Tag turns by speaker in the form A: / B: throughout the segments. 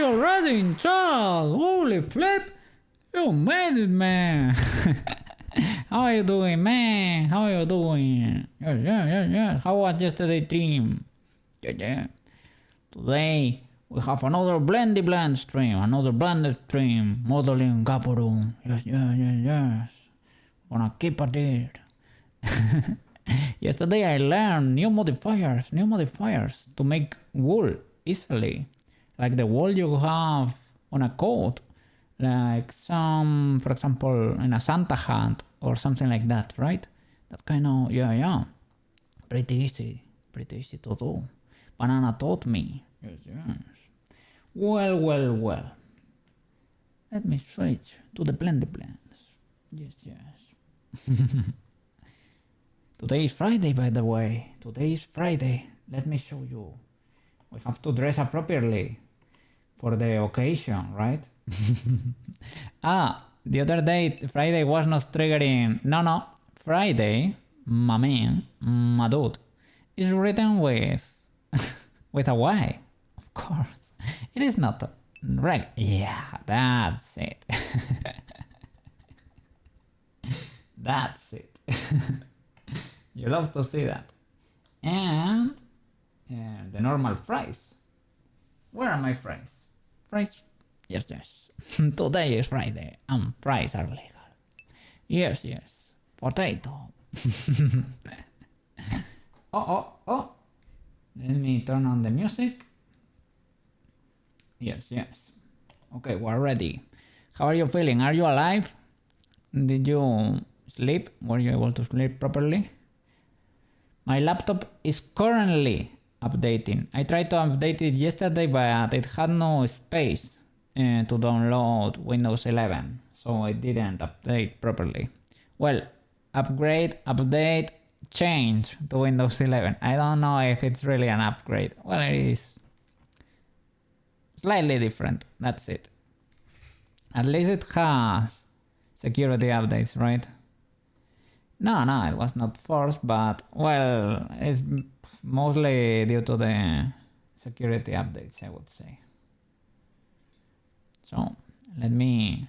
A: you already in chat? Holy flip! You made it, man! How are you doing, man? How are you doing? Yes. How was yesterday stream? Yeah. Today we have another blend stream, another blended stream, modeling GABUROON. Yes. Gonna keep at it. Yesterday I learned new modifiers to make wool easily. Like the wool you have on a coat. Like some, for example, in a Santa hat or something like that, right? That kind of, yeah. Pretty easy to do. Banana taught me. Yes. Well. Let me switch to the blends. Yes. Today is Friday, by the way. Let me show you. We have to dress appropriately for the occasion, right? The other day, Friday was not triggering. No. Friday, my man, my dude, is written with a Y. Of course. It is not right. Yeah, that's it. That's it. You love to see that. And the normal fries. Where are my fries? Yes. Today is Friday and fries are legal. Yes. Potato. Oh. Let me turn on the music. Yes. Okay, we're ready. How are you feeling? Are you alive? Did you sleep? Were you able to sleep properly? My laptop is currently updating. I tried to update it yesterday, but it had no space to download Windows 11, so it didn't update properly. Well, update, change to Windows 11. I don't know if it's really an upgrade. Well, it is slightly different, that's it. At least it has security updates, right? No, it was not forced, but well, it's mostly due to the security updates, I would say. So let me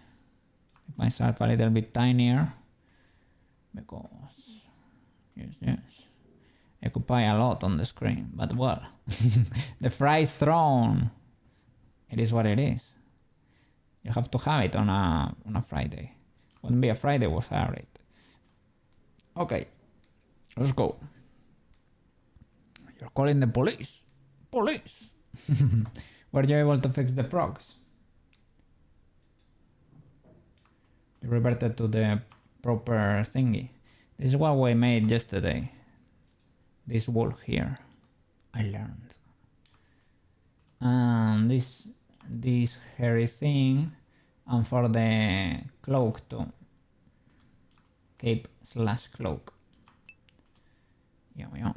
A: make myself a little bit tinier because yes, I occupy a lot on the screen, but well, the fries thrown, it is what it is. You have to have it on a Friday. Wouldn't be a Friday without it. Okay, let's go. You're calling the police. Were you able to fix the frogs? You reverted to the proper thingy. This is what we made yesterday. This wool here, I learned. And this hairy thing, and for the cloak too. Cape/cloak. Yeah.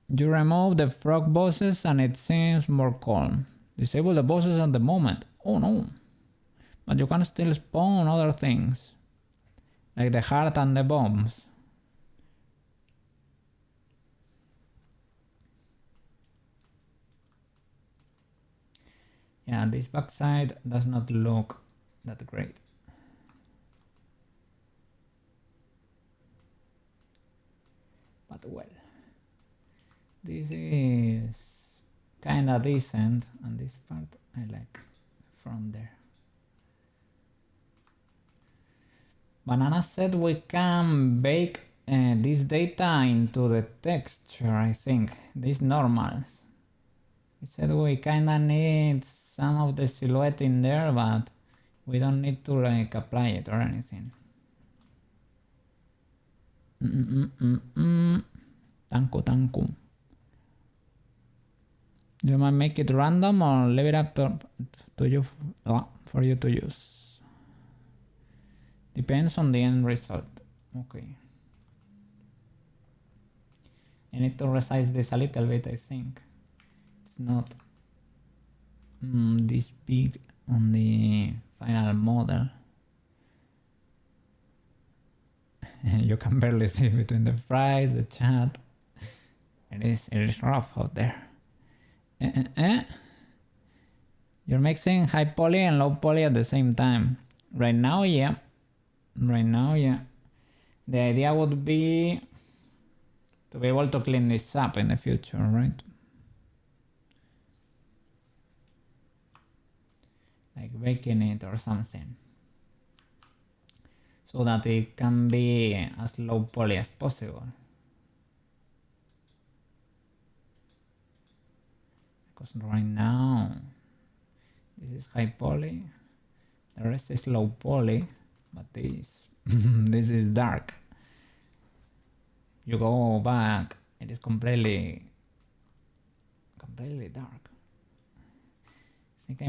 A: You remove the frog bosses and it seems more calm. Disable the bosses at the moment. Oh no. But you can still spawn other things. Like the heart and the bombs. Yeah, this backside does not look that great. But well, this is kinda decent, and this part I like from there. Banana said we can bake this data into the texture, I think, these normals. He said we kinda need some of the silhouette in there, but we don't need to like apply it or anything. Tanku. You might make it random or leave it up to you for you to use. Depends on the end result. Okay. I need to resize this a little bit, I think. It's not this big on the final model. You can barely see between the fries, the chat. It is rough out there. You're mixing high poly and low poly at the same time. Right now, yeah. Right now, yeah. The idea would be to be able to clean this up in the future, right? Like baking it or something. So that it can be as low poly as possible. Because right now, this is high poly, the rest is low poly, but this, this is dark. You go back, it is completely dark. I think I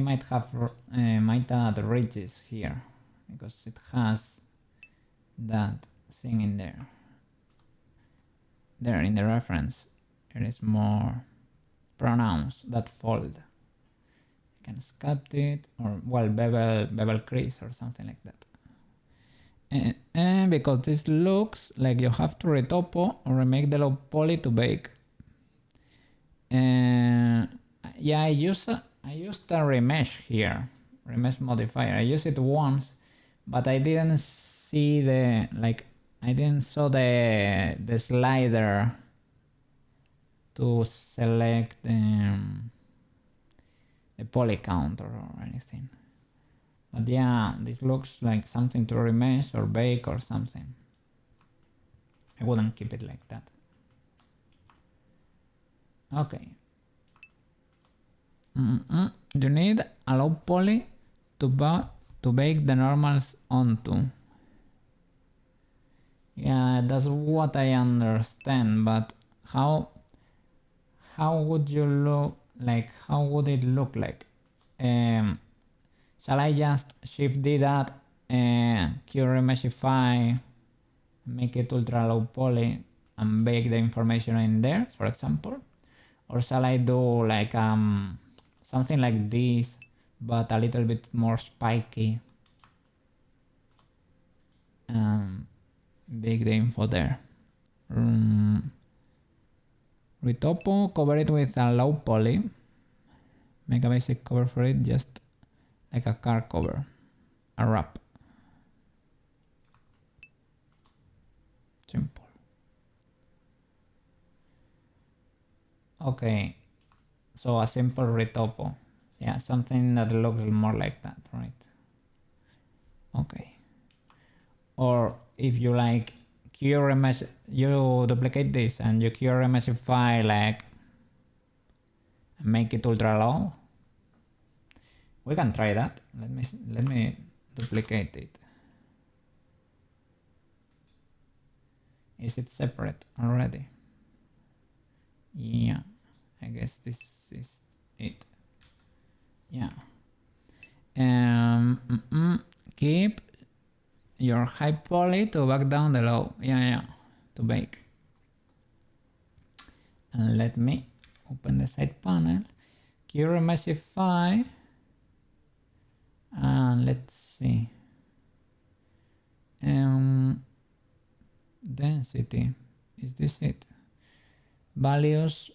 A: might add ridges here, because it has that thing in there. There in the reference, it is more pronounced, that fold. You can sculpt it, or well, bevel crease or something like that. And because this looks like you have to retopo or remake the low poly to bake. Yeah, I used a remesh here, remesh modifier. I used it once, but I didn't see the, like, I didn't saw the slider to select the poly count or anything. But yeah, this looks like something to remesh or bake or something. I wouldn't keep it like that. Okay. You need a low poly to bake the normals onto. Yeah, that's what I understand, but how would you look like? How would it look like? Shall I just shift D that, cure remeshify, make it ultra low poly and bake the information in there, for example? Or shall I do like something like this, but a little bit more spiky, and bake the info there? Retopo, cover it with a low poly, make a basic cover for it, just like a car cover, a wrap. Simple. Okay, so a simple retopo. Yeah, something that looks more like that, right? Okay. Or if you like QRMS, you duplicate this and you QRMSify, like make it ultra low. We can try that. Let me duplicate it. Is it separate already? Yeah, I guess this is it. Yeah. Keep your high poly to back down the low. Yeah, to bake. And let me open the side panel. QRemeshify. And let's see. Density. Is this it? Values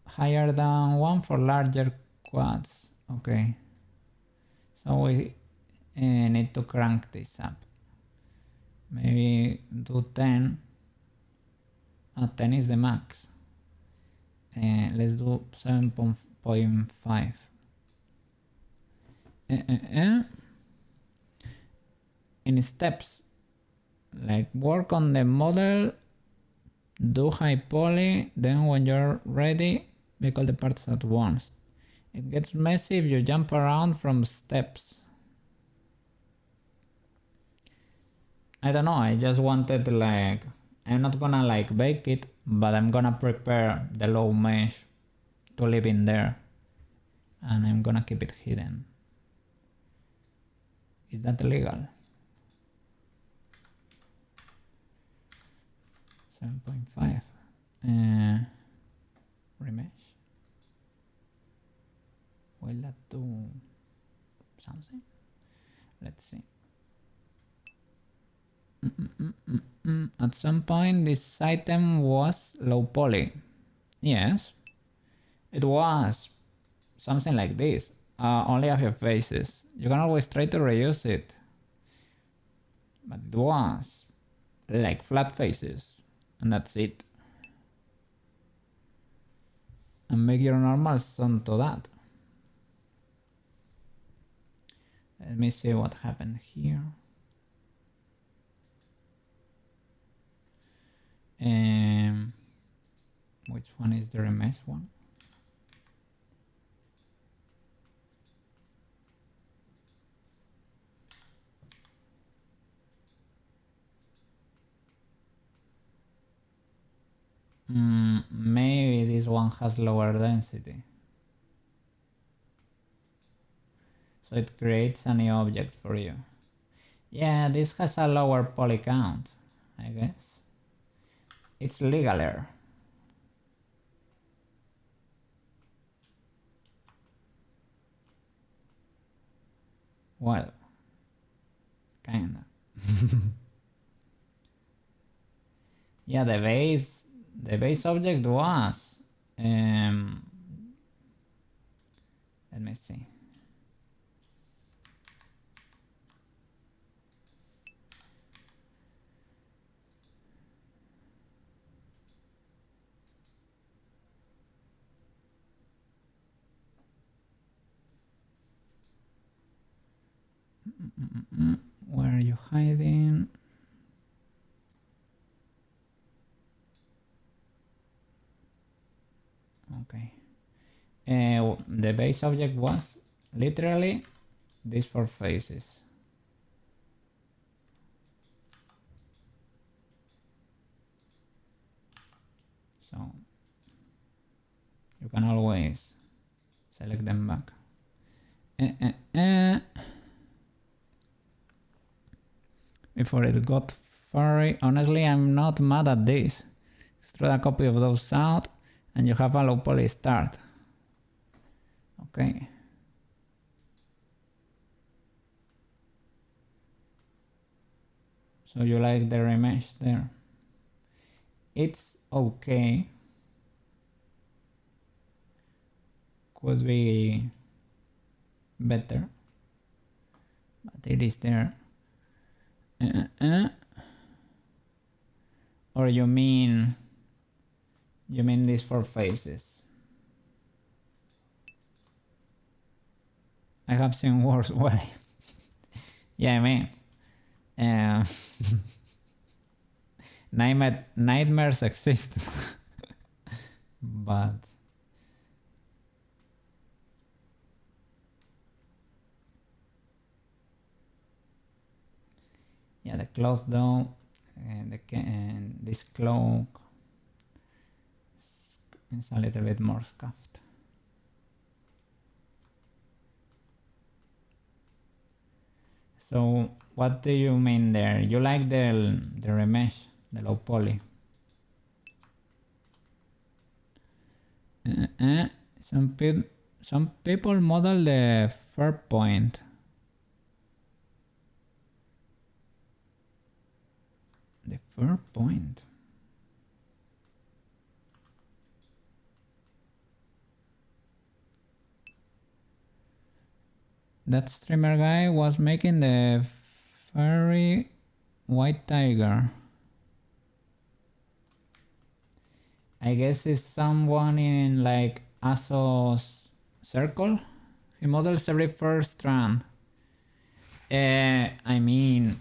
A: higher than 1 for larger quads. Okay. So we need to crank this up. Maybe do 10. 10 is the max. Let's do 7.5. In steps, like work on the model, do high poly, then when you're ready, make all the parts at once. It gets messy if you jump around from steps. I don't know, I just wanted, like, I'm not gonna like bake it, but I'm gonna prepare the low mesh to live in there, and I'm gonna keep it hidden. Is that legal? 7.5. Remesh. Will that do something? Let's see. At some point this item was low poly. Yes, it was, something like this, only a few faces. You can always try to reuse it, but it was like flat faces, and that's it. And make your normals onto that. Let me see what happened here. Which one is the remesh one? Maybe this one has lower density. So it creates a new object for you. Yeah, this has a lower poly count, I guess. It's legaler. Well, kinda. Yeah, the base object was let me see. Where are you hiding? Okay. The base object was literally these 4 faces. So you can always select them back. Before it got furry, honestly, I'm not mad at this. Extrude a copy of those out and you have a low poly start. Okay. So you like the remesh there? It's okay. Could be better, but it is there. Or you mean these 4 faces? I have seen worse. Well, yeah, I mean, nightmares exist, but yeah, the clothes though, and this cloak is a little bit more scuffed. So what do you mean there? You like the remesh, the low poly? Some people model the fur point. The fur point. That streamer guy was making the furry white tiger. I guess it's someone in like ASOS circle. He models every first strand. I mean,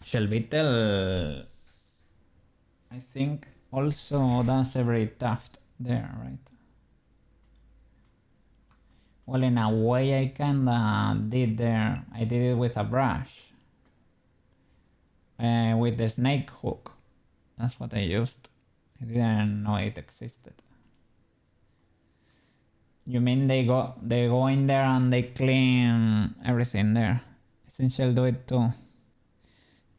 A: Shelbytel, I think, also does every tuft there, right? Well, in a way I kinda did there. I did it with a brush. With the snake hook. That's what I used. I didn't know it existed. You mean they go in there and they clean everything there? Essential do it too.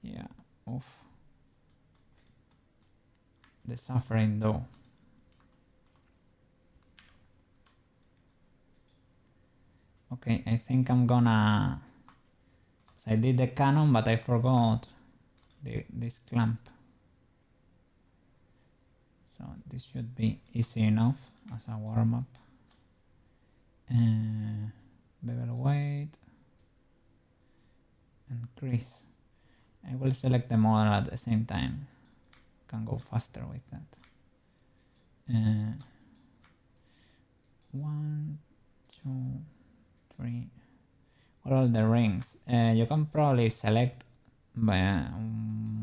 A: Yeah, oof. The suffering though. Okay, I think I'm gonna... I did the cannon, but I forgot this clamp. So this should be easy enough as a warm-up. Bevel weight and crease. I will select them all at the same time. Can go faster with that. 1, 2, 3. All the rings. You can probably select by,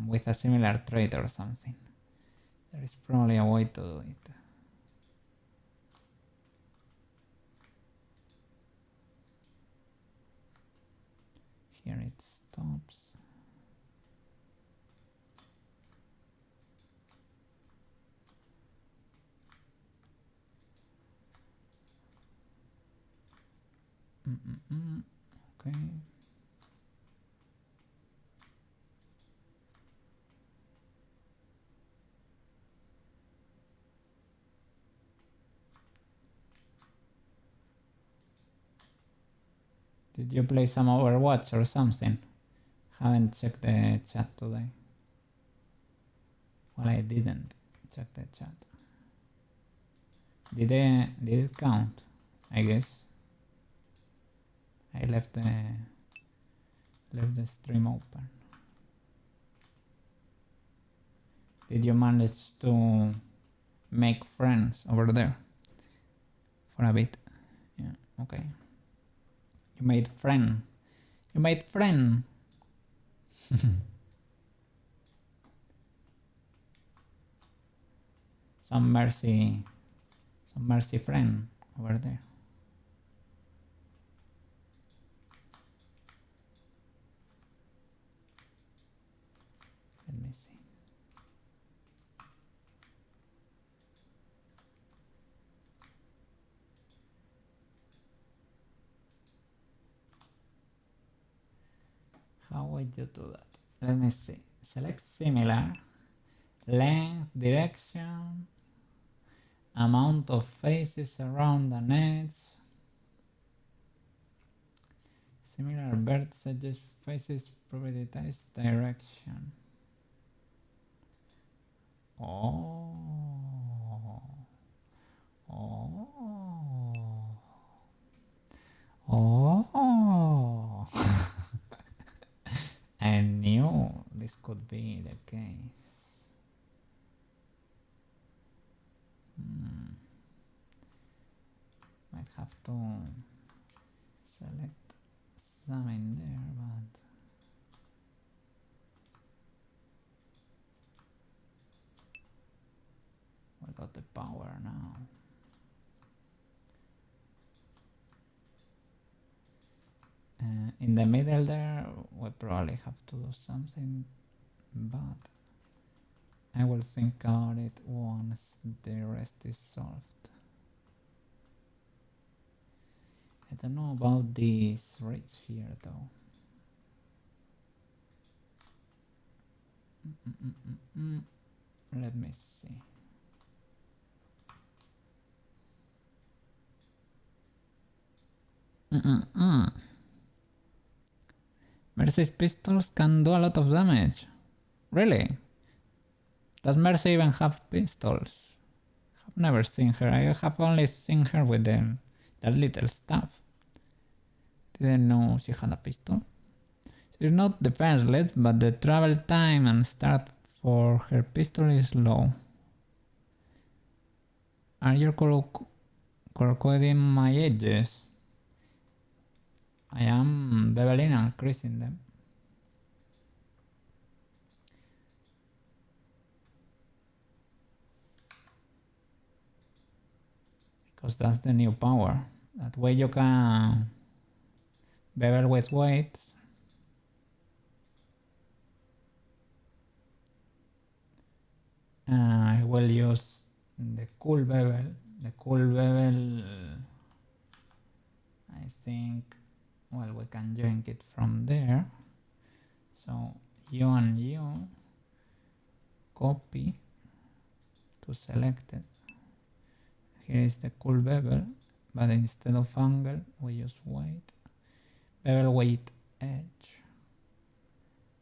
A: with a similar trait or something. There is probably a way to do it. Here it stops. Okay. Did you play some Overwatch or something? Haven't checked the chat today. Well, I didn't check the chat. Did it count? I guess. I left the stream open. Did you manage to make friends over there for a bit? Yeah, okay. You made friend. You made friend. Some mercy friend over there. Let me see. How would you do that? Let me see. Select similar, length, direction, amount of faces around an edge, similar vertices, faces, prioritize direction. Oh. I knew this could be the case. Might have to select some in there, but we got the power now. In the middle there, we probably have to do something, but I will think about it once the rest is solved. I don't know about this ridge here though. Let me see. Mercy's pistols can do a lot of damage. Really? Does Mercy even have pistols? I've never seen her. I have only seen her with that little stuff. Didn't know she had a pistol. She's not defenseless, but the travel time and start for her pistol is low. Are you corroding my edges? I am beveling and creasing them. Because that's the new power. That way you can bevel with weights. I will use the cool bevel. The cool bevel, I think, well, we can join it from there. So you and you copy to select it. Here is the cool bevel, but instead of angle we use weight. Bevel weight edge.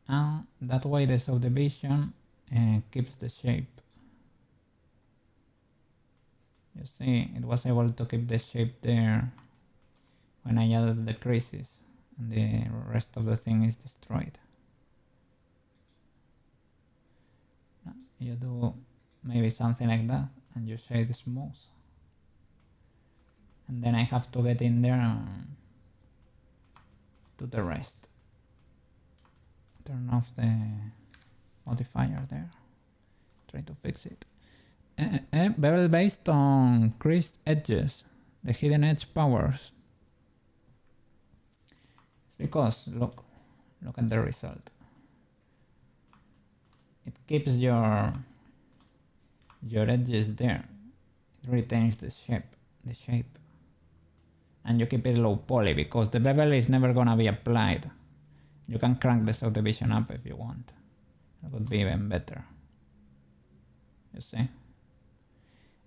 A: And that way the subdivision keeps the shape. You see, it was able to keep the shape there when I added the creases and the rest of the thing is destroyed. You do maybe something like that and you shade smooth. And then I have to get in there and do the rest. Turn off the modifier there. Try to fix it. Bevel based on creased edges. The hidden edge powers. It's because look at the result. It keeps your edges there. It retains the shape. And you keep it low poly because the bevel is never gonna be applied. You can crank the subdivision up if you want. That would be even better. You see?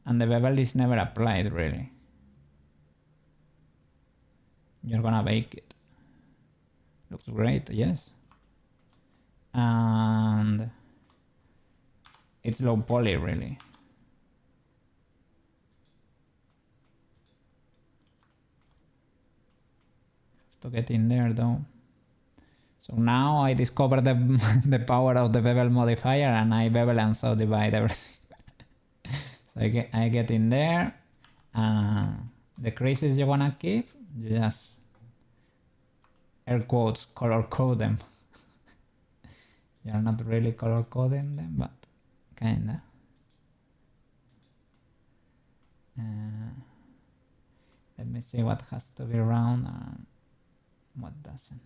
A: And the bevel is never applied really. You're gonna bake it. Looks great, yes. And it's low poly really. Have to get in there though. So now I discovered the power of the bevel modifier and I bevel and subdivide everything. So I get in there and the creases you wanna keep, you just air quotes color code them. You're not really color coding them, but kinda. Let me see what has to be round and what doesn't.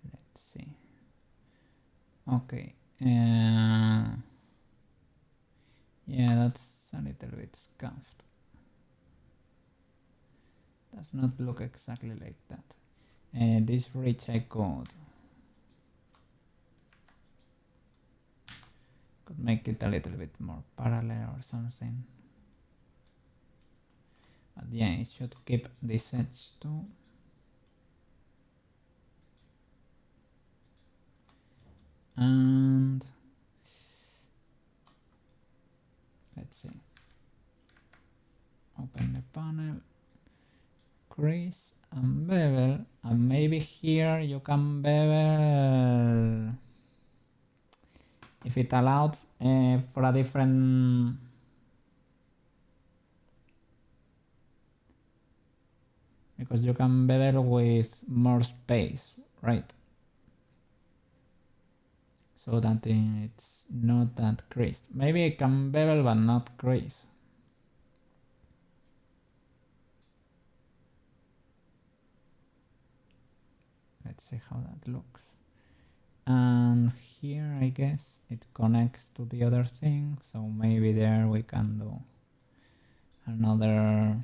A: Let's see. Okay. Yeah, that's a little bit scuffed. Does not look exactly like that. This reach I could make it a little bit more parallel or something. But yeah, it should keep this edge too. And let's see. Open the panel, crease and bevel, and maybe here you can bevel if it allowed for a different because you can bevel with more space, right? So that it's not that creased. Maybe it can bevel but not crease. Let's see how that looks. And here I guess it connects to the other thing, so maybe there we can do another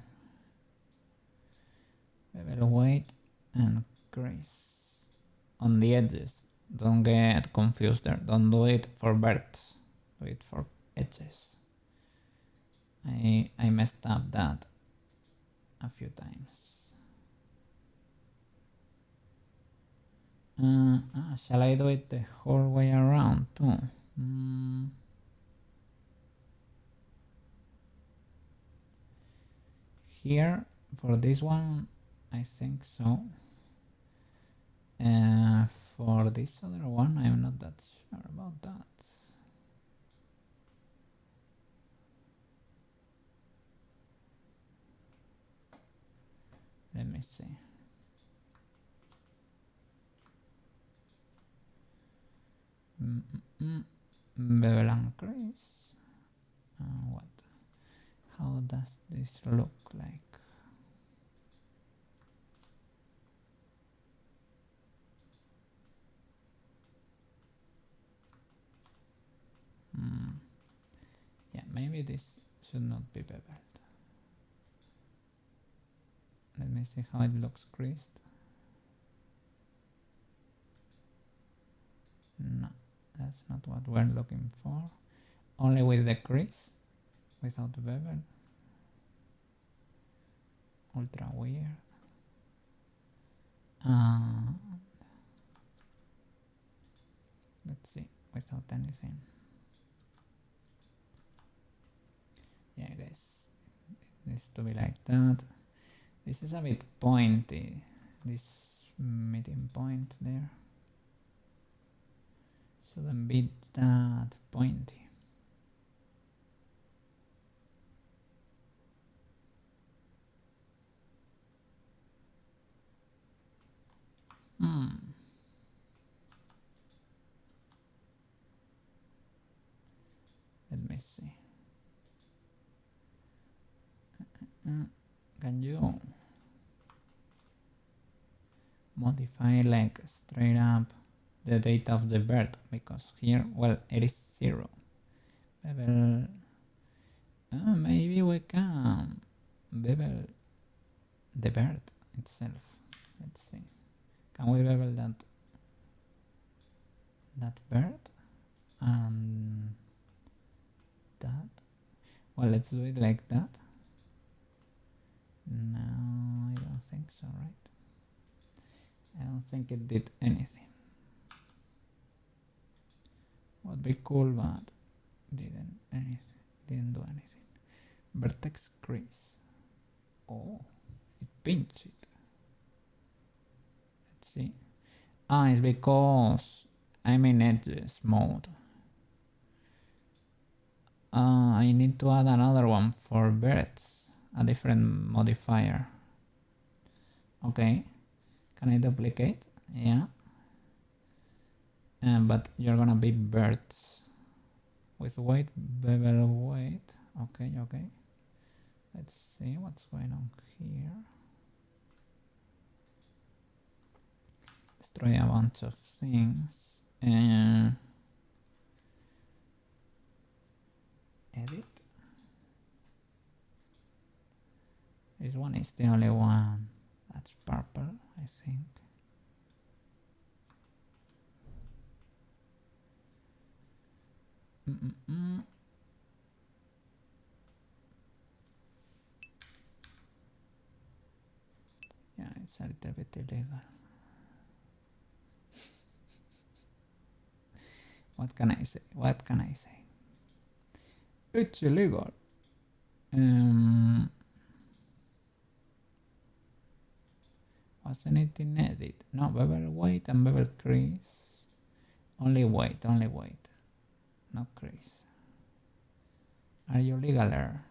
A: bevel weight and crease on the edges. Don't get confused there. Don't do it for verts. Do it for edges. I messed up that a few times. Shall I do it the whole way around too? Here for this one, I think so. For this other one, I'm not that sure about that. Let me see. Bevel and crease. What? How does this look like? Yeah, maybe this should not be beveled. Let me see how it looks creased. No, that's not what we're looking for. Only with the crease, without the bevel. Ultra weird. Let's see, without anything. Yeah, I guess it needs to be like that. This is a bit pointy, this meeting point there. Shouldn't be that pointy. Let me see. Can you modify like straight up the date of the birth? Because here, well, it is 0. Bevel. Maybe we can bevel the bird itself. Let's see. Can we bevel that bird and that? Well, let's do it like that. No, I don't think so, right? I don't think it did anything. Would be cool, but didn't do anything. Vertex crease. Oh, it pinched it. Let's see. It's because I'm in edges mode. I need to add another one for birds, a different modifier. Okay, can I duplicate? Yeah. But you're gonna be birds with weight, bevel weight. Okay. Let's see what's going on here. Destroy a bunch of things. Edit. This one is the only one that's purple, I think. Yeah, it's a little bit illegal. What can I say? It's illegal. Wasn't it in edit? No, bevel weight and bevel crease. Only weight. No crease. Are you legaler?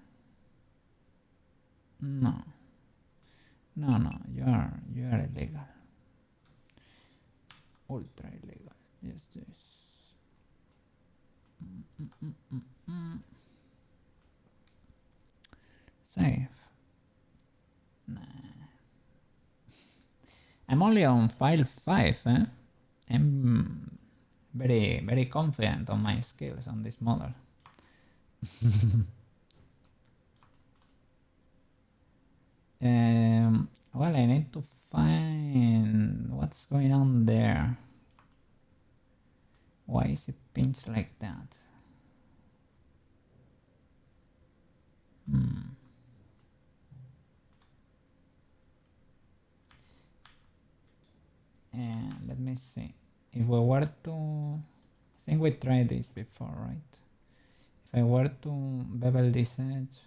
A: No, you are illegal. Ultra illegal. Yes. Save. Nah. I'm only on file 5, eh? I'm very confident on my skills on this model. Well, I need to find what's going on there. Why is it pinched like that? And let me see. If we were to... I think we tried this before, right? If I were to bevel this edge,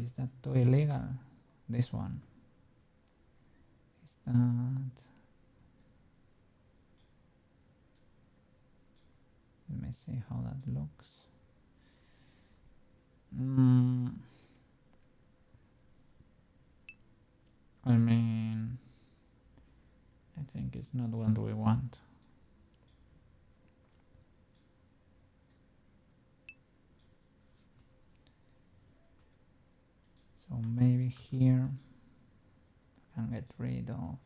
A: is that too illegal? This one. Is that... Let me see how that looks. I mean, I think it's not what we want. So maybe here I can get rid of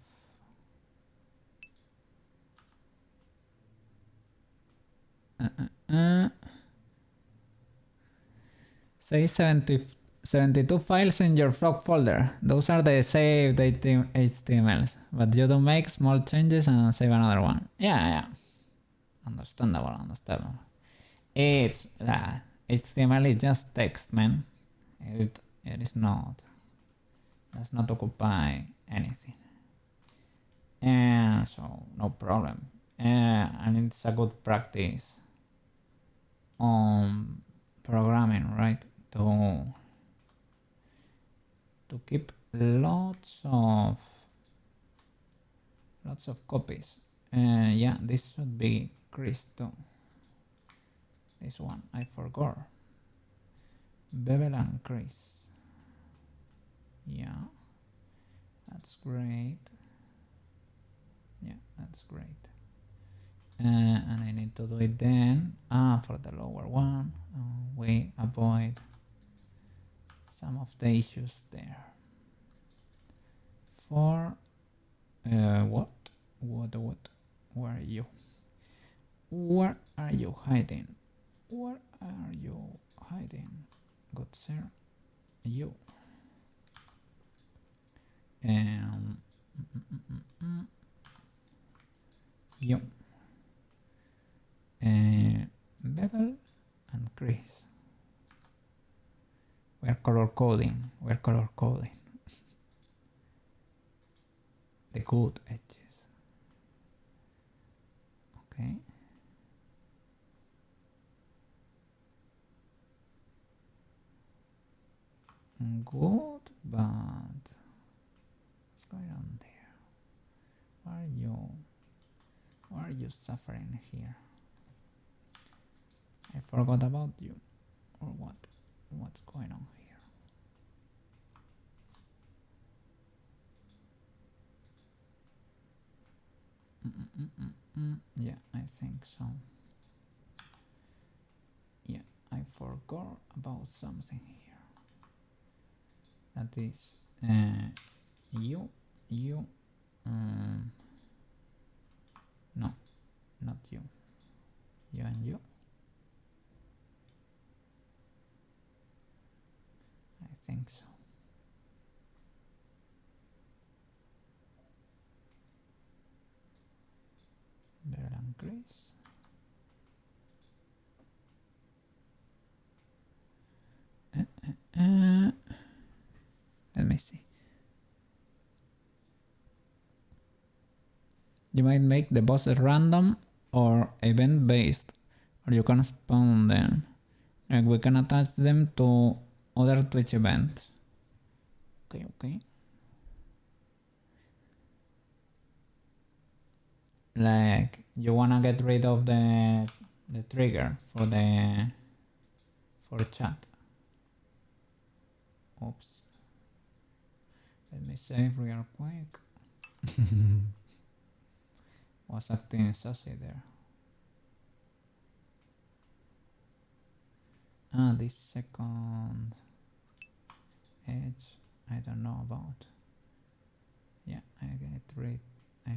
A: say 72 files in your frog folder. Those are the saved HTMLs, but you don't make small changes and save another one. Yeah. Understandable. It's that HTML is just text, man. It is not. Does not occupy anything. And so no problem. And it's a good practice on programming, right? To keep lots of copies. Yeah, this should be Chris too. This one I forgot. Bevel and Chris. Yeah, that's great. Yeah, that's great. And I need to do it then. For the lower one, we avoid some of the issues there. For what? Where are you? Where are you hiding? Where are you hiding? Good sir, you. You. Bevel and Chris. We're color coding. The good edges. Okay. Good, but what's going on there? Why are you suffering here? I forgot about you, or what? What's going on here? Yeah, I think so. Yeah, I forgot about something here. That is you. No, not you. You and you. I think so. Bevel and Chris. Let me see. You might make the bosses random or event based, or you can spawn them. Like we can attach them to other Twitch events. Okay. Like you wanna get rid of the trigger for chat. Oops. Let me save real quick. Was acting sassy there. This second edge I don't know about. Yeah, I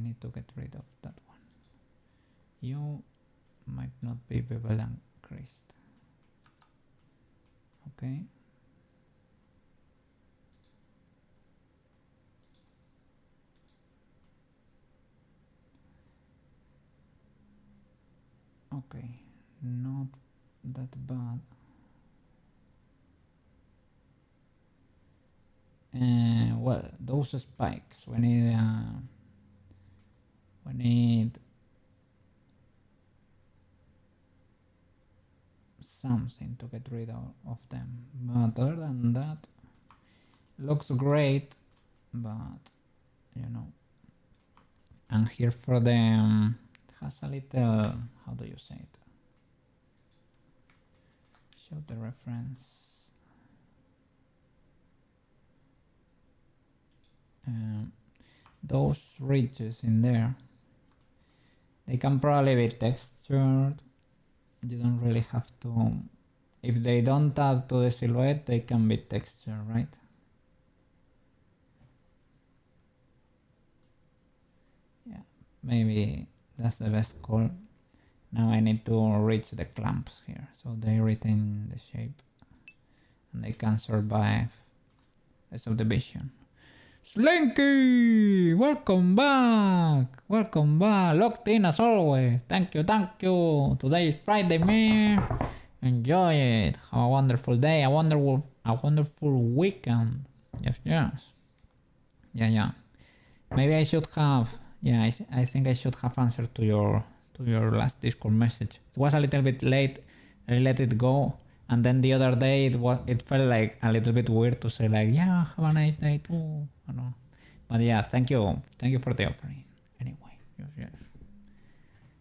A: need to get rid of that one. You might not be bevel and Chris. Okay. Okay, not that bad. Well, those spikes, we need something to get rid of them. But other than that, looks great. But you know, and here for them has a little, how do you say it? Show the reference. Those ridges in there, they can probably be textured. You don't really have to. If they don't add to the silhouette, they can be textured, right? Yeah, maybe that's the best call. Now I need to reach the clamps here so they retain the shape. and they can survive the subdivision. Slinky! Welcome back! Welcome back! Locked in as always. Thank you, thank you. Today is Friday, man. Enjoy it. Have a wonderful day, a wonderful weekend. Yes, yes. Yeah. Maybe I should have. Yeah, I think I should have answered to your last Discord message. It was a little bit late. I let it go, and then the other day it felt like a little bit weird to say like, yeah, have a nice day too. I don't know. But yeah, thank you for the offering. Anyway, yes.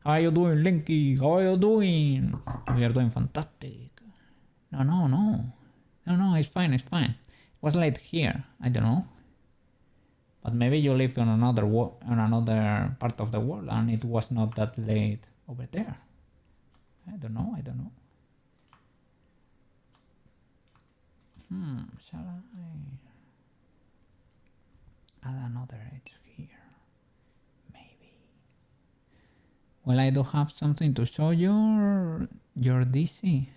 A: How are you doing, Linky? How are you doing? We are doing fantastic. No, it's fine. It was late here. I don't know. But maybe you live on another part of the world and it was not that late over there. I don't know. Shall I add another edge here? Maybe. Well, I do have something to show your DC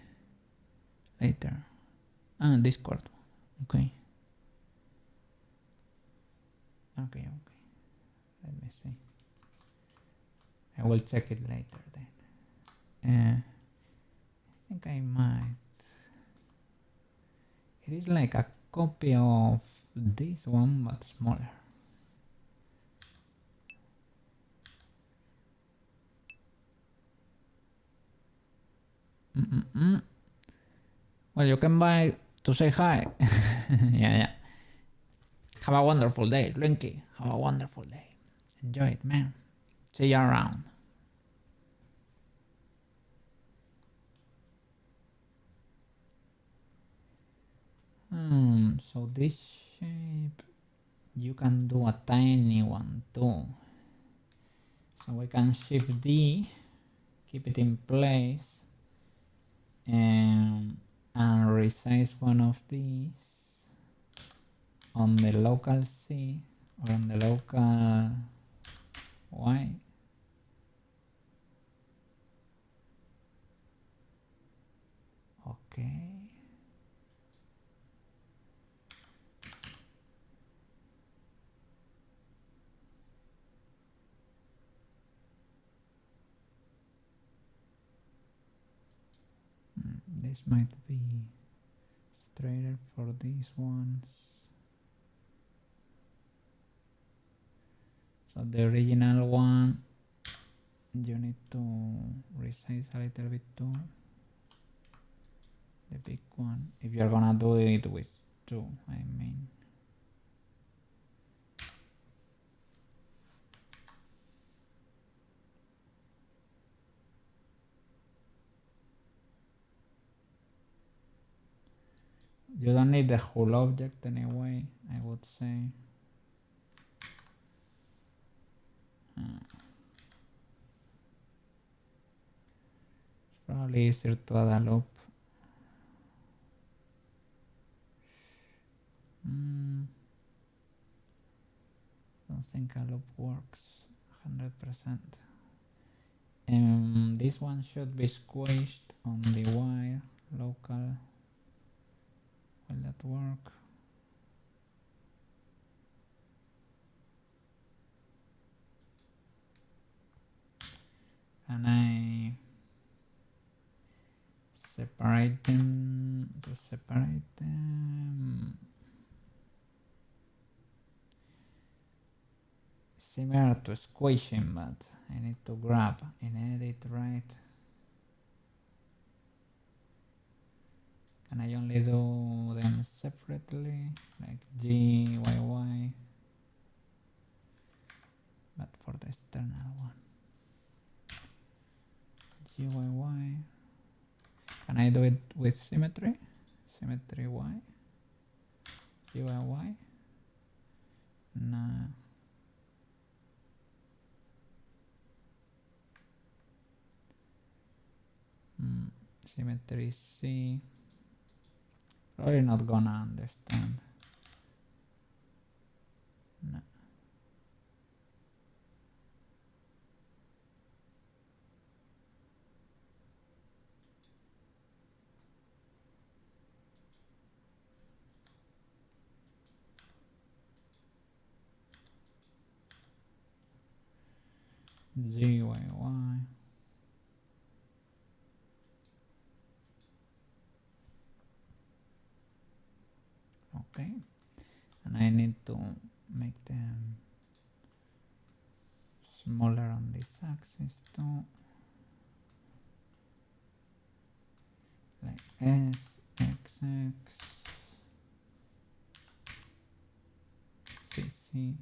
A: later. Discord. Okay. Let me see. I will check it later then. I think I might. It is like a copy of this one but smaller. Well, you can buy to say hi. Yeah. Have a wonderful day, Linky. Have a wonderful day. Enjoy it, man. See you around. So this shape, you can do a tiny one too. So we can shift D, keep it in place, and resize one of these on the local C or on the local Y. Okay. This might be straighter for these ones. So the original one, you need to resize a little bit too. The big one, if you're gonna do it with two, I mean. You don't need the whole object anyway, I would say. It's probably easier to add a loop. Don't think a loop works 100%. This one should be squished on the wire local. Will that work? Can I separate them? Similar to squishing, but I need to grab in edit, right? Can I only do them separately, like G, Y, Y? But for the external one, G, Y, Y. Can I do it with symmetry? Symmetry Y? G, Y, Y? Nah. Symmetry C. Probably not gonna understand. No. G, Y, Y. Okay, and I need to make them smaller on this axis too, like S, X, X, C, C.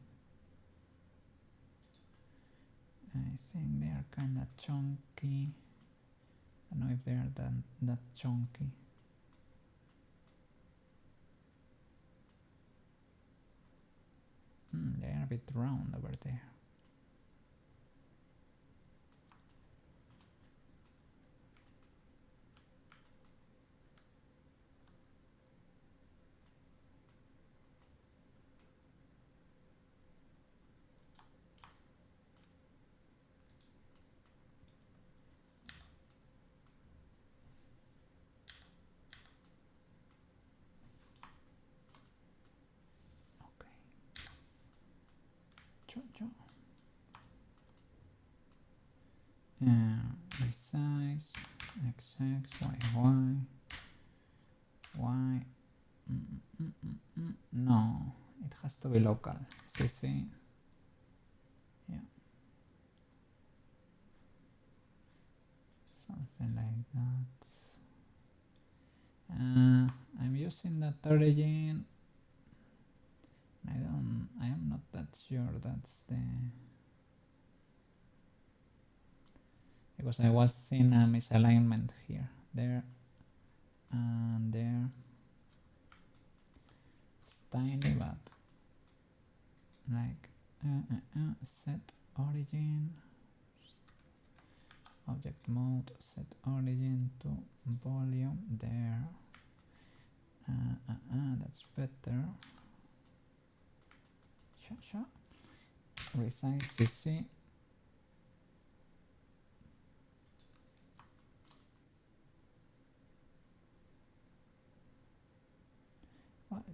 A: I think they are kind of chunky. I don't know if they are that chunky. They are a bit round over there. Resize XX Y Y. No, it has to be local. CC. Yeah, something like that. I'm using that origin. I am not that sure that's the, because I was seeing a misalignment here, there, and there. It's tiny, but like set origin, object mode, set origin to volume there. That's better. Sure. Resize CC. Well,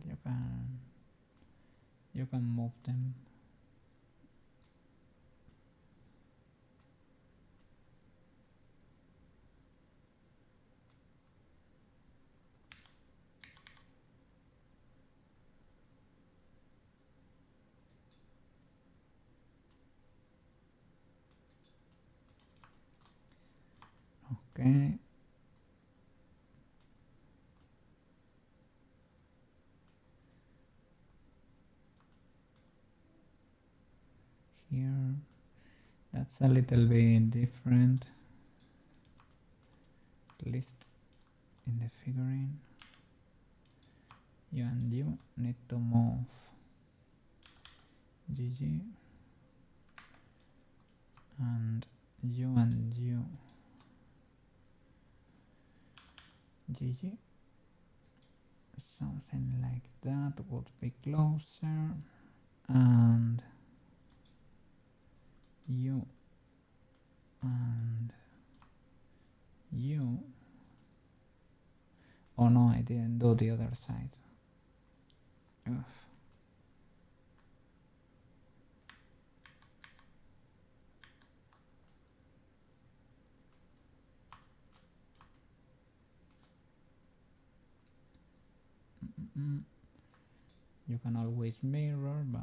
A: you can move them. Okay. Here, that's a little bit different, at least in the figurine. You and you need to move GG, and you GG. Something like that would be closer, and you and you. Oh no, I didn't do the other side. Ugh. You can always mirror, but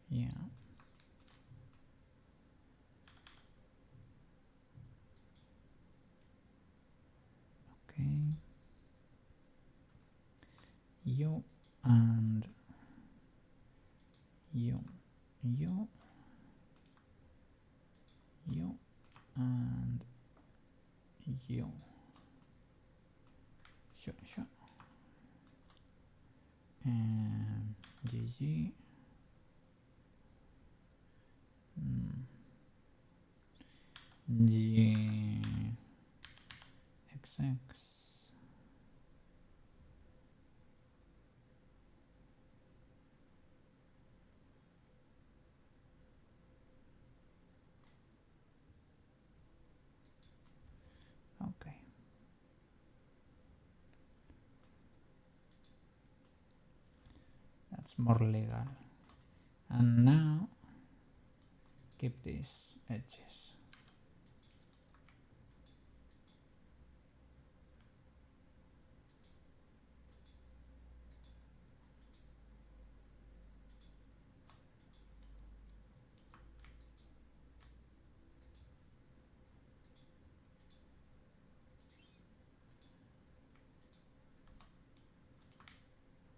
A: yeah. Okay. You and you and you. Sure. And GG. G XX It's more legal. And now keep these edges.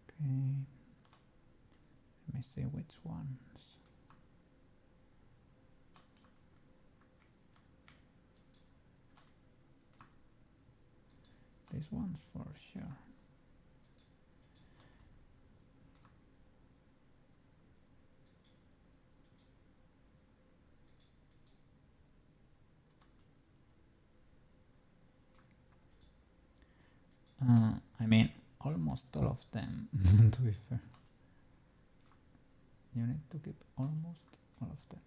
A: Okay. Let me see which ones. These ones for sure. I mean, almost all of them, to be fair. You need to keep almost all of them.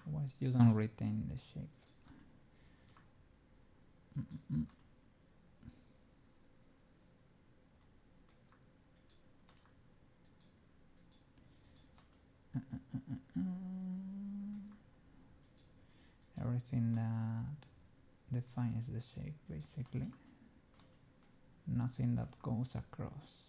A: Otherwise you don't retain the shape. Everything that defines the shape, basically. Nothing that goes across.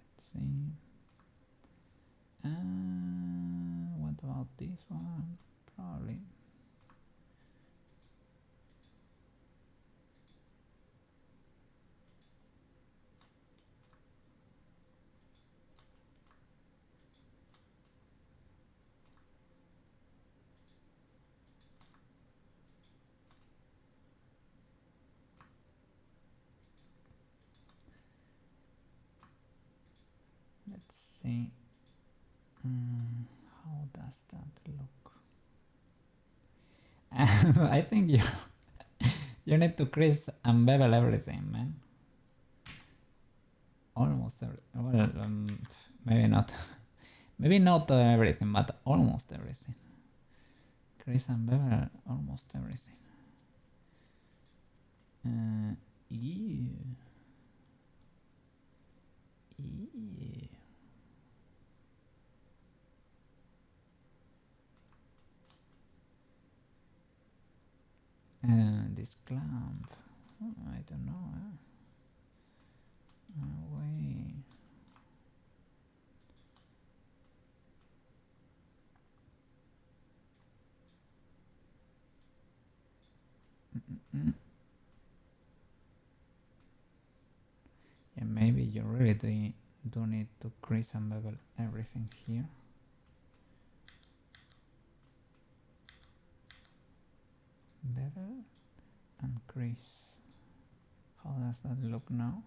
A: Let's see. What about this one? Probably. Let's see. How does that look? I think you need to crease and bevel everything, man. Almost everything. Well, maybe not. Maybe not everything, but almost everything. Crease and bevel almost everything. Ew. Ew. This clamp, I don't know. Wait. Yeah, maybe you really do need to crease and bevel everything here. Bevel and crease. How does that look now?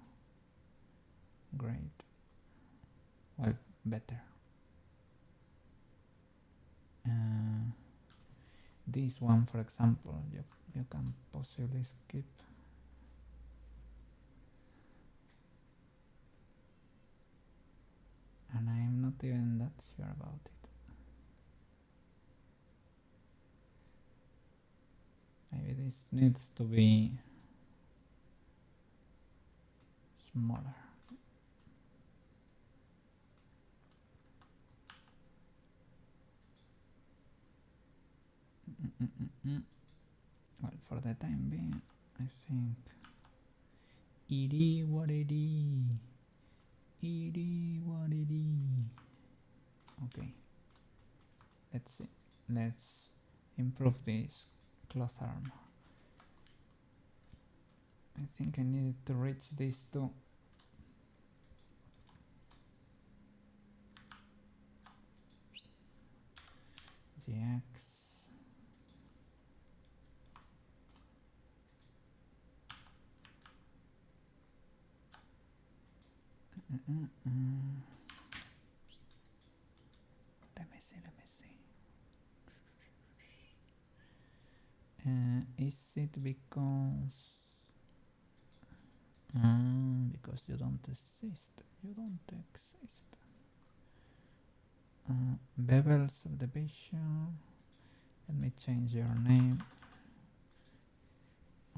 A: Great. Well, better. This one, for example, you can possibly skip. And I'm not even that sure about it. Maybe this needs to be smaller. Well, for the time being, I think it is what it is. It is what it is. Okay. Let's see. Let's improve this cloth arm. I think I needed to reach this too. GX. Let me see. Is it because you don't exist? You don't exist. Bevel subdivision. Let me change your name.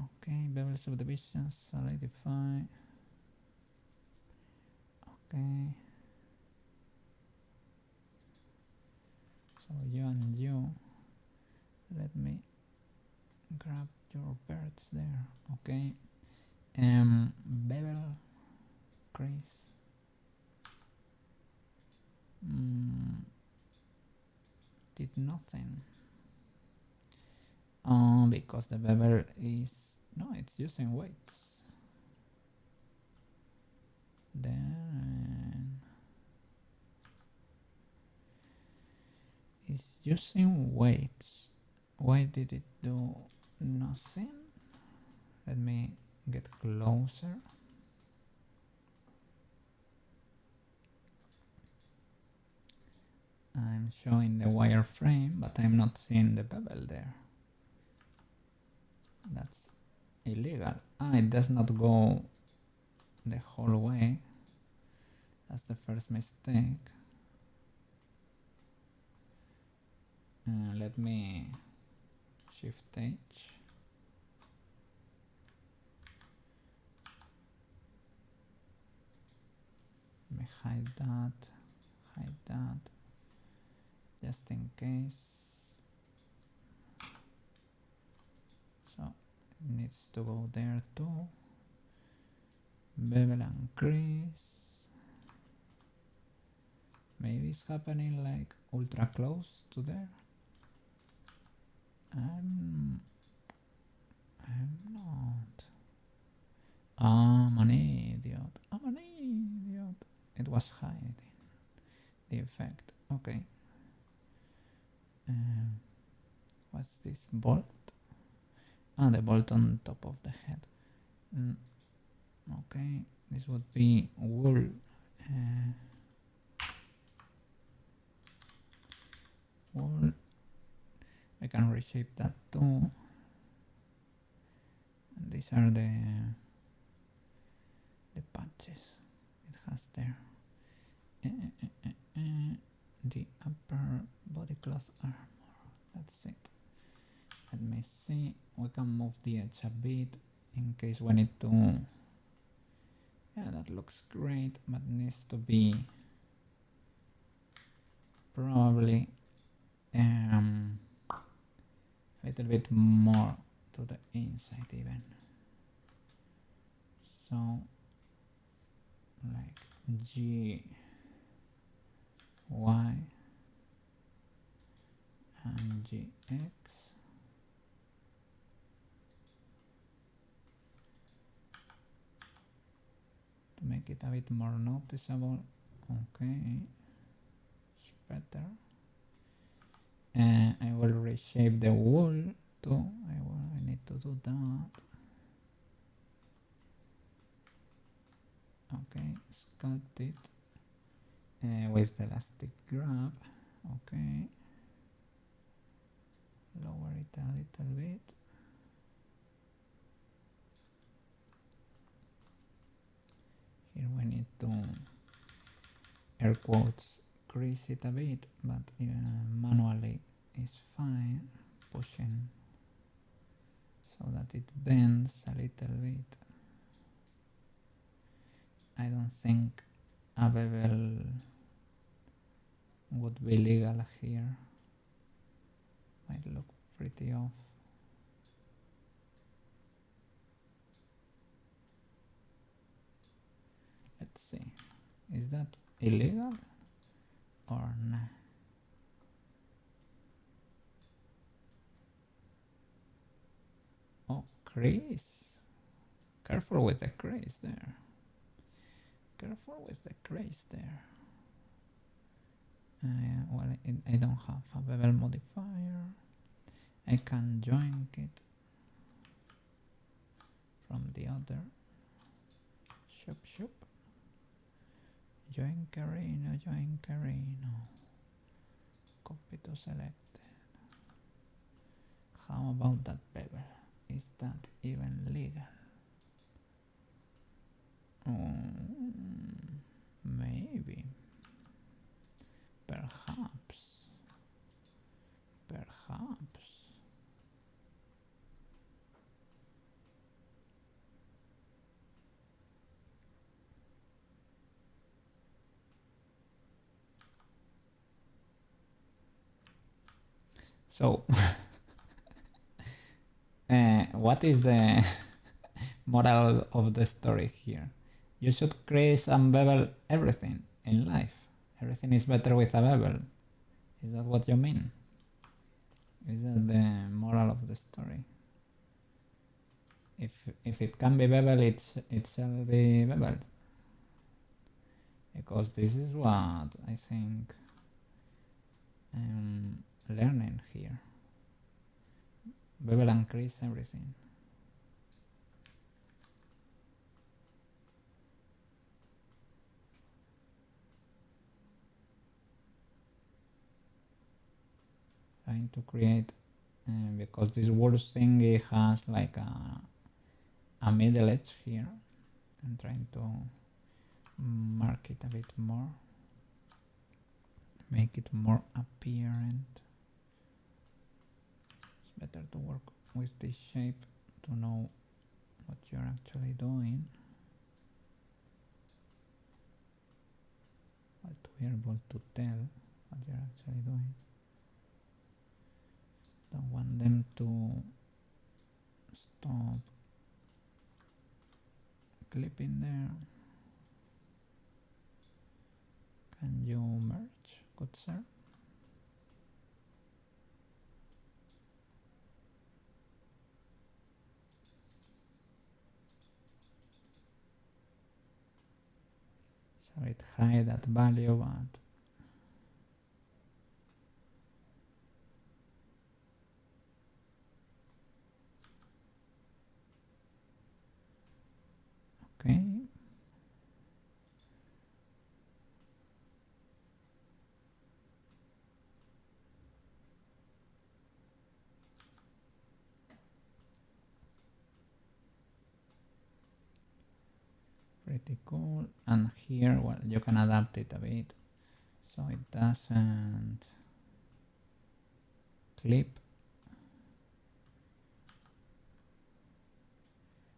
A: Okay, bevel subdivision, solidify. Okay. So you and you. Let me grab your birds there. Okay. Bevel crease. Did nothing. Because the bevel is it's using weights. Then it's using weights. Why did it do nothing? Let me get closer. I'm showing the wireframe, but I'm not seeing the bevel there. That's illegal. It does not go the whole way. That's the first mistake. Let me shift H. Let me hide that, just in case. So it needs to go there too. Bevel and crease. Maybe it's happening like ultra close to there. I'm not. I'm an idiot. It was hiding the effect. Okay. What's this bolt? The bolt on top of the head. Okay, this would be wool. Wool. I can reshape that too. And these are the patches it has there. The upper body cloth armor. That's it. Let me see. We can move the edge a bit in case we need to. Yeah, that looks great, but needs to be probably a little bit more to the inside even. So like G, Y, and GX. To make it a bit more noticeable. Okay, it's better. I will reshape the wool too. I need to do that. Okay, sculpt it with the elastic grab. Okay, lower it a little bit. Here we need to air quotes crease it a bit, but manually is fine. Pushing so that it bends a little bit. I don't think a bevel would be legal here. Might look pretty off. Let's see. Is that illegal or not? Oh, crease. Careful with the crease there. Careful with the crease there. Well, I don't have a bevel modifier. I can join it from the other. Shop. Join Carino. Copy to selected. How about that bevel? Is that even legal? Maybe. Perhaps. So, what is the moral of the story here? You should crease and bevel everything in life. Everything is better with a bevel. Is that what you mean? Is that the moral of the story? If it can be beveled, it shall be beveled. Because this is what I think I'm learning here. Bevel and crease everything. Trying to create, because this word thingy has like a middle edge here. I'm trying to mark it a bit more, make it more apparent. It's better to work with this shape to know what you're actually doing, or to be able to tell what you're actually doing. Don't want them to stop clipping there. Can you merge, good sir? So it hide that value, but okay. Pretty cool. And here, well, you can adapt it a bit so it doesn't clip.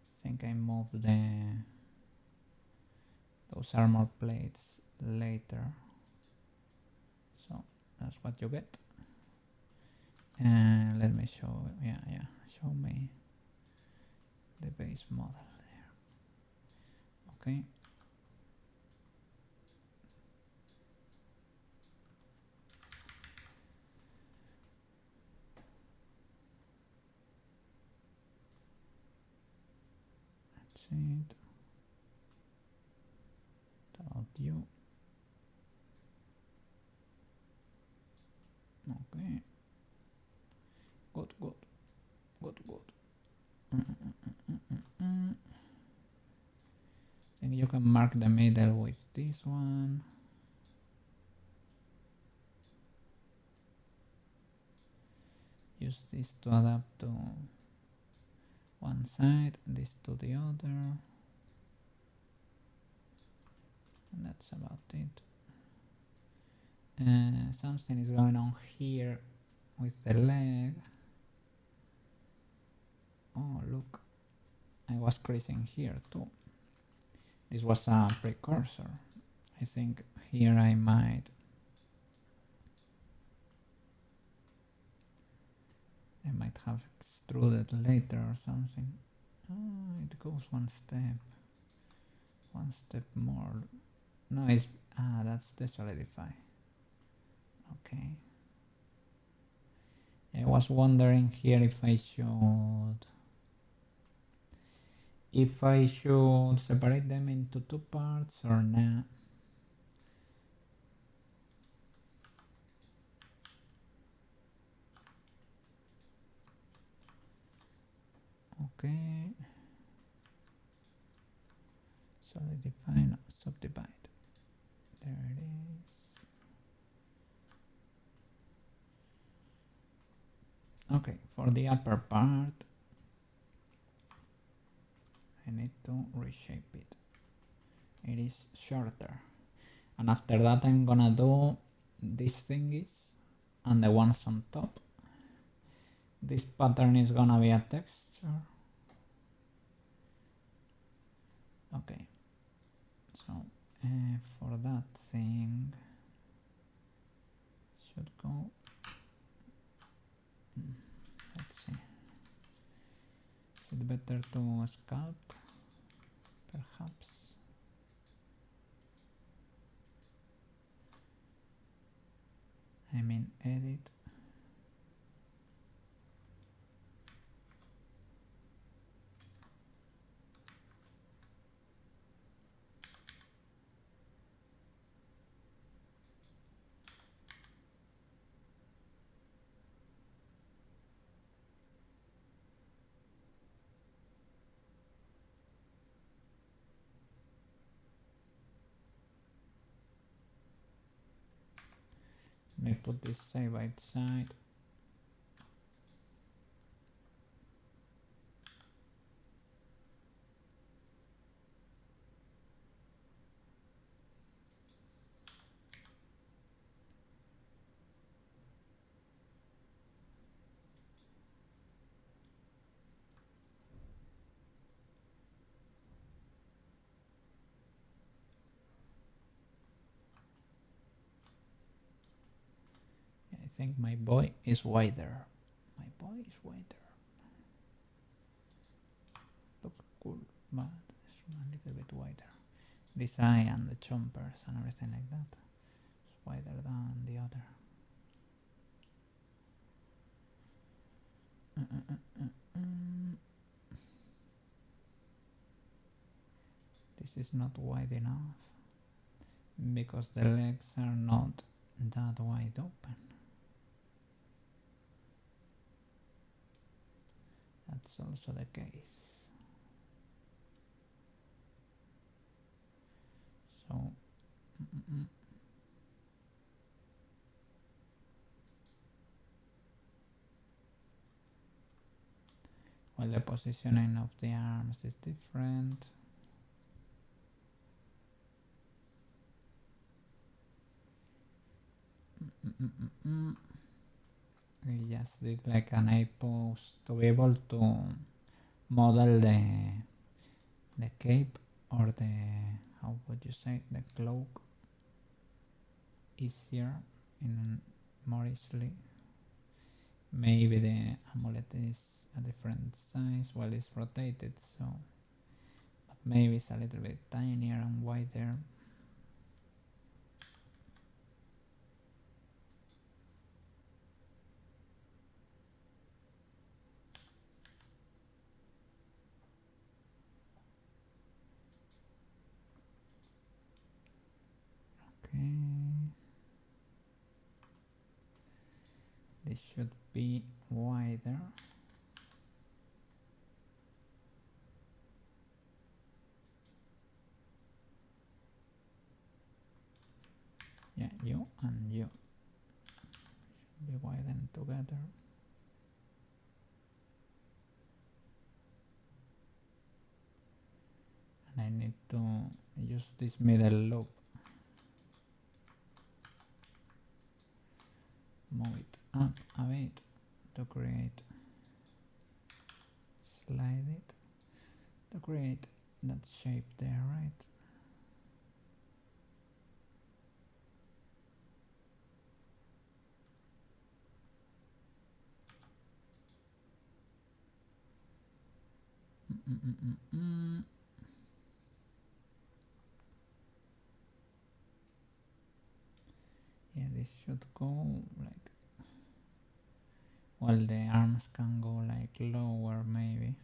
A: I think I moved those armor plates later, so that's what you get. And let me show, show me the base model there. Okay. That's it. About you. Okay. Good, good, good, good. I think you can mark the middle with this one. Use this to adapt to one side, this to the other. And that's about it. Something is going on here with the leg. Oh, look, I was creasing here too. This was a precursor. I think here I might have extruded later or something. Oh, it goes one step more. No, it's that's the solidify. Okay. I was wondering here if I should separate them into two parts or not. Okay. Solidify, no, subdivide. There it is. Okay, for the upper part, I need to reshape it. It is shorter. And after that I'm gonna do these thingies and the ones on top. This pattern is gonna be a texture. Okay, so for that thing should go better to sculpt, perhaps. I mean edit. Let me put this side by side. I think my boy is wider. My boy is wider. Looks cool, but it's a little bit wider. This eye and the chompers and everything like that is wider than the other. This is not wide enough because the legs are not that wide open. That's also the case. So well, the positioning of the arms is different. We just did like an eye pose to be able to model the cape or the, how would you say, the cloak easier, in more easily. Maybe the amulet is a different size while it's rotated, so but maybe it's a little bit tinier and wider. This should be wider. Yeah, you and you should be widened together. And I need to use this middle loop. Move it up a bit to create, slide it to create that shape there, right? Yeah, this should go like, well, the arms can go like lower maybe.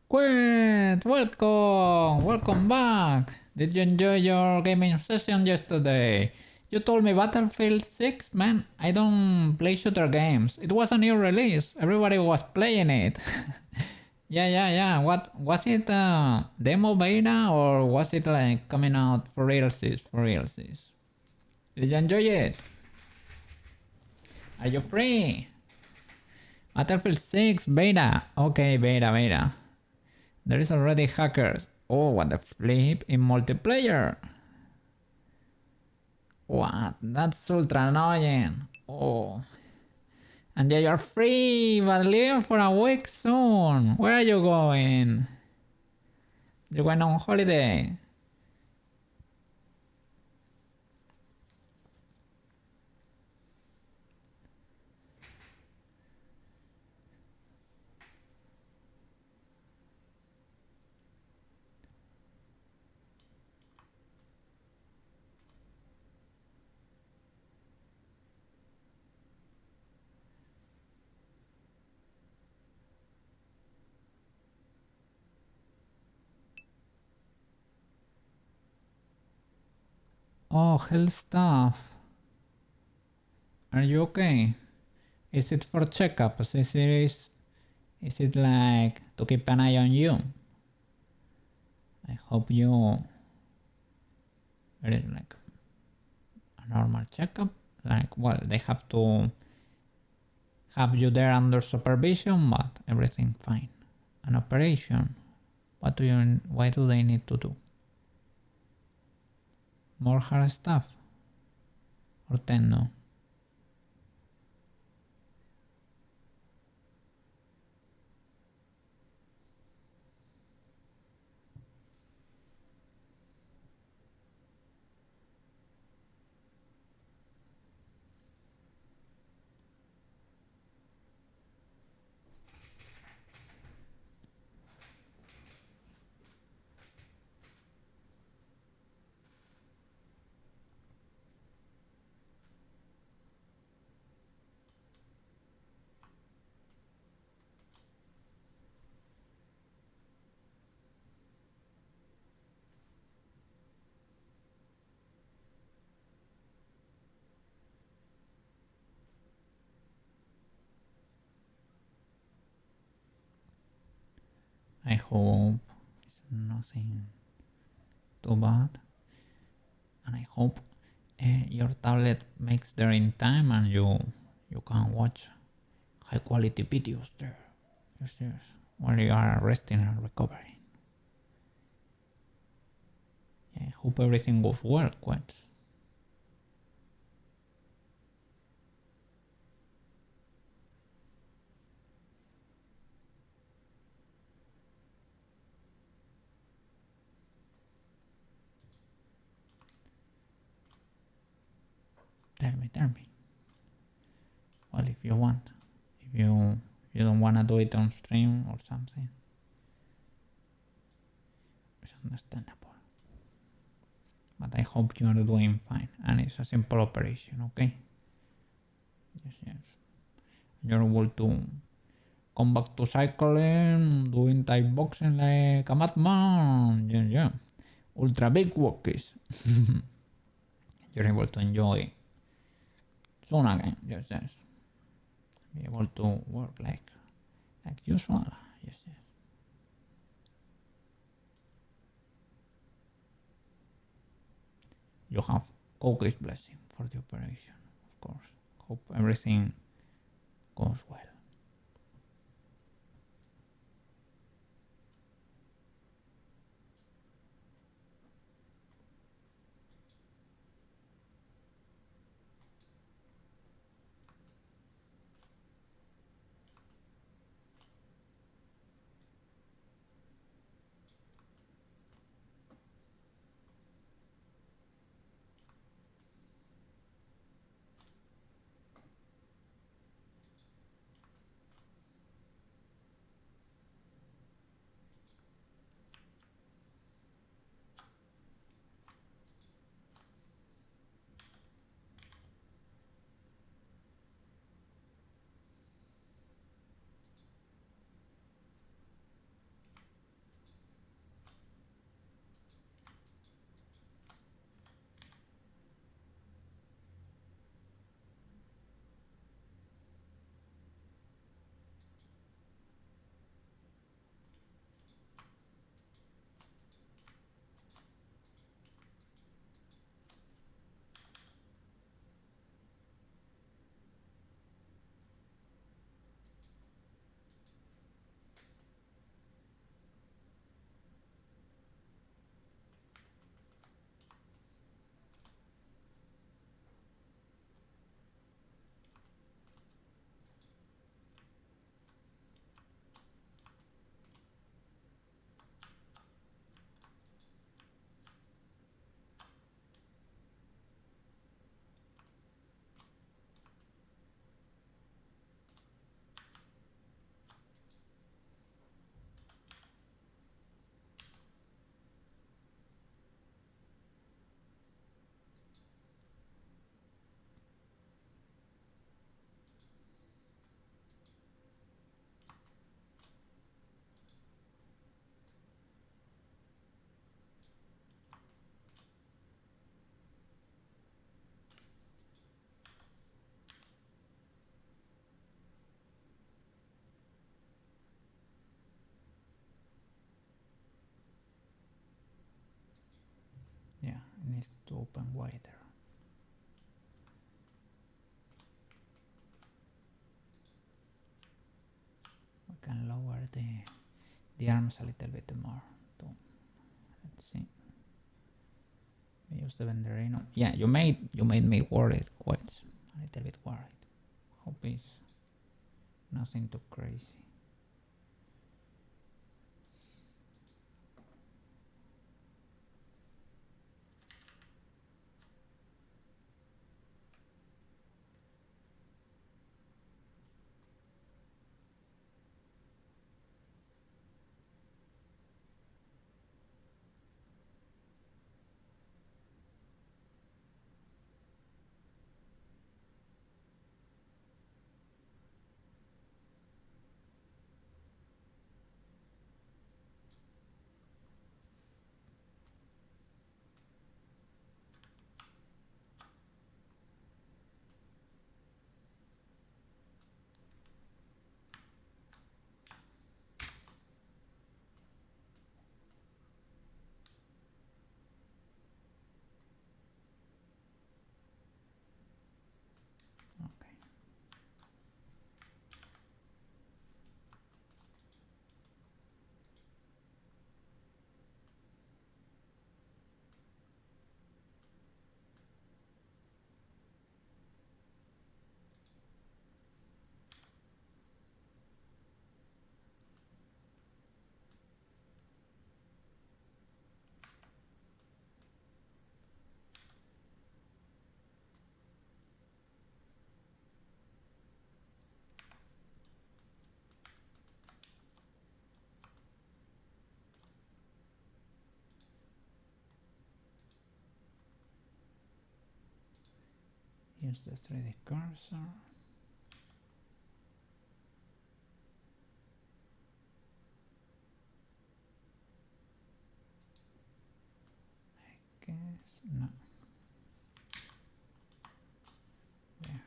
A: Quit! Welcome! Welcome back! Did you enjoy your gaming session yesterday? You told me Battlefield 6? Man, I don't play shooter games. It was a new release. Everybody was playing it. Yeah. What was it? Demo beta, or was it like coming out for realsies? Did you enjoy it? Are you free? Battlefield 6 beta. Okay, beta. There is already hackers. Oh, what the flip in multiplayer. What? That's ultra annoying. Oh. And yeah, you're free, but leaving for a week soon. Where are you going? You going on holiday? Oh, health stuff. Are you okay? Is it for checkups? Is it like to keep an eye on you? I hope you... It is like a normal checkup. Like, well, they have to have you there under supervision, but everything fine. An operation. Why do they need to do? More hard stuff? Or tendo? I hope it's nothing too bad, and I hope your tablet makes there in time and you can watch high quality videos there. Yes, while you are resting and recovering. Yeah, I hope everything goes well, quite. Tell me. Well, if you want. If you don't want to do it on stream or something. It's understandable. But I hope you are doing fine. And it's a simple operation, okay? Yes. You're able to come back to cycling, doing Thai boxing like a madman. Yeah. Ultra big walkies. You're able to enjoy soon again. Yes. Be able to work like usual. Yes. You have Cookie's blessing for the operation, of course. Hope everything goes well. needs to open wider. We can lower the arms a little bit more too. Let's see. We use the Venderino. Yeah, you made me worried, quite a little bit worried. Hope it's nothing too crazy. Use the 3D cursor. I guess no. There.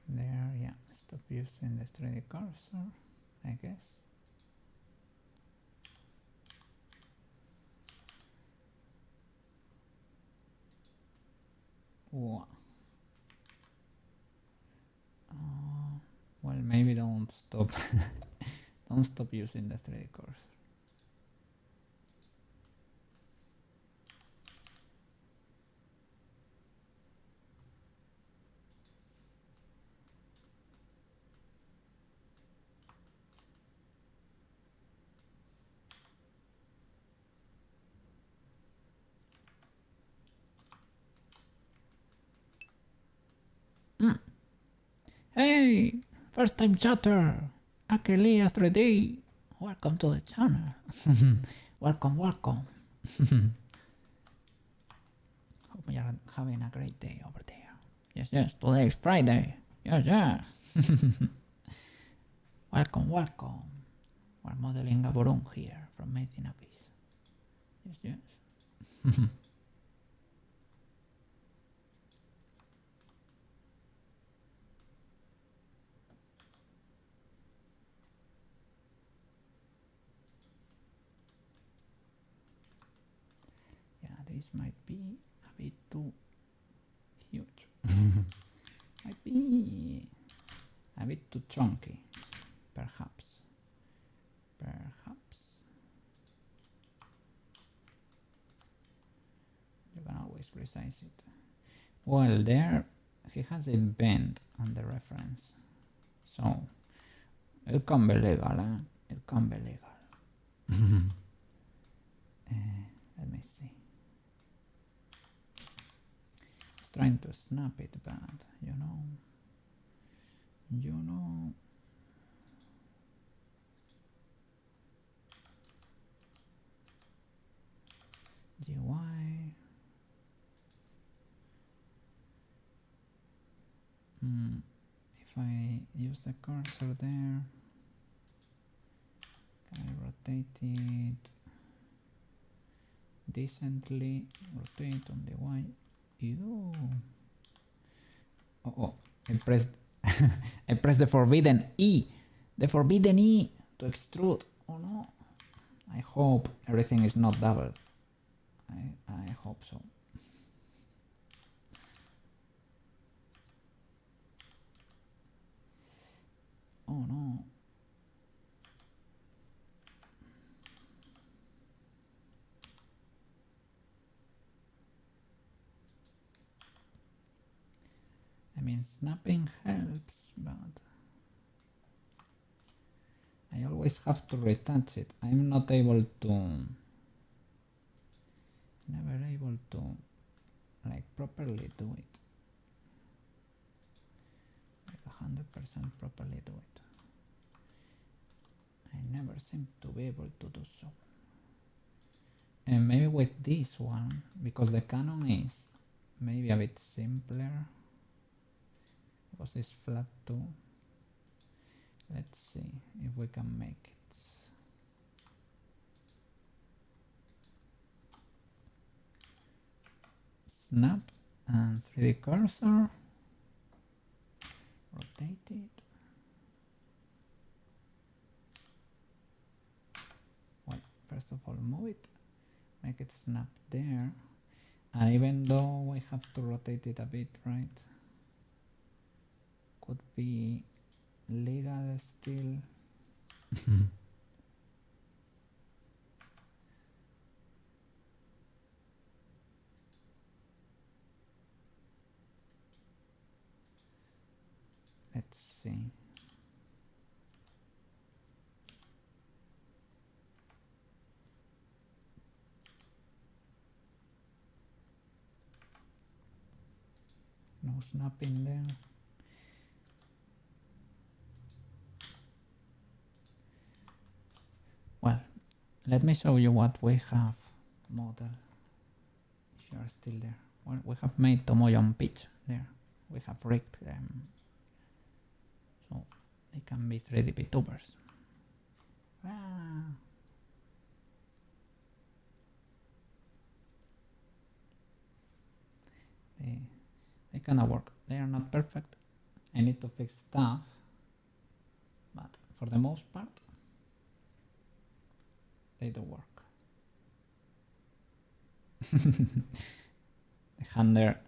A: There, yeah. Stop using the 3D cursor, I guess. Wow. Well, maybe don't stop. Don't stop using the 3D cursor. Hey, first time chatter, Akelia 3D. Welcome to the channel. Welcome. Hope you are having a great day over there. Yes, today is Friday. Yes. Welcome. We're modeling GABUROON here from Made in Abyss. Yes. This might be a bit too huge. Might be a bit too chunky, perhaps. You can always resize it. Well, there he has it bent on the reference, so it can be legal, It can be legal. Let me see. It's trying to snap it, but you know. GUI. If I use the cursor there, can I rotate it? decently rotate on the Y. Ew. Oh, I pressed I pressed the forbidden E. The forbidden E to extrude. Oh no. I hope everything is not double. I hope so. Oh no. I mean, snapping helps, but I always have to retouch it. I'm not able to, never able to, like, properly do it. Like 100% properly do it. I never seem to be able to do so. And maybe with this one, because the Canon is maybe a bit simpler, because it's flat too. Let's see if we can make it. Snap and 3D cursor. Rotate it. Well, first of all, move it. Make it snap there. And even though we have to rotate it a bit, right? Could be legal still. Let's see. No snapping there. Well, let me show you what we have model. If you are still there. Well, we have made Tomoyo and Peach there. We have rigged them. So they can be 3D VTubers. Ah. They cannot work. They are not perfect. I need to fix stuff. But for the most part, they do work. The hand there,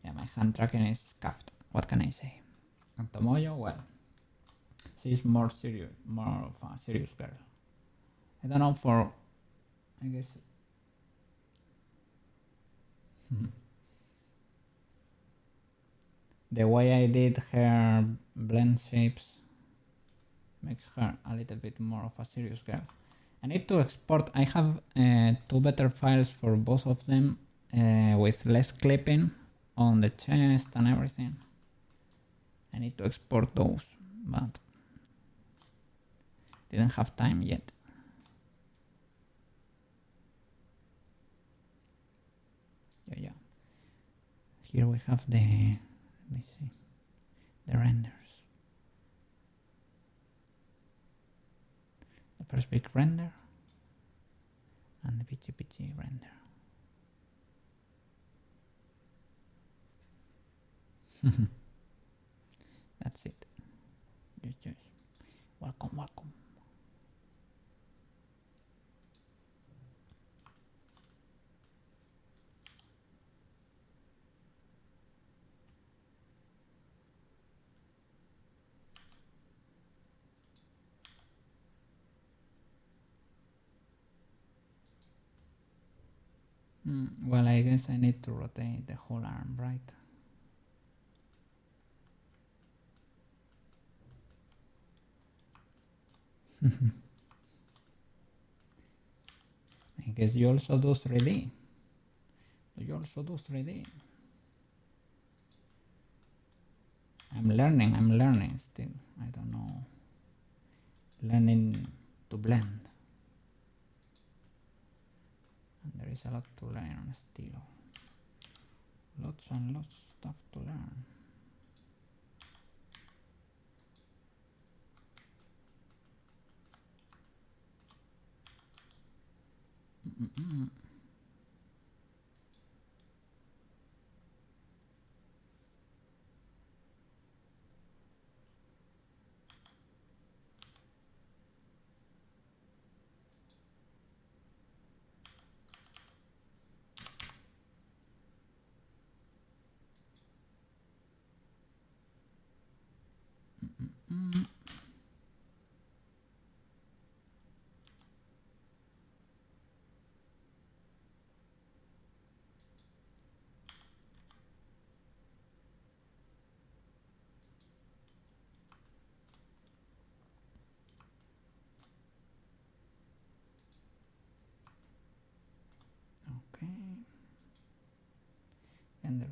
A: yeah, my hand tracking is scuffed. What can I say? And Tomoyo, well, she's more serious, more of a serious girl. I don't know for, I guess. The way I did her blend shapes makes her a little bit more of a serious girl. I need to export. I have two better files for both of them with less clipping on the chest and everything. I need to export those, but didn't have time yet. Yeah. Here we have the, let me see, the renders. The first big render and the pitchy render. That's it. Just. Welcome. Well, I guess I need to rotate the whole arm, right? I guess you also do 3D. Do you also do 3D? I'm learning still. I don't know. Learning to blend. And there is a lot to learn still. Lots and lots of stuff to learn.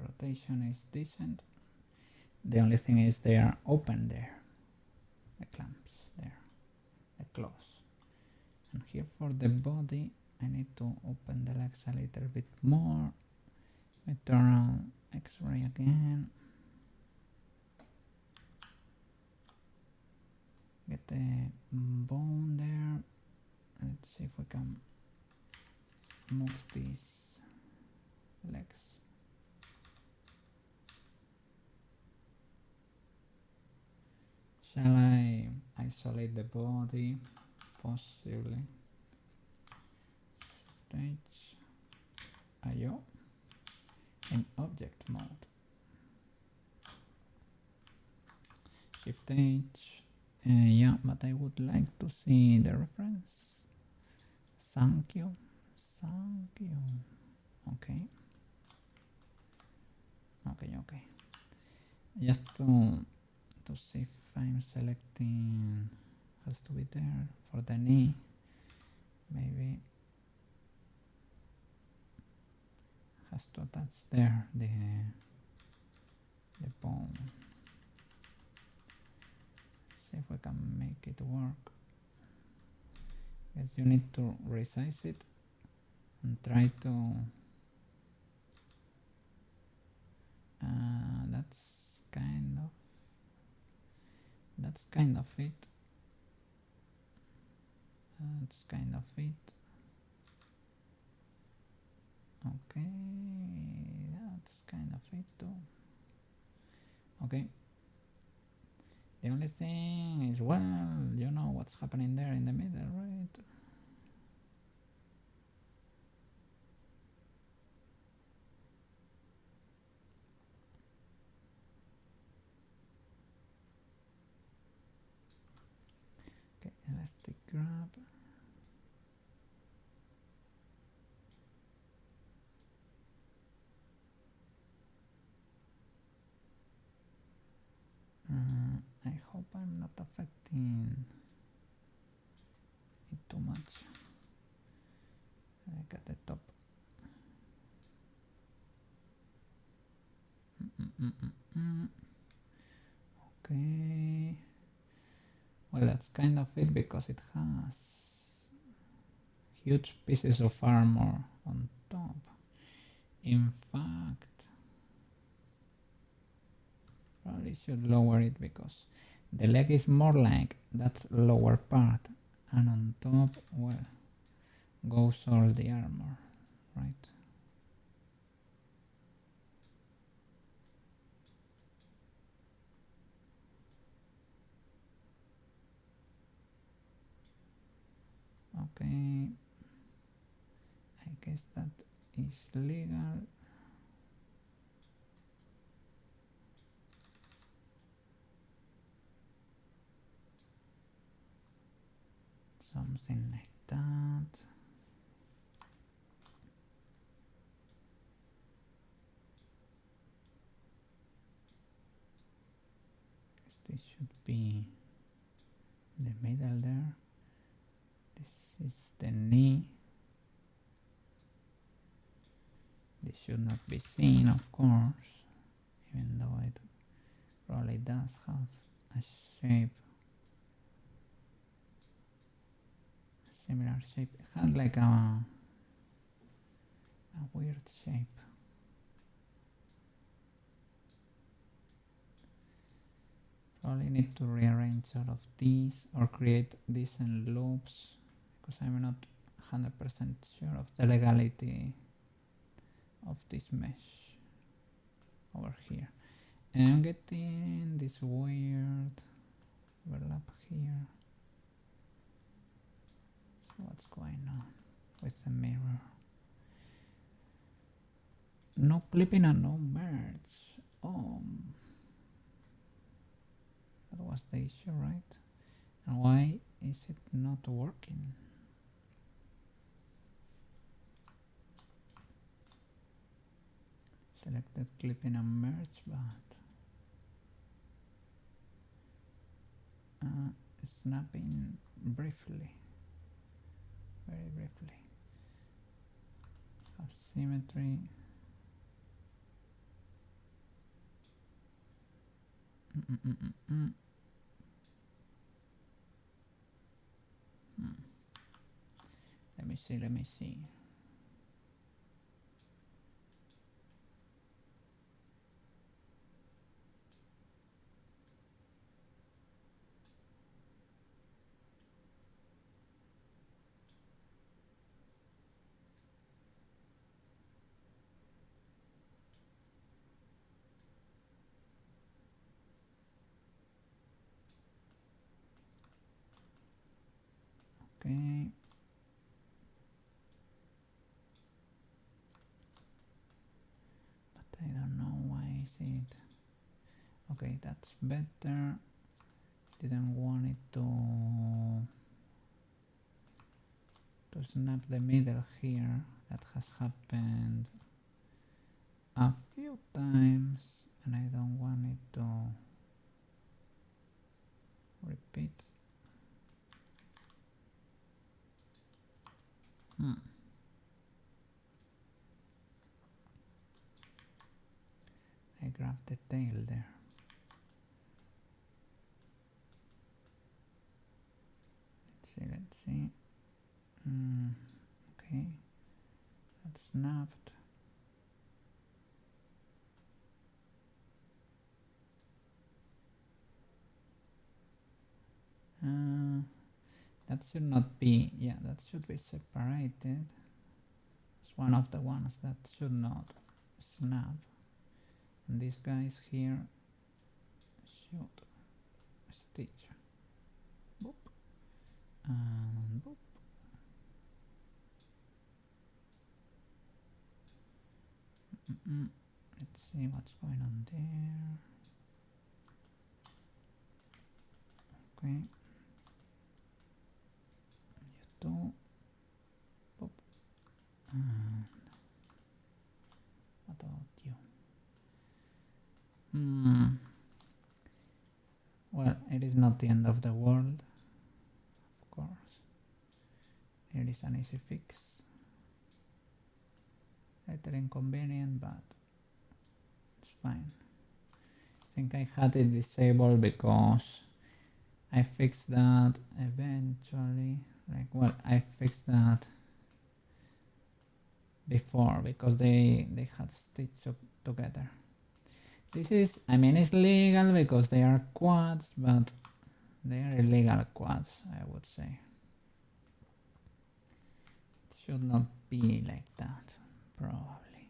A: rotation is decent. The only thing is they are open there. The clamps there. The claws. And here for the body, I need to open the legs a little bit more. I turn on X-ray again. Get the bone there. Let's see if we can move these legs. Shall I isolate the body? Possibly. Stage IO in object mode. Shift H. Yeah, but I would like to see the reference. Thank you. Thank you. Okay. Okay. Just to see if I'm selecting, has to be there for the knee. Maybe has to attach there the bone. See if we can make it work. Guess you need to resize it and try to that's kind of it. That's kind of it. Okay, that's kind of it too. Okay. The only thing is, well, you know what's happening there in the middle, right? Okay, elastic grab. I hope I'm not affecting it too much. Like at the top. Okay. Well, that's kind of it because it has huge pieces of armor on top. In fact, probably should lower it because the leg is more like that lower part, and on top, well, goes all the armor, right? Okay, I guess that is legal. Something like that. This should be the middle there. This is the knee. This should not be seen, of course, even though it probably does have a shape, a similar shape. It had like a weird shape. Probably need to rearrange all of these or create decent loops because I'm not 100% sure of the legality of this mesh over here. And I'm getting this weird overlap here. So what's going on with the mirror? No clipping and no merge. Oh, that was the issue, right? And why is it not working? Selected clipping and merge, but snapping briefly, very briefly. Have symmetry. Let me see, let me see. Okay. But I don't know why is it. Okay, that's better. Didn't want it to snap the middle here. That has happened a few times and I don't want it to repeat. I grabbed the tail there. Let's see. Okay, that snapped. That should not be, yeah, that should be separated. It's one of the ones that should not snap. And these guys here should stitch. Boop. And boop. Let's see what's going on there. Okay. You two. Boop. And what about you? Well, it is not the end of the world, of course. It is an easy fix. Little inconvenient, but it's fine. I think I had it disabled because I fixed that eventually. Like, well, I fixed that before because they had stitched together. This is, I mean, it's legal because they are quads, but they are illegal quads, I would say. It should not be like that, probably.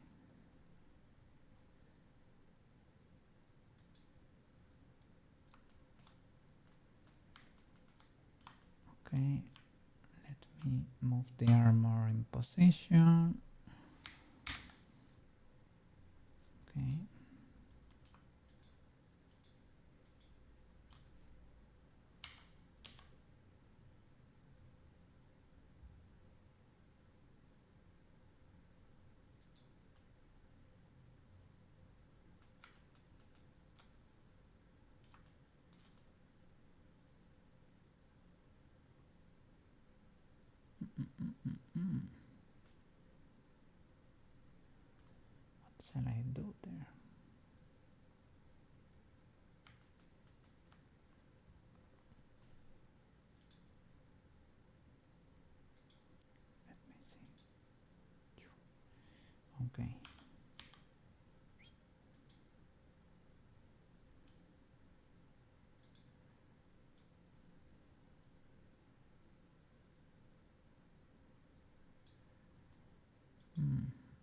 A: Okay, let me move the armor in position. Okay. What shall I do there? Let me see. Okay.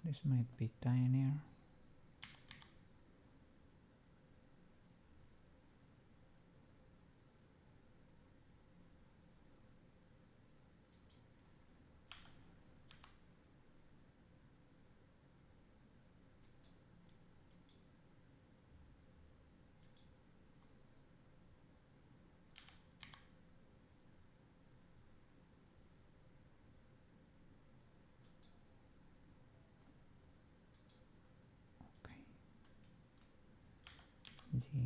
A: This might be tinier. G.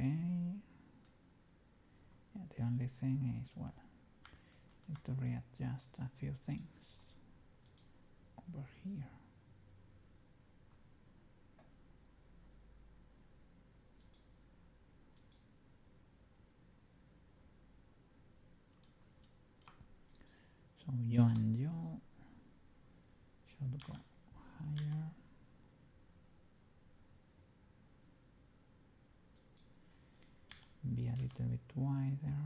A: Okay. Yeah, the only thing is, well, need to readjust a few things over here. So you and you should go higher. Be a little bit wider.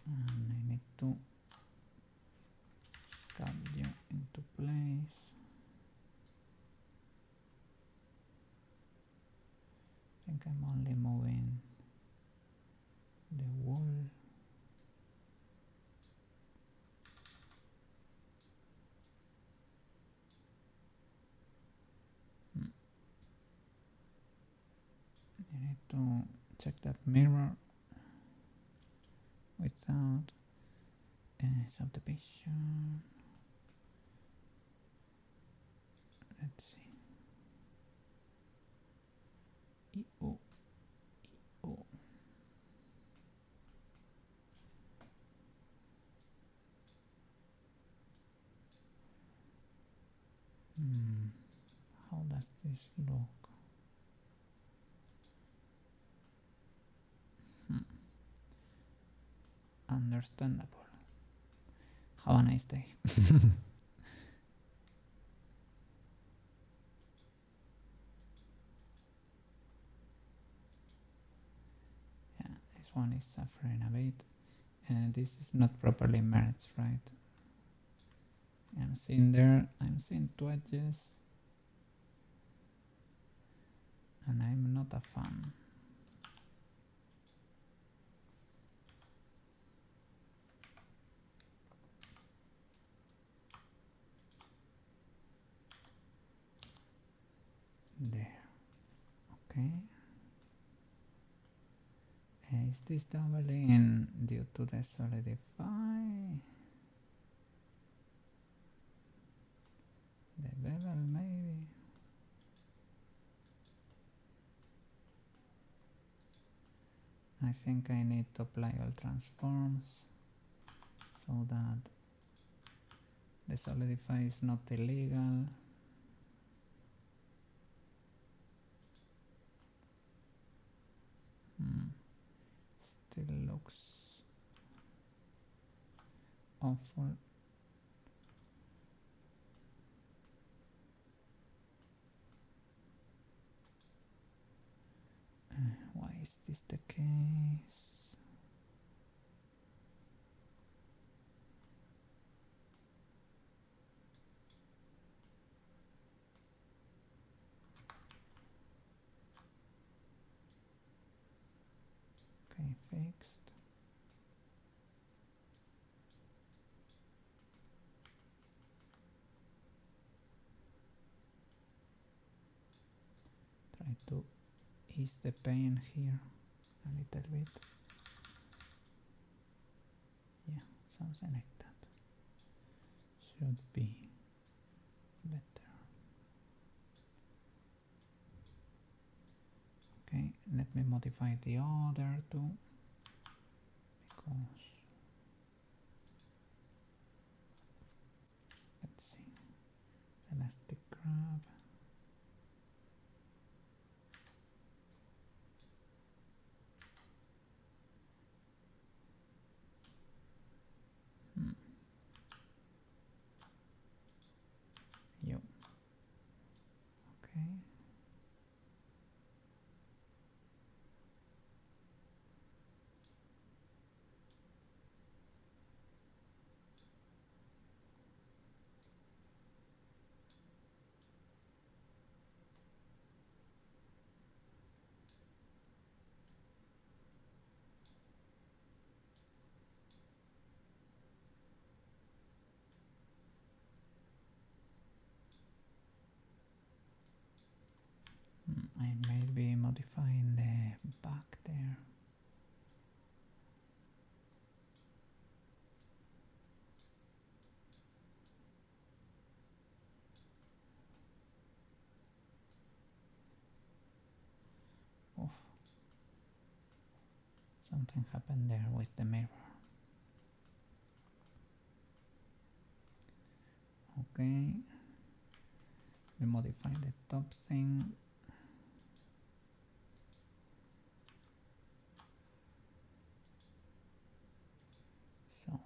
A: And I need to sculpt you into place. I think I'm only moving the wool. You need to check that mirror without any subdivision. Let's see. E-O. E-O. How does this look? Understandable. Have a nice day. Yeah, this one is suffering a bit. And this is not properly merged, right? I'm seeing there, I'm seeing two edges. And I'm not a fan. There. Okay. Is this doubling due to the solidify? The bevel maybe? I think I need to apply all transforms so that the solidify is not illegal. Still looks awful. Why is this the case? Okay, fixed. Try to ease the pain here a little bit. Yeah, something like that. Should be better. Okay, let me modify the other two because let's see. Elastic grab. Yo. Okay. I may be modifying the back there. Something happened there with the mirror. Okay. We modify the top thing. So.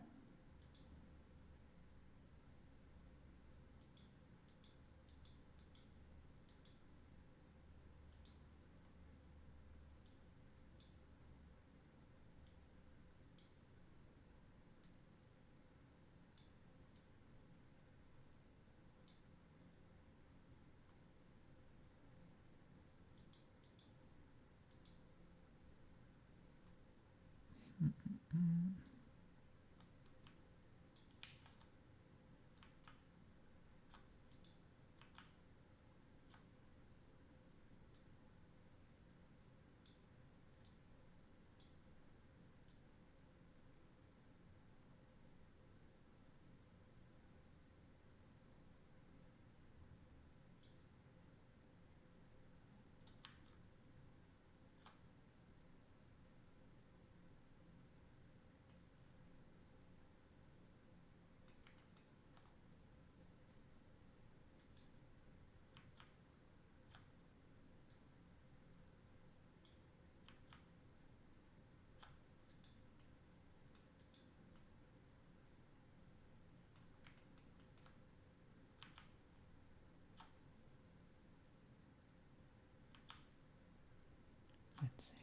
A: Let's see.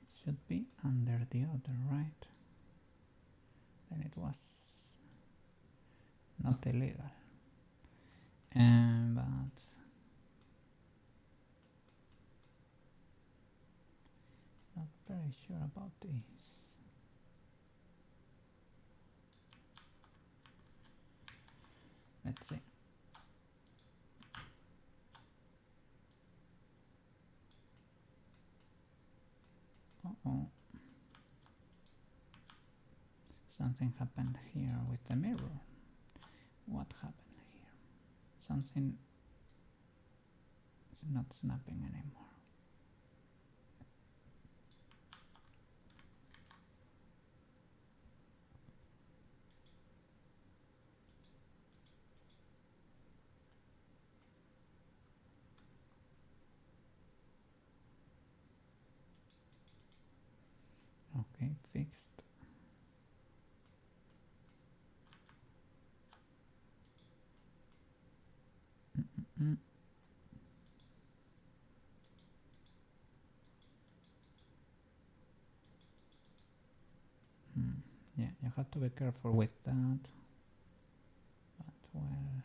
A: It should be under the other, right? Then it was not illegal. But not very sure about this. Let's see. Uh-oh. Something happened here with the mirror. What happened here? Something is not snapping anymore. Okay, fixed. Yeah, you have to be careful with that. But well,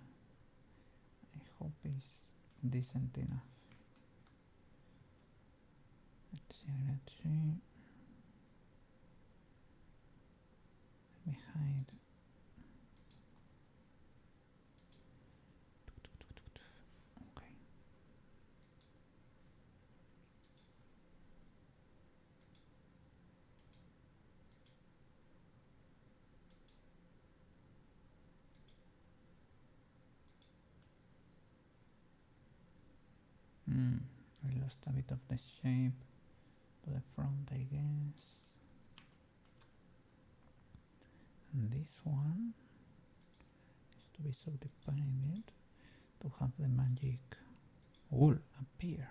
A: I hope it's decent enough. Let's see, let's see. Let me hide. Okay. I lost a bit of the shape to the front, I guess. And this one is to be subdivided to have the magic wool appear.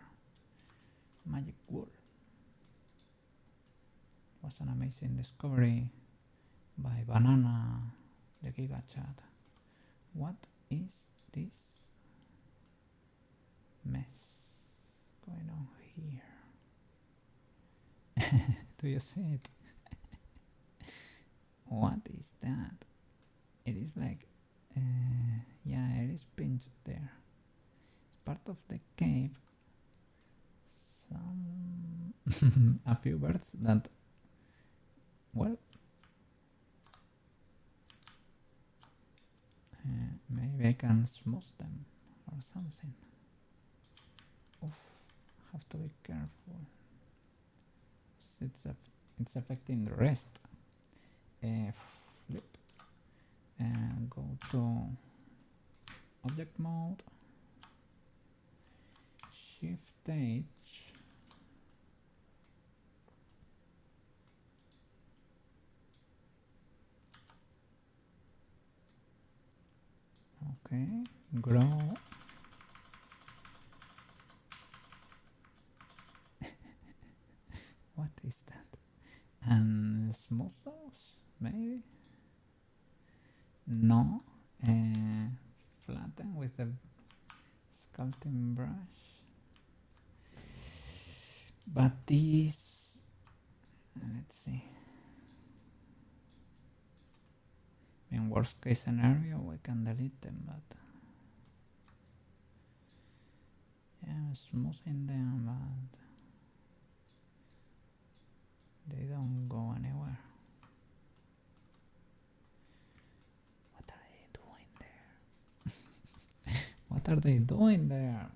A: Magic wool. It was an amazing discovery by Banana, the Giga Chat. What is this mess going on here? Do you see it? What is that? It is like, yeah, it is pinched there. It's part of the cave. A few birds that, well, can smooth them or something. Oof, have to be careful. It's affecting the rest. Flip and go to object mode. Shift H. Okay, grow. What is that? And smooth those, maybe? No. Flatten with a sculpting brush. But these, let's see. In worst case scenario, we can delete them, but yeah, I'm smoothing them, but they don't go anywhere. What are they doing there? What are they doing there?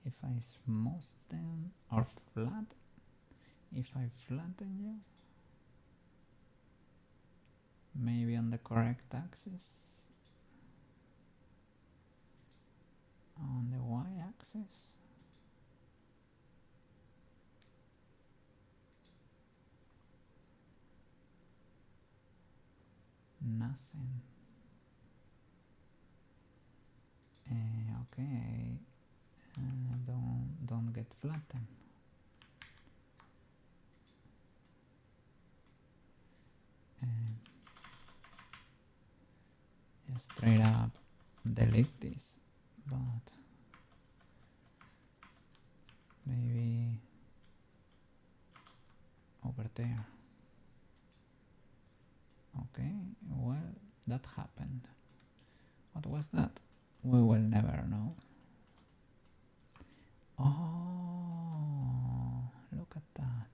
A: If I smooth them or flatten, if I flatten you, maybe on the correct axis, on the y-axis. Nothing. Okay. Don't get flattened. Just straight up delete this, but maybe over there. Okay, well, that happened. What was that? We will never know. Oh, look at that.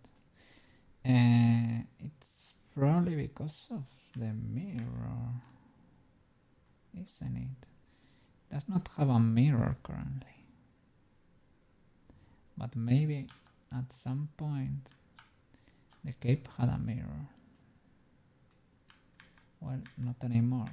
A: It's probably because of the mirror, isn't it? It does not have a mirror currently. But maybe at some point the cape had a mirror. Well, not anymore.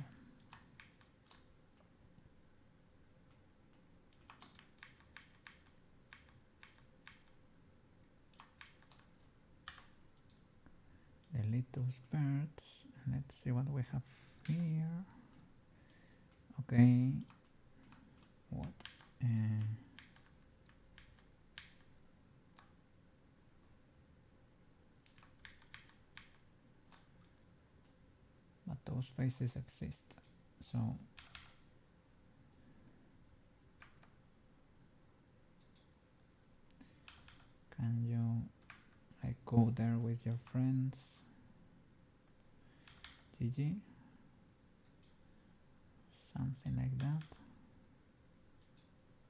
A: Delete those birds. Let's see what we have here. Okay. What? But those faces exist. So can you like go there with your friends? GG? Something like that.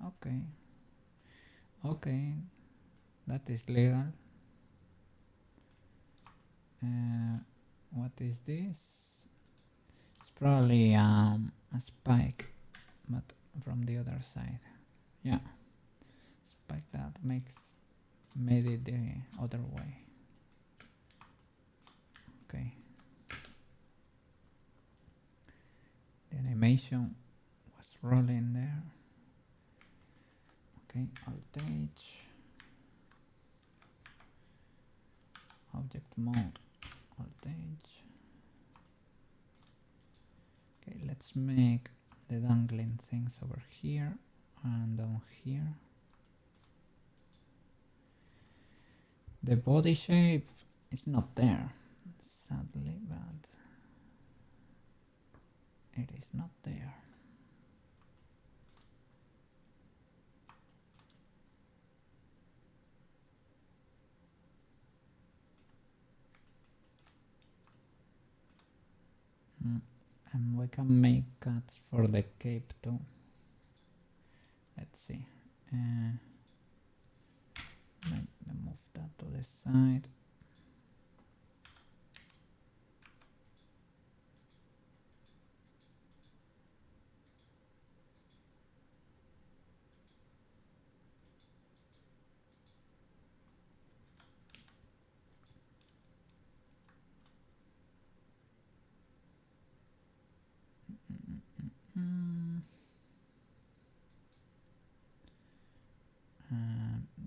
A: Okay. Okay. That is legal. What is this? It's probably a spike, but from the other side. Yeah. Spike that made it the other way. Okay. The animation was rolling there. Okay, Alt H. Object mode, Alt H. Okay, let's make the dangling things over here and down here. The body shape is not there, sadly, but it is not there. can make cuts for the cape too. Let's see. Let me move that to the side.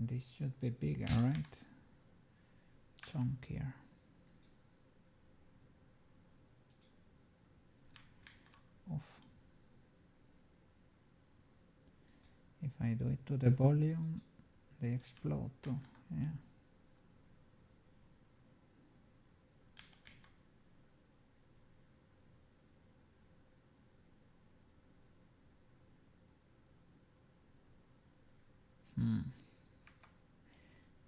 A: This should be bigger, right? Chunkier. Oof. If I do it to the volume, they explode too. Yeah.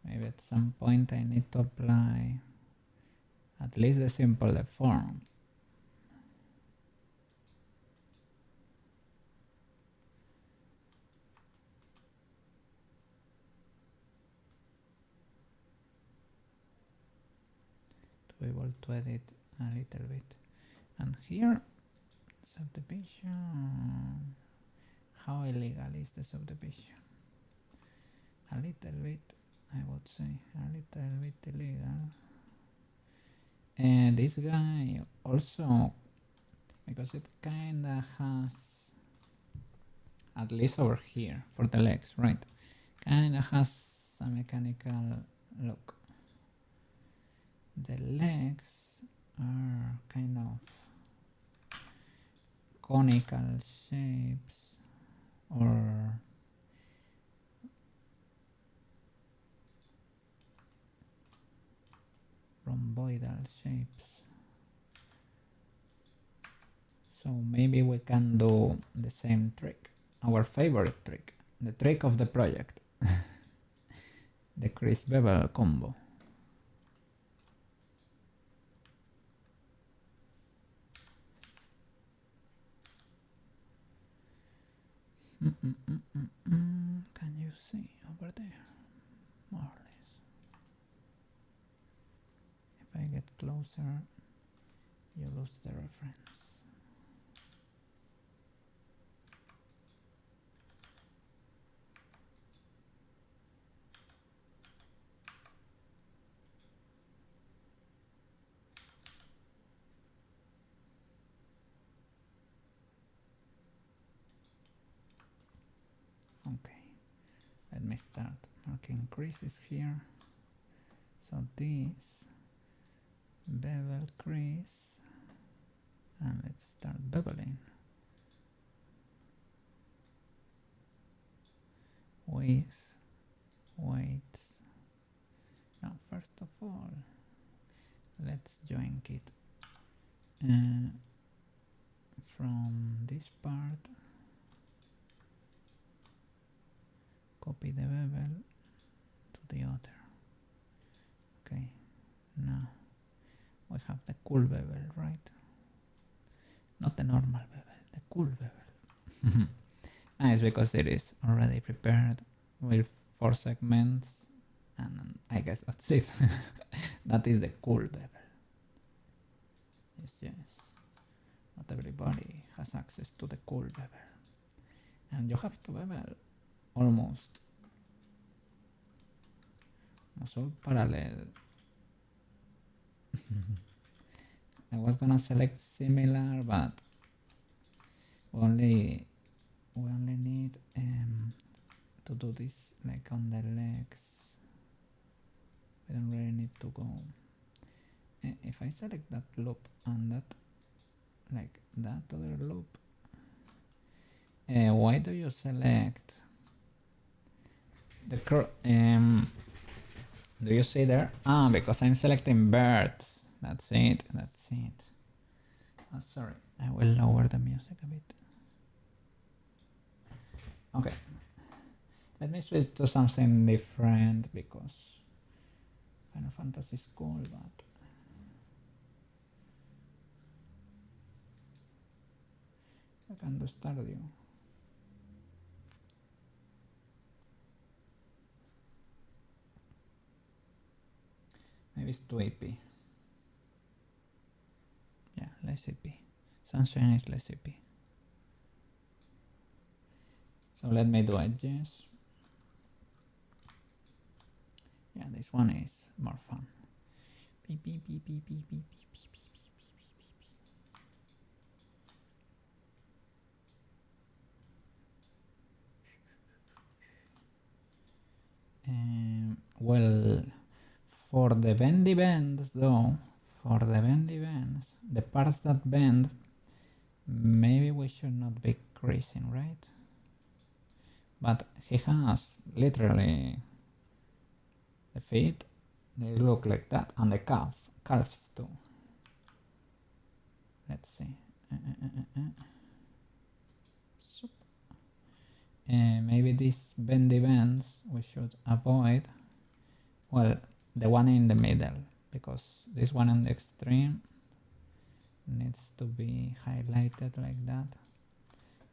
A: Maybe at some point I need to apply at least the simple deform. To be able to edit a little bit. And here, subdivision. How illegal is the subdivision? A little bit, I would say, a little bit illegal. And this guy also, because it kinda has, at least over here for the legs, right? Kinda has a mechanical look. The legs are kind of conical shapes or rhomboidal shapes. So maybe we can do the same trick, our favorite trick, the trick of the project, the crease bevel combo. Can you see over there? More or less. If I get closer, you lose the reference. Okay, let me start marking creases here. So this bevel crease, and let's start beveling. Width, weights. Now, first of all, let's join it from this part. Copy the bevel to the other. Okay, now we have the cool bevel, right? Not the normal bevel, the cool bevel. Nice, because it is already prepared with 4 segments, and I guess that's it. That is the cool bevel. Yes, yes. Not everybody has access to the cool bevel, and you have to bevel almost all parallel. I was gonna select similar, but we only need to do this like on the legs. We don't really need to go. If I select that loop and that, like that other loop, why do you select the do you see there? Ah, because I'm selecting birds. That's it. That's it. Oh, sorry. I will lower the music a bit. Okay. Let me switch to something different because Final Fantasy is cool, but Sacando Stardew. Maybe it's 2 AP. Yeah, less AP. Sunshine is less AP. So let me do edges. Yeah, this one is more fun. Beep, beep, beep, beep, beep, beep, beep, beep, beep, beep. Well, for the bendy bends though, the parts that bend, maybe we should not be creasing, right? But he has literally the feet, they look like that, and the calves too. Let's see. Maybe these bendy bends we should avoid. Well, the one in the middle, because this one on the extreme needs to be highlighted like that.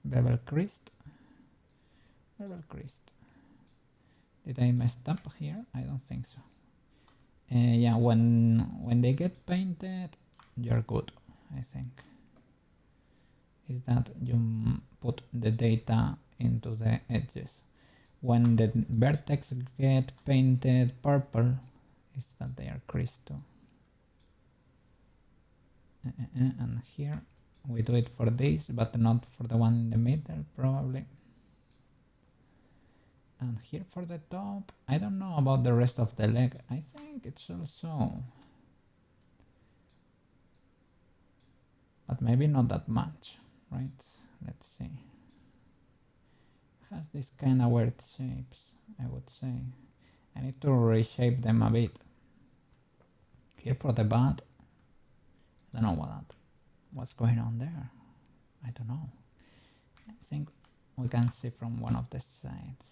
A: Bevel creased. Did I mess up here? I don't think so. Yeah, when they get painted, you're good, I think. Is that you put the data into the edges. When the vertex get painted purple, is that they are creased too. And here we do it for this, but not for the one in the middle, probably. And here for the top, I don't know about the rest of the leg. I think it's also, but maybe not that much, right? Let's see. It has this kind of weird shapes, I would say. I need to reshape them a bit. Here for the butt, I don't know what's going on there. I don't know. I think we can see from one of the sides.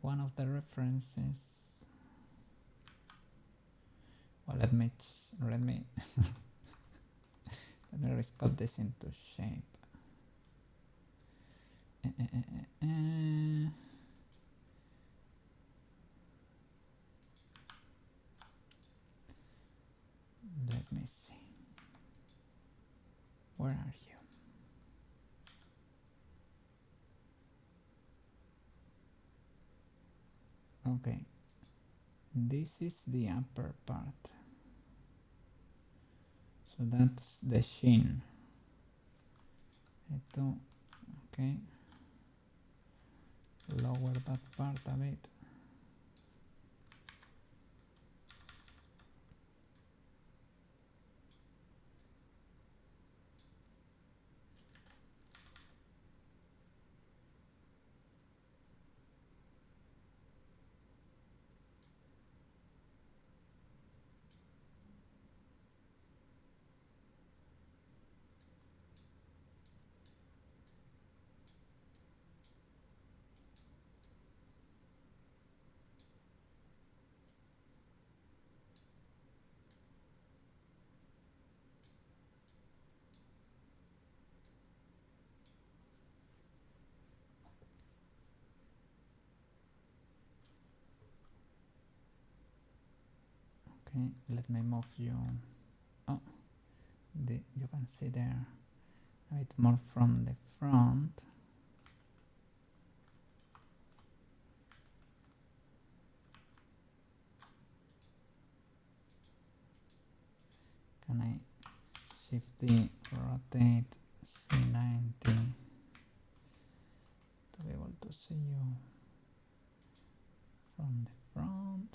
A: One of the references. Well, let me cut this into shape. Let me see. Where are you? Okay. This is the upper part. So that's the shin. Okay. Lower that part a bit. Okay, let me move you. Oh, you can see there a bit more from the front. Can I shift the rotate C90 to be able to see you from the front?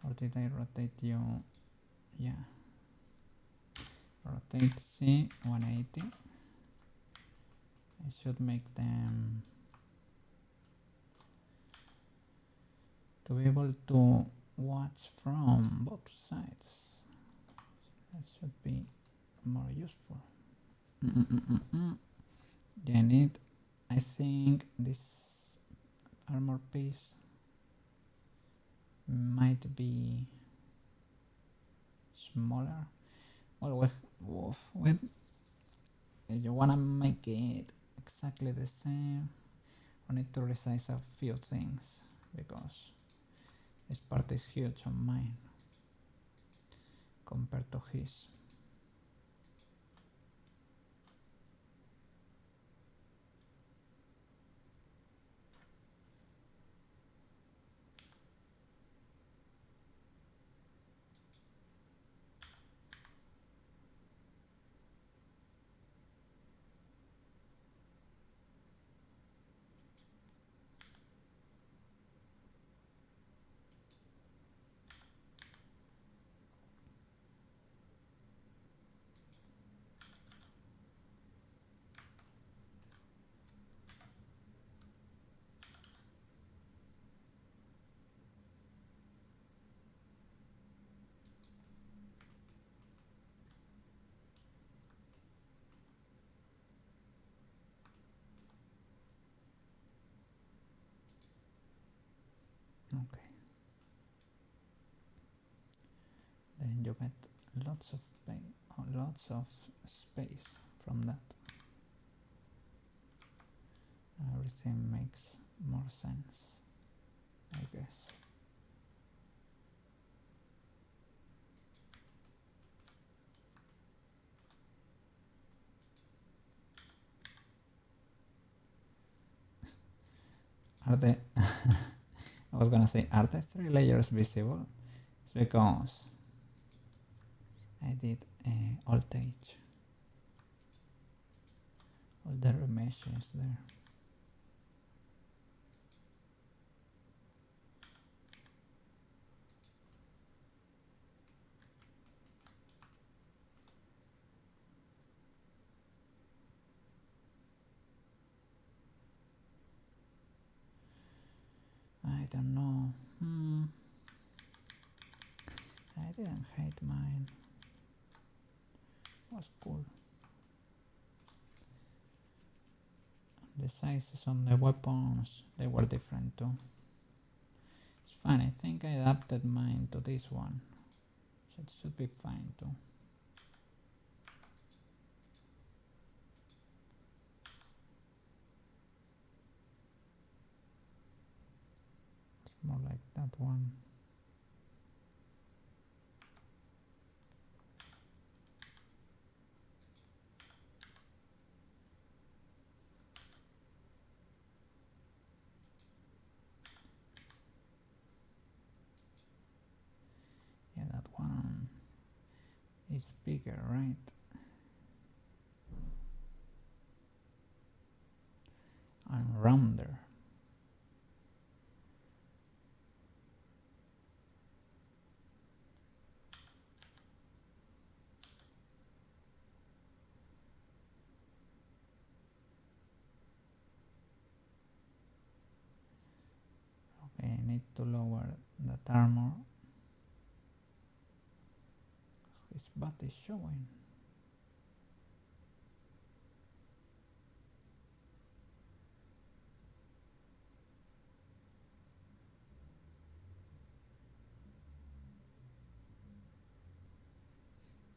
A: Or did I rotate you? Yeah. Rotate C 180. I should make them to be able to watch from both sides. That should be more useful. Then I think this armor piece might be smaller. Well, if you wanna make it exactly the same, we need to resize a few things because this part is huge on mine compared to his. Okay. Then you get lots of space from that. Everything makes more sense, I guess. Are the I was gonna say, are the 3 layers visible? It's because I did Alt H. All the remesh is there. I don't know. I didn't hate mine. It was cool. The sizes on the weapons, they were different too. It's fine, I think I adapted mine to this one. So it should be fine too. It's more like that one. Yeah, that one is bigger, right? And rounder. Okay, I need to lower that armor. His butt is showing.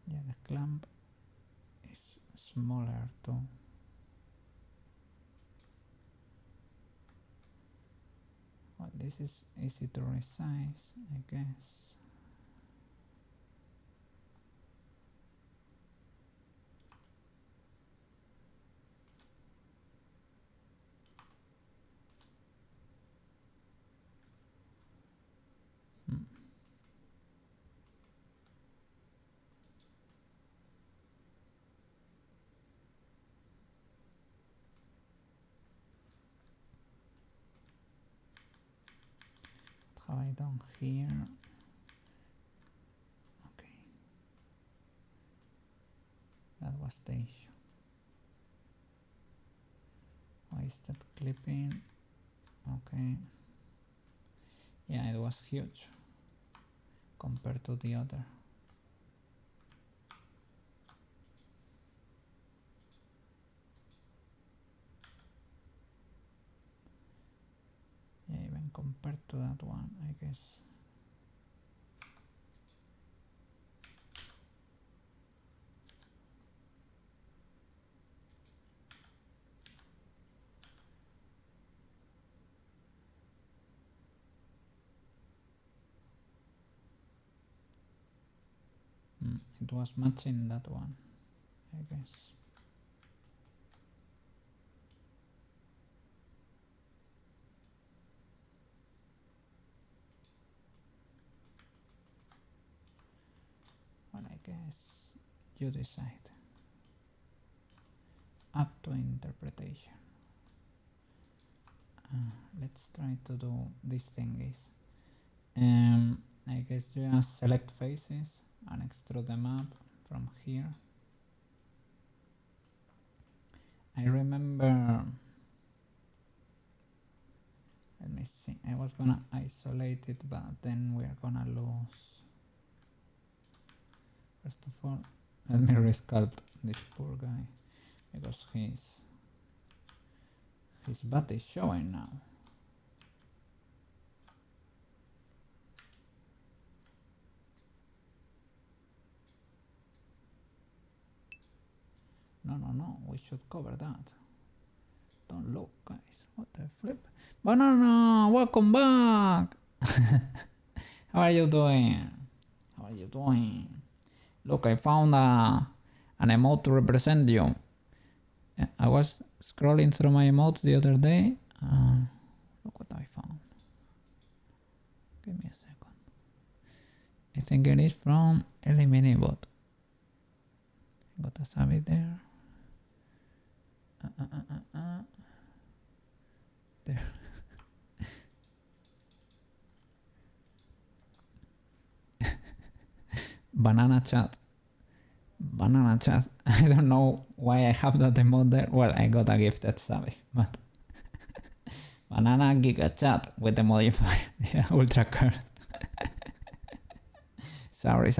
A: Yeah, the clamp is smaller too. Well, this is easy to resize, I guess. What have I done here? Okay. That was the issue. Why is that clipping? Okay. Yeah, it was huge compared to the other. Yeah, even compared to that one, I guess. It was matching that one, I guess. Well, I guess you decide. Up to interpretation. Let's try to do these thingies. I guess you just select faces and extrude them up from here. I remember, let me see, I was gonna isolate it, but then we're gonna lose. First of all, let me resculpt this poor guy, because his butt is showing now. No, we should cover that. Don't look, guys. What the flip? Banana, welcome back. How are you doing? How are you doing? Look, I found an emote to represent you. I was scrolling through my emotes the other day. Look what I found. Give me a second. I think it is from Eliminibot. Got a savvy there. There. Banana chat. I don't know why I have that emote there. Well, I got a gifted savvy, but banana giga chat with the modifier. Yeah, ultra cursed. Sorry.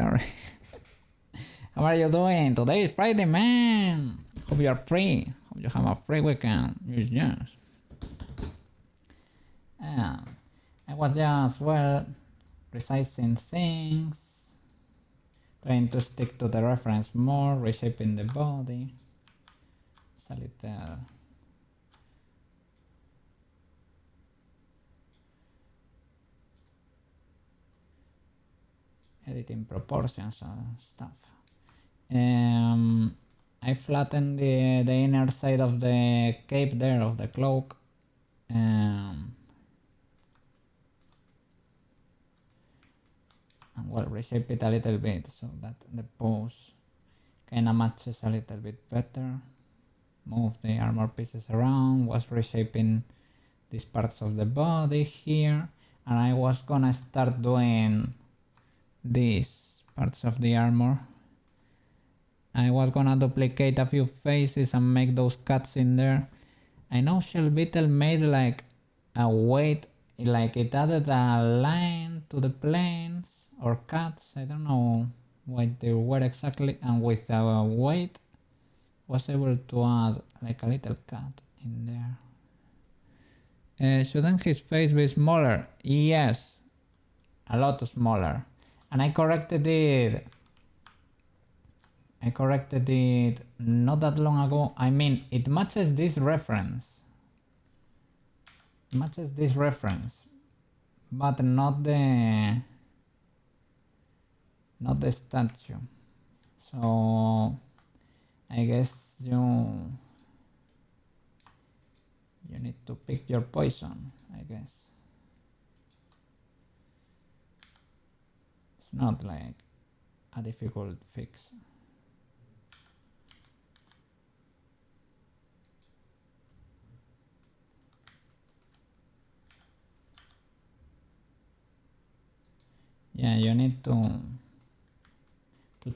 A: How are you doing? Today is Friday, man. Hope you are free. Hope you have a free weekend. Yes. I was just, well, resizing things, trying to stick to the reference more, reshaping the body. It's a little... editing proportions and stuff. I flattened the inner side of the cape there, of the cloak. And well, reshape it a little bit so that the pose kinda matches a little bit better. Move the armor pieces around, was reshaping these parts of the body here, and I was gonna start doing these parts of the armor. I was gonna duplicate a few faces and make those cuts in there. I know Shell Beetle made like a weight, like it added a line to the planes or cuts, I don't know what they were exactly, and with a weight was able to add like a little cut in there. Shouldn't his face be smaller? Yes, a lot smaller. And I corrected it not that long ago. I mean, it matches this reference. But not the statue. So I guess you need to pick your poison, I guess. It's not like a difficult fix. Yeah, you need to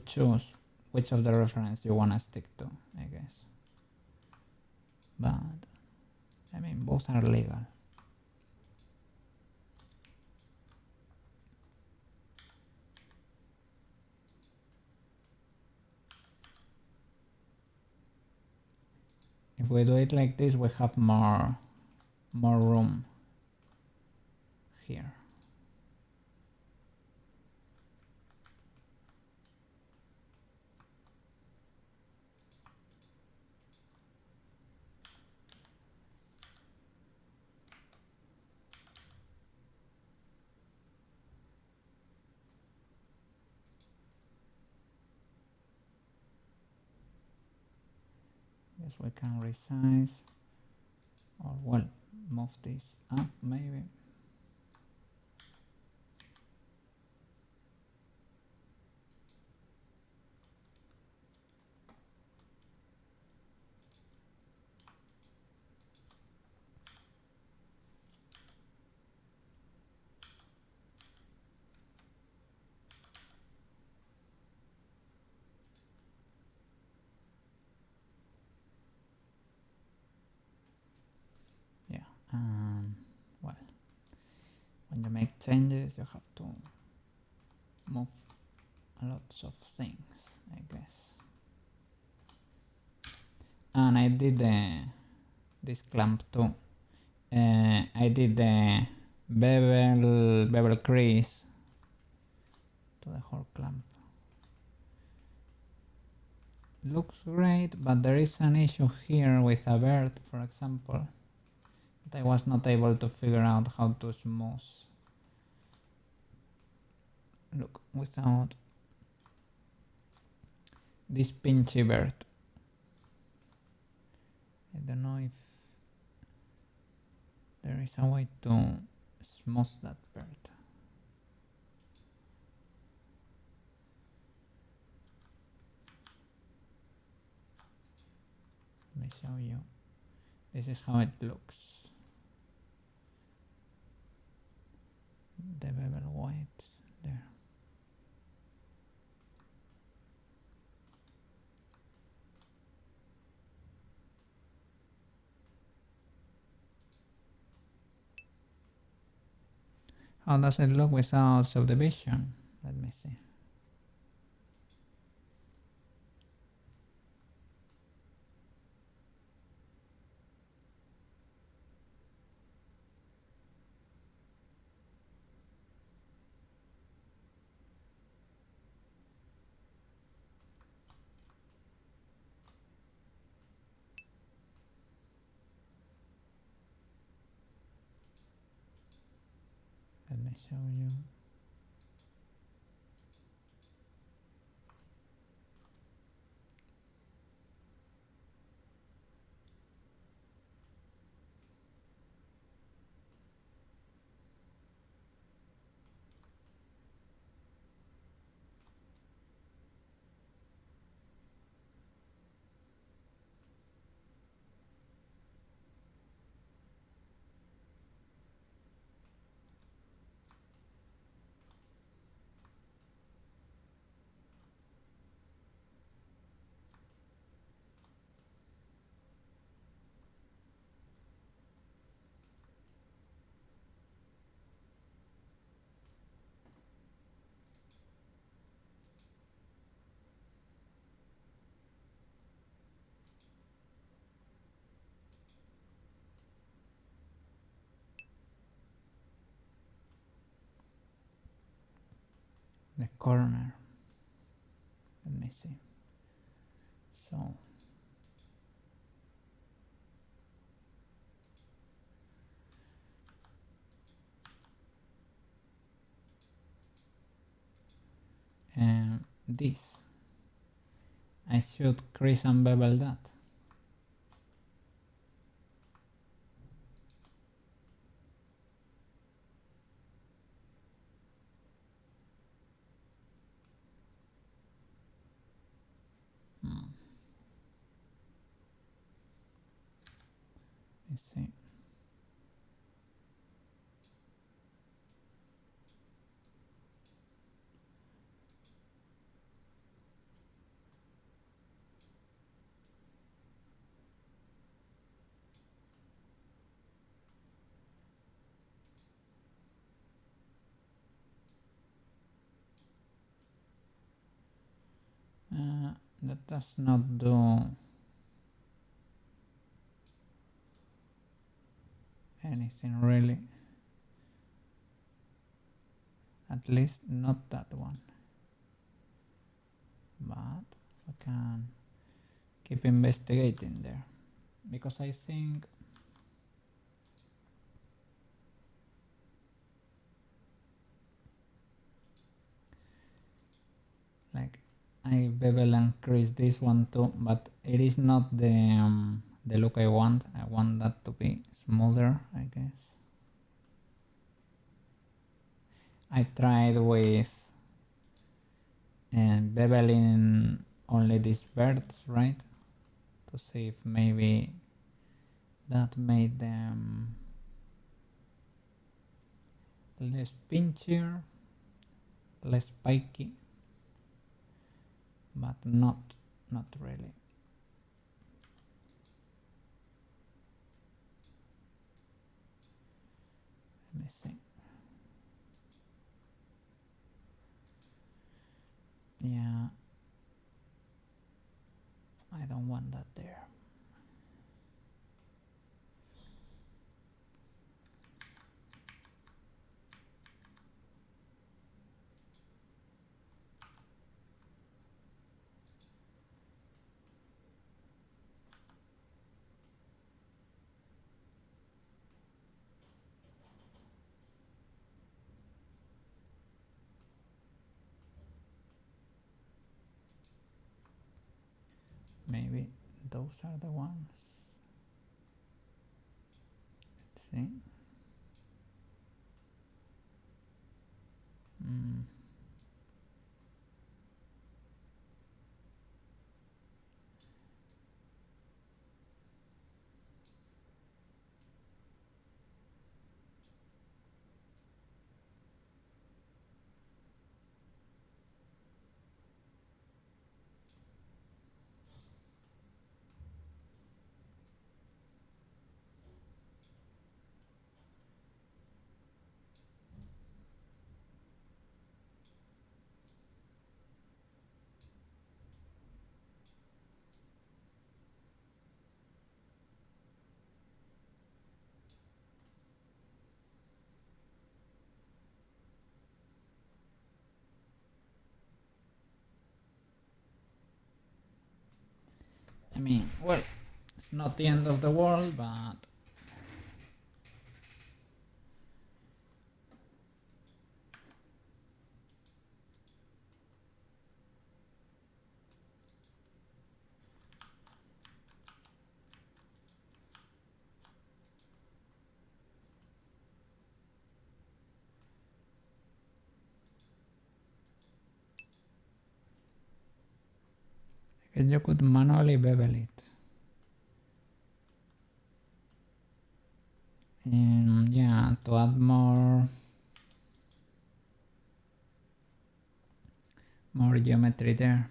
A: choose which of the reference you want to stick to, I guess. But I mean, both are legal. If we do it like this, we have more room here. Guess we can resize, or well, move this up maybe. Well, when you make changes, you have to move a lot of things, I guess. And I did this clamp too. I did the bevel crease to the whole clamp. Looks great, but there is an issue here with a bird, for example, that I was not able to figure out how to smooth. Look, without this pinchy bird. I don't know if there is a way to smooth that bird. Let me show you. This is how it looks. The bevel whites there. How does it look without subdivision? Let me see. Let me show you. The corner. Let me see. So this, I should crease and bevel that. Let's see. That does not do anything really. At least not that one. But we can keep investigating there, because I think like I bevel and crease this one too, but it is not the look I want. I want that to be smoother, I guess. I tried with beveling only these birds, right? To see if maybe that made them less pinchier, less spiky, but not really. Let me see. Yeah, I don't want that there. Maybe those are the ones. Let's see. I mean, well, it's not the end of the world, but I guess you could manually bevel it. And yeah, to add more geometry there.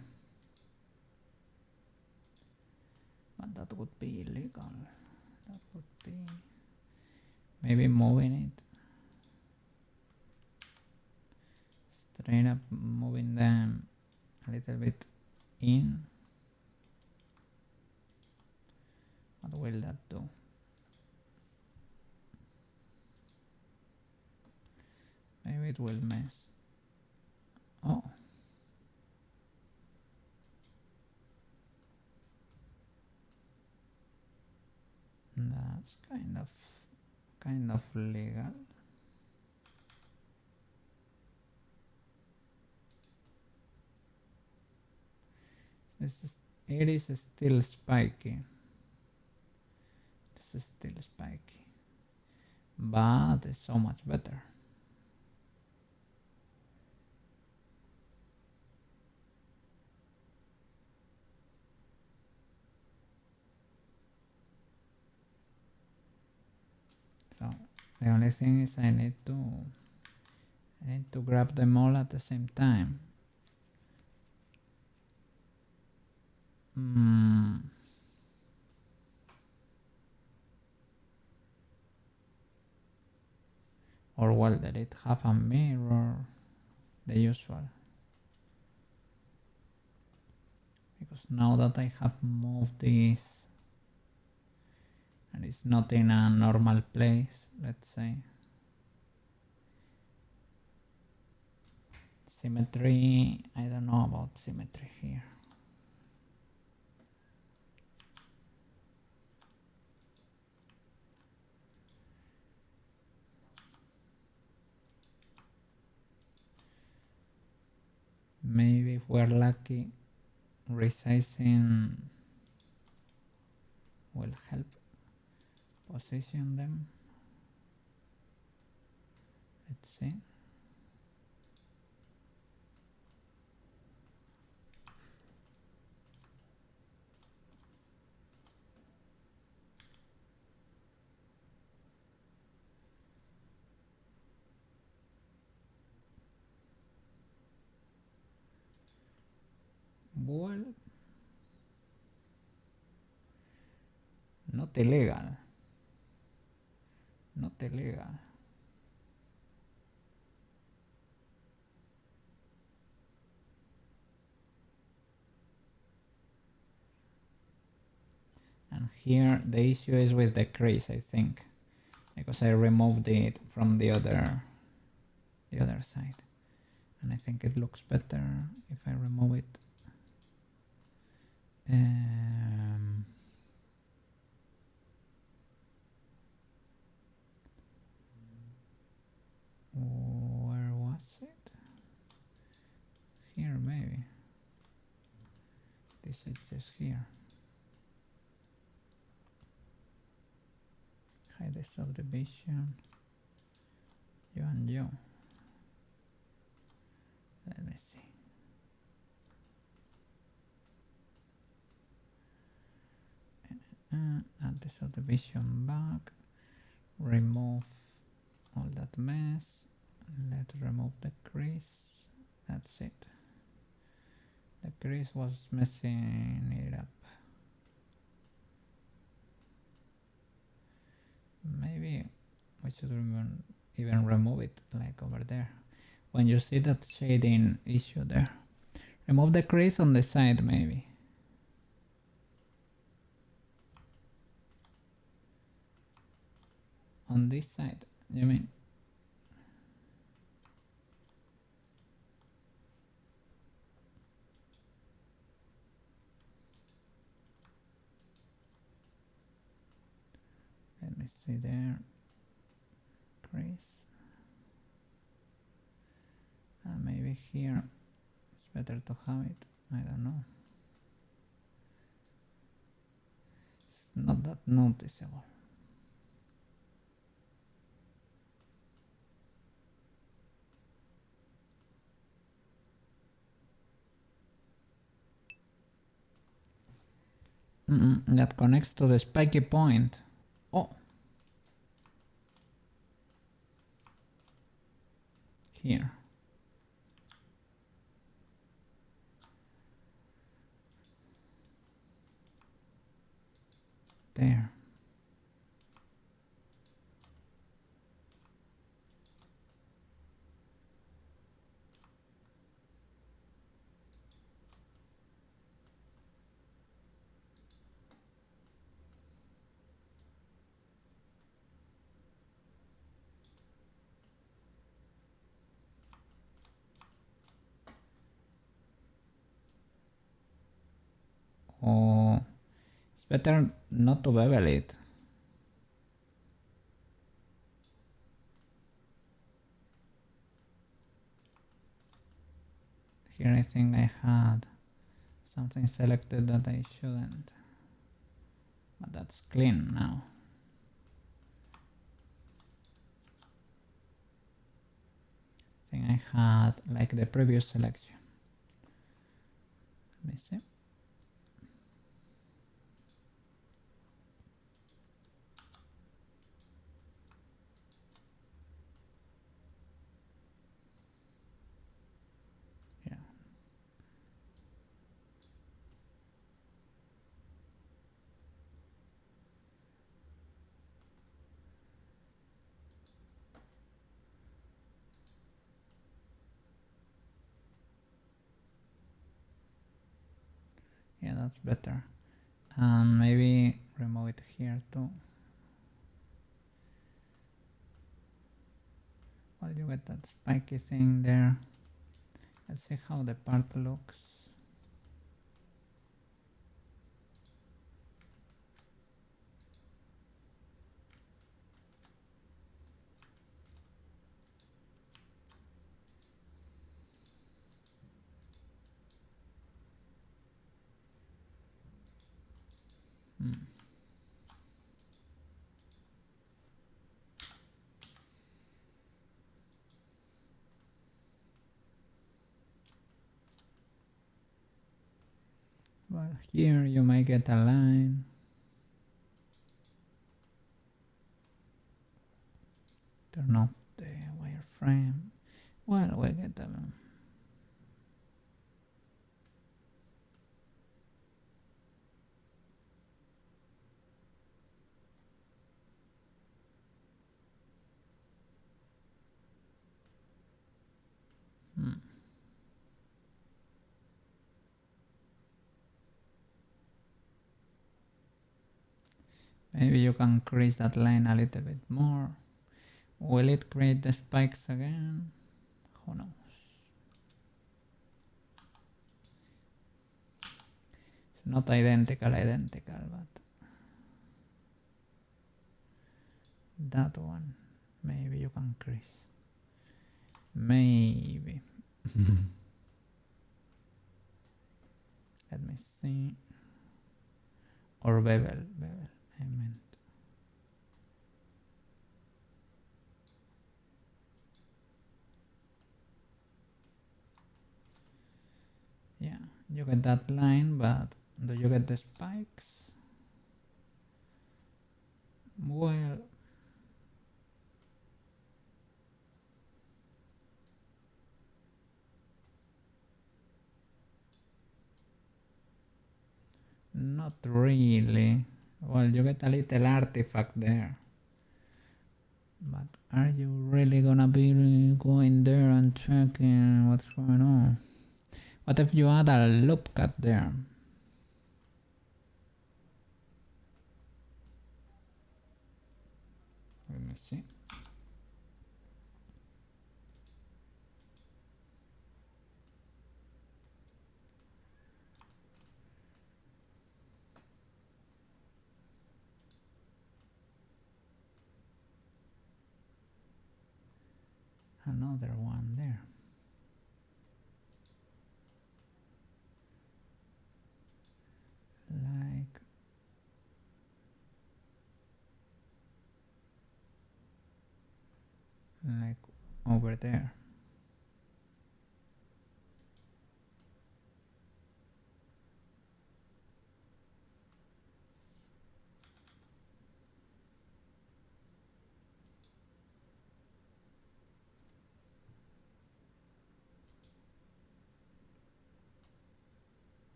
A: But that would be illegal. That would be maybe moving it straight up, moving them a little bit in. What will that do? Maybe it will mess. Oh. That's kind of legal. It is still spiky. This is still spiky, but it's so much better. So the only thing is I need to grab them all at the same time. Or well, let it have a mirror, the usual. Because now that I have moved this and it's not in a normal place, let's say. Symmetry, I don't know about symmetry here. Maybe if we're lucky, resizing will help position them. Let's see. Well, not illegal. Not illegal. And here the issue is with the crease, I think, because I removed it from the other side, and I think it looks better if I remove it. Where was it? Here, maybe. This is just here. Hide the subdivision. You and you. Let me see. Add the subdivision back. Remove all that mess. Let's remove the crease. That's it. The crease was messing it up. Maybe we should even remove it, like over there. When you see that shading issue there, remove the crease on the side, maybe. On this side, you mean? Let me see there. Crease. Maybe here it's better to have it. I don't know. It's not that noticeable. That connects to the spiky point. Oh. Here. There. Oh, it's better not to bevel it. Here I think I had something selected that I shouldn't, but that's clean now. I think I had like the previous selection. Let me see. Yeah, that's better. And maybe remove it here too. Well, you get that spiky thing there. Let's see how the part looks. Well, here you might get a line. Turn off the wireframe. Well, we get them. Maybe you can increase that line a little bit more. Will it create the spikes again? Who knows? It's not identical, but that one, maybe you can increase. Maybe. Let me see. Or bevel, I meant. Yeah, you get that line, but do you get the spikes? Well, not really. Well, you get a little artifact there. But are you really gonna be going there and checking what's going on? What if you add a loop cut there? Let me see. Another one there. Like over there.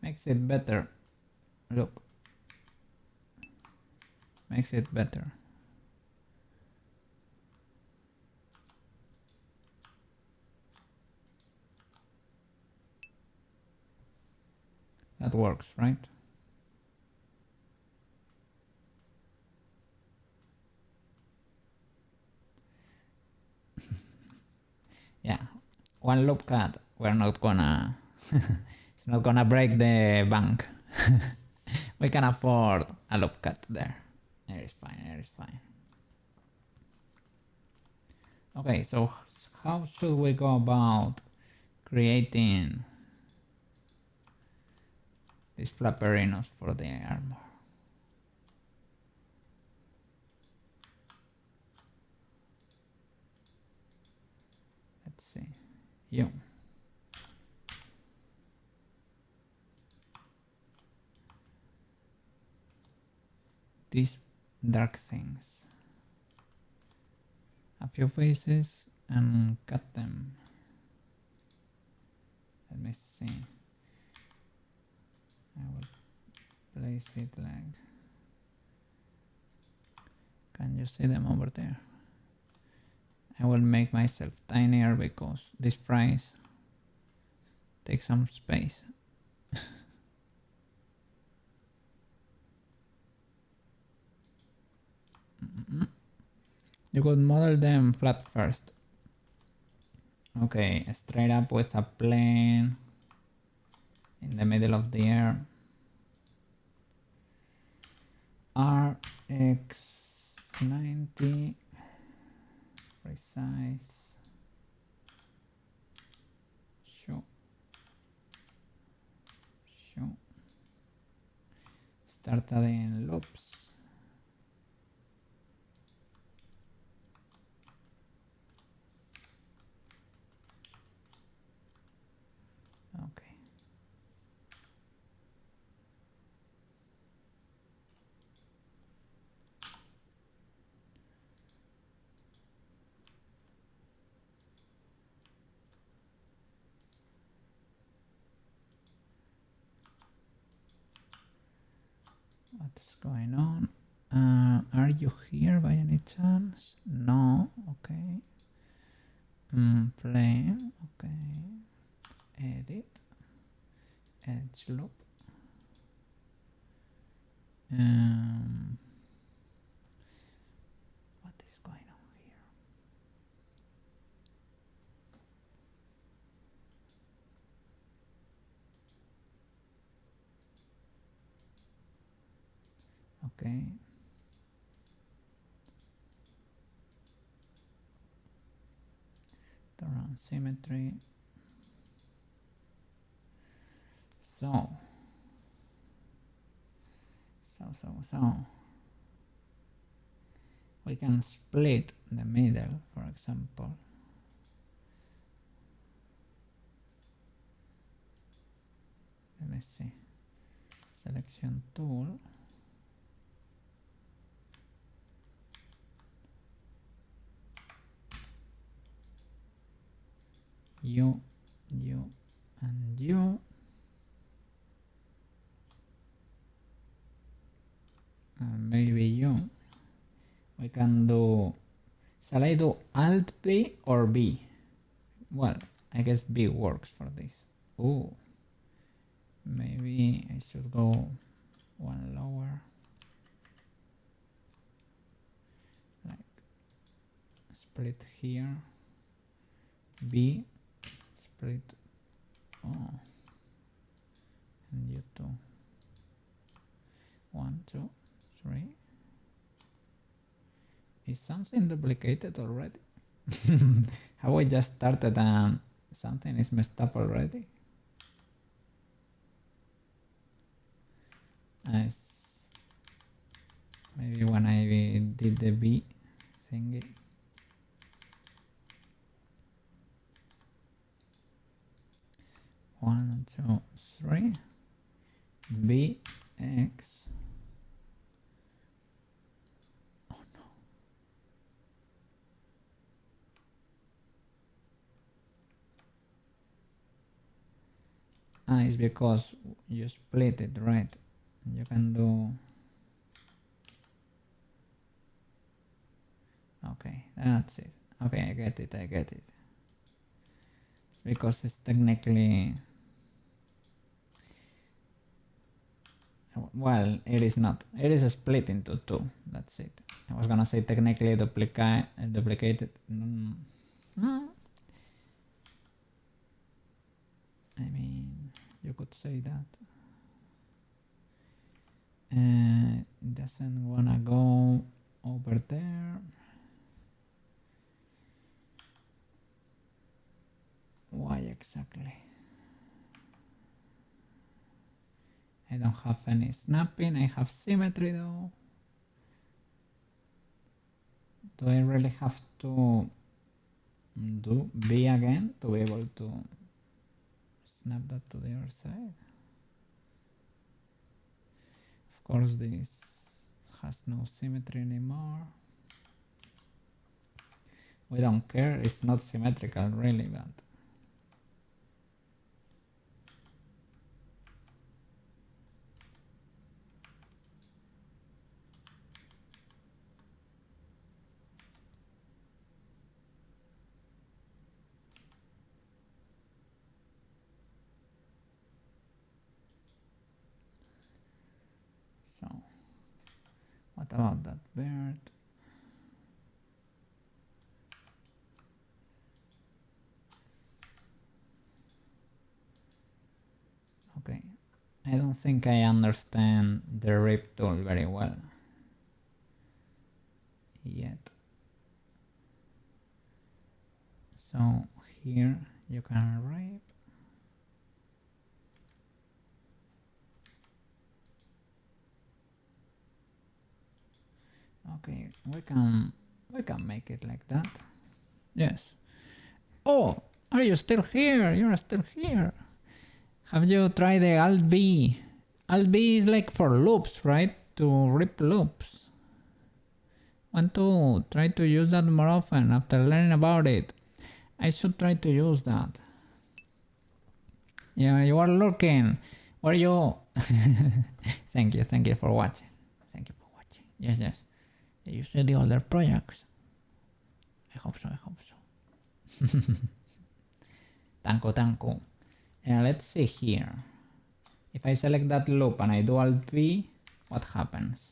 A: Makes it better. Look. Makes it better. That works, right? Yeah, one loop cut. We're not gonna it's not gonna break the bank. We can afford a loop cut there. It is fine, it is fine. Okay, so how should we go about creating these flapperinos for the armor? Let's see. You. These dark things. A few faces and cut them. Let me see. I will place it like. Can you see them over there? I will make myself tinier because this fries take some space. You could model them flat first. Okay, straight up with a plane in the middle of the air. RX90 precise. Show. Start adding loops. What's going on? Are you here by any chance? No. Okay. Play. Okay. Edit. Edge loop. What is going on here? Okay. Turn on symmetry. So we can split the middle, for example. Let me see. Selection tool. You, and you. And maybe you. We can do, shall I do Alt B or B? Well, I guess B works for this. Oh, maybe I should go one lower. Like split here. B, split. Oh, and you too. 1, 2, 3. Is something duplicated already? Have I just started and something is messed up already? Maybe when I did the B thingy. One, two, three. B, X. Oh no. It's because you split it, right? You can do. Okay, that's it. Okay, I get it. Because it's technically. Well, it is not. It is split into two. That's it. I was gonna say technically duplicated. I mean, you could say that. It doesn't wanna go over there. Why exactly? I don't have any snapping. I have symmetry though. Do I really have to do B again to be able to snap that to the other side? Of course, this has no symmetry anymore. We don't care. It's not symmetrical really, but. So, what about that bird? Okay, I don't think I understand the rip tool very well yet. So here you can rip. Okay, we can make it like that. Yes. Oh, are you still here? You're still here. Have you tried the Alt B? Alt B is like for loops, right? To rip loops. Want to try to use that more often after learning about it. I should try to use that. Yeah, you are looking. Where are you? Thank you for watching. Yes, yes. You see the older projects. I hope so, I hope so. Tanko. Let's see here. If I select that loop and I do Alt V, what happens?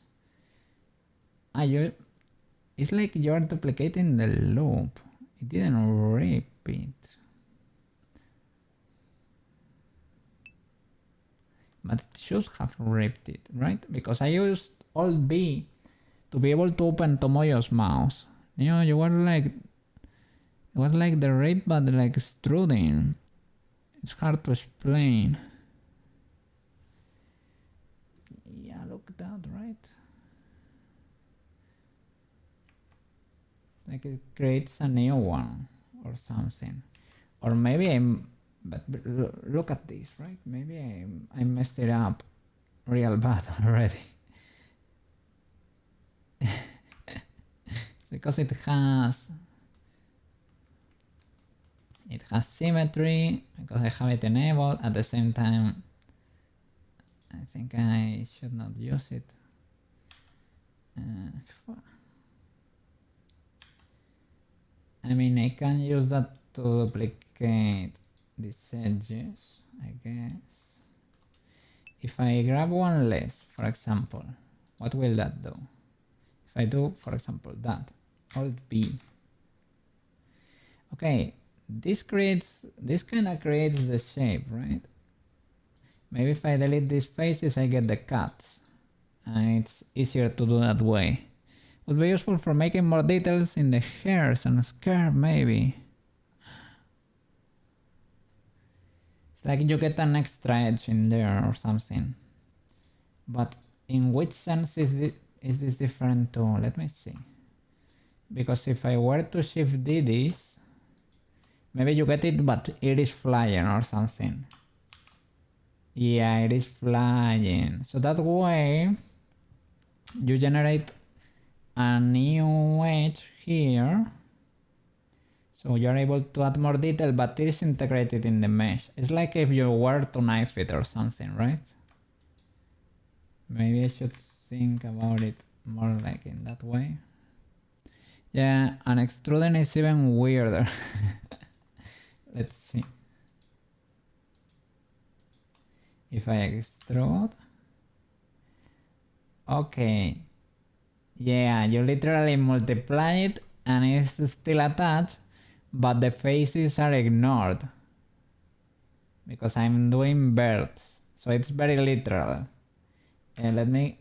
A: It's like you're duplicating the loop. It didn't repeat. But it should have ripped it, right? Because I used Alt B to be able to open Tomoyo's mouse. You know, you were like, it was like the rip, but like extruding. It's hard to explain. Yeah, look at that, right? Like it creates a new one or something. Or maybe but look at this, right? Maybe I messed it up real bad already. Because it has symmetry, because I have it enabled. At the same time, I think I should not use it. I mean, I can use that to duplicate these edges, I guess. If I grab one less, for example, what will that do? If I do, for example, that, Alt B. Okay, this kind of creates the shape, right? Maybe if I delete these faces, I get the cuts, and it's easier to do that way. Would be useful for making more details in the hairs and skirt, maybe. It's like you get an extra edge in there or something. But in which sense is this different to? Let me see. Because if I were to shift D this, maybe you get it, but it is flying or something. Yeah, it is flying. So that way, you generate a new edge here. So you're able to add more detail, but it is integrated in the mesh. It's like if you were to knife it or something, right? Maybe I should think about it more like in that way. Yeah, and extruding is even weirder. Let's see. If I extrude. Okay. Yeah, you literally multiply it and it's still attached, but the faces are ignored. Because I'm doing birds. So it's very literal. Let me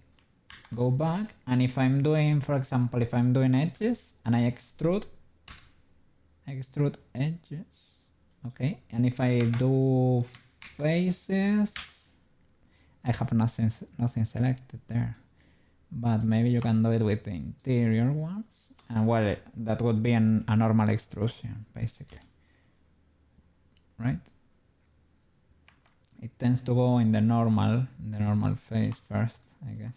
A: go back, and if I'm doing, for example, if I'm doing edges and I extrude edges, okay, and if I do faces, I have nothing selected there, but maybe you can do it with the interior ones, and well, that would be a normal extrusion, basically, right? It tends to go in the normal face first, I guess.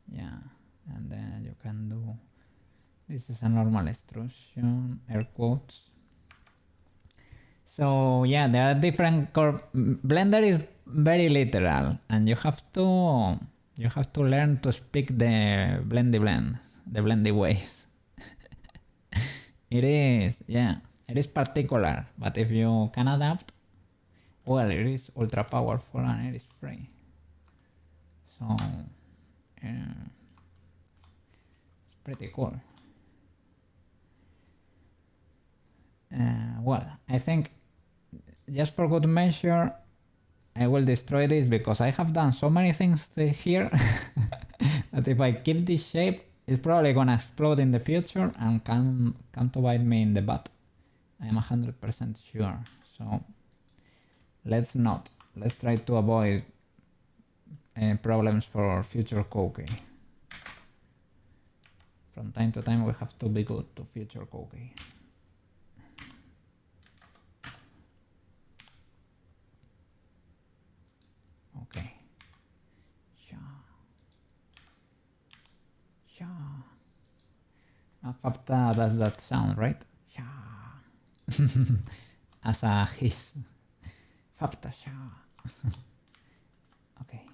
A: Yeah, and then you can do, this is a normal extrusion, air quotes. So yeah, there are different Blender is very literal, and you have to learn to speak the blendy ways. It is, yeah, it is particular, but if you can adapt, well, it is ultra powerful and it is free. So it's pretty cool. Well, I think just for good measure, I will destroy this because I have done so many things here that if I keep this shape, it's probably gonna explode in the future and come to bite me in the butt. I'm 100% sure. So let's not. Let's try to avoid problems for future Koki. From time to time we have to be good to future Koki. Okay. Sha. Fapta does that sound, right? Sha. As a hiss. Fapta sha. Okay.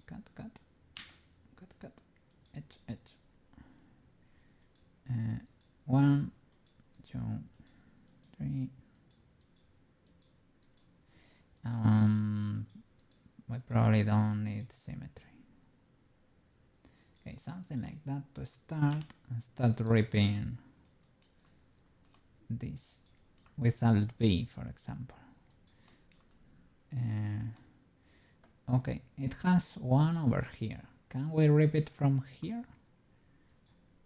A: cut, edge. 1, 2, 3. We probably don't need symmetry. Okay, something like that to start, and start ripping this with Alt B, for example. Okay, it has one over here. Can we rip it from here?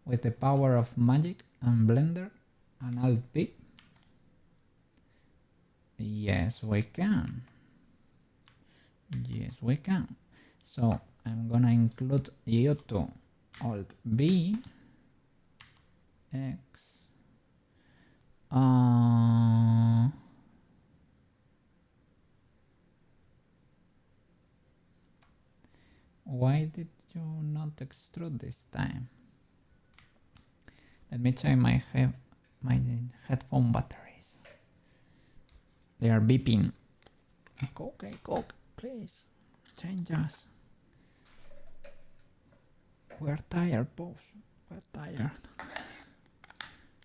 A: With the power of magic and Blender and Alt B? Yes, we can. Yes, we can. So I'm gonna include you to Alt B, X. Why did you not extrude this time? Let me check my headphone batteries. They are beeping. Okay, Coke, please change us. We're tired, boss. We're tired.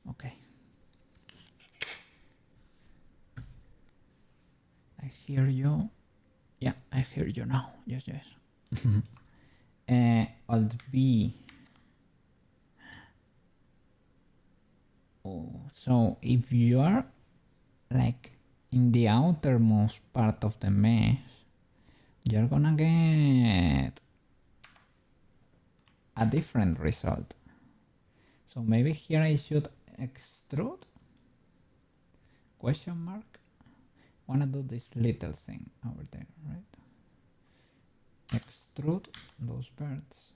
A: Okay. I hear you. Yeah, I hear you now. Yes. Alt B. Oh, so if you are like in the outermost part of the mesh, you're gonna get a different result. So maybe here I should extrude? Question mark? Wanna do this little thing over there, right? Extrude those birds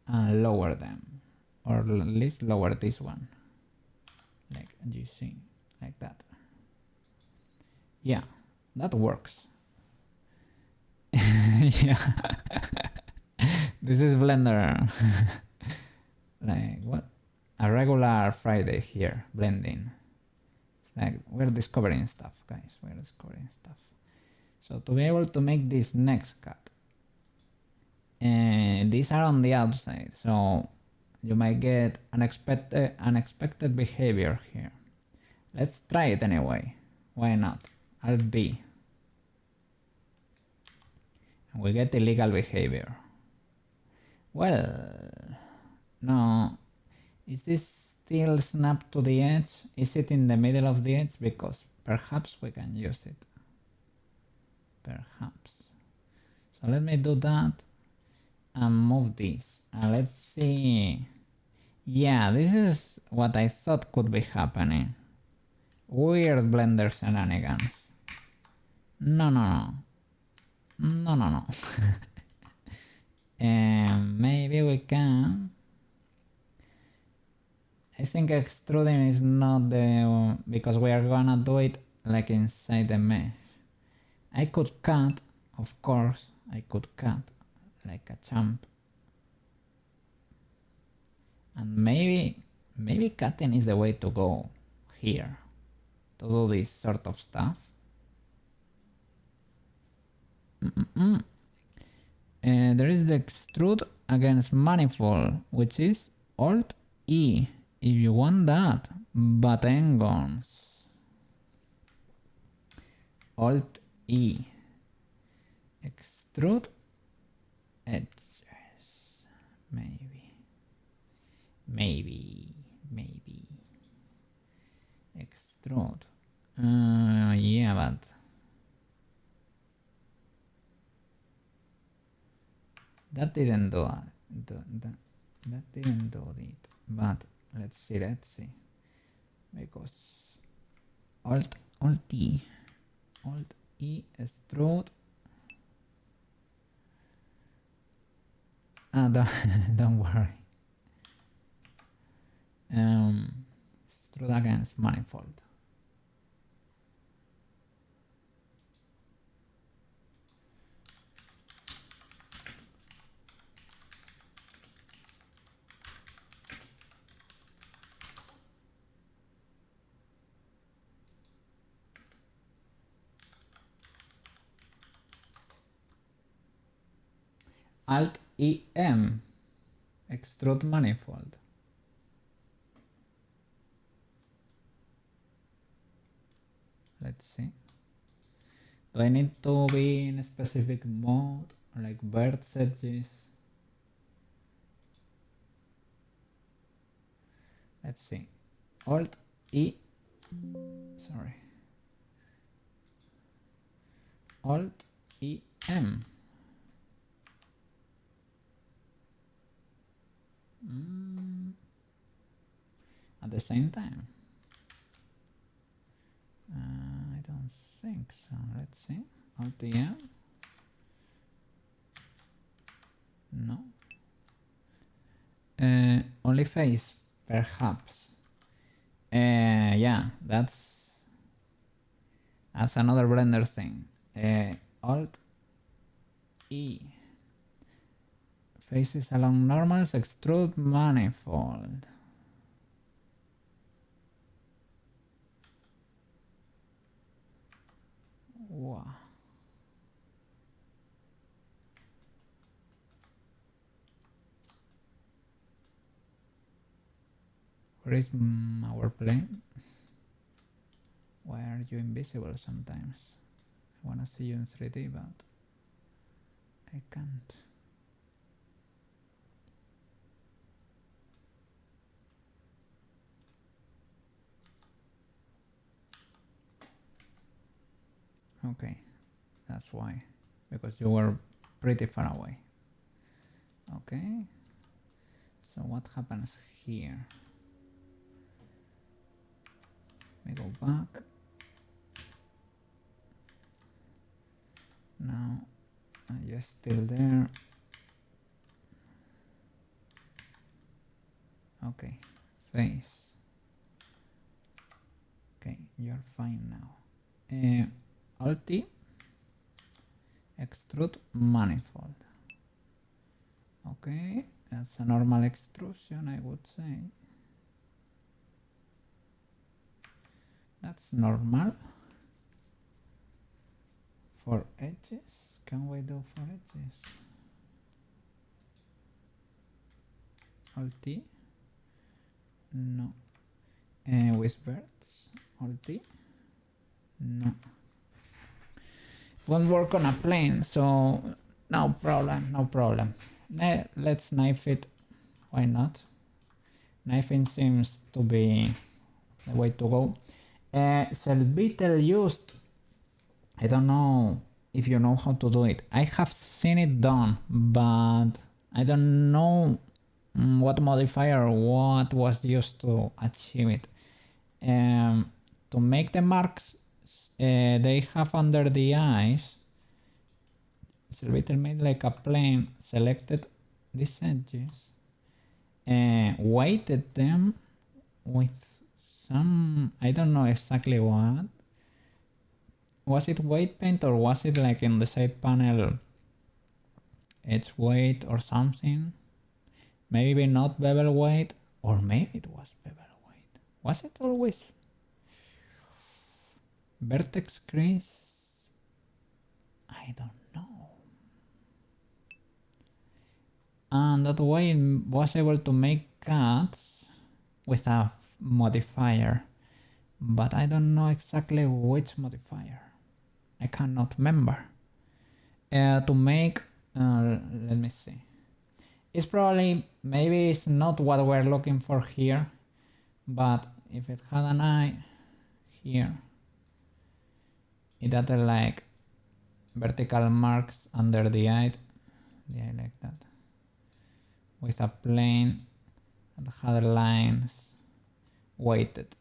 A: and lower them, or at least lower this one, like you see, like that. Yeah, that works. Yeah. This is Blender. Like what? A regular Friday here, blending. It's like we're discovering stuff, guys. We're discovering stuff. So to be able to make this next cut, and these are on the outside, so you might get unexpected behavior here. Let's try it anyway. Why not? Alt B. And we get illegal behavior. Well, no. Is this still snapped to the edge? Is it in the middle of the edge? Because perhaps we can use it. Perhaps. So let me do that and move this. And let's see. Yeah, this is what I thought could be happening. Weird Blender shenanigans. No. And maybe we can. I think extruding is not the, because we are gonna do it like inside the mesh. I could cut, of course, I could cut like a champ. And maybe cutting is the way to go here to do this sort of stuff. There is the extrude against manifold, which is Alt E if you want that, but hang on. Alt E. Extrude edges. Maybe. Extrude. Yeah, but that didn't do it. That didn't do it. But let's see. Because Alt E extrude. Don't worry. Extrude against manifold. Alt EM, extrude manifold. Let's see. Do I need to be in a specific mode, like vertex edges? Let's see. Alt E, sorry. Alt E M. At the same time. I don't think so. Let's see. Alt E M. No. Only face, perhaps. Yeah, that's another Blender thing. Alt E. Faces along normals, extrude manifold. Wow. Where is our plane? Why are you invisible sometimes? I wanna see you in 3D, but I can't. Okay, that's why, because you were pretty far away. Okay, so what happens here? Let me go back. Now, you're still there. Okay, face. Okay, you're fine now. Alt T, extrude manifold. Okay, that's a normal extrusion, I would say. That's normal. For edges, can we do for edges? Alt T, no. With birds, Alt T, no. Won't work on a plane, so no problem, no problem. Let's knife it. Why not? Knifing seems to be the way to go. Selvitel used, I don't know if you know how to do it. I have seen it done, but I don't know what modifier, what was used to achieve it. To make the marks they have under the eyes, Selvitel made like a plane, selected these edges, weighted them with some, I don't know exactly what. Was it weight paint or was it like in the side panel edge weight or something? Maybe not bevel weight, or maybe it was bevel weight. Was it always vertex crease? I don't know. And that way it was able to make cuts with a modifier, but I don't know exactly which modifier. I cannot remember. To make, let me see. It's probably, maybe it's not what we're looking for here, but if it had an eye here, it added like vertical marks under the eye like that, with a plane that had lines weighted.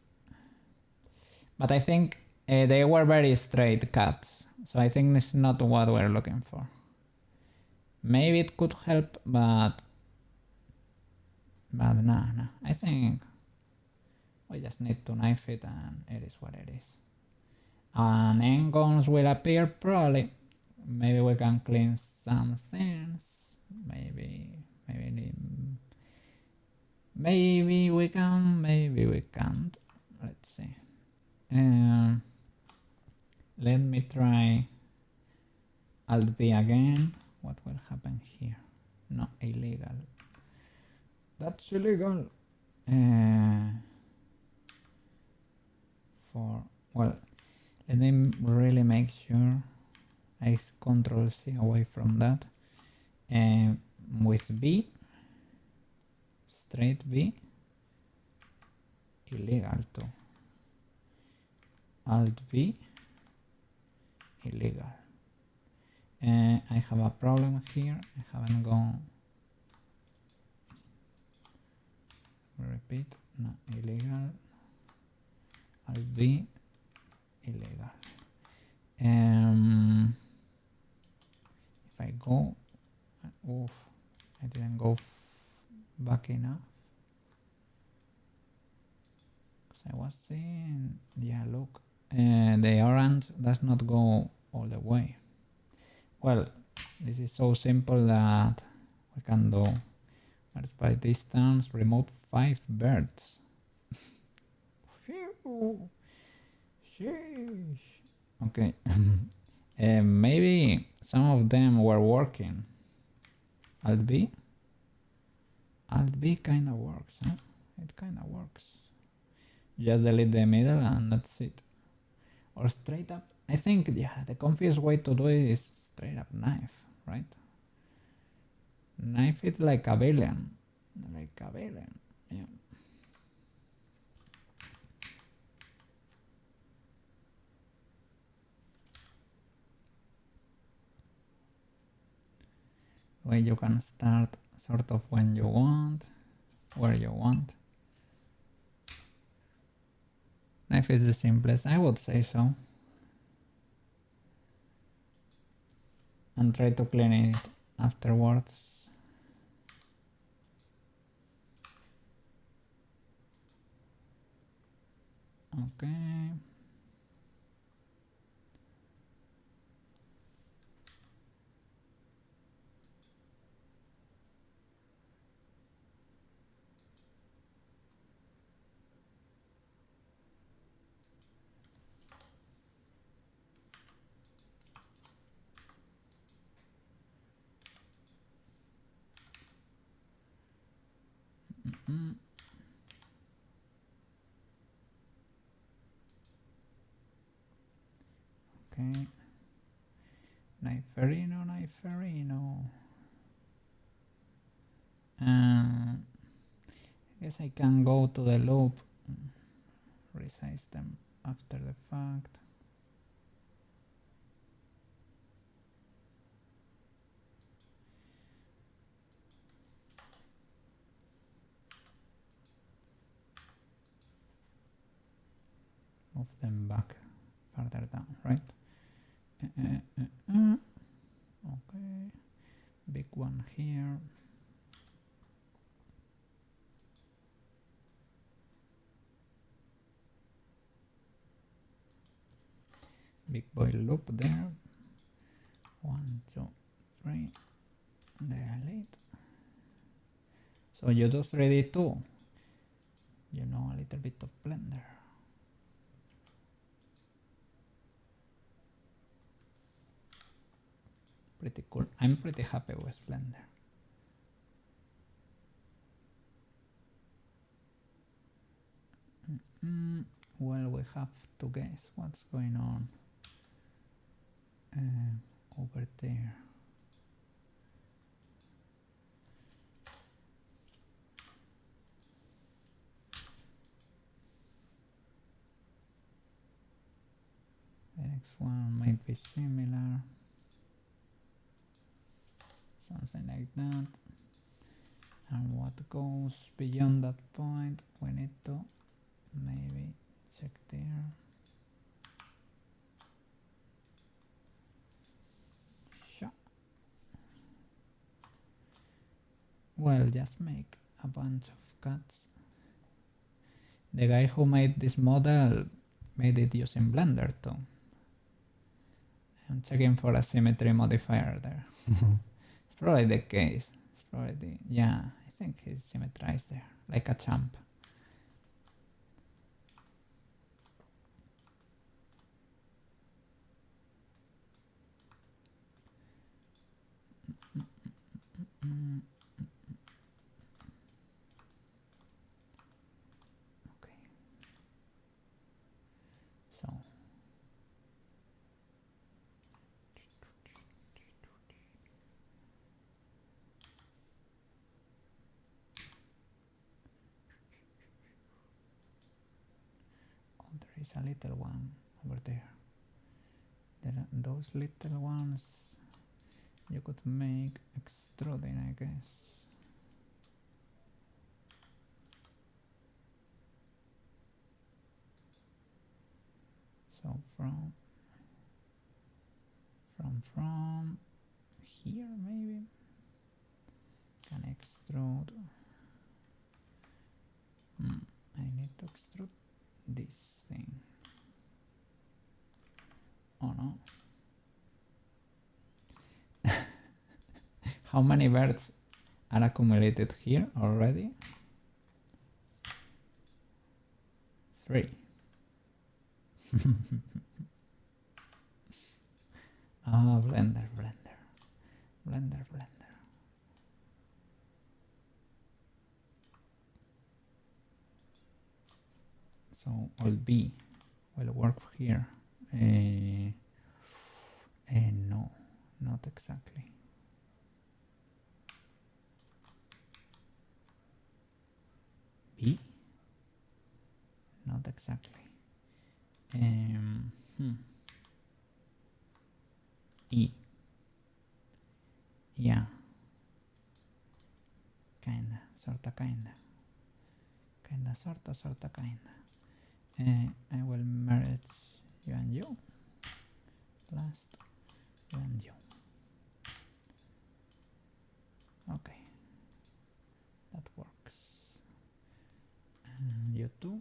A: But I think they were very straight cuts, so I think it's not what we're looking for. Maybe it could help, but no. I think we just need to knife it and it is what it is. And engons will appear probably. Maybe we can clean some things. Maybe we can, maybe we can't. Let's see. Let me try Alt B again. What will happen here? No, illegal. That's illegal. Well, let me really make sure I control C away from that. With B, straight B, illegal too. Alt B, illegal. I have a problem here. I haven't gone. Repeat. No, illegal. Alt B, illegal. If I go, oof, I didn't go back enough. Because I was seeing, yeah, look, the orange does not go all the way. Well, this is so simple that we can do birds by distance, remove 5 birds. Phew. Sheesh. Okay. Maybe some of them were working. Alt B? Alt B kind of works, huh? It kind of works. Just delete the middle and that's it. Or straight up. I think, yeah, the comfiest way to do it is straight up knife, right? Knife it like a villain. Like a villain, yeah. Where you can start sort of when you want, where you want. Knife is the simplest, I would say so. And try to clean it afterwards. Okay. Okay. Kniferino, Kniferino. I guess I can go to the loop, resize them after the fact. Move them back further down, right? Okay, big one here. Big boy loop there. 1, 2, 3. Delete. So you do 3D too. You know a little bit of Blender. Pretty cool. I'm pretty happy with Blender. Well, we have to guess what's going on over there. The next one might be similar. Something like that. And what goes beyond that point, we need to maybe check there. Sure. Well, just make a bunch of cuts. The guy who made this model made it using Blender too. I'm checking for a symmetry modifier there. It's probably the case. It's probably the, yeah, I think he's symmetrized there, like a champ. is a little one over there. Those little ones you could make extruding, I guess. So from here maybe can extrude. I need to extrude this thing. Oh no. How many birds are accumulated here already? 3. Oh, blender. So all B will work here. No, not exactly. B? Not exactly. E. Yeah. Kinda, sorta, kinda. Kinda, sorta, kinda. I will merge you and you. Last, you and you. Okay. That works. And you too.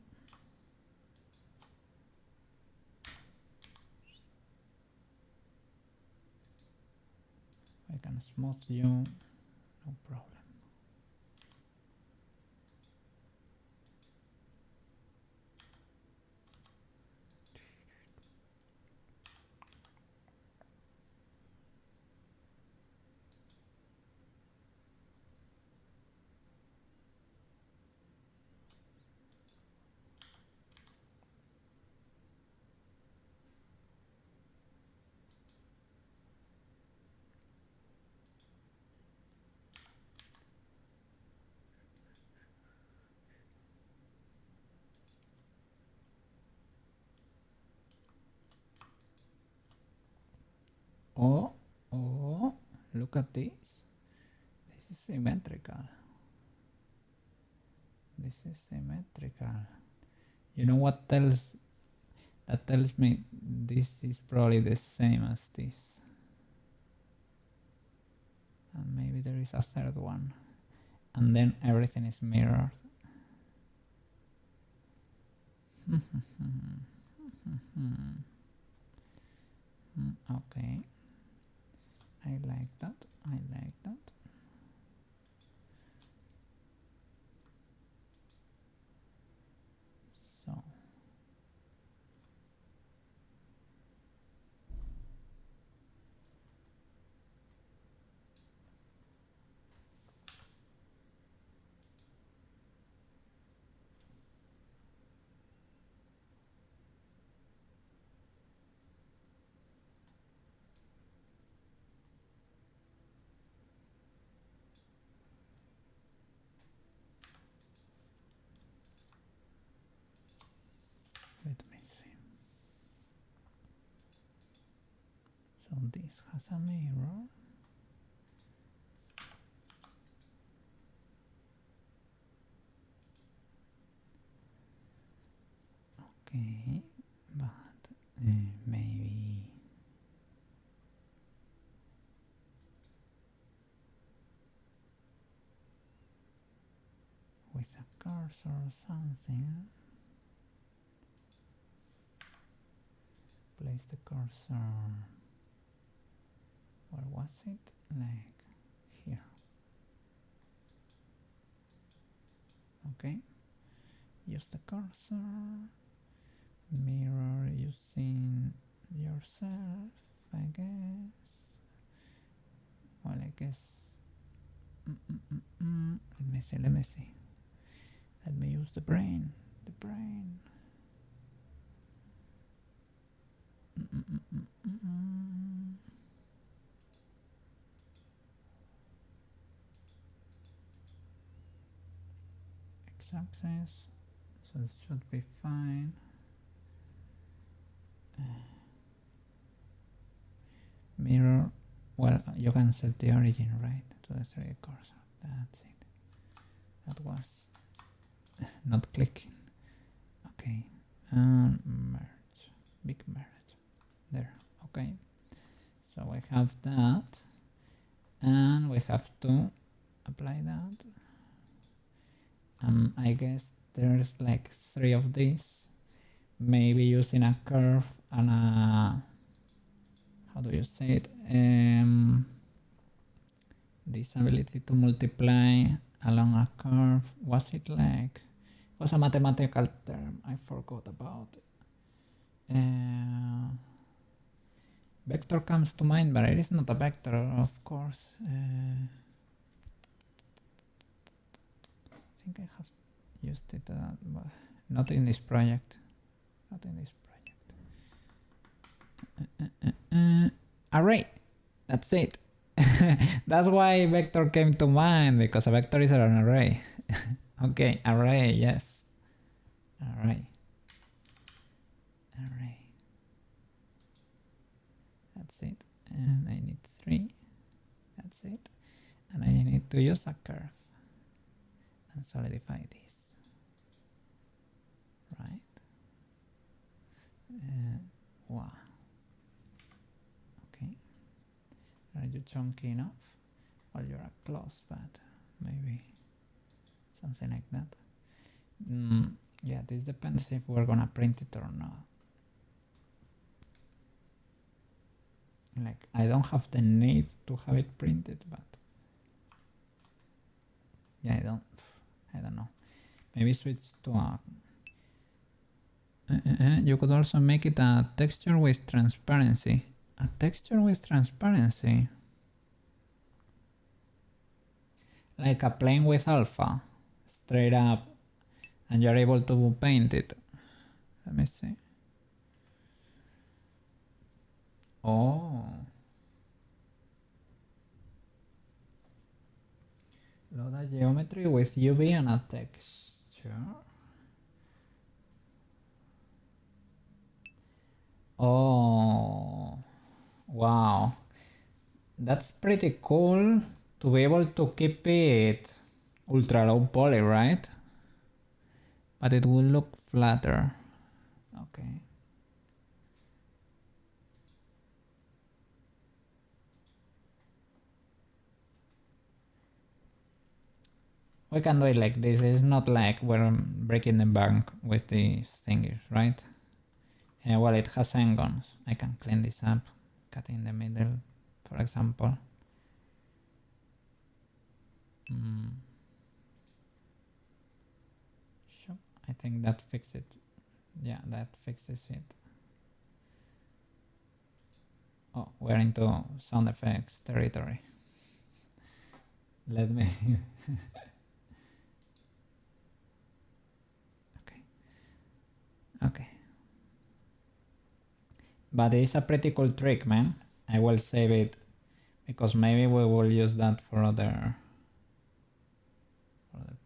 A: I can smooth you, no problem. Oh, look at this. This is symmetrical. You know what tells me this is probably the same as this. And maybe there is a third one. And then everything is mirrored. Okay. I like that. So let me see. So this has a mirror. Okay, but maybe with a cursor or something. Place the cursor. Where was it? Like here. Okay. Use the cursor. Mirror using yourself, I guess. Well, I guess. Let me see. Let me use the brain. X-axis. So it should be fine. Mirror, well, you can set the origin, right, to the 3D cursor. That's it. That was not clicking. Okay, and merge, big merge, there. Okay, so we have that, and we have to apply that. I guess there's like 3 of these. Maybe using a curve and a, how do you say it? This ability to multiply along a curve. Was it like? It was a mathematical term. I forgot about it. Vector comes to mind, but it is not a vector, of course. I think I have used it, but not in this project. Not in this project. Array. That's it. That's why vector came to mind, because a vector is an array. Okay, array, yes. Array. Array. That's it. And I need 3. That's it. And I need to use a curve and solidify this. Right? Wow. Okay. Are you chunky enough? Well, you're close, but maybe something like that. Yeah, this depends if we're gonna print it or not. Like, I don't have the need to have it printed, but yeah, I don't know. Maybe switch to a. You could also make it a texture with transparency. A texture with transparency. Like a plane with alpha, straight up, and you're able to paint it. Let me see. Oh. Load a geometry with UV and a texture. Oh, wow. That's pretty cool to be able to keep it ultra low poly, right? But it will look flatter. Okay. We can do it like this. It's not like we're breaking the bank with these thingies, right? Well, it has angles. I can clean this up, cut in the middle, for example. Sure. I think that fixes it. Yeah, that fixes it. Oh, we're into sound effects territory. Let me. Okay. But it's a pretty cool trick, man. I will save it because maybe we will use that for other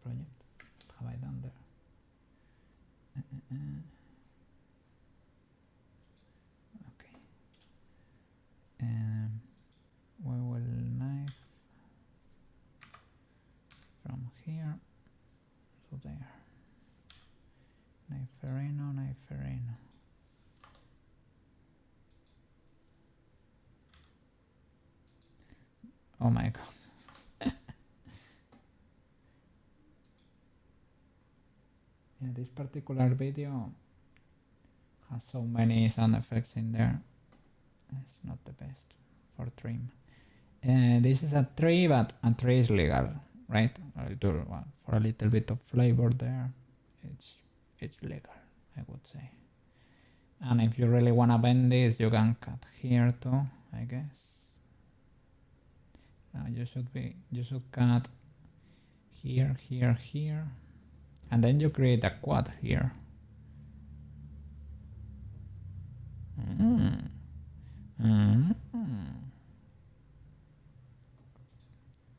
A: project. What have I done there? Okay. We will knife from here to there. Kniferino, kniferino. Oh my god. Yeah, this particular video has so many sound effects in there. It's not the best for trim. This is a tree, but a tree is legal, right? For a little bit of flavor there, it's legal, I would say. And if you really wanna bend this, you can cut here too, I guess. You should cut here, here, here, and then you create a quad here.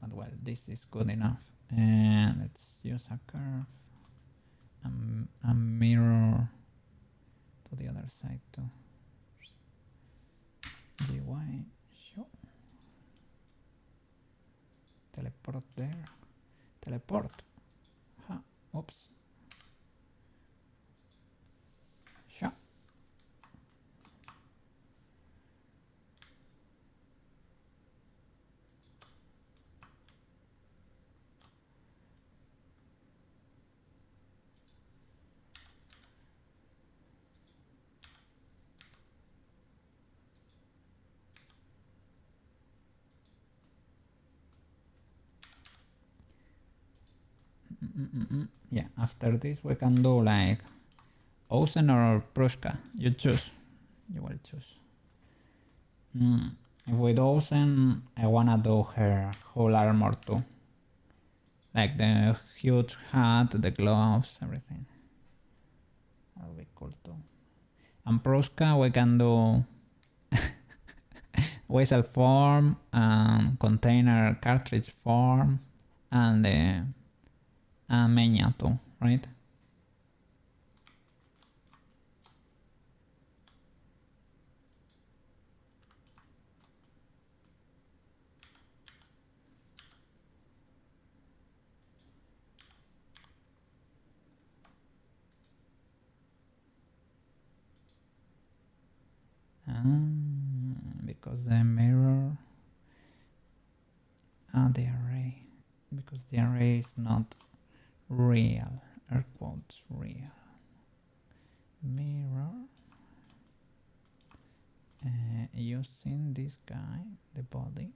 A: But well, this is good enough. And let's use a curve and a mirror to the other side too. GY show. Teleport there. Teleport. Ha. Oops. Show. Yeah, after this we can do like Ocean or Pruska. You choose. You will choose. If with Ocean, I wanna do her whole armor too. Like the huge hat, the gloves, everything. That'll be cool too. And Pruska, we can do vessel form and container cartridge form and Menya too, right? Because the mirror the array, because the array is not real, air quotes real. Mirror using this guy, the body,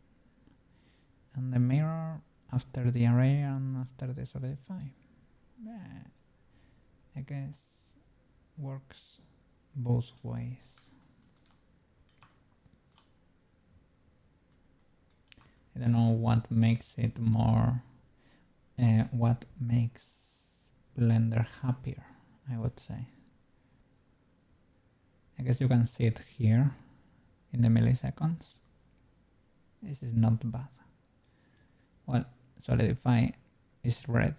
A: and the mirror after the array and after the solidify. I guess works both ways. I don't know what makes it more, what makes Blender happier, I would say. I guess you can see it here in the milliseconds. This is not bad. Well, Solidify is red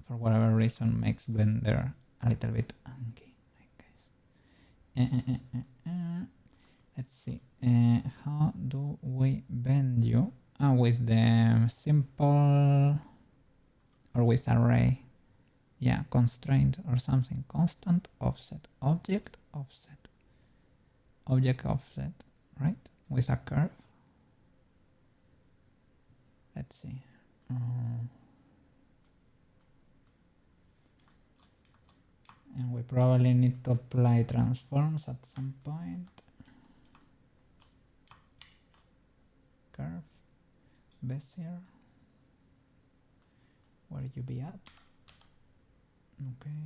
A: for whatever reason, makes Blender a little bit anky, I guess. Let's see. How do we bend you? With the simple or with array. Yeah, constraint or something. Constant offset. Object offset. Object offset, right? With a curve. Let's see. And we probably need to apply transforms at some point. Curve. Bezier. Where you be at? Okay.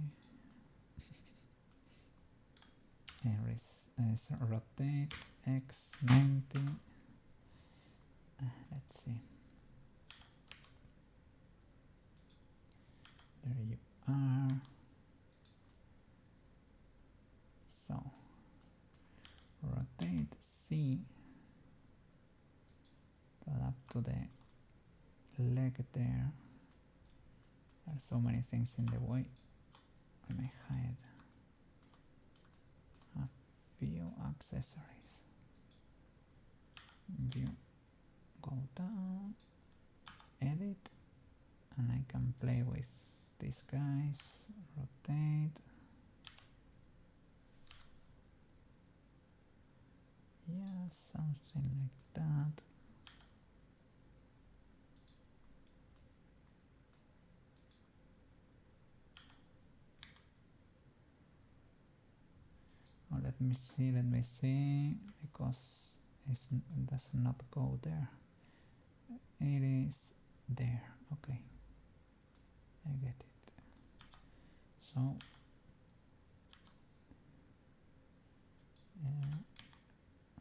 A: Rotate x90. Let's see. There you are. So rotate C to adapt to the leg there. There are so many things in the way. I may hide a few accessories. View, go down, edit, and I can play with these guys. Rotate. Yeah, something like that. Oh, let me see, because it does not go there. It is there. Okay, I get it. So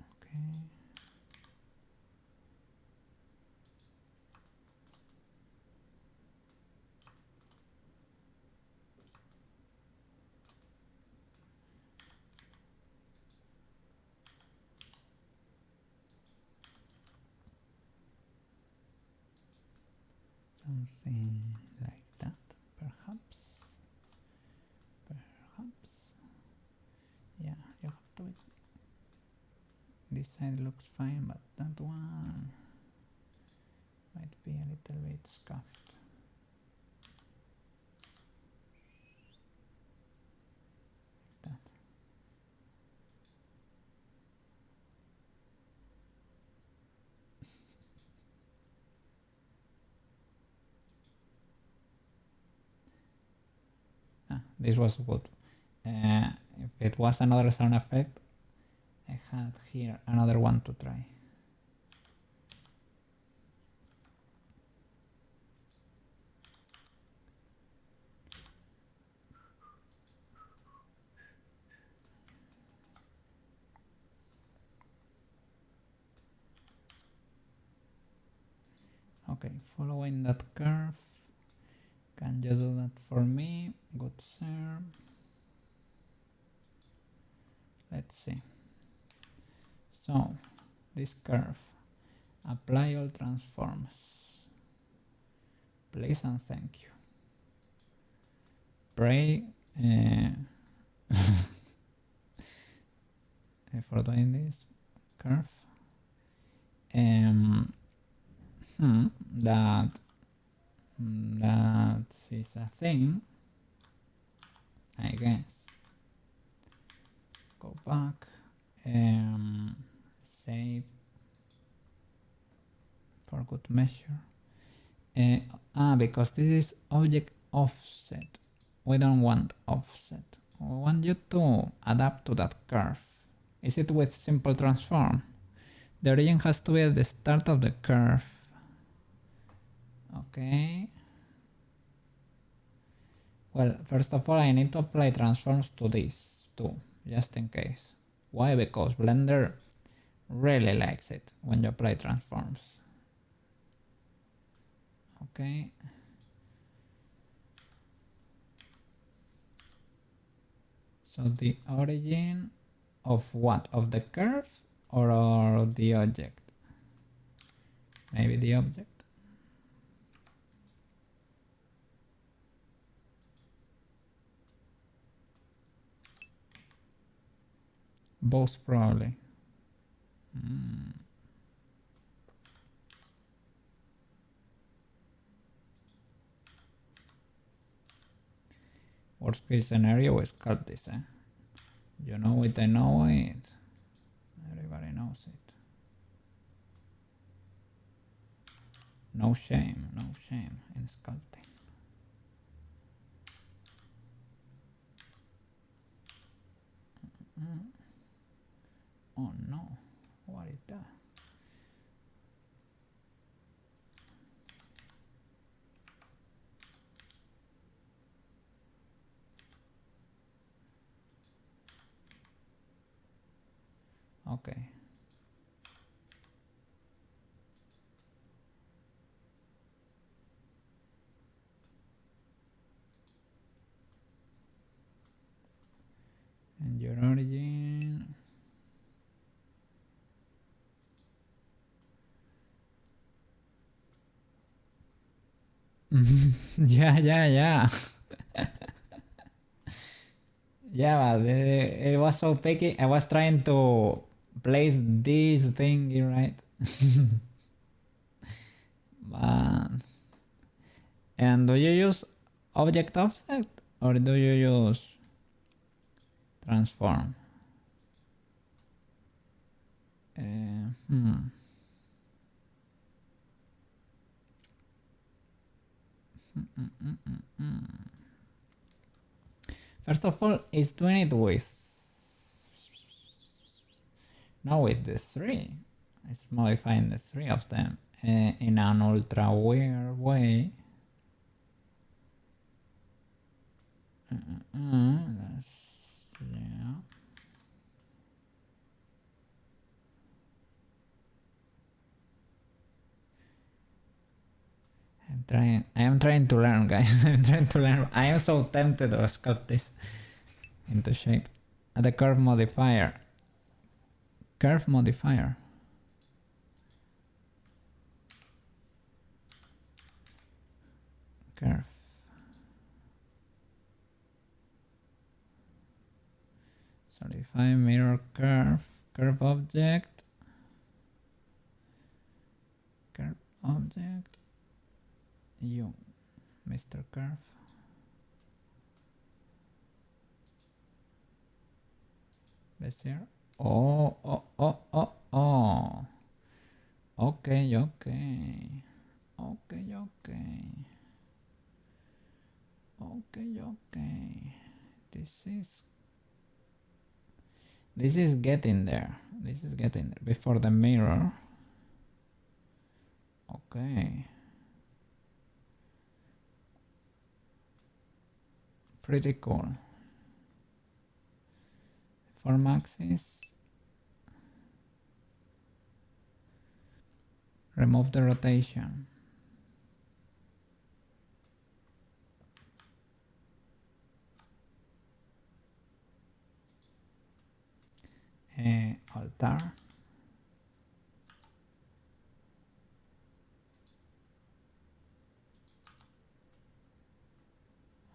A: okay. Something like that, perhaps. Yeah, you have to decide side looks fine, but that one might be a little bit scuffed. Like that. This was good. If it was another sound effect, I had here another one to try. Okay, following that curve. Can you do that for me? Good sir. Let's see. So, this curve. Apply all transforms. Please and thank you. Pray for doing this curve. That is a thing, I guess. Go back, save for good measure. Because this is object offset. We don't want offset. We want you to adapt to that curve. Is it with simple transform? The origin has to be at the start of the curve. Okay. Well, first of all, I need to apply transforms to this too, just in case. Why? Because Blender really likes it when you apply transforms. Okay. So the origin of what? Of the curve or the object? Maybe the object. Both probably. Worst case scenario is cut this, eh? You know it, I know it. Everybody knows it. No shame in sculpting. Oh no, what is that? Okay. And your origin. Yeah. Yeah, but it was so picky. I was trying to place this thing right. But, and do you use object offset or do you use transform? First of all, it's doing it with not with the three. It's modifying the three of them in an ultra weird way. That's, yeah. I am trying to learn, guys. I'm trying to learn. I am so tempted to sculpt this into shape. The curve modifier. Curve modifier. Curve. Solidify mirror curve. Curve object. object, you, Mr. Curve. Bezier. Oh, oh, oh, oh, oh. Okay, okay. Okay, okay. Okay, okay. This is getting there. This is getting there. Before the mirror. Okay. Pretty cool. Form axis. Remove the rotation. Altar.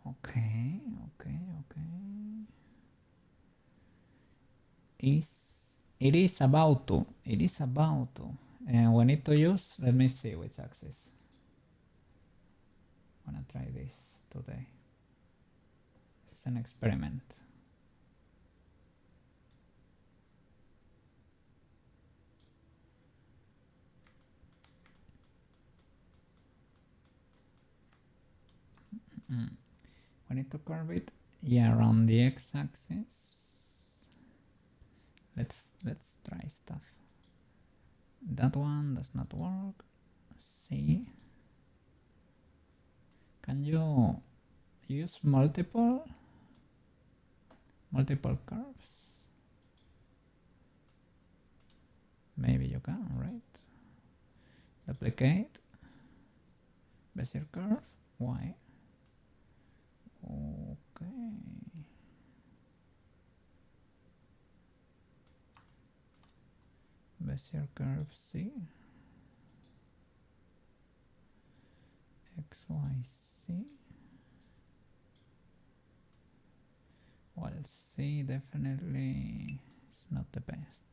A: Okay, okay, okay. It is about to. It is about to. And we need to use, let me see which axis. I'm gonna try this today. This is an experiment. We need to curve it, yeah, around the x-axis. Let's try stuff. That one does not work. See, can you use multiple curves? Maybe you can, right? Duplicate, Bezier curve, Y. Okay. Bezier curve C. XYC. Well, C definitely is not the best.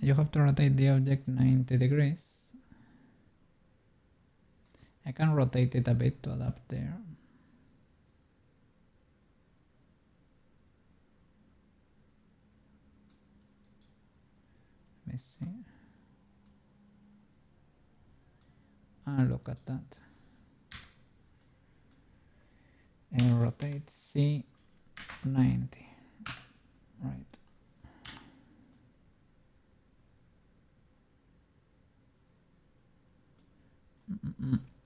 A: You have to rotate the object 90 degrees. I can rotate it a bit to adapt there. Let me see. Ah, look at that. And rotate C 90. Right.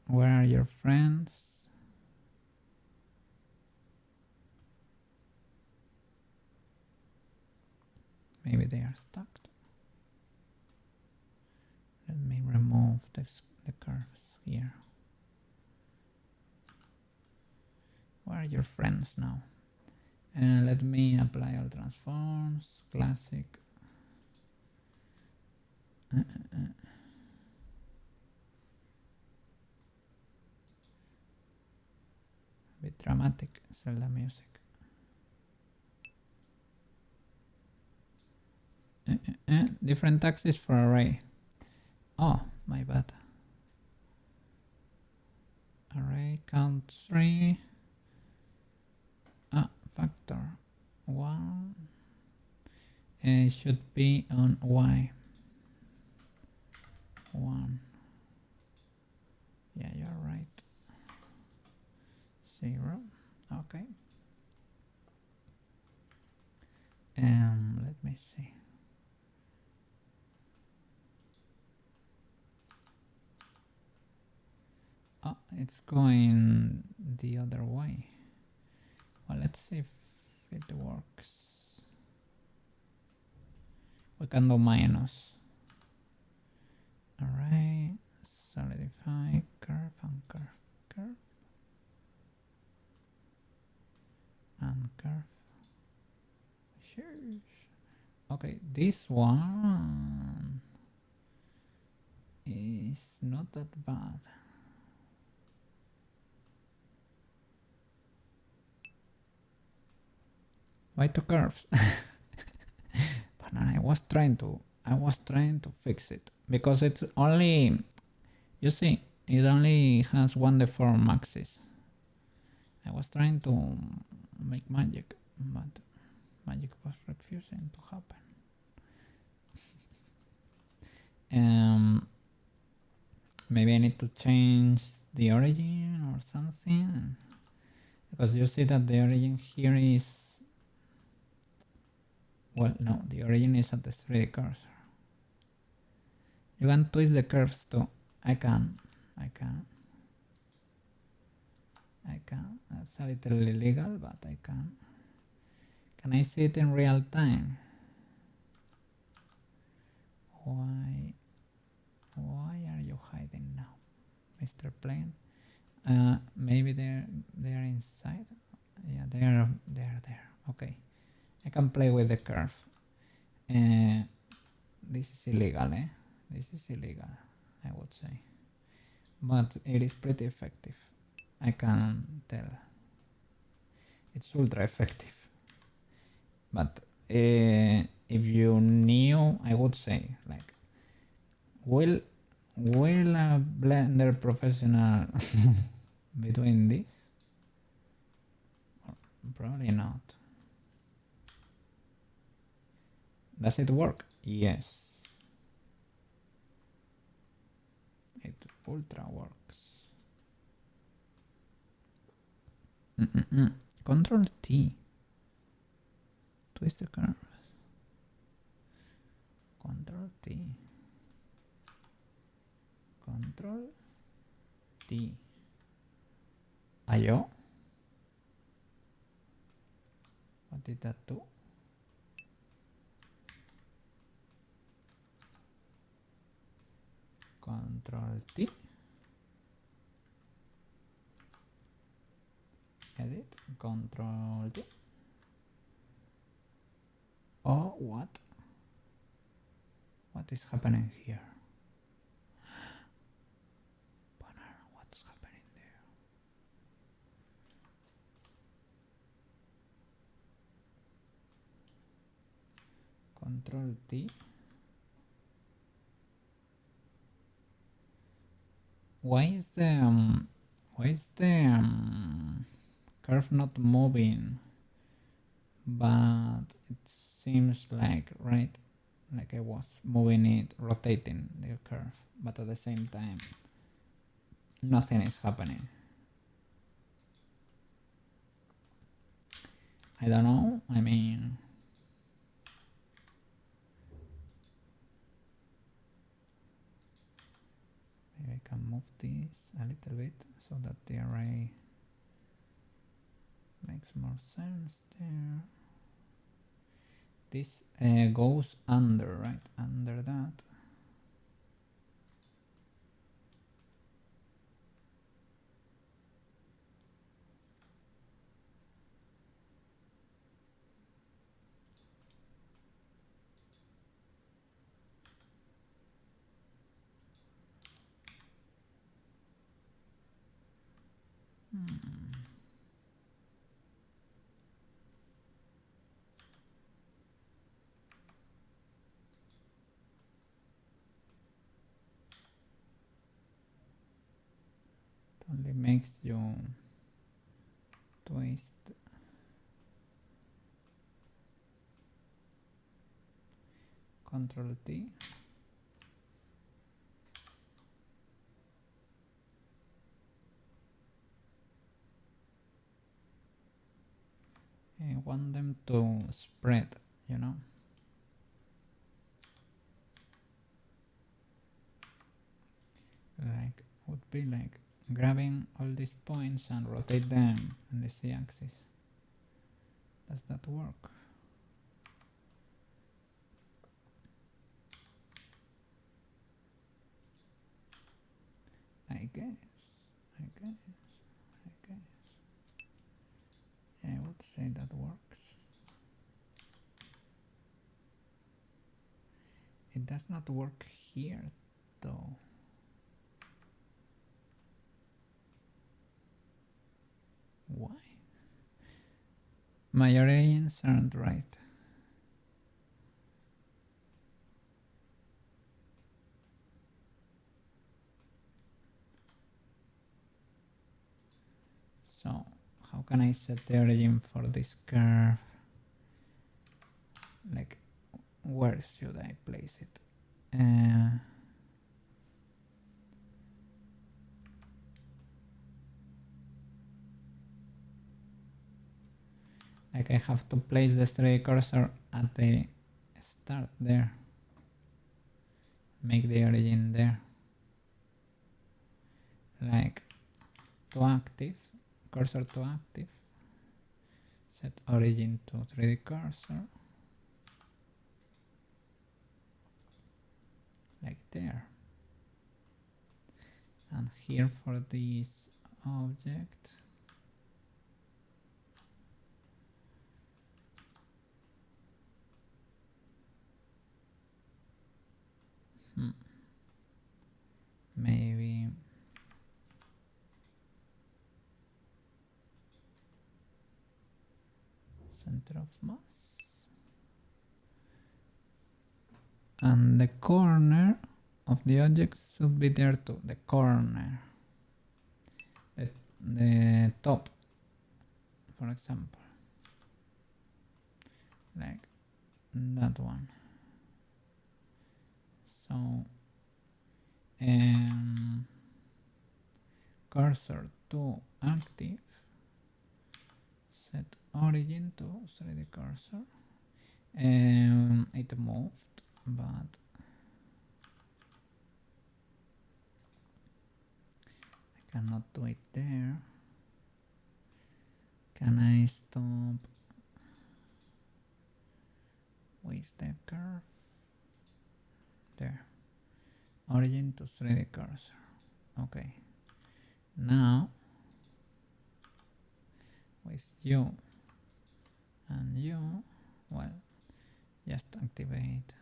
A: Where are your friends? Maybe they are stuck. Let me remove the curves here. Where are your friends now? And let me apply all transforms. Classic. A bit dramatic. Zelda music. Different axes for array. Oh, my bad. Array count 3. Factor 1. It should be on Y. 1. Yeah, you're right. 0. Okay. Let me see. Oh, it's going the other way. Well, let's see if it works. We can do minus. Array, solidify, curve, and curve, curve, and curve. Sure. Okay, this one is not that bad. Why two curves? But I was trying to fix it. because it's only, you see, it only has one deform axis. I was trying to make magic, but magic was refusing to happen. Maybe I need to change the origin or something, because you see that the origin here is, well, no, the origin is at the 3D cursor. You can twist the curves too. I can. That's a little illegal, but I can. Can I see it in real time? Why are you hiding now, Mr. Plane? Maybe they're inside. Yeah, they are there. Okay, I can play with the curve. This is illegal, eh? This is illegal, I would say, but it is pretty effective. I can tell. It's ultra effective. But if you knew, I would say, like, will a Blender professional be doing this? Probably not. Does it work? Yes. It ultra works. Control T. Twist the curves. Control T. Control T. Ayo. What did that do? Control T. Edit. Control T. Oh, what? What is happening here? Banana, what's happening there? Control T. Why is the curve not moving? But it seems like, right, like I was moving it, rotating the curve, but at the same time nothing is happening. I don't know, I mean, maybe I can move this a little bit so that the array makes more sense there. This goes under, right? Under that. Only makes you twist. Control T. I want them to spread, you know. Like, would be like grabbing all these points and rotate them on the z-axis. Does that work? I guess. Yeah, I would say that works. It does not work here though. Why? My origins aren't right. So how can I set the origin for this curve? Like, where should I place it? Like I have to place the 3D cursor at the start there. Make the origin there. Like to active, cursor to active. Set origin to 3D cursor. Like there. And here for this object. Maybe center of mass. And the corner of the object should be there too. The corner. The top, for example. Like that one. So cursor to active, set origin to 3D cursor. It moved, but I cannot do it there. Can I stop with the curve? There. Origin to 3D cursor. Okay. Now with you and you, well, just activate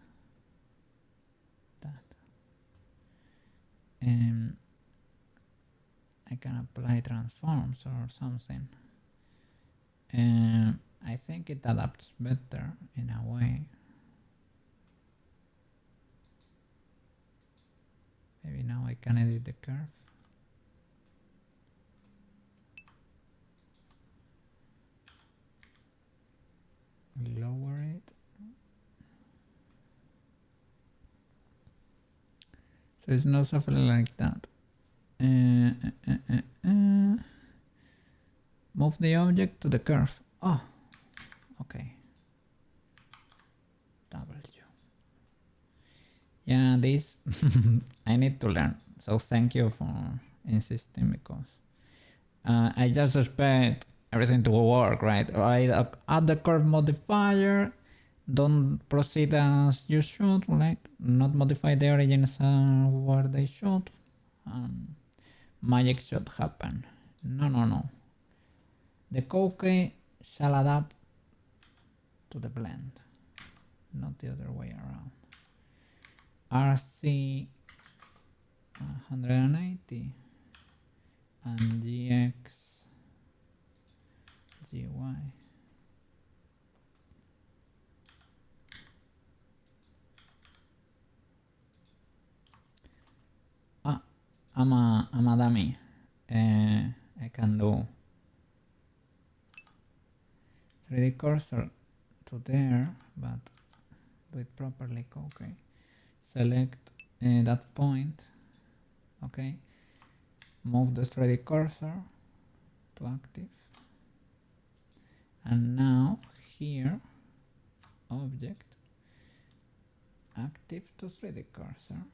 A: that. And I can apply transforms or something. And I think it adapts better in a way. Maybe now I can edit the curve. Lower it. So it's not something like that. Move the object to the curve. Oh, okay. W. Yeah, this I need to learn. So thank you for insisting, because I just expect everything to work, right? I add the curve modifier, don't proceed as you should, like not modify the origins where they should. Magic should happen. No. The cookie shall adapt to the blend, not the other way around. RC 180 and GX GY. I'm a dummy. I can do 3D cursor to there, but do it properly. Okay, select that point. Okay, move the 3D cursor to active, and now here object active to 3D cursor.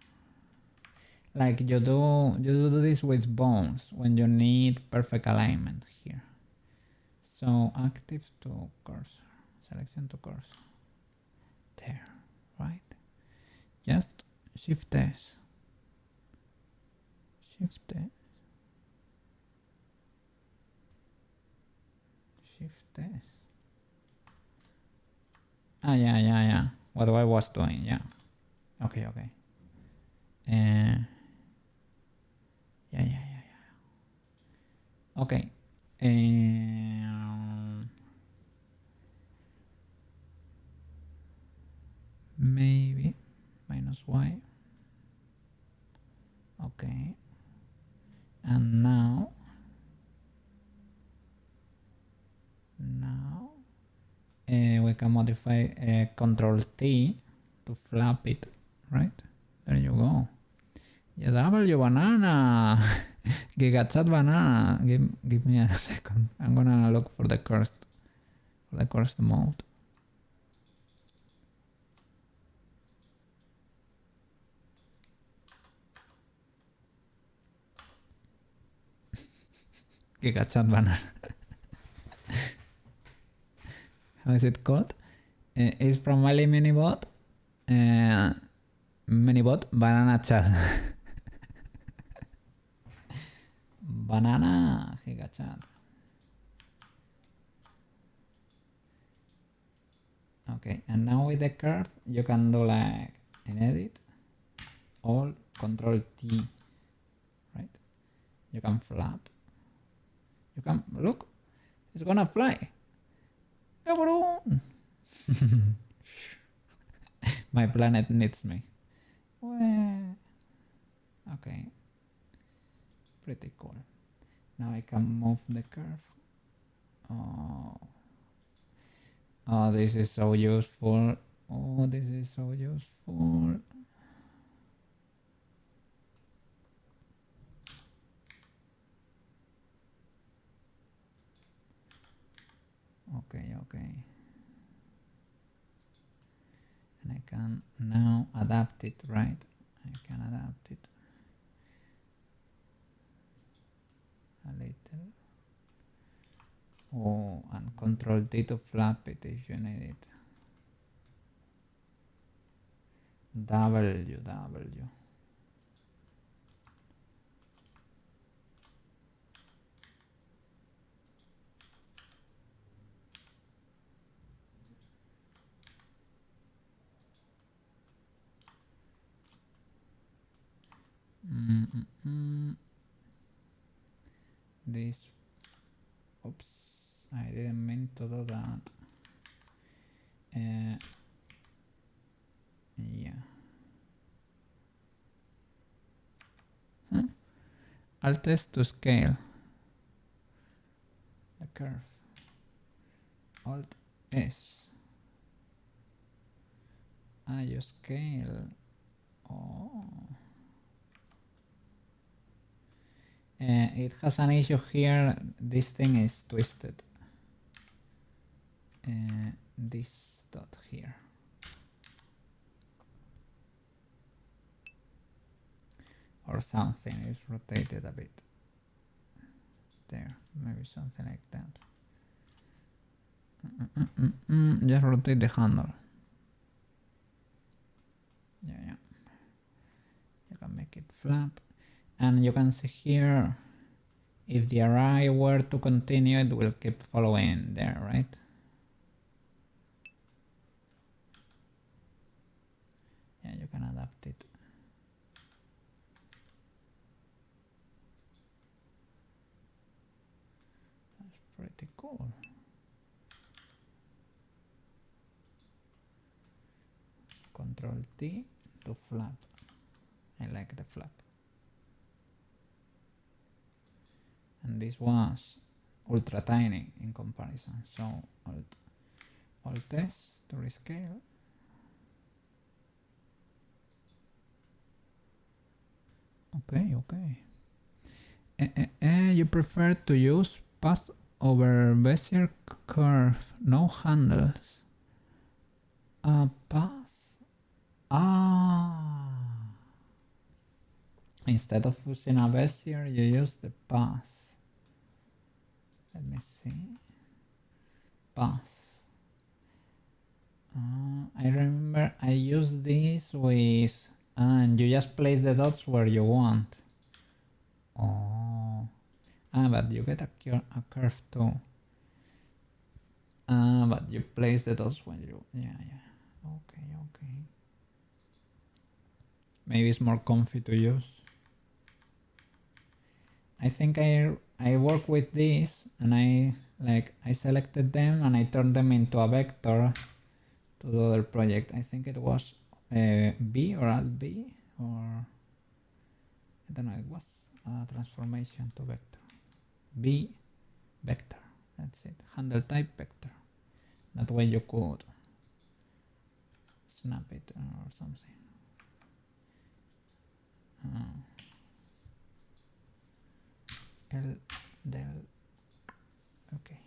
A: Like you do this with bones when you need perfect alignment here. So active to cursor, selection to cursor. There, right? Just Shift S. Shift S. Shift S. Yeah. What I was doing, yeah. Okay. Yeah. Okay. Maybe minus Y. Okay. And now we can modify Control T to flap it, right? There you go. Yeah, W banana. Gigachat banana. Give me a second. I'm gonna look for the cursed mode. Gigachat banana. How is it called? It's from Ali Minibot. Minibot banana chat. Banana gigachat. Okay, and now with the curve, you can do like an edit, all Control T, right? You can flap. You can look. It's gonna fly. GABUROON. My planet needs me. Okay. Pretty cool. Now I can move the curve. Oh, this is so useful. Oh, this is so useful. Okay. And I can now adapt it, right? I can adapt it a little. Oh, and Control T to flap it if you need it. W. This, oops, I didn't mean to do that. Yeah. Alt S to scale the curve. Alt S. You scale. Oh. It has an issue here. This thing is twisted. This dot here. Or something is rotated a bit. There, maybe something like that. Just rotate the handle. Yeah. You can make it flap. And you can see here, if the array were to continue, it will keep following there, right? Yeah, you can adapt it. That's pretty cool. Control T to flap. I like the flap. And this was ultra tiny in comparison. So Alt S to rescale. Okay. You prefer to use path over Bezier curve, no handles. Path. Instead of using a Bezier, you use the path. Let me see. Path. I remember I used this with, and you just place the dots where you want. Oh. But you get a curve too. But you place the dots when you, yeah. Okay. Maybe it's more comfy to use. I think I work with this, and I selected them and I turned them into a vector to the other project. I think it was B or Alt B, or I don't know, it was a transformation to vector. B vector, that's it, handle type vector. That way you could snap it or something. Del. Okay.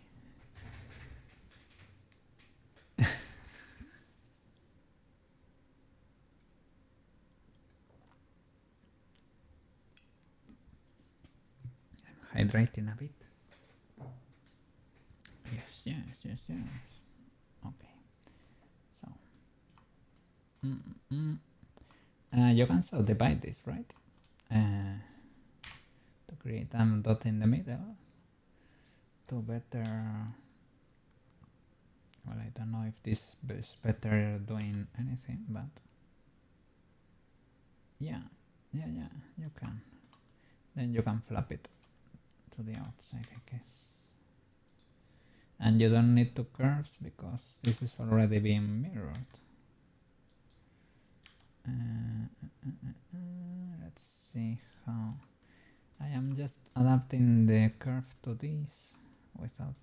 A: I'm hydrating a bit. Yes. Okay. So. You can subdivide this, right? To create a dot in the middle. To better. Well, I don't know if this is better doing anything, but yeah, you can. Then you can flap it to the outside, I guess. And you don't need two curves because this is already being mirrored. Let's see how. I am just adapting the curve to this without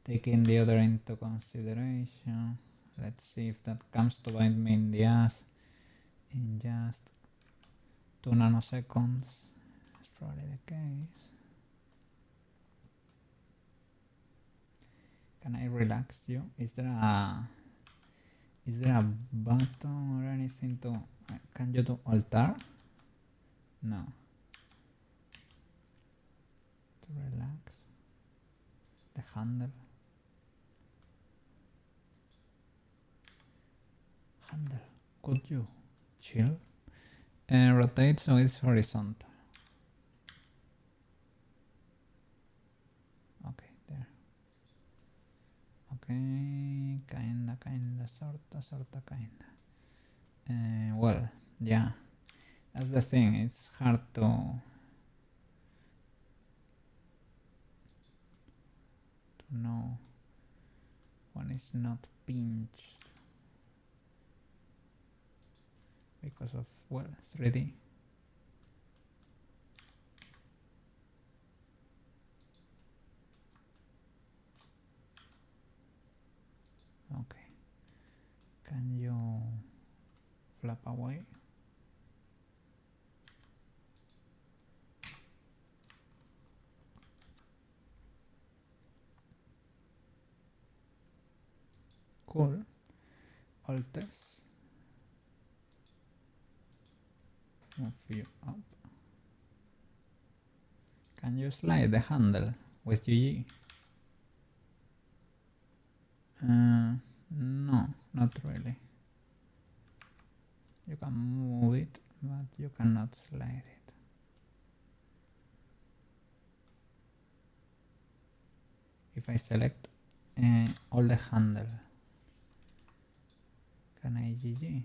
A: taking the other into consideration. Let's see if that comes to bite me in the ass in just 2 nanoseconds. That's probably the case. Can I relax you? Is there a button or anything to? Can you do alter? No. To relax the handle. Could you chill and rotate so it's horizontal? Okay, there. Okay, kinda, sorta, kinda. Well, yeah, that's the thing. It's hard to know when it's not pinched because of, well, 3D. Okay, can you flap away? Cool. Alters. Move you up. Can you slide the handle with GG? No, not really. You can move it, but you cannot slide it. If I select all the handle, can I GG?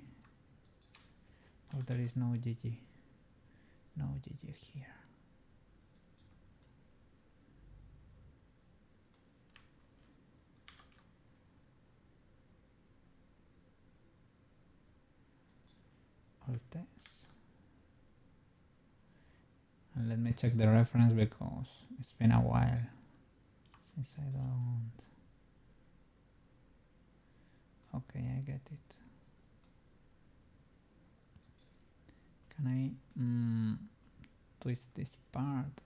A: Oh, there is no GG. No GG here. Alt-S. And let me check the reference because it's been a while since I don't. Okay, I get it. Can I twist this part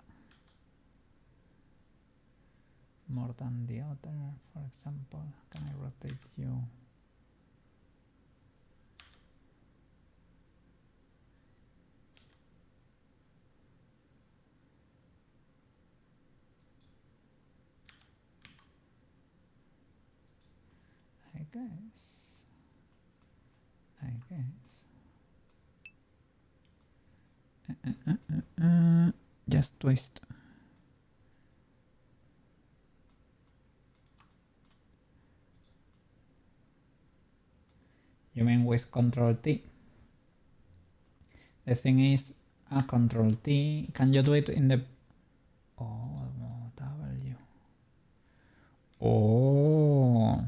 A: more than the other? For example, can I rotate you? I guess. Just twist. You mean with Control T? The thing is, Control T. Can you do it in the? Oh, W. Oh.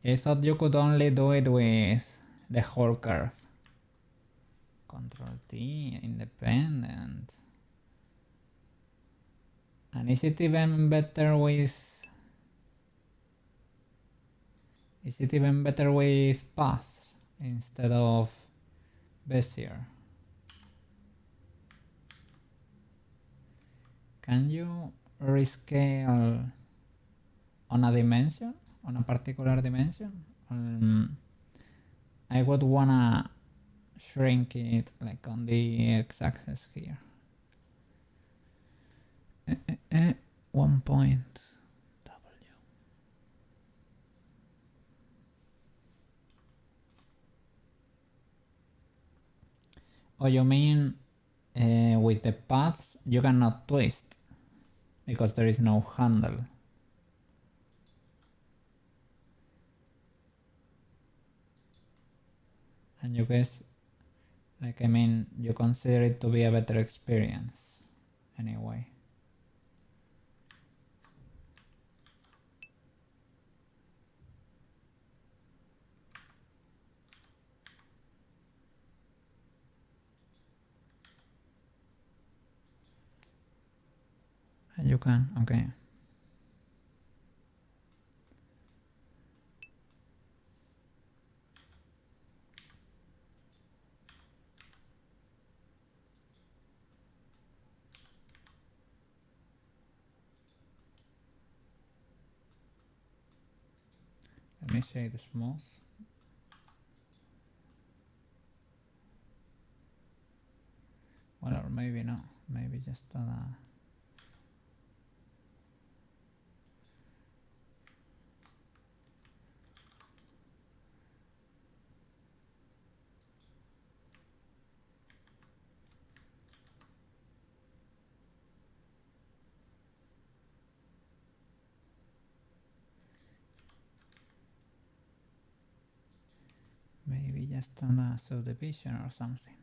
A: I thought you could only do it with the whole curve. Control T, independent. And is it even better with Is it even better with paths instead of Bezier? Can you rescale on a dimension, on a particular dimension? I would wanna shrink it like on the x-axis here. 1 point W. Oh, you mean with the paths you cannot twist because there is no handle. And you guess, like, I mean, you consider it to be a better experience anyway. And you can, okay. Let me shade the smooth. Well, or maybe no, maybe just maybe just a subdivision or something.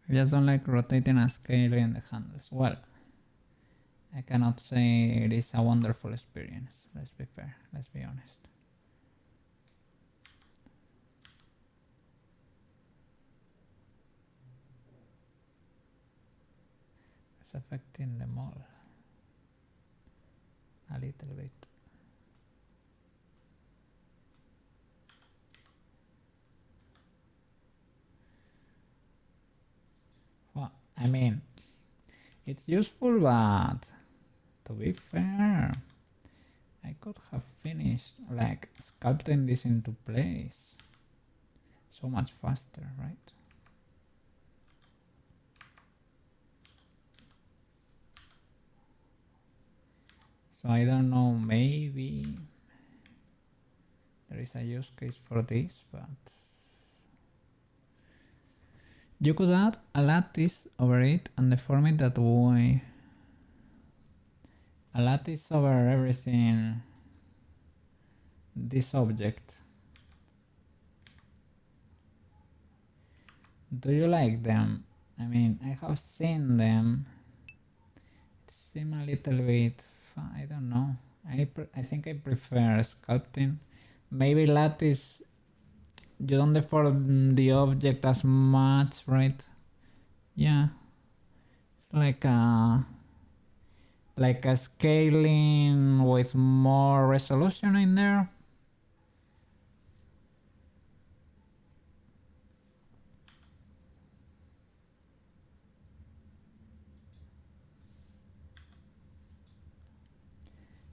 A: I just don't like rotating and scaling the handles. Well, I cannot say it is a wonderful experience. Let's be fair, let's be honest. It's affecting the mall a little bit. Well, I mean, it's useful, but to be fair, I could have finished like sculpting this into place so much faster, right? So I don't know, maybe there is a use case for this, but you could add a lattice over it and deform it that way. A lattice over everything, this object. Do you like them? I mean, I have seen them. It seems a little bit, I don't know. I think I prefer sculpting. Maybe lattice, you don't deform the object as much, right? Yeah. It's like a scaling with more resolution in there.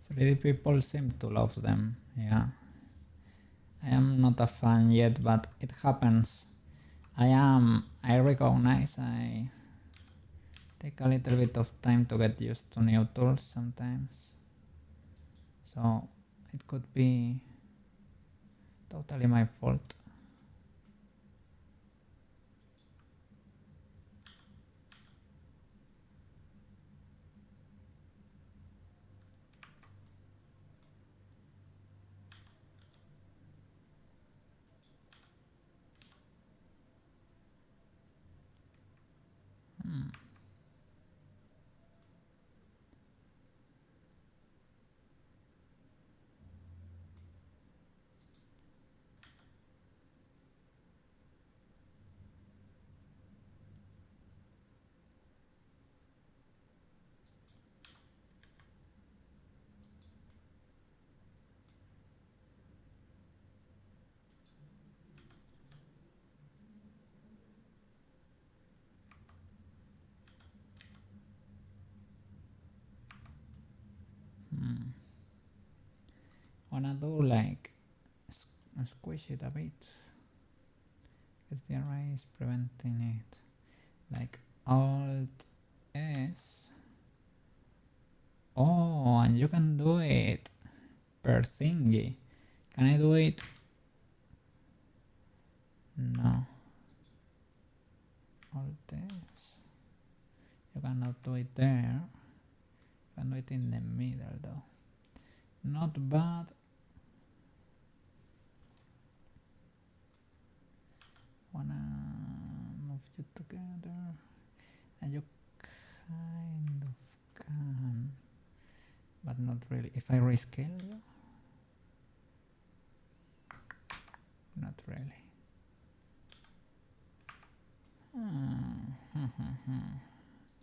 A: So 3D people seem to love them, yeah. I am not a fan yet, but it happens. I recognize I take a little bit of time to get used to new tools sometimes. So it could be totally my fault. Wanna do like squish it a bit, because the array is preventing it. Like Alt S. Oh, and you can do it per thingy. Can I do it? No. Alt S. You cannot do it there. You can do it in the middle though. Not bad. Wanna move you together, and you kind of can, but not really. If I rescale you, not really.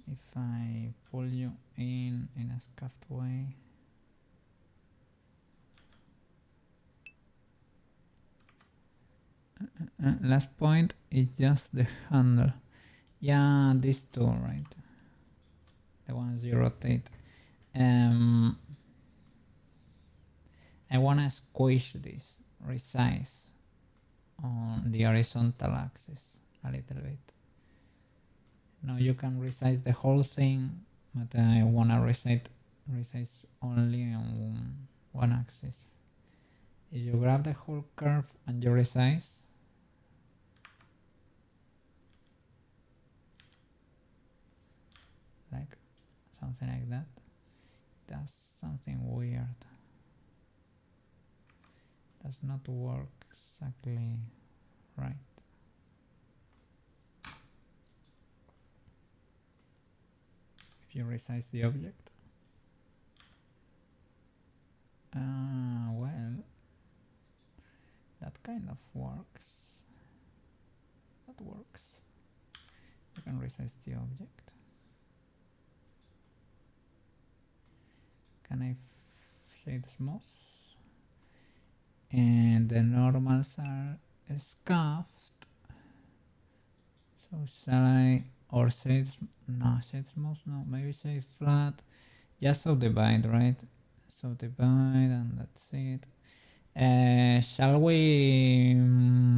A: If I pull you in a scuffed way, last point is just the handle. Yeah, these two, right? The ones you rotate. I wanna squish this, resize on the horizontal axis a little bit. Now you can resize the whole thing, but I wanna resize only on one axis. If you grab the whole curve and you resize, like something like that, that's something weird. Does not work exactly right. If you resize the object, well, that kind of works. That works. You can resize the object. Can I shade smooth? And the normals are scuffed. So shall I, or shade, no, shade smooth, no, maybe shade flat. Just subdivide, right? Subdivide and that's it. Shall we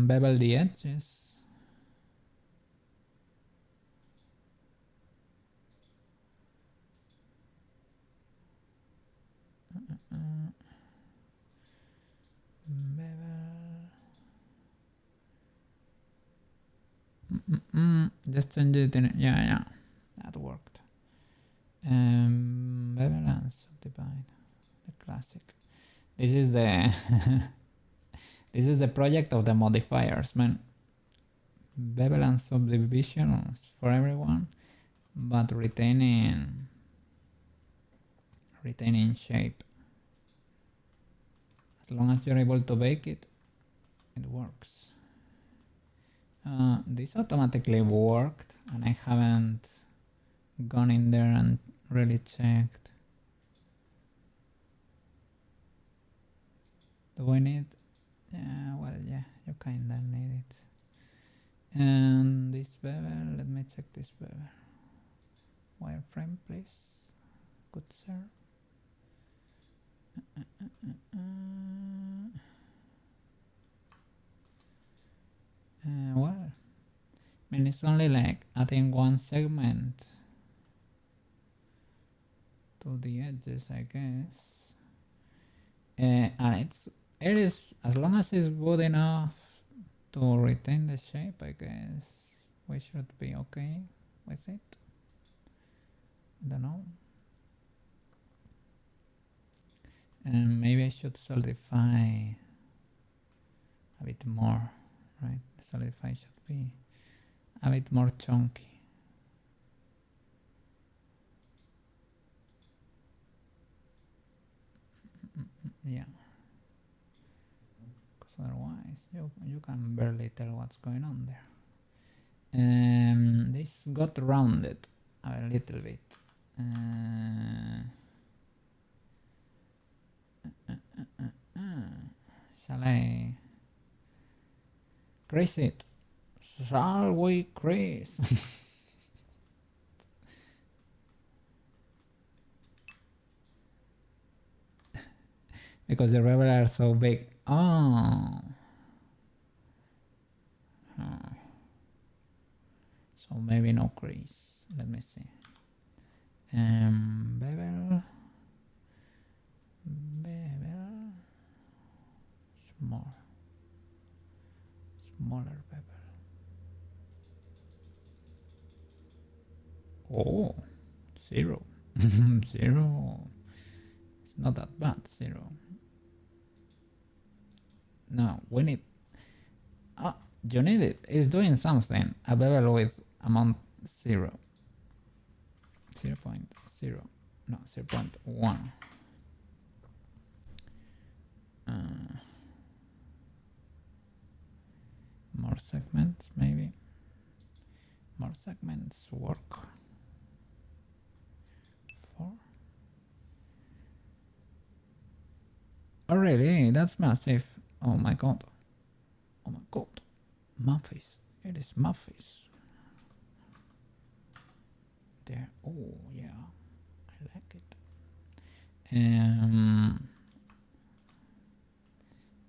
A: bevel the edges? Just change it in, yeah, that worked. Bevel and subdivide, the classic. This is the this is the project of the modifiers, man. Bevel and subdivision for everyone, but retaining shape. As long as you're able to bake it, it works. This automatically worked, and I haven't gone in there and really checked. Do we need? Well, yeah, you kinda need it. And this bevel, let me check this bevel. Wireframe, please. Good sir. Well, I mean, it's only like adding one segment to the edges, I guess. And it is, as long as it's good enough to retain the shape, I guess we should be okay with it. I don't know. And maybe I should solidify a bit more, right? The solidify should be a bit more chunky. Yeah. Because otherwise you can barely tell what's going on there. This got rounded a little bit. Shall I crease it? Shall we crease? Because the rebels are so big. Oh. So maybe no crease. Let me see. Bevel. Smaller bevel. Oh, 0. 0. It's not that bad. 0. No, we need. You need it. It's doing something. A bevel with amount 0. 0.0. No, 0.1. More segments, maybe. More segments work. 4. Oh, really? That's massive. Oh my god. Oh my god. Muffis. It is muffis. There. Oh, yeah. I like it.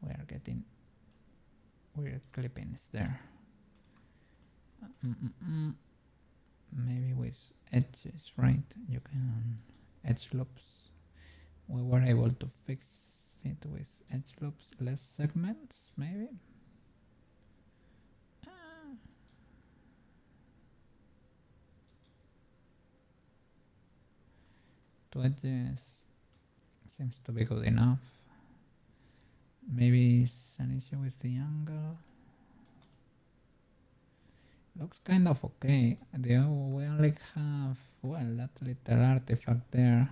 A: We are getting weird clippings there. Maybe with edges, right? You can edge loops. We were able to fix it with edge loops, less segments, maybe. Two edges seems to be good enough. Maybe it's an issue with the angle. Looks kind of okay. We only have, well, that little artifact there.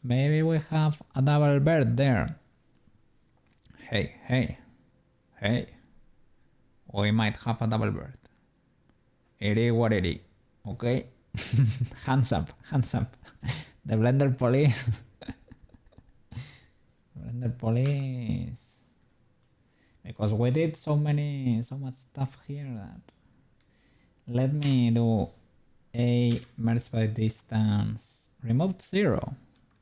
A: Maybe we have a double bird there. Hey. We might have a double bird. It is what it is. Okay? Hands up. The Blender police. Blender police. Because we did so much stuff here that... Let me do a merge by distance. Removed 0.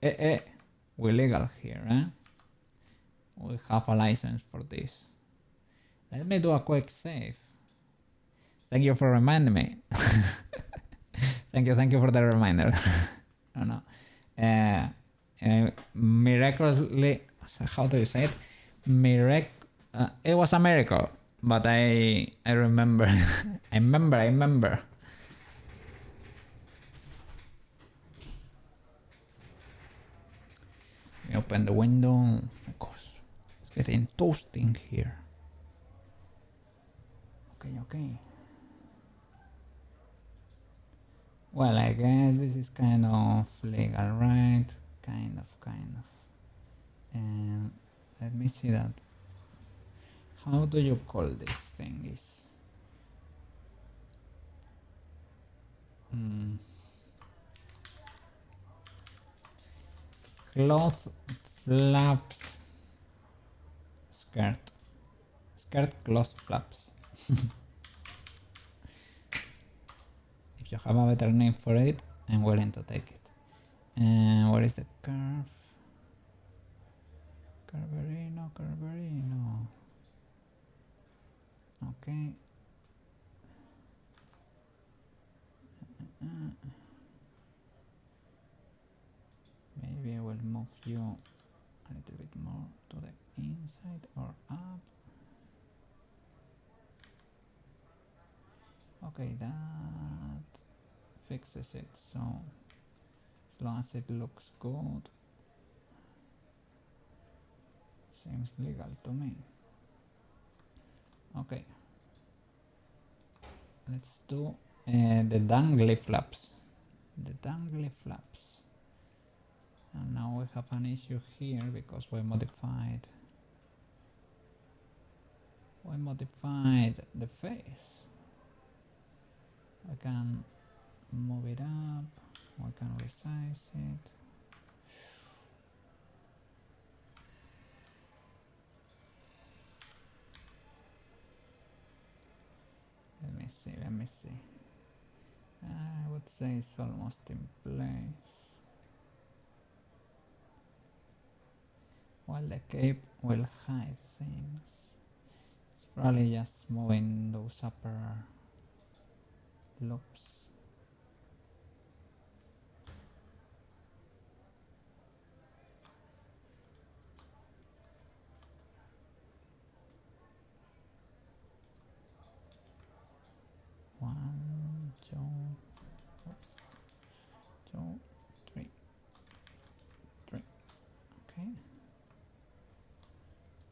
A: We're legal here, eh? We have a license for this. Let me do a quick save. Thank you for reminding me. Thank you for the reminder. No. Miraculously, how do you say it? It was a miracle, but I remember. I remember. We open the window. Of course, it's getting toasting here. Okay. Well, I guess this is kind of legal, right? Kind of. And let me see that. How do you call these thingies? Cloth flaps. Skirt cloth flaps. If you have a better name for it, I'm willing to take it. And where is the curve? Curverino. Okay. Maybe I will move you a little bit more to the inside or up. Okay, that fixes it. So as long as it looks good, seems legal to me. Okay, let's do the dangly flaps. And now we have an issue here because we modified the face. I can move it up, we can resize it. Let me see. I would say it's almost in place. while the cape will hide things. It's probably just moving those upper loops. One, two, oops, 2, 3, 3. Okay.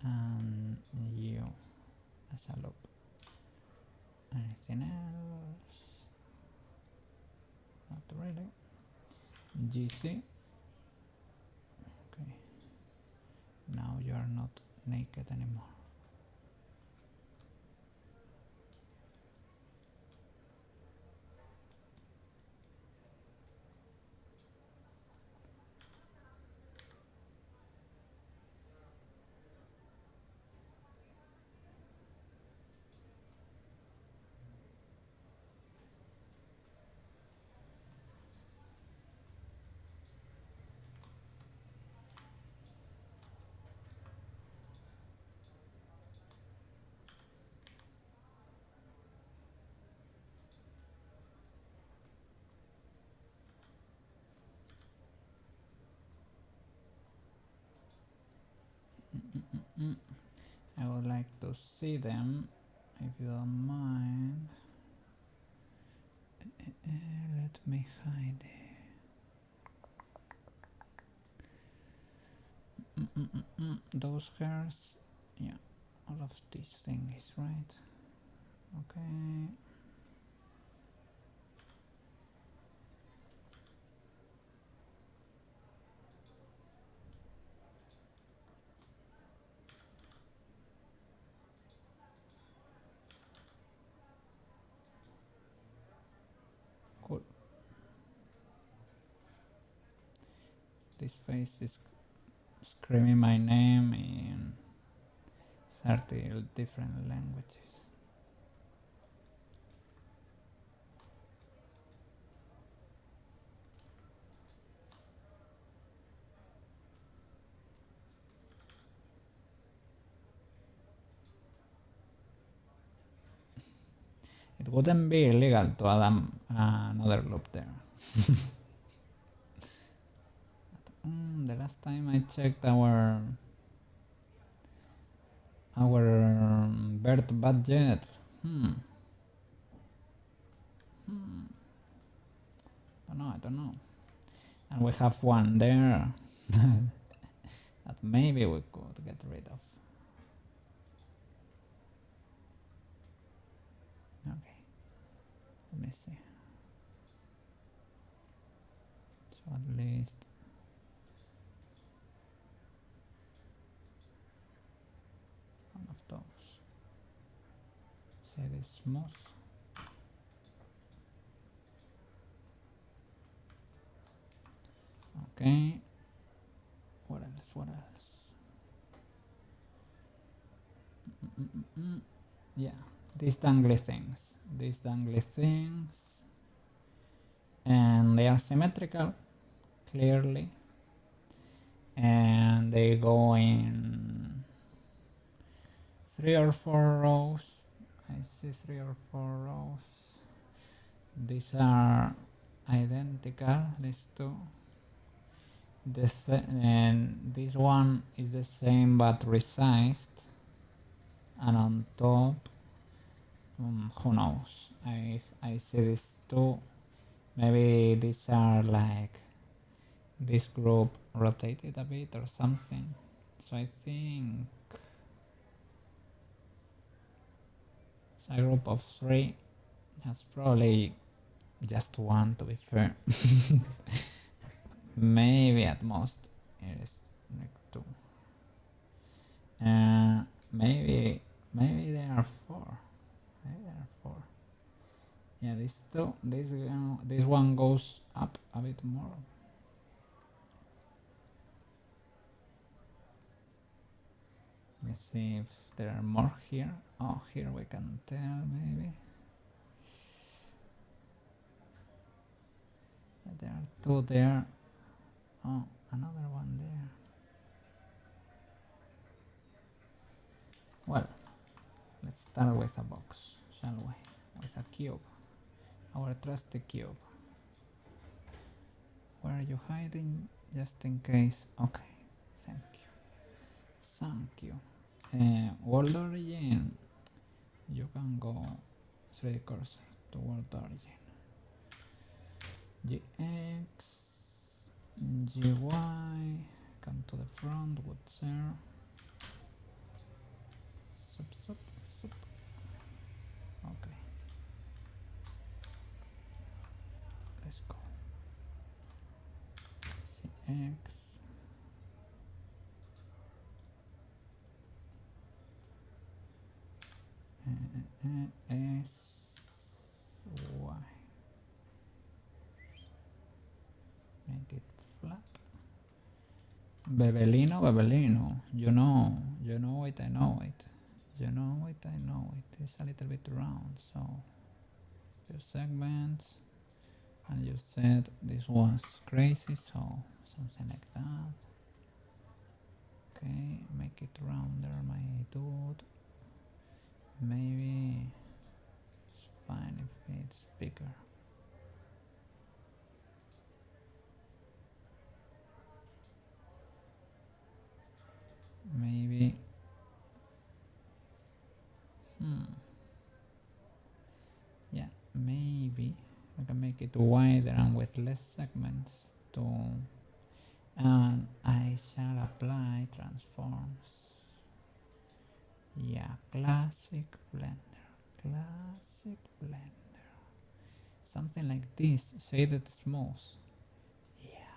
A: And you as a loop. Anything else? Not really. GC. Okay. Now you are not naked anymore. I would like to see them, if you don't mind. Let me hide those hairs. Yeah, all of these things, right? Okay. Cool. This face is screaming my name in 30 different languages. It wouldn't be illegal to add another loop there. The last time I checked our bird budget. I don't know. And we have one there that maybe we could get rid of. Okay, let me see. So at least one of those. Say this smooth. Okay. What else? What else? Yeah, these dangly things. These dangly things. And they are symmetrical, clearly. And they go in 3 or 4 rows. I see 3 or 4 rows. These are identical, these two. And this one is the same but resized, and on top, who knows? I see these two. Maybe these are like this group rotated a bit or something. So I think it's a group of 3. That's probably just one, to be fair. Maybe at most it is like 2. Maybe there are 4. Maybe there are 4. Yeah, these two. This one goes up a bit more. Let me see if there are more here. Oh, here we can tell maybe. Yeah, there are 2 there. Oh, another one there. Well, let's start with a box, shall we? With a cube. Our trusty cube. Where are you hiding? Just in case. Okay, thank you. Thank you. World origin. You can go 3D cursor to world origin. GX, GY, come to the front, would there. Sup. Okay. Let's go. CX. S, Y. Make it flat. Bebelino. You know it, I know it. You know it, I know it. It's a little bit round, so your segments, and you said this was crazy, so something like that. Okay, make it rounder, my dude. Maybe it's fine if it's bigger. Maybe. Yeah, maybe I can make it wider and with less segments too. And I shall apply transforms. Yeah, classic blender. Something like this, shaded smooth. Yeah.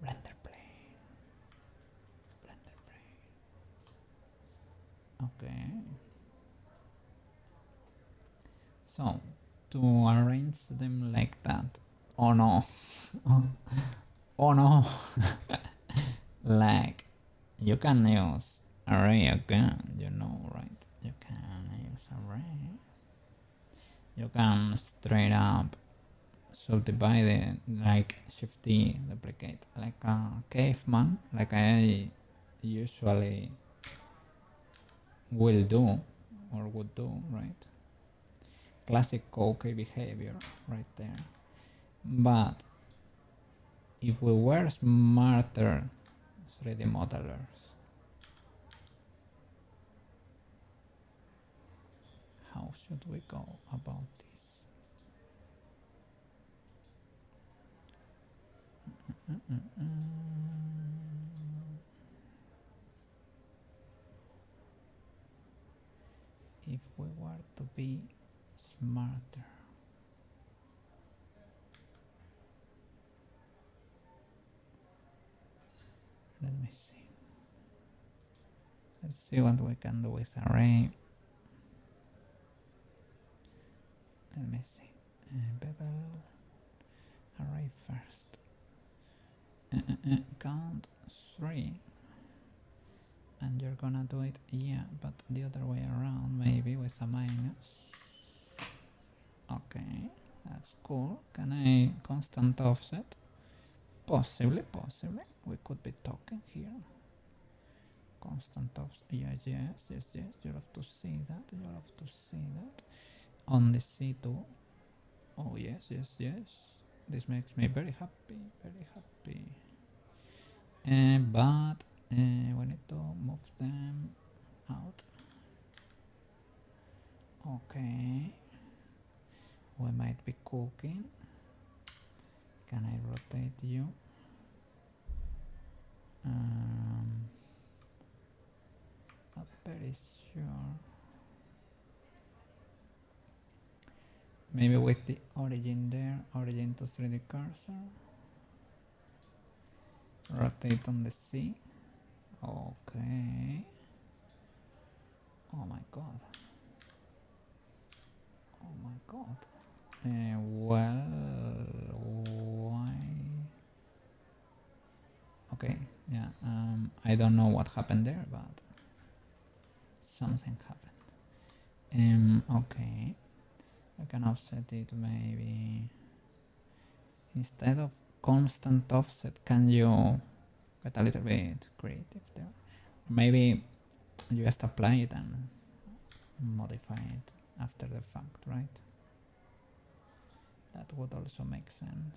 A: Blender plane. Okay. So, to arrange them like that. Oh no. Oh no. Like, you can use array again, you know, right? You can use array. You can straight up subdivide it, like Shift D, duplicate, like a caveman, like I usually will do or would do, right? Classic cookie behavior right there. But if we were smarter 3D modelers, how should we go about this? If we were to be smarter. Let me see. Let's see what we can do with array. Let me see. Bevel array first. Count 3. And you're gonna do it, yeah, but the other way around, maybe with a minus. Okay, that's cool. Can I constant offset? Possibly. We could be talking here. Constant offset. Yes. You have to see that. On the C2. Oh yes. This makes me very happy. But we need to move them out. Okay. We might be cooking. Can I rotate you? Not very sure. Maybe with the origin there, origin to 3D cursor. Rotate on the C. Okay. Oh my god. Well, why? Okay, yeah. I don't know what happened there, but something happened. Okay. I can offset it maybe. Instead of constant offset, can you get a little bit creative there? Maybe You just apply it and modify it after the fact, right? That would also make sense.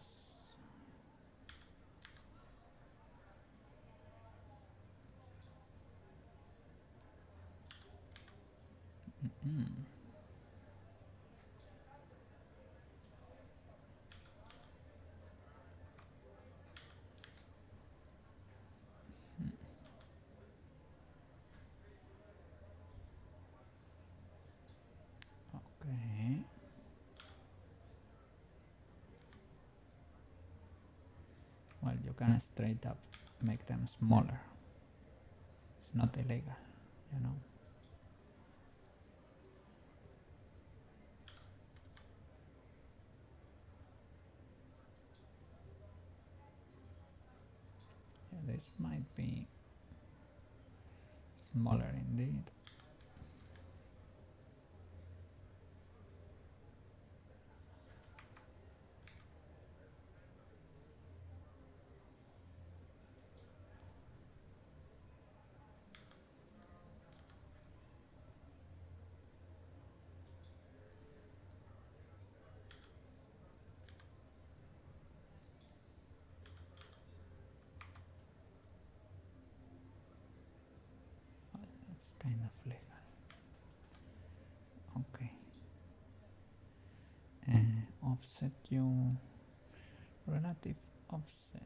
A: Okay. Well, you can straight up make them smaller. It's not illegal, you know. Yeah, this might be smaller indeed. That's kind of legal. Okay. Offset you relative offset.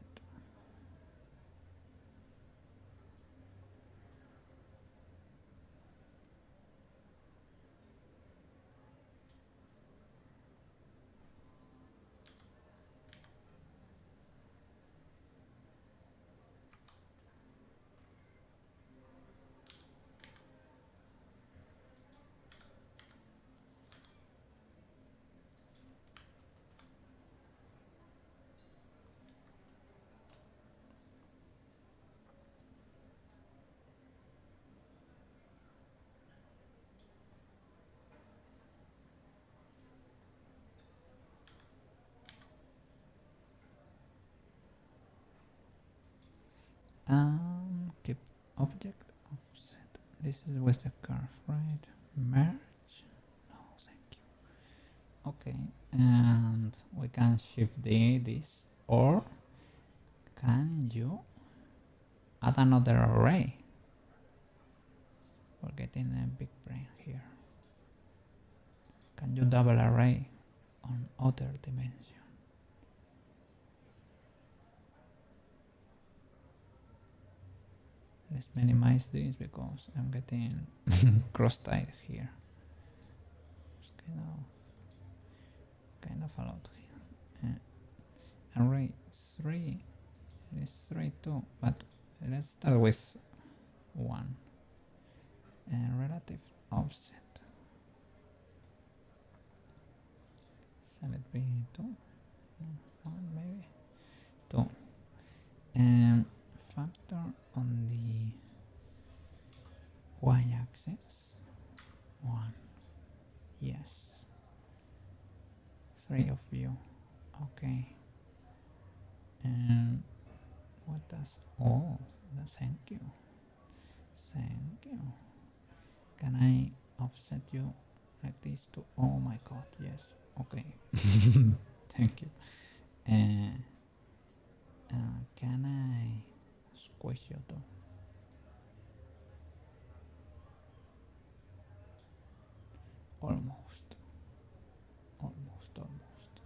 A: Keep object offset. This is with the curve, right? Merge. No, thank you. Okay, and we can shift this, or can you add another array? We're getting a big brain here. Can you double array on other dimension? Let's minimize this because I'm getting cross-tied here. It's kind of a lot here. Array 3 is 3 too, but let's start with 1. Relative offset. Shall it be 2? No, 1 maybe. 2. Factor on the y-axis. 1. Yes. 3 of you. Okay. And what does... Oh, thank you. Thank you. Can I offset you like this too? Oh my god, yes. Okay. Thank you. Can I squish you too? Almost. Almost, almost.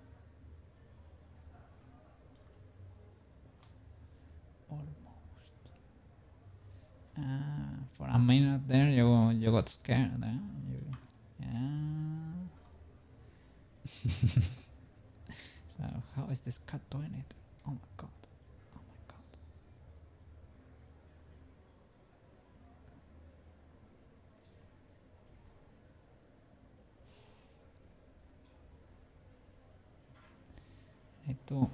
A: Almost. For a minute there, you got scared. Yeah. So how is this cat doing it? Oh my god. Oh my god. Need to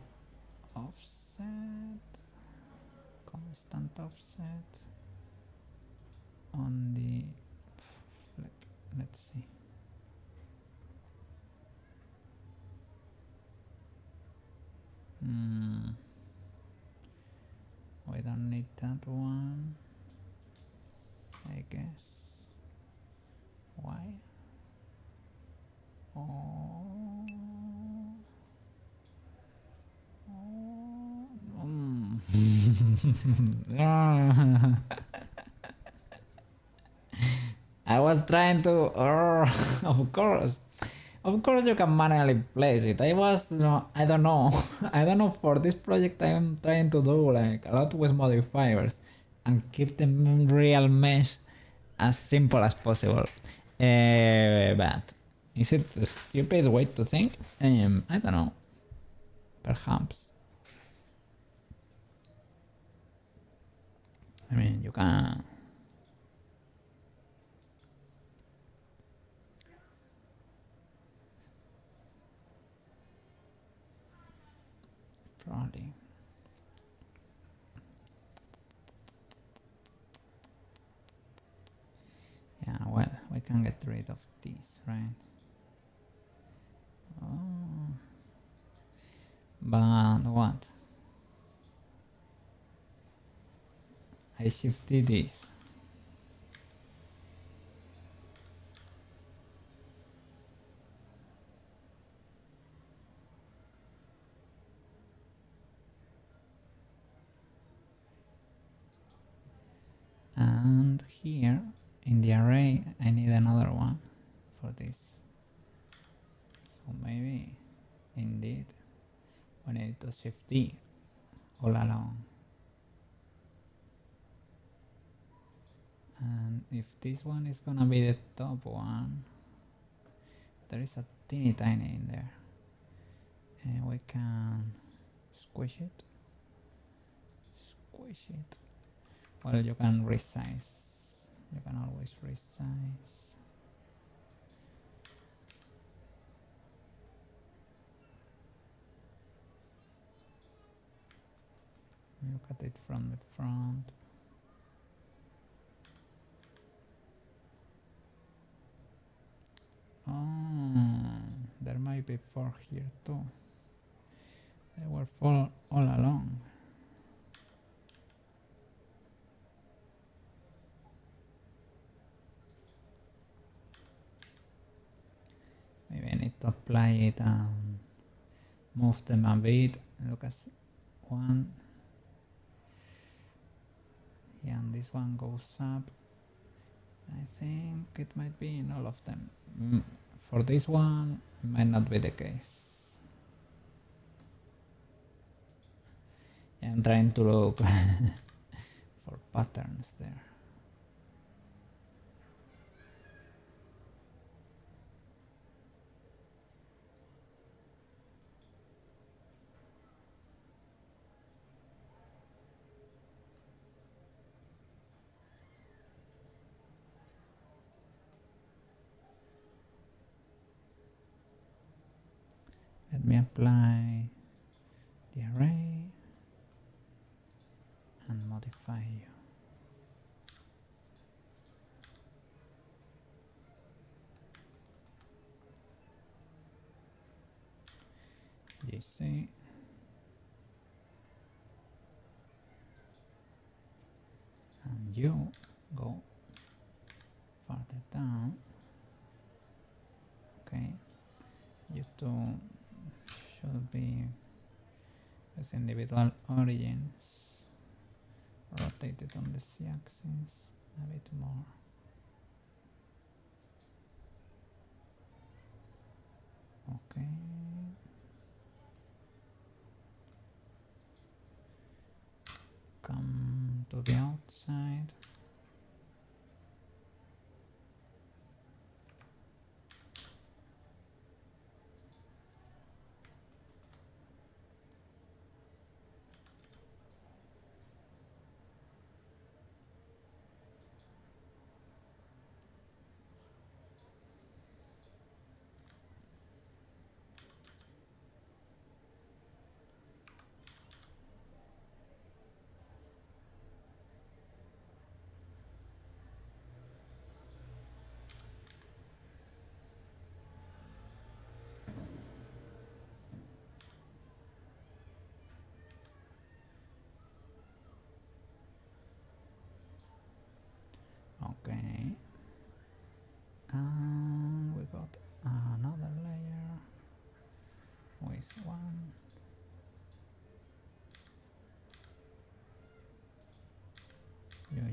A: offset, constant offset on the flip. Let's see. We don't need that one. I guess. Why? Oh. I was trying to, of course you can manually place it. I was, I don't know, I don't know, for this project I'm trying to do like a lot with modifiers and keep the real mesh as simple as possible. But is it a stupid way to think? I don't know, perhaps. I mean, you can. Probably. Yeah, well, we can get rid of this, right? Oh. But what? I shifted this. And here in the array I need another one for this. So maybe indeed we need to shift D all along. And if this one is gonna be the top one, there is a teeny tiny in there. And we can squish it. Squish it. Well, you can resize. You can always resize. Look at it from the front. Oh, there might be 4 here too. They were 4 all along. Maybe I need to apply it and move them a bit. Look at 1. Yeah, and this one goes up. I think it might be in all of them. For this one, it might not be the case. Yeah, I'm trying to look for patterns there. Let me apply the array and modify you. GC. And you go farther down. Okay, you two should be as individual origins, rotated on the z-axis a bit more. Okay. Come to the outside. one.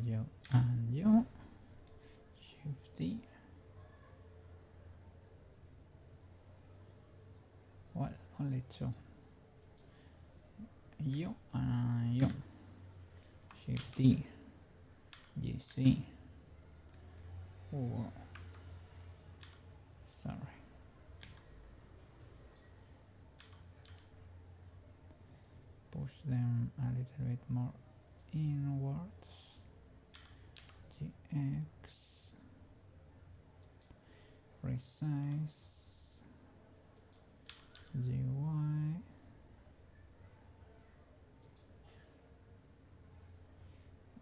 A: You and you. Shifty. Well, only two. You and you. Shifty. GC. Oh, sorry. Push them a little bit more inwards. GX. Resize. GY.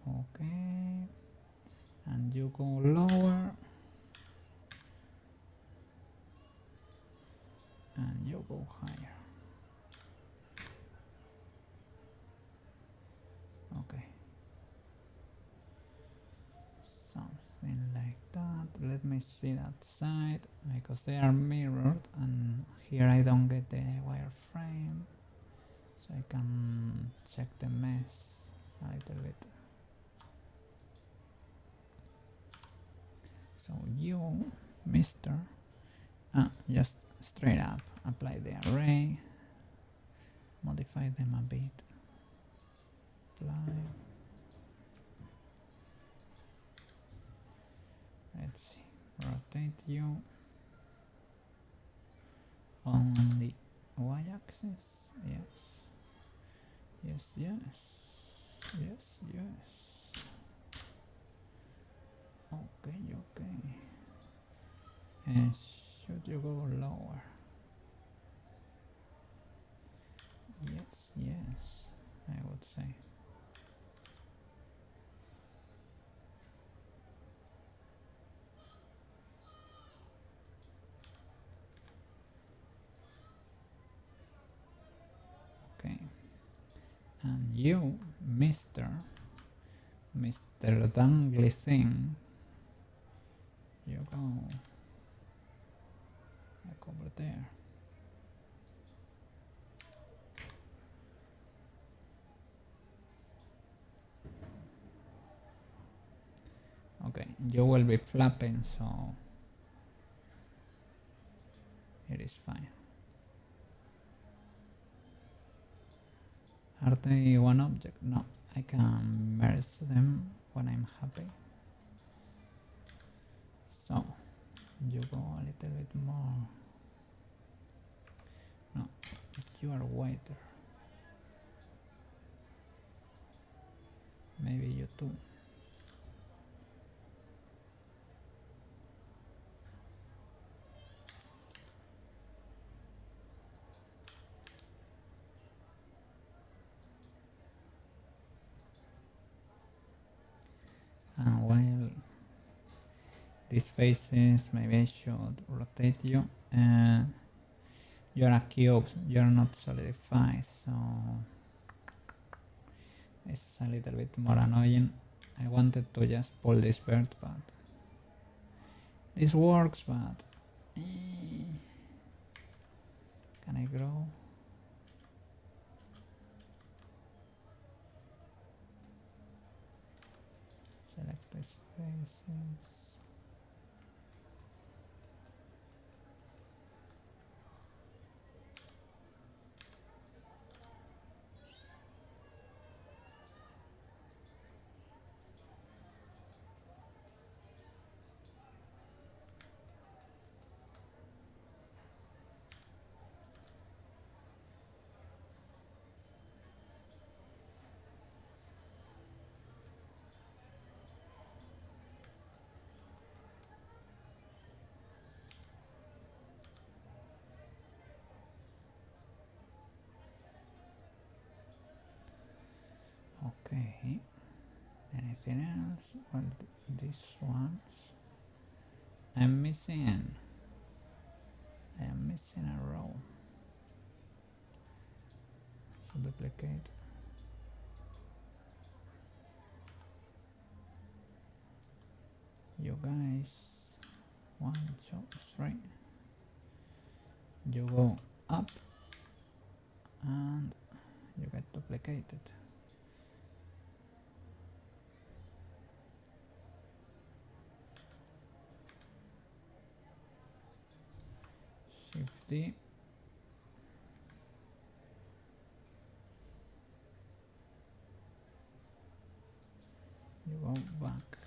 A: Okay. And you go lower. And you go higher. Okay. Something like that. Let me see that side because they are mirrored and here I don't get the wireframe, so I can check the mess a little bit. So you, Mr. Just straight up apply the array, modify them a bit. Apply. Let's see. Rotate you on the y-axis. Yes. Yes, yes. Yes, yes. Okay, okay. And should you go lower? Yes, yes, I would say. Okay. And you, Mr. Dangling, you go like over there. Okay, you will be flapping, so it is fine. Are they one object? No, I can merge them when I'm happy. So, you go a little bit more. No, you are whiter. Maybe you too. And while these faces, maybe I should rotate you. You're a cube, you're not solidified, so it's a little bit more annoying. I wanted to just pull this bird, but this works, but can I grow? Select these faces. Okay, anything else? Well, these ones I am missing a row, so duplicate. You guys, 1, 2, 3, you go up complicated. Shift D. You go back.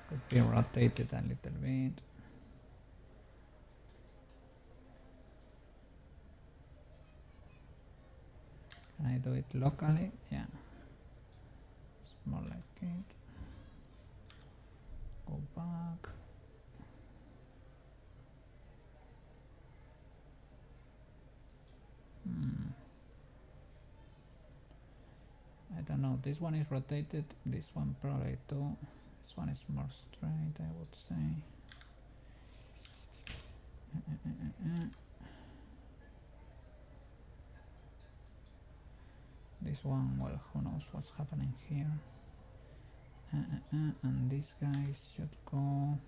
A: Could be rotated a little bit. Can I do it locally? Yeah. It's more like it. Go back. I don't know. This one is rotated. This one probably too. This one is more straight, I would say. This one, well, who knows what's happening here. And these guys should go a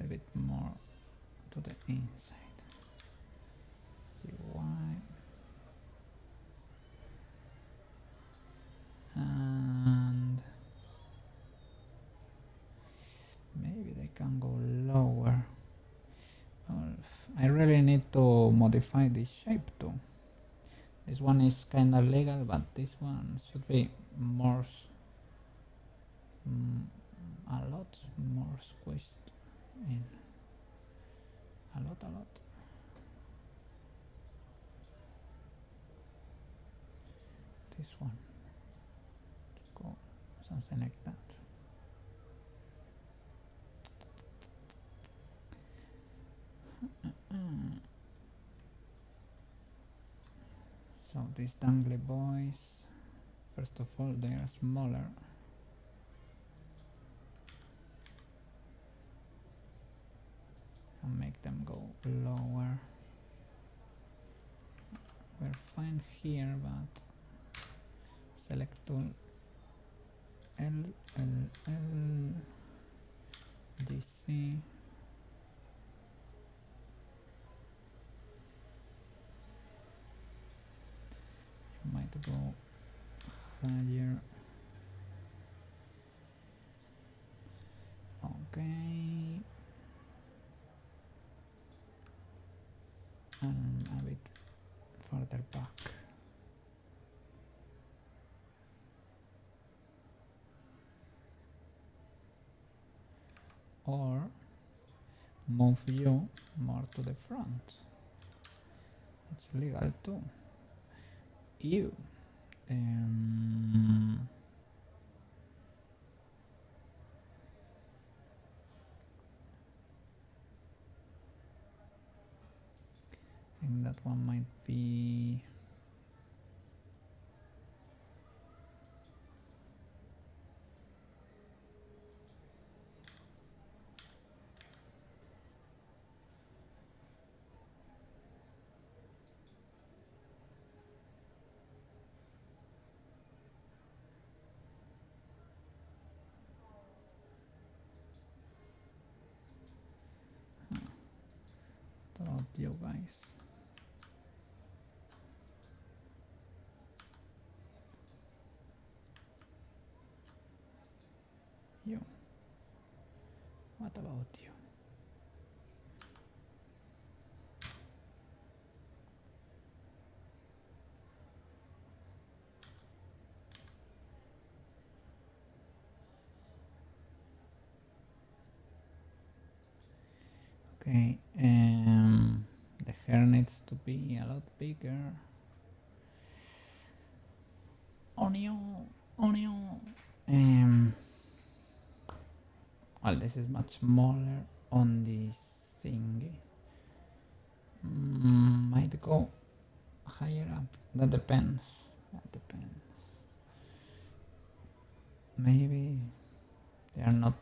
A: little bit more to the inside. See why. And maybe they can go lower. Well, I really need to modify this shape too. This one is kind of legal, but this one should be more, a lot more squished in. A lot. This one. Go something like that. So these dangly boys, first of all, they are smaller. And make them go lower. We're fine here, but select tool L, DC. Might go higher. Okay. And a bit further back. Or move you more to the front. It's legal too. You. I think that one might be thought you guys. You. What about you? Okay, the hair needs to be a lot bigger. Onion. Well, this is much smaller on this thingy. Might go higher up. That depends. Maybe they are not.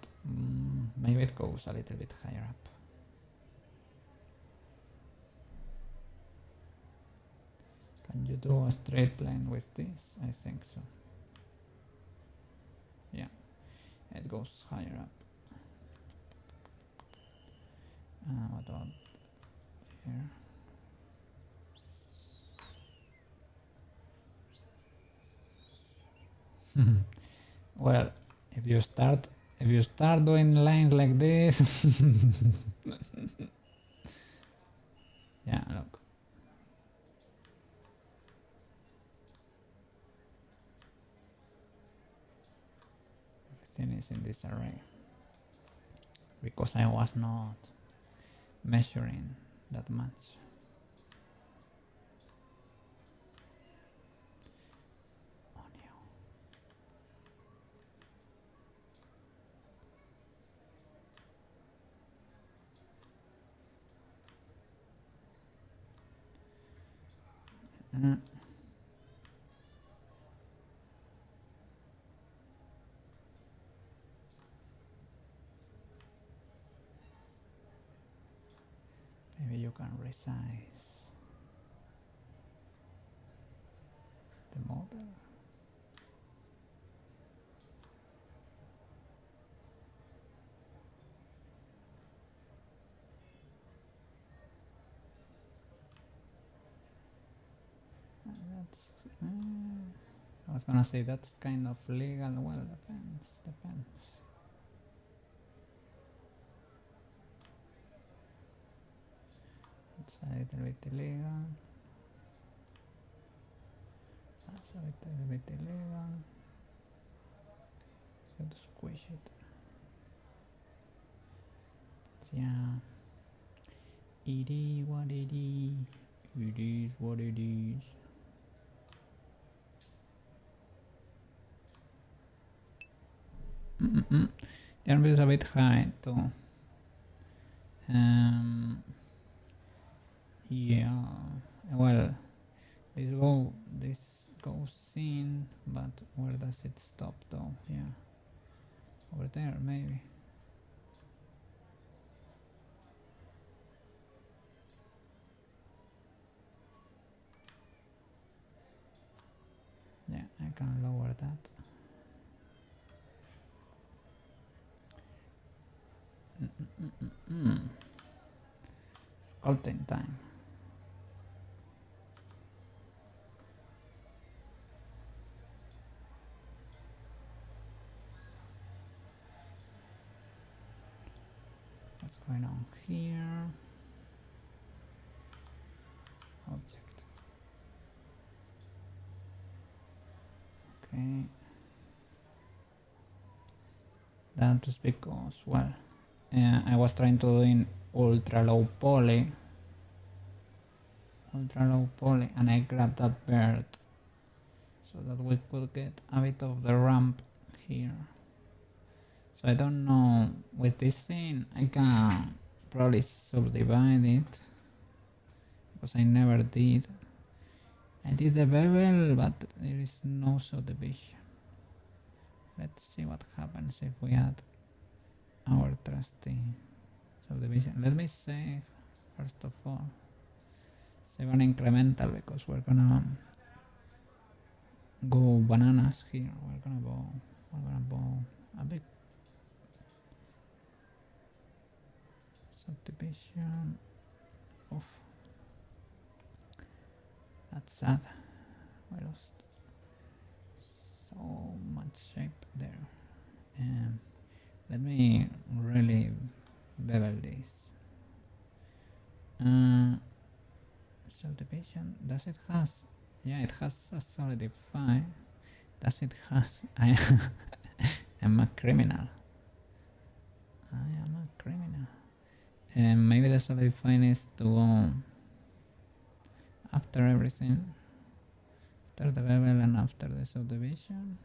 A: Maybe it goes a little bit higher up. Can you do a straight line with this? I think so. Yeah, it goes higher up. What about here? Well, if you start doing lines like this, yeah, look. Everything is in this array because I was not measuring that much. Maybe you can resize the model. I was gonna say that's kind of legal. Well, depends. It's a little bit illegal. That's a little bit illegal. Should squish it. But yeah. It is what it is. It is what it is. The arm is a bit high too. Yeah. Well, this goes in, but where does it stop though? Yeah. Over there maybe. Yeah, I can lower that. Sculpting time. What's going on here? Object. Okay. That is because, well, I was trying to do in ultra low poly, and I grabbed that bird so that we could get a bit of the ramp here. So I don't know, with this thing I can probably subdivide it because I never did. I did the bevel, but there is no subdivision. Let's see what happens if we add our trusty subdivision. Let me save first of all. Save an incremental because we're gonna go bananas here. We're gonna go a big subdivision. Oof. That's sad. I lost so much shape there. Let me really bevel this. Subdivision. Does it has? Yeah, it has a solidify. Does it has? I am a criminal. Maybe the solidify needs to go after everything. After the bevel and after the subdivision.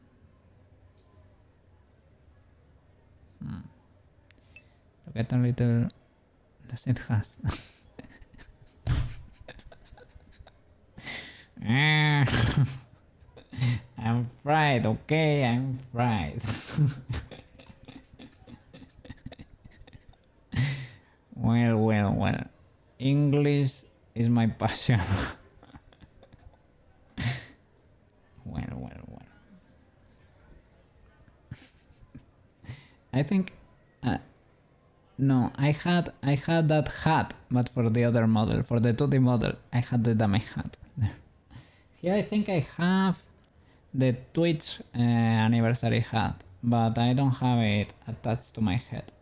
A: Look at a little. Does it has? I'm fried, okay? I'm fried. Well. English is my passion. Well. I think no, I had that hat, but for the other model, for the 2D model, I had the dummy hat. Here I think I have the Twitch anniversary hat, but I don't have it attached to my head.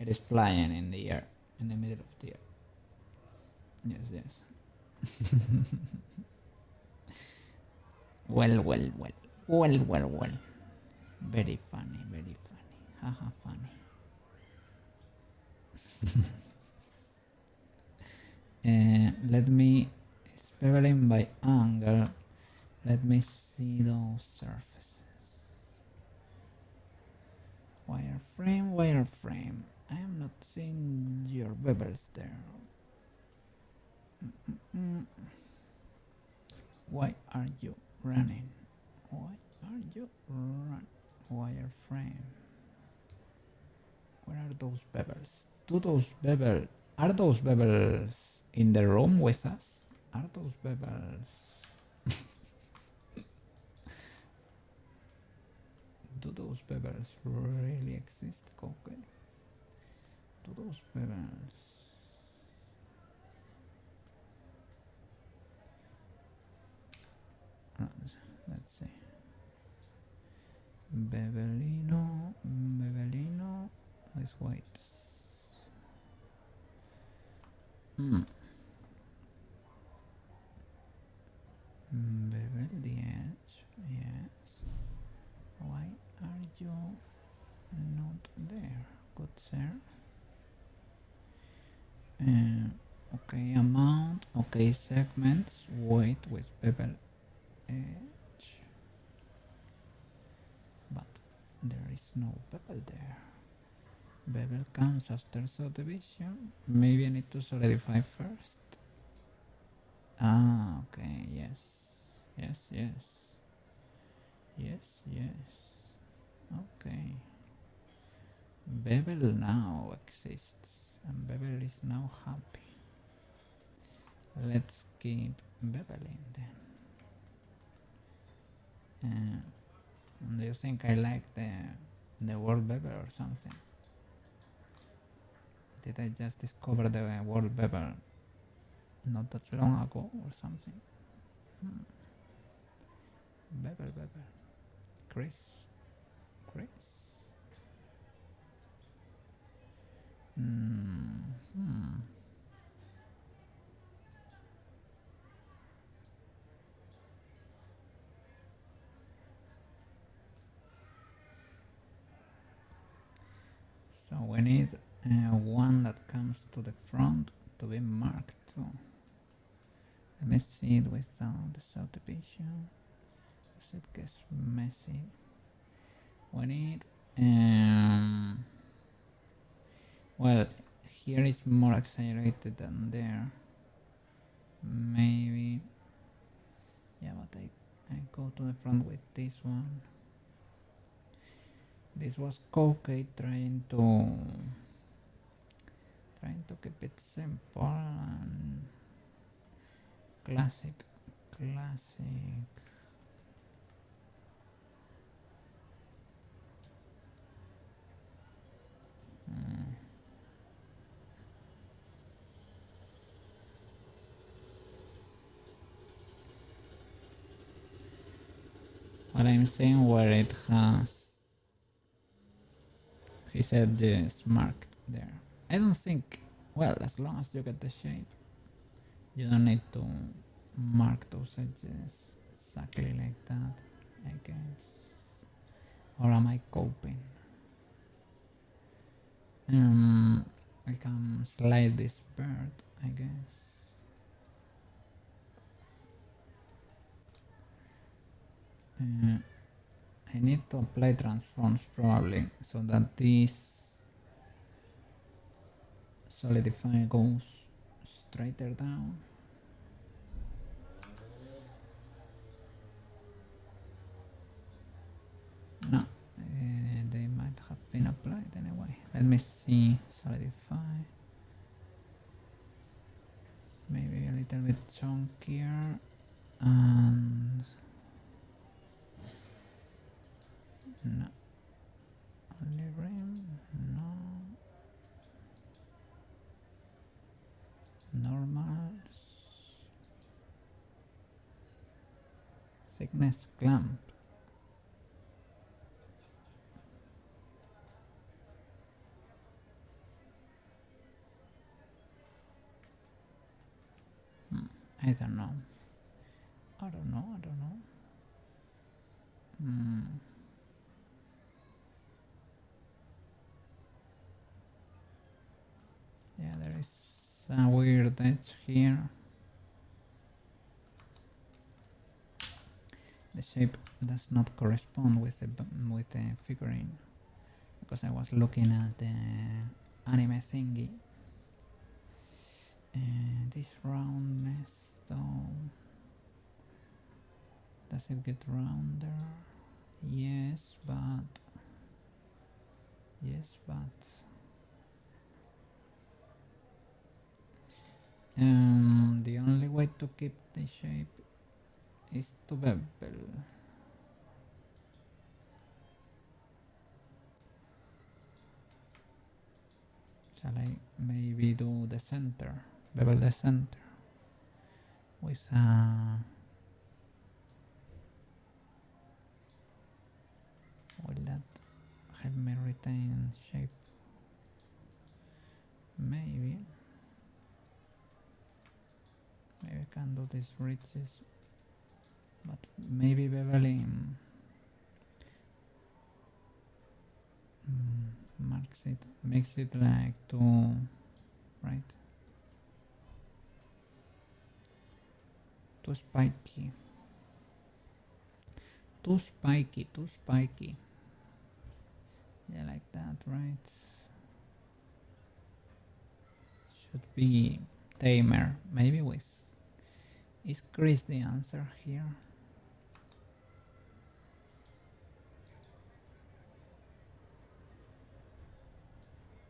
A: It is flying in the air, in the middle of the air. Yes, yes. Well. Very funny, very funny. Haha, funny. Let me beveling by angle. Let me see those surfaces. Wireframe. I am not seeing your bevels there. Why are you running? Why are you running? Wireframe. Where are those bevels? Are those bevels in the room with us? Are those bevels? Do those bevels really exist? Okay. Do those bevels? Let's see. Bevelino with whites. Bevel the edge, yes. Why are you not there, good sir? Okay, amount, okay, segments, weight with bevel edge. But there is no bevel there. Bevel comes after subdivision. Maybe I need to solidify first. Ah, okay, yes. Okay. Bevel now exists, and Bevel is now happy. Let's keep beveling then. Do you think I like the word bevel or something? Did I just discover the word bevel not that long ago or something? Bevel. Chris. So we need one that comes to the front to be marked too. Let me see it without the subdivision. Because it gets messy. We need well, here is more accelerated than there. Maybe, yeah, but I go to the front with this one. This was Coke trying to keep it simple and classic. What I'm saying where it has, he said yes, marked there. I don't think, well, as long as you get the shape, you don't need to mark those edges exactly like that, I guess. Or am I coping? I can slide this bird, I guess. I need to apply transforms probably so that this solidify goes straighter down. No, they might have been applied anyway. Let me see, solidify. Maybe a little bit chunkier and no, only rim. thickness clamp. I don't know. I don't know. Yeah, there is a weird edge here. The shape does not correspond with the figurine because I was looking at the anime thingy. And this roundness though, does it get rounder? Yes, but the only way to keep the shape is to bevel. Shall I maybe do the center, bevel the center with will that help me retain shape? Maybe I can do these ridges, but maybe beveling makes it like too, right? Too spiky. Yeah, like that, right? Should be tamer, maybe with. Is crease the answer here?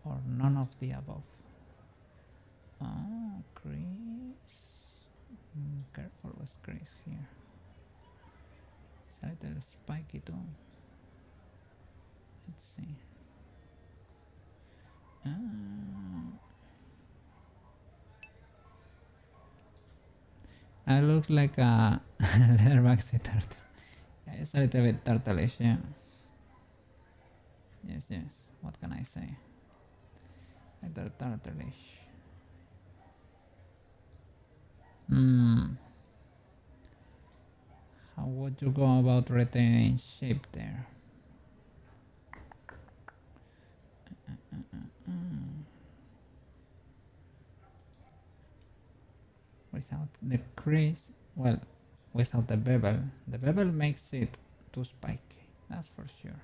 A: Or none of the above? Oh, crease. Careful with crease here. It's a little spiky too. Let's see. That looks like a leatherback sea turtle. It's a little bit turtleish, yeah. Yes. What can I say? A little turtleish. How would you go about retaining shape there? Without the crease, well, without the bevel. The bevel makes it too spiky, that's for sure.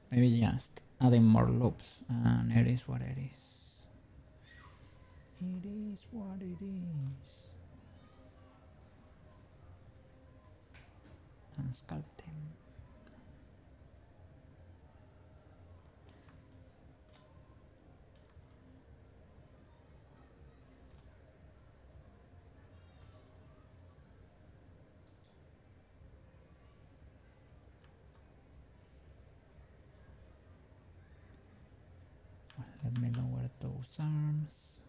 A: Maybe just adding more loops, and it is what it is. It is what it is. And sculpting. Let me lower those arms.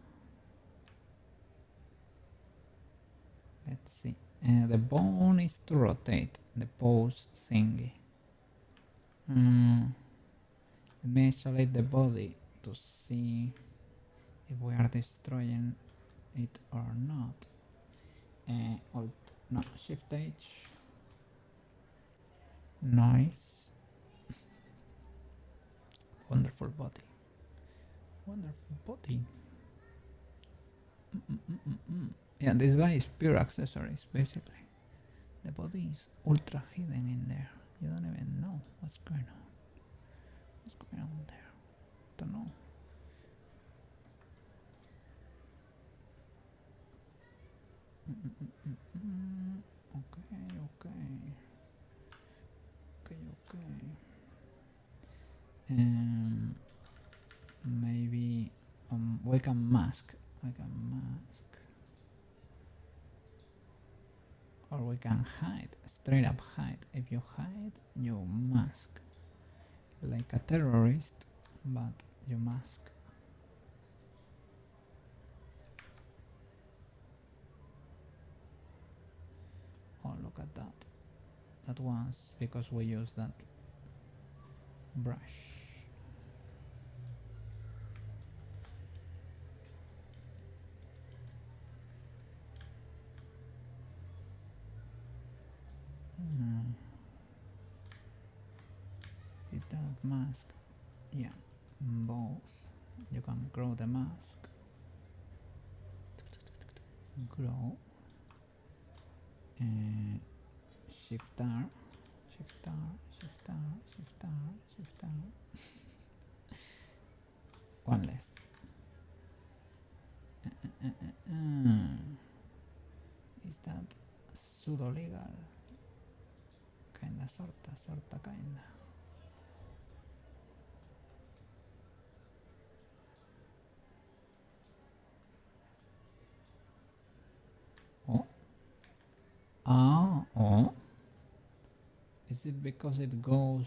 A: Let's see. The bone is to rotate the pose thingy. Let me isolate the body to see if we are destroying it or not. Shift H. Nice. Wonderful body. Yeah, this guy is pure accessories, basically. The body is ultra hidden in there. You don't even know what's going on. What's going on there? Don't know. Okay. Maybe we can mask. Or we can hide, straight up hide. If you hide, you mask. Like a terrorist, but you mask. at that once because we use that brush. Without mask, yeah, both. You can grow the mask. Grow. Shift R, Shift R, Shift R, Shift R, Shift R. One less. Is that pseudo legal? Kinda, sorta, kinda. Oh. Is it because it goes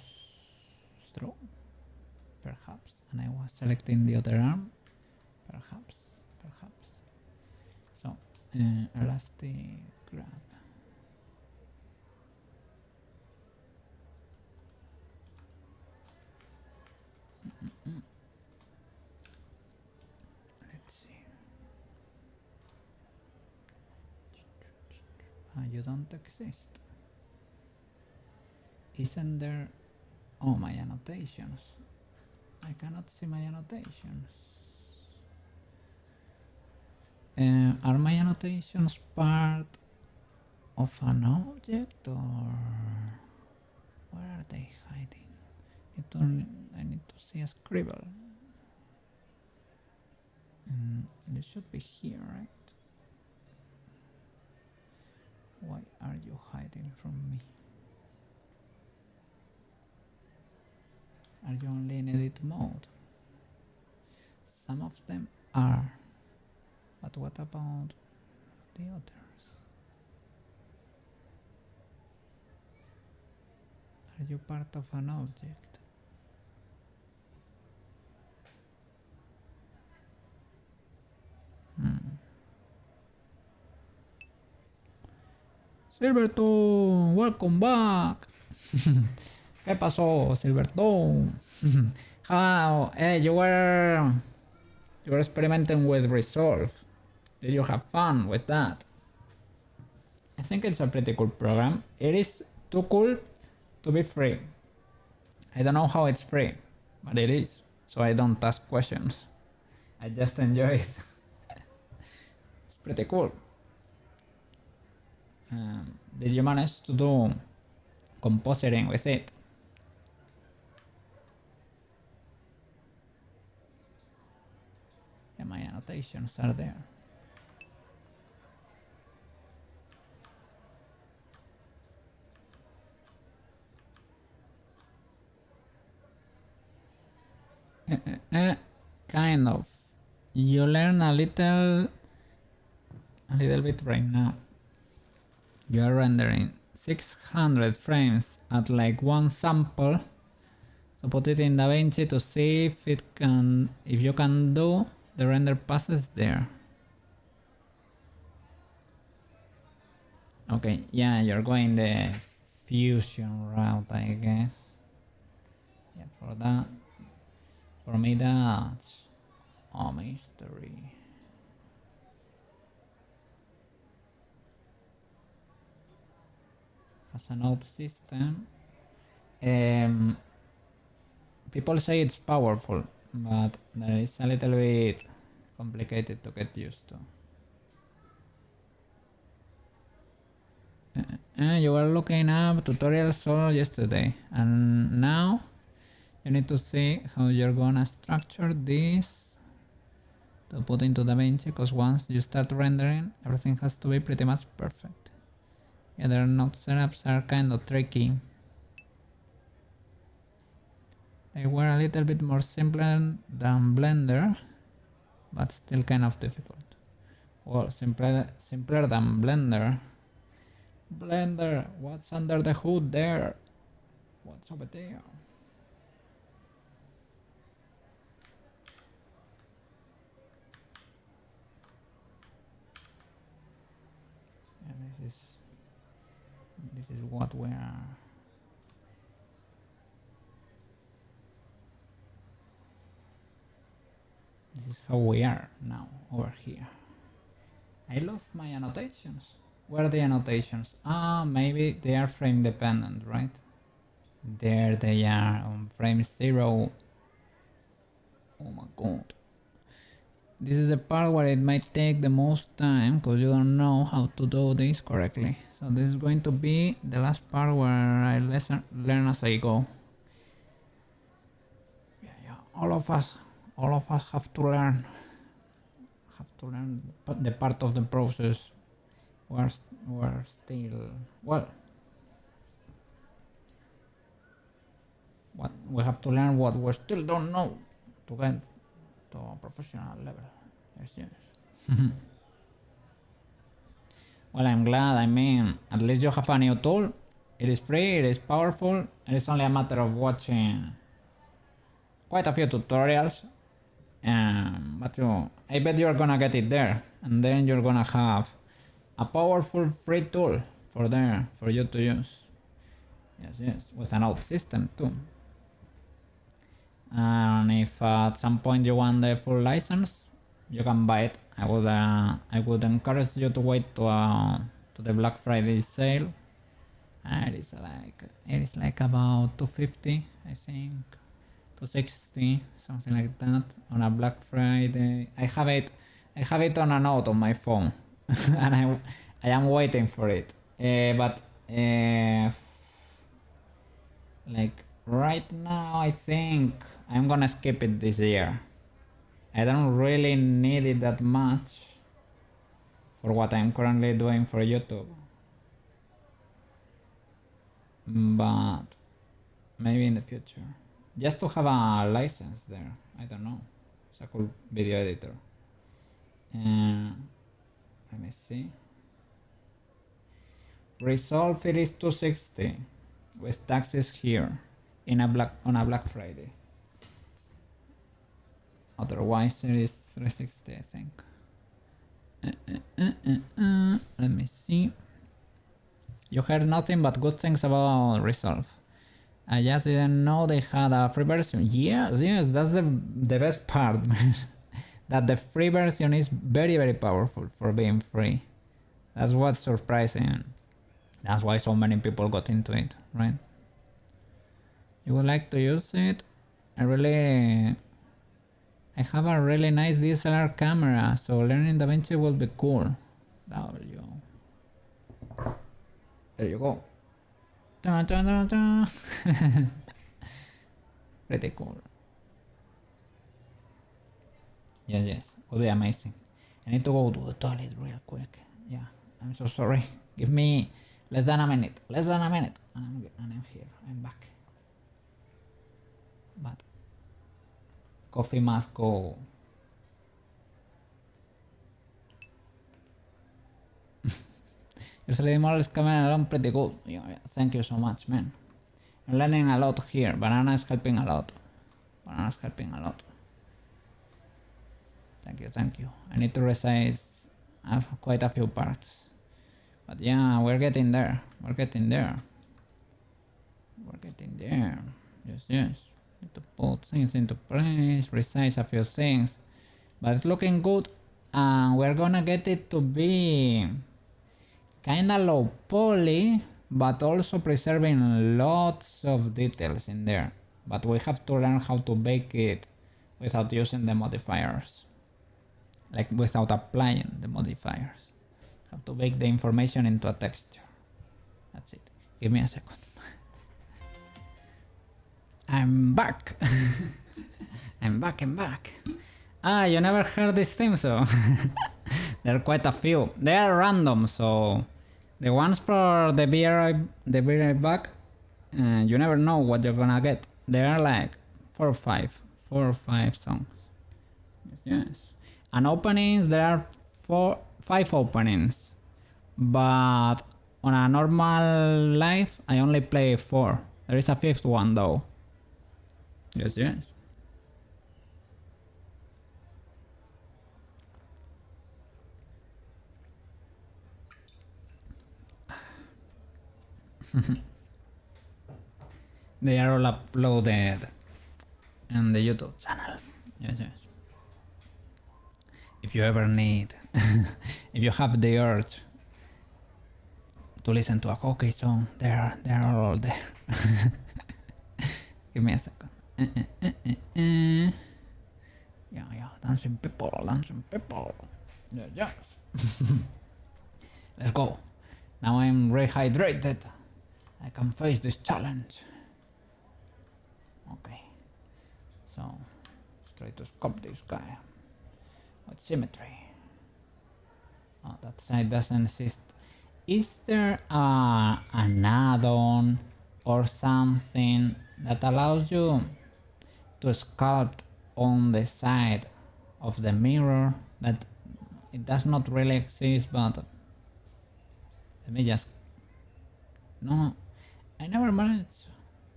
A: through? Perhaps. And I was selecting the other arm. Perhaps. So, elastic grab. Let's see. You don't exist. Isn't there? Oh, my annotations. I cannot see my annotations. Are my annotations part of an object or where are they hiding? I need to see a scribble. They should be here, right? Why are you hiding from me? Are you only in edit mode? Some of them are, but what about the others? Are you part of an object? Silvertone, welcome back. ¿Qué pasó, Silvertone? How? You were experimenting with Resolve. Did you have fun with that? I think it's a pretty cool program. It is too cool to be free. I don't know how it's free, but it is. So I don't ask questions. I just enjoy it. It's pretty cool. Did you manage to do compositing with it? Yeah, my annotations are there. Kind of. You learn a little bit right now. You are rendering 600 frames at like one sample. So put it in DaVinci to see if you can do the render passes there. Okay, yeah, you're going the fusion route, I guess. Yeah, for me that's a mystery. Has a node system. People say it's powerful, but there is a little bit complicated to get used to. You were looking up tutorials all yesterday, and now you need to see how you're gonna structure this to put into DaVinci, because once you start rendering, everything has to be pretty much perfect. Yeah, their node setups are kind of tricky. They were a little bit more simpler than Blender, but still kind of difficult. Well, simpler than Blender. Blender, what's under the hood there? What's over there? Yeah, This is what we are. This is how we are now over here. I lost my annotations. Where are the annotations? Ah, maybe they are frame dependent, right? There they are on frame 0. Oh my god. This is the part where it might take the most time because you don't know how to do this correctly. So this is going to be the last part where I learn as I go. Yeah, all of us have to learn. The part of the process we're still, well, what we have to learn what we still don't know to get to a professional level. Yes. Well, I'm glad. I mean, at least you have a new tool. It is free, it is powerful, and it's only a matter of watching quite a few tutorials. But I bet you're gonna get it there, and then you're gonna have a powerful free tool for you to use. Yes, with an out system too. And if at some point you want the full license, you can buy it. I would encourage you to wait to the Black Friday sale. It is like about 250, I think, 260, something like that on a Black Friday. I have it on a note on my phone, and I am waiting for it. But like right now, I think I'm gonna skip it this year. I don't really need it that much for what I'm currently doing for YouTube. But maybe in the future. Just to have a license there. I don't know. It's a cool video editor. Let me see. Resolve it is 260 with taxes here on a Black Friday. Otherwise it is 360, I think. Let me see. You heard nothing but good things about Resolve. I just didn't know they had a free version. Yes, that's the best part, man. That the free version is very powerful for being free. That's what's surprising. That's why so many people got into it, right? You would like to use it? I have a really nice DSLR camera, so learning DaVinci will be cool. There you go. Dun, dun, dun, dun. Pretty cool. Yes, would be amazing. I need to go to the toilet real quick. Yeah, I'm so sorry. Give me less than a minute, and I'm here. I'm back. But coffee must go. Your sliding model is coming along pretty good. Yeah, thank you so much, man. I'm learning a lot here. Banana is helping a lot. Thank you. I need to resize quite a few parts. But yeah, we're getting there. Yes. Need to put things into place, resize a few things. But it's looking good. And we're gonna get it to be kinda low poly, but also preserving lots of details in there. But we have to learn how to bake it without using the modifiers. Like without applying the modifiers. Have to bake the information into a texture. That's it. Give me a second. I'm back. I'm back. Ah, you never heard this theme song? There are quite a few. They are random, so the ones for the Be Right Back, you never know what you're gonna get. There are like 4 or 5 songs. Yes. And openings, there are 5 openings. But on a normal live, I only play 4. There is a 5th one though. Yes. They are all uploaded on the YouTube channel. Yes. If you ever need, if you have the urge to listen to a Koke song, they are all there. Give me a second. Yeah, dancing people. Yes. Let's go. Now I'm rehydrated. I can face this challenge. Okay. So, let's try to scope this guy. What symmetry? Oh, that side doesn't exist. Is there an add-on or something that allows you to sculpt on the side of the mirror that it does not really exist, but let me just... No, I never managed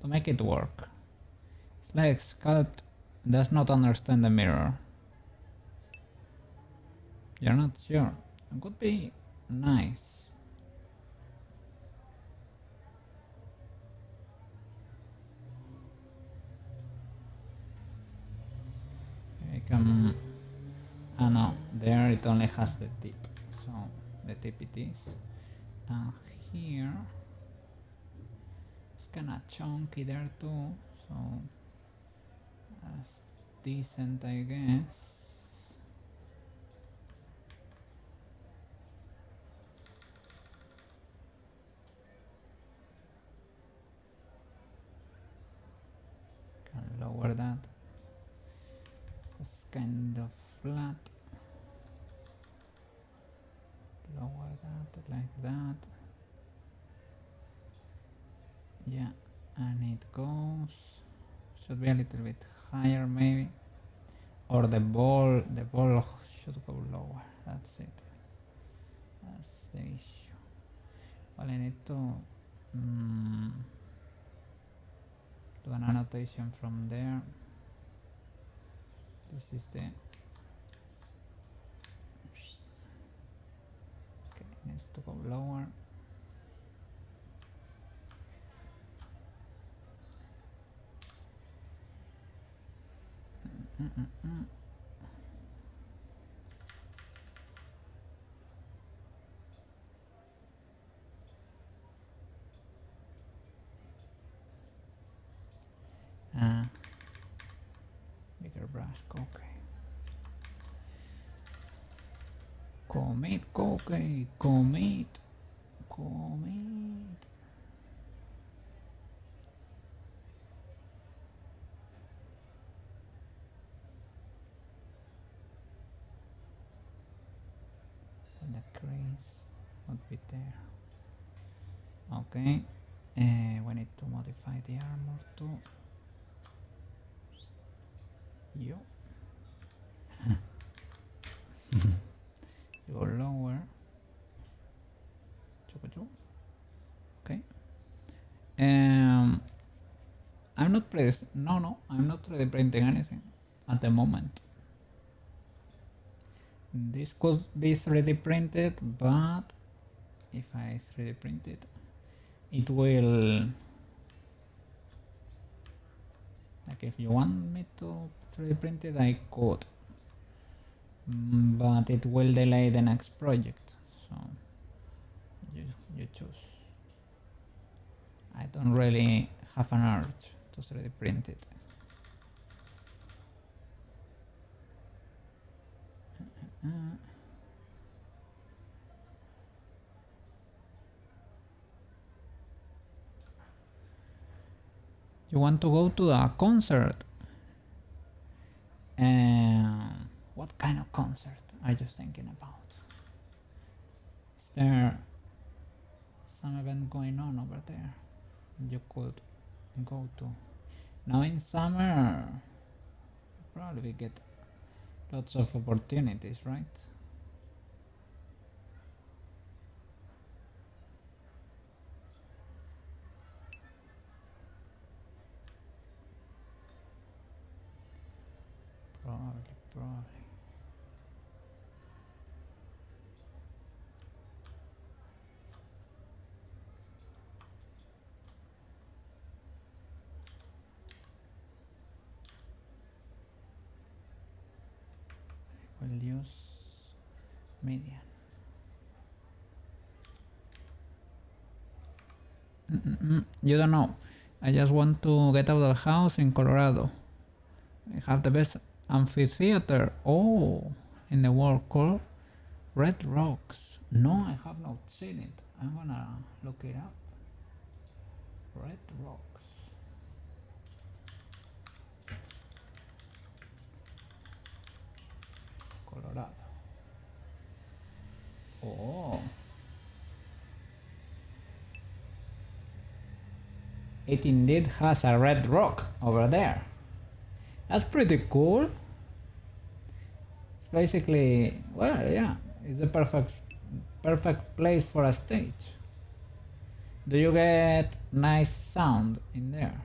A: to make it work. It's like sculpt does not understand the mirror. You're not sure? It could be nice. I can... Oh no, there it only has the tip. So the tip it is. And here it's kinda chunky there too. So that's decent, I guess. Can lower that. It's kind of flat. Lower that like that. Yeah, and it goes, should be a little bit higher maybe, or the ball should go lower. That's it. That's the issue. Well, I need to do an annotation from there. This is the... Okay, it needs to go lower. Bigger brush, okay. Commit. And the crease would be there. Okay. We need to modify the armor too. You go lower. Okay. I'm not I'm not 3D printing anything at the moment. This could be 3D printed, but if I 3D print it, it will... Like if you want me to 3D print it, I could, but it will delay the next project, so you choose. I don't really have an urge to 3D print it. You want to go to a concert? What kind of concert are you thinking about? Is there some event going on over there you could go to? Now in summer, probably we get lots of opportunities, right? Probably. will use median. You don't know. I just want to get out of the house in Colorado. I have the best amphitheater. Oh, in the world called Red Rocks. No, I have not seen it. I'm gonna look it up. Red Rocks. Colorado. Oh. It indeed has a red rock over there. That's pretty cool. It's basically, well, yeah, it's a perfect place for a stage. Do you get nice sound in there?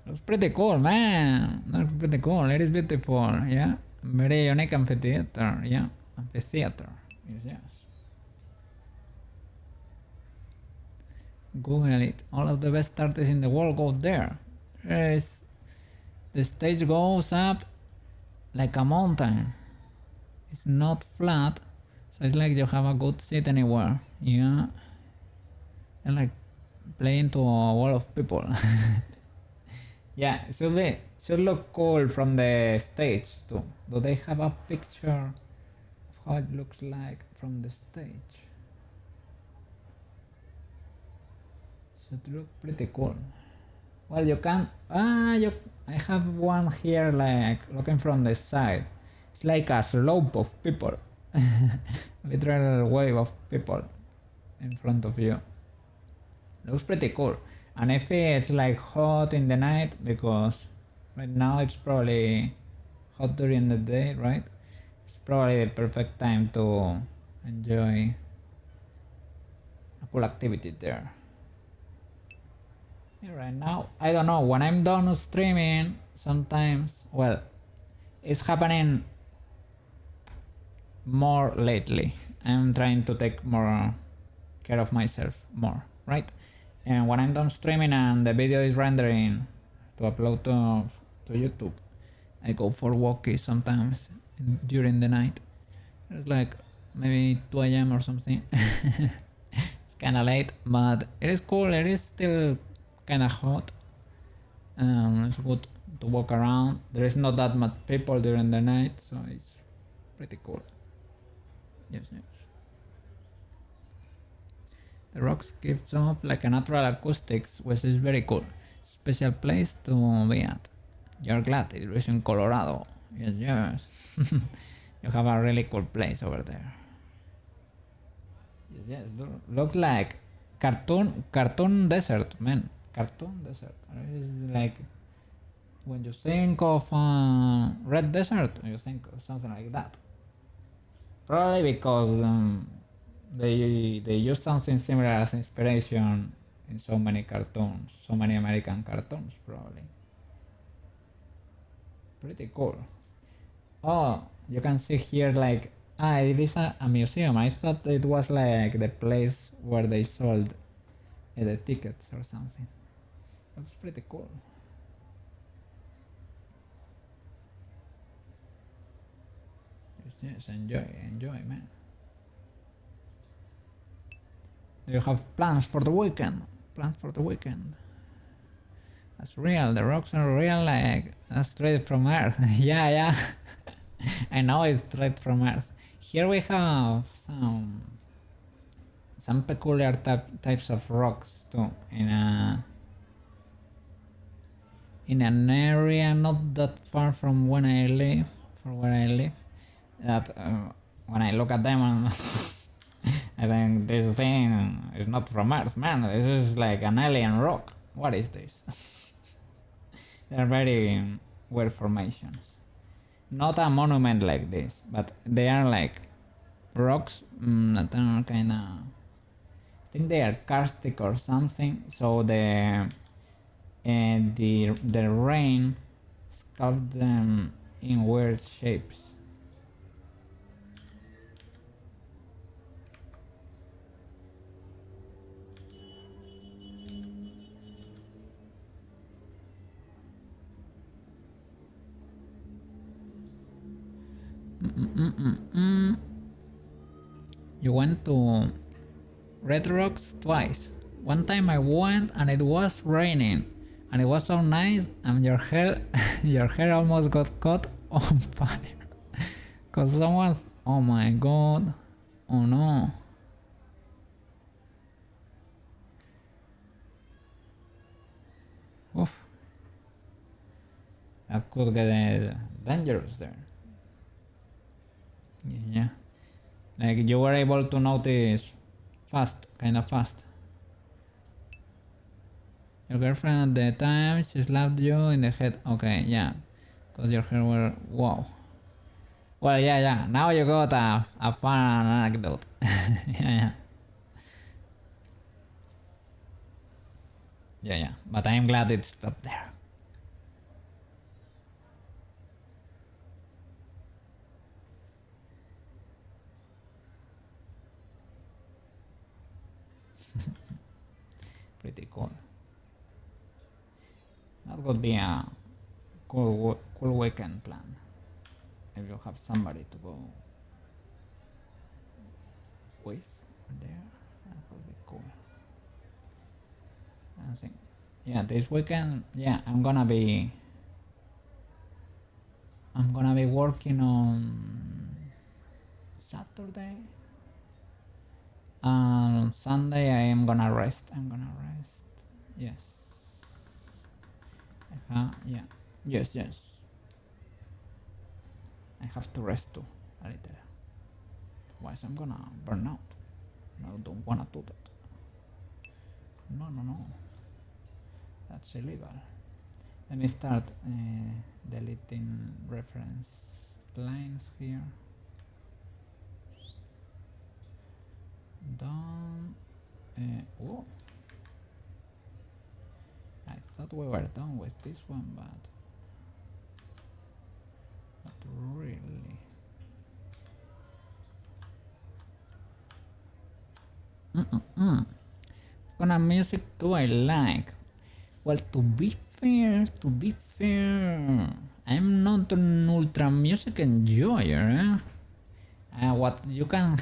A: Looks pretty cool, man. Looks pretty cool. It is beautiful, yeah. Very unique amphitheater, yeah. Amphitheater, yes. Google it. All of the best artists in the world go there. The stage goes up like a mountain. It's not flat, so it's like you have a good seat anywhere. Yeah. And like playing to a wall of people. Yeah, should look cool from the stage too. Do they have a picture of how it looks like from the stage? Should look pretty cool. Well, you can. I have one here, like looking from the side. It's like a slope of people, literal wave of people in front of you. Looks pretty cool. And if it's like hot in the night, because right now it's probably hot during the day, right? It's probably the perfect time to enjoy a cool activity there. Yeah, right now, I don't know, when I'm done streaming, sometimes, well, it's happening more lately. I'm trying to take more care of myself more, right? And when I'm done streaming and the video is rendering to upload to YouTube, I go for walkies sometimes during the night. It's like maybe 2 a.m. or something. It's kind of late, but it is cool. It is still kind of hot. It's good to walk around. There is not that much people during the night, so it's pretty cool. Yes. The rocks gives off like a natural acoustics, which is very cool. Special place to be at. You're glad it is in Colorado. Yes. You have a really cool place over there. Yes. Looks like cartoon desert, man. Cartoon desert. It's like when you think of red desert, you think of something like that. Probably because they use something similar as inspiration in so many cartoons, so many American cartoons, probably. Pretty cool. Oh, you can see here like, it is a museum. I thought it was like the place where they sold the tickets or something. Looks pretty cool. Yes, enjoy, man. Do you have plans for the weekend? That's real. The rocks are real, like that's straight from Earth. Yeah. I know it's straight from Earth. Here we have some peculiar types of rocks too in an area not that far from where I live. That when I look at them, I think this thing is not from Earth, man. This is like an alien rock. What is this? They're very weird formations. Not a monument like this, but they are like rocks that are kind of. I think they are karstic or something. So the rain sculpted them in weird shapes. You went to Red Rocks twice. One time I went and it was raining, and it was so nice, and your hair, your hair almost got caught on fire. Cause someone's, oh my god, oh no. Oof. That could get dangerous there. Yeah. Like you were able to notice fast, kind of fast. Your girlfriend at the time, she slapped you in the head. Okay, yeah. Because your hair were, wow. Well, yeah. Now you got a fun anecdote. Yeah. Yeah. But I'm glad it stopped there. Pretty cool. That would be a cool weekend plan. If you have somebody to go with there, that would be cool. I think, yeah, this weekend, yeah, I'm gonna be working on Saturday, and on Sunday I am gonna rest. Yes. Yeah. Yes. I have to rest too, a little. Otherwise I'm gonna burn out. No, don't wanna do that. No. That's illegal. Let me start deleting reference lines here. Done. Oh. I thought we were done with this one, but not really. What kind of music do I like? Well, to be fair, I'm not an ultra music enjoyer. What you can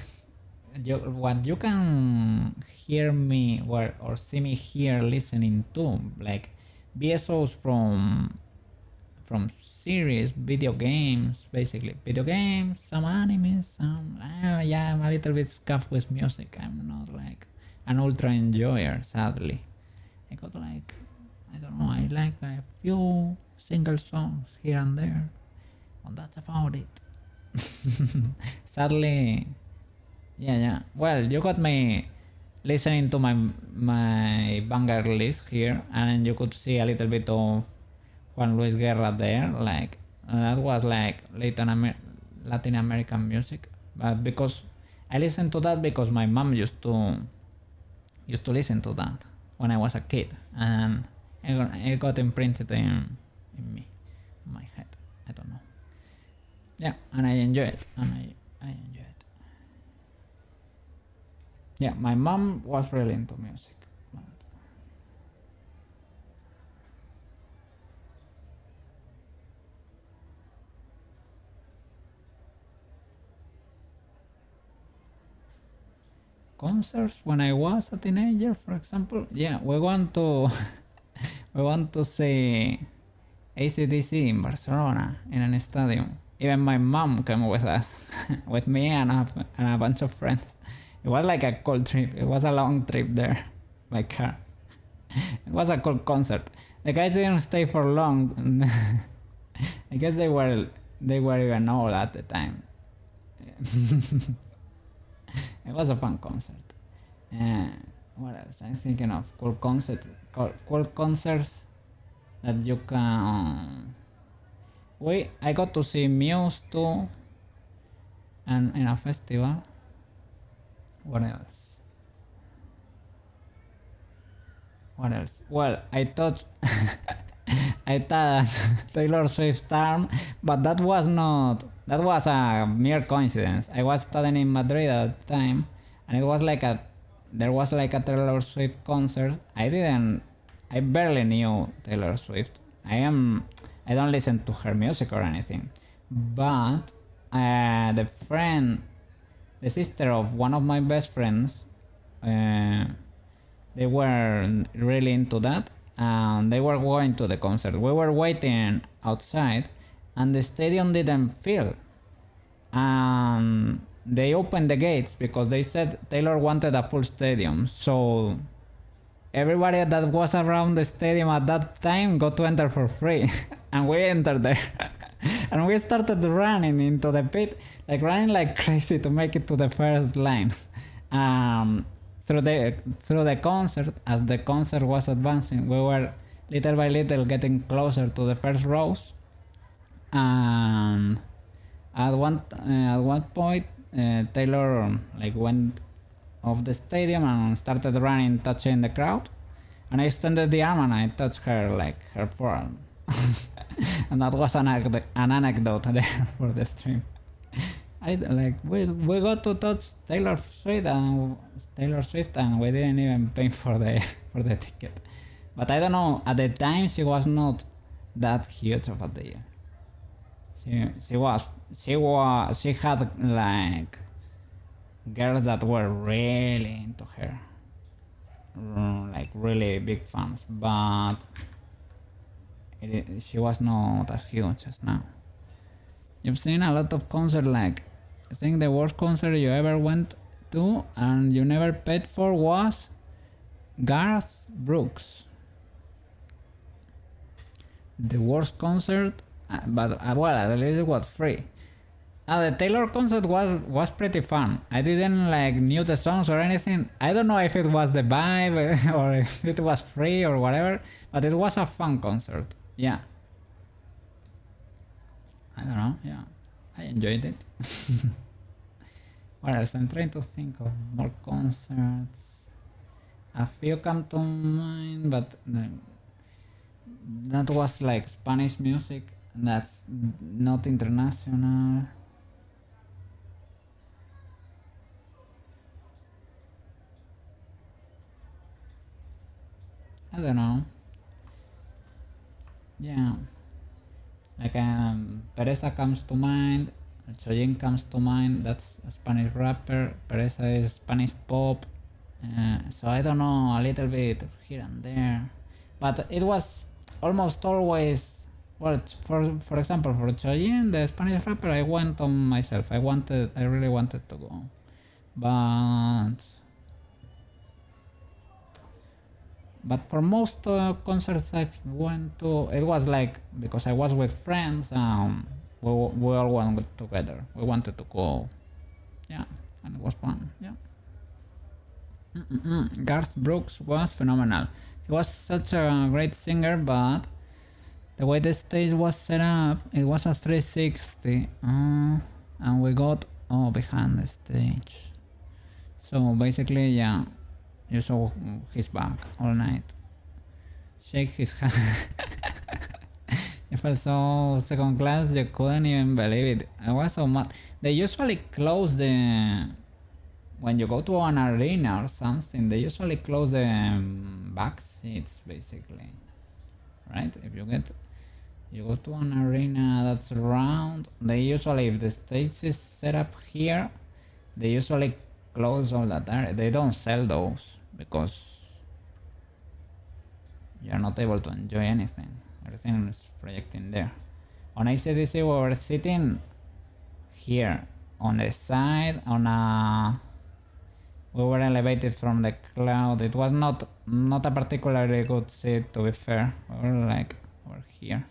A: hear me or see me here listening to, like VSOs from series, video games, basically video games, some anime, some yeah, I'm a little bit scuffed with music. I'm not like an ultra enjoyer, sadly. I got like, I don't know, I like a few single songs here and there, and that's about it. Sadly, yeah. Well, you got me listening to my banger list here, and you could see a little bit of Juan Luis Guerra there. Like that was like Latin American music, but because I listened to that because my mom used to listen to that when I was a kid, and it got imprinted in me, in my head. I don't know. Yeah, and I enjoy it, I enjoy it. Yeah, my mom was really into music. Concerts when I was a teenager, for example. Yeah, we want to see AC/DC in Barcelona in an stadium. Even my mom came with us, with me and a bunch of friends. It was like a cool trip. It was a long trip there by car. It was a cool concert. The guys didn't stay for long. I guess they were even old at the time. It was a fun concert. What else? I'm thinking of cool concerts that you can. I got to see Muse too, and in a festival. What else? Well, I thought Taylor Swift's arm, but that was a mere coincidence. I was studying in Madrid at the time, and there was like a Taylor Swift concert. I barely knew Taylor Swift. I don't listen to her music or anything, but the friend, the sister of one of my best friends, they were really into that, and they were going to the concert. We were waiting outside, and the stadium didn't fill. And they opened the gates because they said Taylor wanted a full stadium. So everybody that was around the stadium at that time got to enter for free. And we entered there. And we started running into the pit, like running like crazy to make it to the first lines. Through the concert, as the concert was advancing, we were little by little getting closer to the first rows. And at one point, Taylor like went off the stadium and started running, touching the crowd. And I extended the arm and I touched her, like her forearm. And that was an anecdote there for the stream. We got to touch Taylor Swift and we didn't even pay for the ticket. But I don't know, at the time she was not that huge of a deal. She had like girls that were really into her, like really big fans, but she was not as huge as now. You've seen a lot of concerts, like I think the worst concert you ever went to and you never paid for was Garth Brooks. The worst concert, but well, at least it was free. The Taylor concert was pretty fun. I didn't like knew the songs or anything. I don't know if it was the vibe or if it was free or whatever, but it was a fun concert. Yeah. I don't know, yeah. I enjoyed it. What else? I'm trying to think of more concerts. A few come to mind, but that was like Spanish music. That's not international. I don't know. Yeah. Like Pereza comes to mind, Chojin comes to mind, that's a Spanish rapper, Pereza is Spanish pop, so I don't know, a little bit here and there, but it was almost always, well, for example, for Chojin, the Spanish rapper, I went on myself, I really wanted to go, but for most concerts I went to, it was like, because I was with friends, we all went together. We wanted to go. Yeah, and it was fun. Yeah. Garth Brooks was phenomenal. He was such a great singer, but the way the stage was set up, it was a 360. And we got behind the stage. So basically, yeah. You saw his back all night. Shake his hand. You felt so second class, you couldn't even believe it. I was so mad. They usually close when you go to an arena or something, they usually close the back seats basically. Right? If you go to an arena that's round, they usually, if the stage is set up here, they usually close all that area. They don't sell those because you're not able to enjoy anything. Everything is projecting there. On ACDC we were sitting here on the side we were elevated from the crowd. It was not a particularly good seat, to be fair. We were like over here.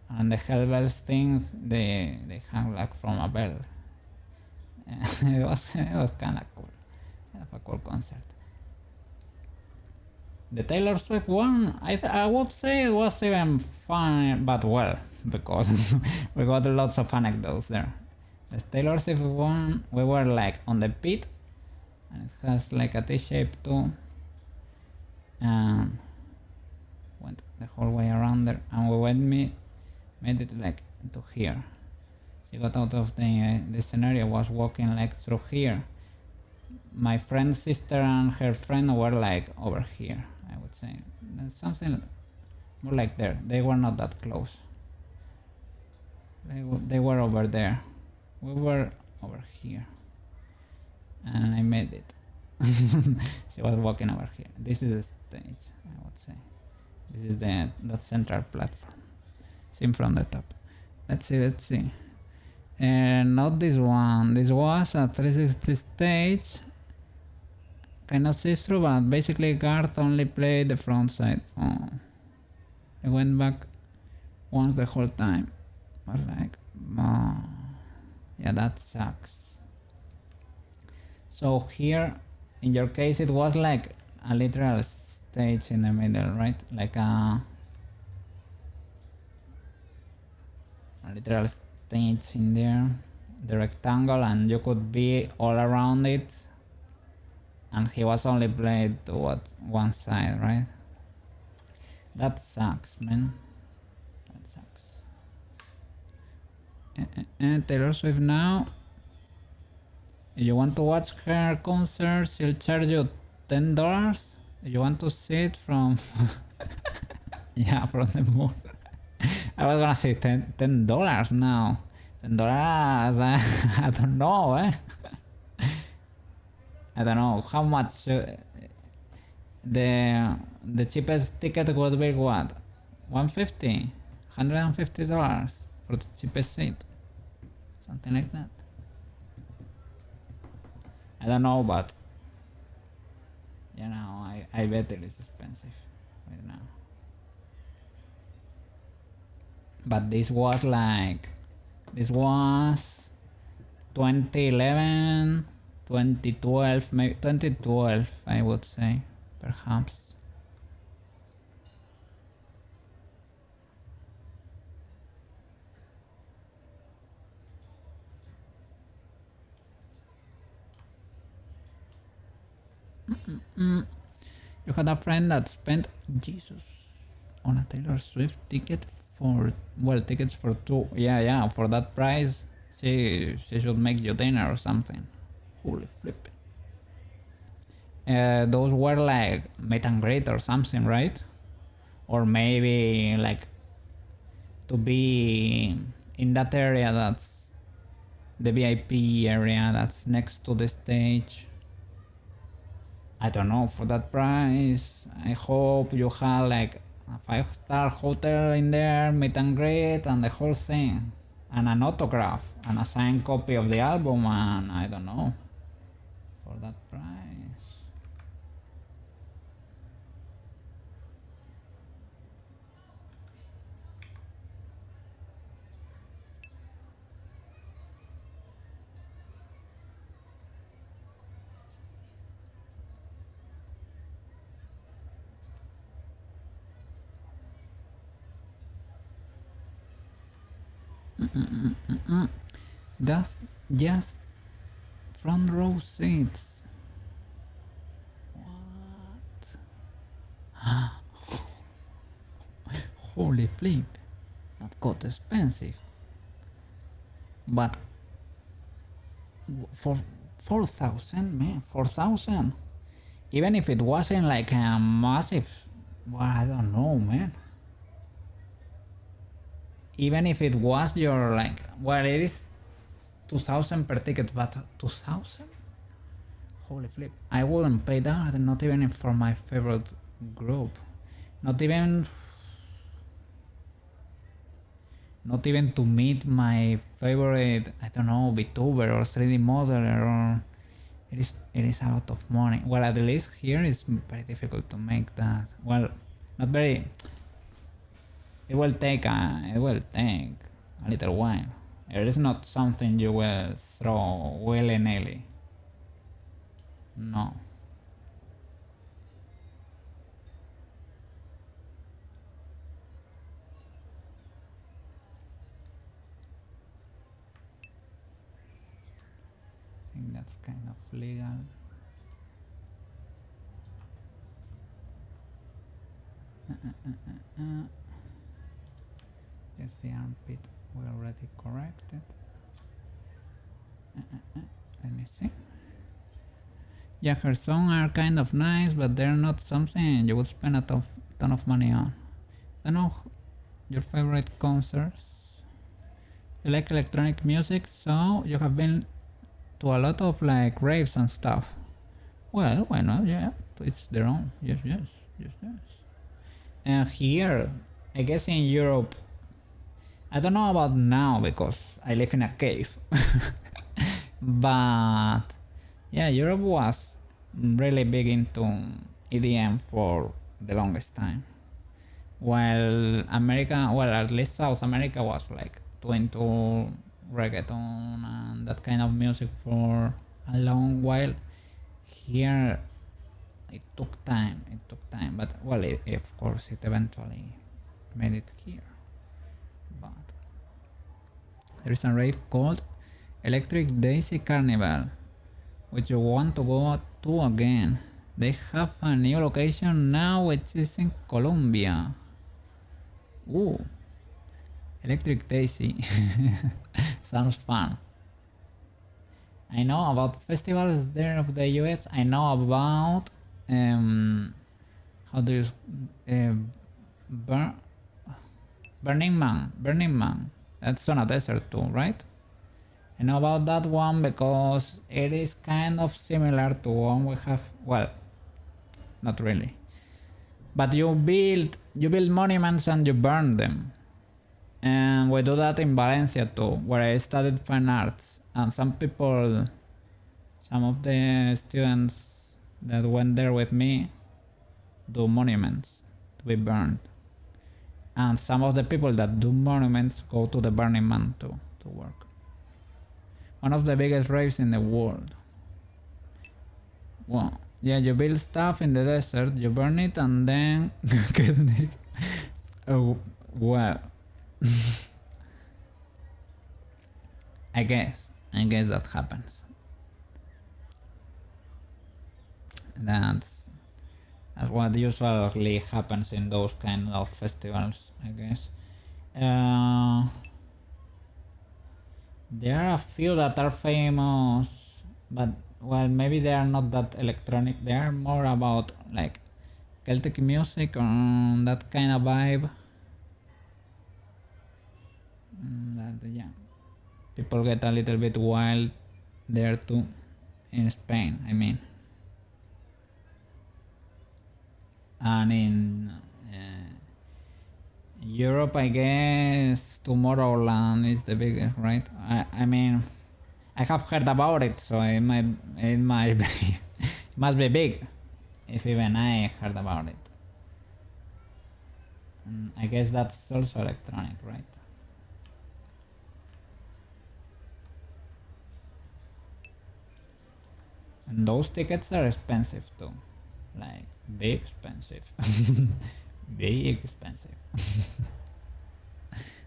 A: And the Hellbells thing, they hung like from a bell. It was kinda cool. A cool concert. The Taylor Swift one, I would say it was even fun, but well, because we got lots of anecdotes there. The Taylor Swift one, we were like on the pit, and it has like a T-shape too, and went the whole way around there, and we made it like to here. She got out of the scenario, was walking like through here. My friend's sister and her friend were like over here, I would say. Something more like there. They were not that close. They were over there. We were over here. And I made it. She was walking over here. This is the stage, I would say. This is that central platform. Seen from the top. Let's see. Not this one. This was a 360 stage. Cannot see through, but basically Garth only played the front side. Oh. I went back once the whole time. I was like, oh. Yeah, that sucks. So here, in your case, it was like a literal stage in the middle, right? Like a literal stage in there, the rectangle, and you could be all around it. And he was only played to one side, right? That sucks, man. That sucks. Taylor Swift now. If you want to watch her concert, she'll charge you $10. If you want to see it from yeah, from the moon. I was gonna say $10 now. $10, I don't know, eh? I don't know how much. The cheapest ticket would be what? $150 for the cheapest seat, something like that. I don't know, but you know, I bet it is expensive right now. But this was 2011, 2012, maybe 2012, I would say, perhaps. You had a friend that spent Jesus on a Taylor Swift ticket for, well, tickets for two. Yeah, for that price, she should make you dinner or something. Holy flip. Those were like meet and greet or something, right? Or maybe like to be in that area that's the VIP area that's next to the stage. I don't know, for that price, I hope you had like a 5-star hotel in there, meet and greet, and the whole thing. And an autograph, and a signed copy of the album, and I don't know, for that price. That's just front row seats. What? Holy flip. That got expensive. But for 4,000, man, 4,000. Even if it wasn't like a massive, well, I don't know, man. Even if it was your like, well, it is 2,000 per ticket, but 2,000? Holy flip. I wouldn't pay that, not even for my favorite group. Not even to meet my favorite, I don't know, VTuber or 3D modeler, or it is a lot of money. Well, at least here it's very difficult to make that. Well, not very. It will take a little while. It is not something you will throw willy-nilly. No. I think that's kind of legal. Yes, the armpit we already corrected. Let me see. Yeah, her songs are kind of nice, but they're not something you would spend a ton of money on. I don't know your favorite concerts. You like electronic music, so you have been to a lot of like raves and stuff. Well, why not? Yeah, it's their own. Yes. And here, I guess in Europe, I don't know about now because I live in a cave. But yeah, Europe was really big into EDM for the longest time. While America, well, at least South America was like too into reggaeton and that kind of music for a long while. Here, it took time, but well, of course, it eventually made it here. But there is a rave called Electric Daisy Carnival, which you want to go to again. They have a new location now, which is in Colombia. Ooh, Electric Daisy. Sounds fun. I know about festivals there of the US. I know about how do you Burning Man. That's on a desert too, right? I know about that one because it is kind of similar to one we have. Well, not really. But you build monuments and you burn them. And we do that in Valencia too, where I studied fine arts. And some of the students that went there with me do monuments to be burned. And some of the people that do monuments go to the Burning Man too, to work. One of the biggest raves in the world. Well, yeah, you build stuff in the desert, you burn it, and then get naked. Oh, well. I guess that happens. That's what usually happens in those kind of festivals, I guess. There are a few that are famous, but well, maybe they are not that electronic. They are more about like Celtic music or that kind of vibe. Yeah, people get a little bit wild there too, in Spain, I mean. And in Europe, I guess Tomorrowland is the biggest, right? I mean, I have heard about it, so it might be it must be big, if even I heard about it. And I guess that's also electronic, right? And those tickets are expensive too, like big expensive. Big expensive.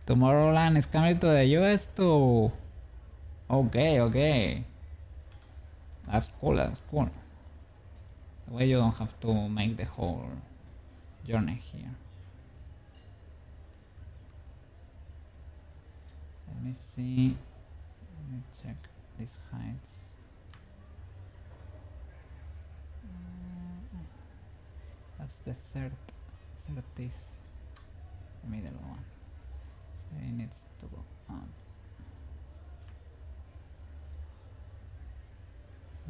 A: Tomorrowland is coming to the US too. Okay. That's cool. The way you don't have to make the whole journey here. Let me see. Let me check these heights. That's the third is the middle one, so it needs to go up.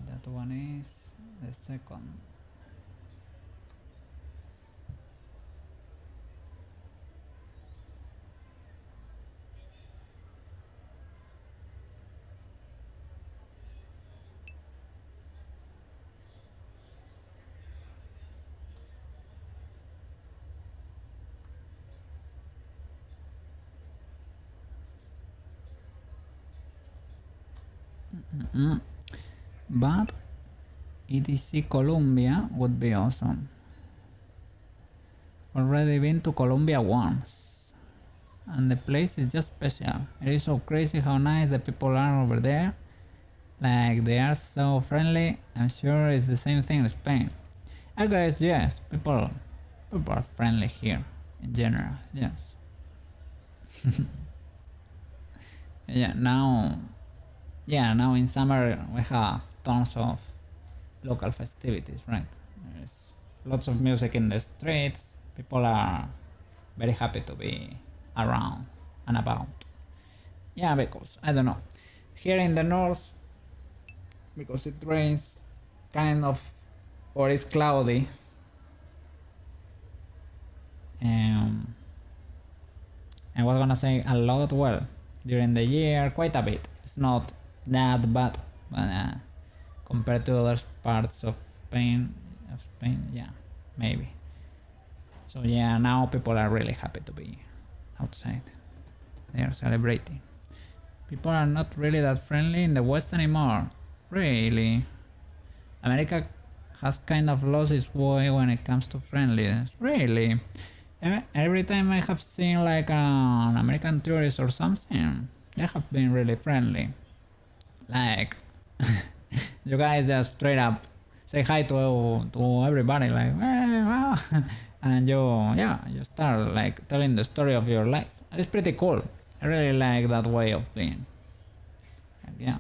A: That one is the second. But EDC Colombia would be awesome. Already been to Colombia once, and the place is just special. It is so crazy how nice the people are over there. Like, they are so friendly. I'm sure it's the same thing in Spain. I guess yes, people are friendly here in general. Yes. Now in summer we have tons of local festivities, right? There's lots of music in the streets. People are very happy to be around and about. Yeah, because I don't know. Here in the north, because it rains kind of, or it's cloudy. I was gonna say a lot, well, during the year, quite a bit. It's not that bad, but compared to other parts of Spain, yeah, maybe. So yeah, now people are really happy to be outside. They are celebrating. People are not really that friendly in the West anymore. Really. America has kind of lost its way when it comes to friendliness. Really. Every time I have seen like an American tourist or something, they have been really friendly. Like, you guys just straight up say hi to everybody, like, hey, wow. And you start like telling the story of your life. It's pretty cool. I really like that way of being. Like, yeah,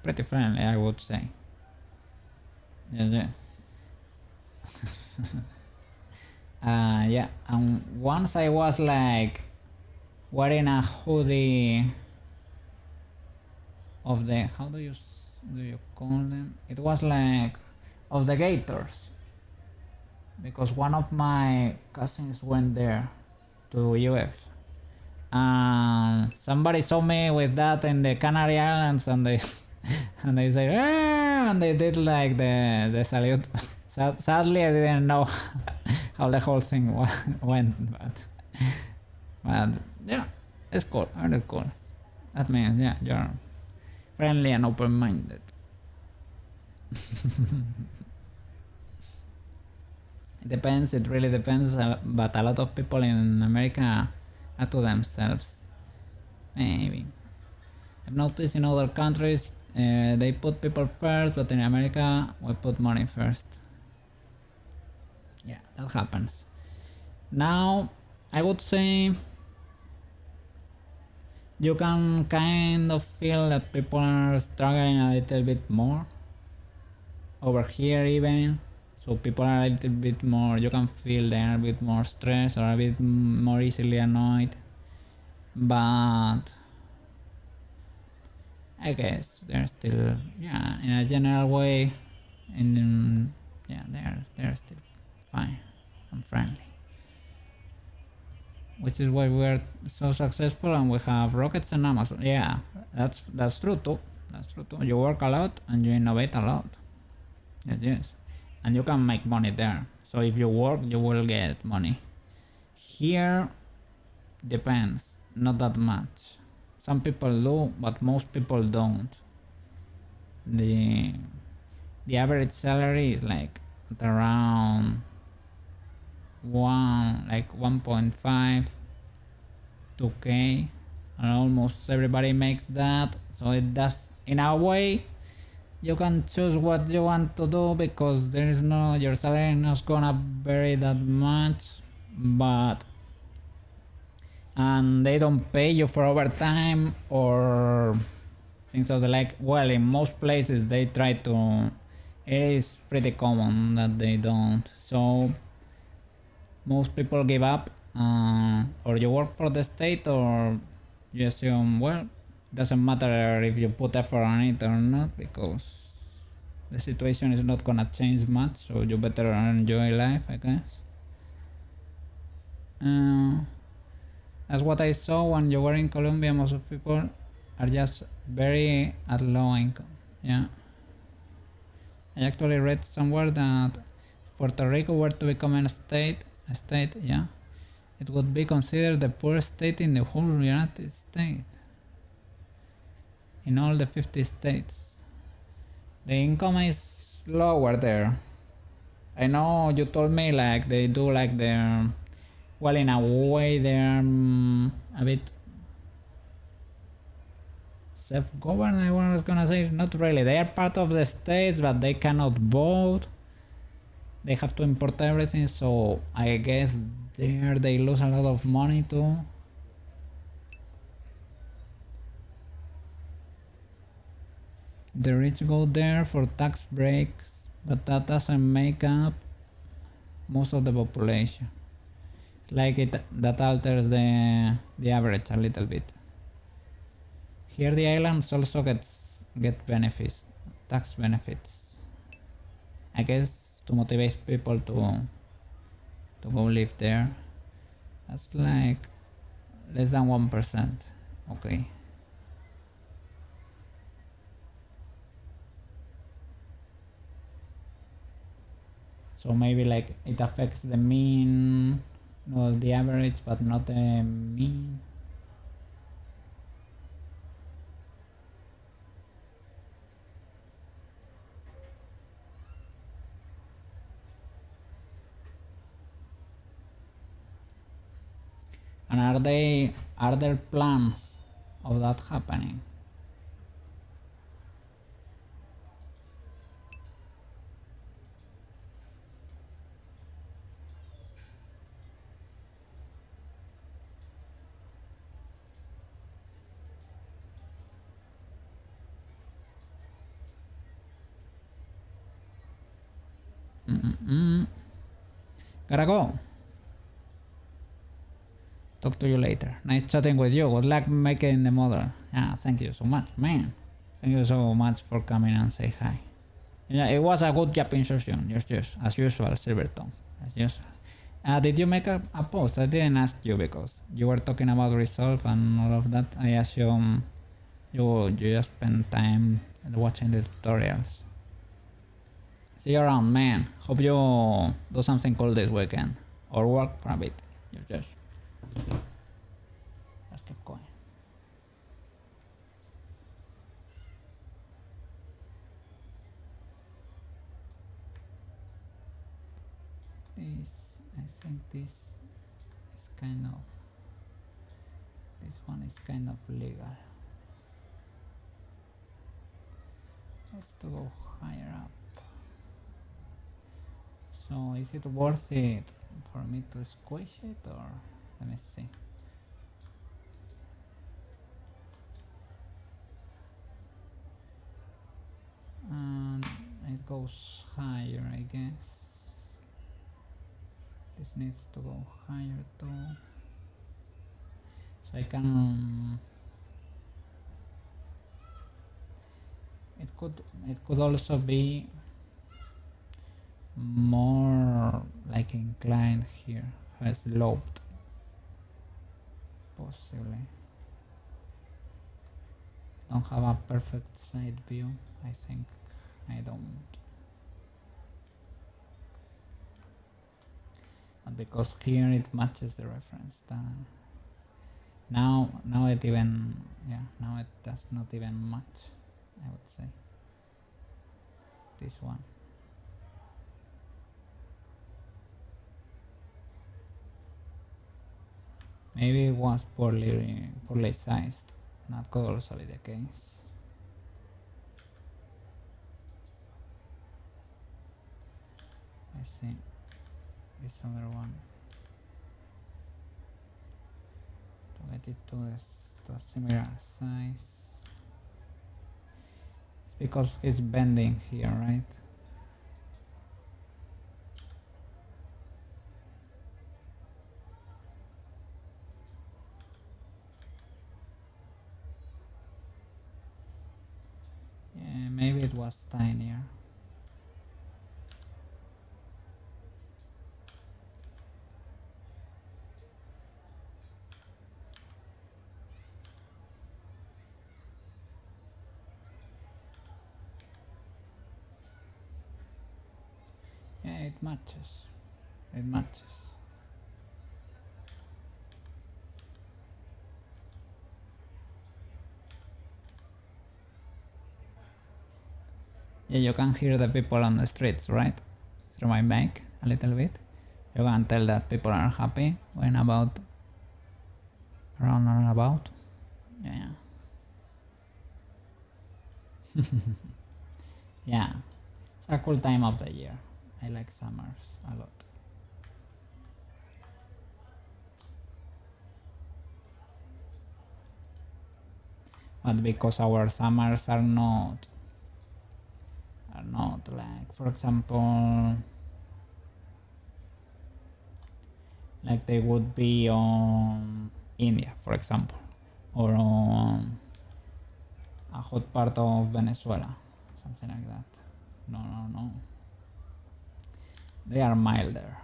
A: pretty friendly, I would say. Yes. Yeah, and once I was like wearing a hoodie of the, how do you call them? It was like of the Gators, because one of my cousins went there to UF. Somebody saw me with that in the Canary Islands, and they and they said, ah! And they did like the salute. Sadly, I didn't know how the whole thing went, but yeah, it's cool, very cool. That means, yeah, you're friendly and open-minded. It depends, it really depends, but a lot of people in America are to themselves. Maybe. I've noticed in other countries they put people first, but in America we put money first. Yeah, that happens. Now, I would say you can kind of feel that people are struggling a little bit more over here even. So people are a little bit more, you can feel they are a bit more stressed or a bit more easily annoyed. But I guess they're still, yeah, in a general way, yeah, they're still fine and friendly. Which is why we're so successful and we have rockets and Amazon. Yeah, that's true too. That's true too. You work a lot and you innovate a lot. Yes. And you can make money there. So if you work, you will get money. Here, depends. Not that much. Some people do, but most people don't. The average salary is like at around 1.5 2k, and almost everybody makes that. So it does, in a way, you can choose what you want to do because there is no, your salary is not gonna vary that much, but and they don't pay you for overtime or things of the like. Well, in most places they try to, it is pretty common that they don't. So most people give up, or you work for the state or you assume, well, doesn't matter if you put effort on it or not because the situation is not gonna change much, so you better enjoy life, I guess. That's what I saw when you were in Colombia. Most of people are just very at low income. Yeah, I actually read somewhere that Puerto Rico were to become a state, yeah, it would be considered the poorest state in the whole United States. In all the 50 states, the income is lower there. I know you told me like they do like their, well, in a way they're a bit self-governed, I was gonna say. Not really, they are part of the states, but they cannot vote. They have to import everything, so I guess there they lose a lot of money too. The rich go there for tax breaks, but that doesn't make up most of the population. It's like that alters the average a little bit. Here the islands also get benefits, tax benefits. I guess to motivate people to go live there. That's like less than 1%. Okay. So maybe like it affects the mean, well, the average, but not the mean. And are there plans of that happening? Gotta go. Talk to you later. Nice chatting with you. Good luck making the model. Yeah, thank you so much, man. Thank you so much for coming and say hi. Yeah, it was a good Japan session. Just as usual, Silverton. As usual. Did you make a post? I didn't ask you because you were talking about Resolve and all of that. I assume you just spend time watching the tutorials. See you around, man. Hope you do something cool this weekend or work for a bit. Just keep going. I think this one is kind of legal. Let's go higher up. So is it worth it for me to squish it, or let me see. And it goes higher, I guess. This needs to go higher too. So I can. It could also be more like inclined here, sloped, possibly. Don't have a perfect side view. I think I don't. But because here it matches the reference. Now it even, yeah, now it does not even match, I would say. This one. Maybe it was poorly sized. That could also be the case. I see this other one. To get it to a similar size. It's because it's bending here, right? Yeah, maybe it was tinier. Yeah, it matches. It matches. Yeah, you can hear the people on the streets, right? Through my mic a little bit. You can tell that people are happy when around and about. Yeah. Yeah. It's a cool time of the year. I like summers a lot. But because our summers are not like, for example, like they would be on India, for example, or on a hot part of Venezuela, something like that. No. They are milder.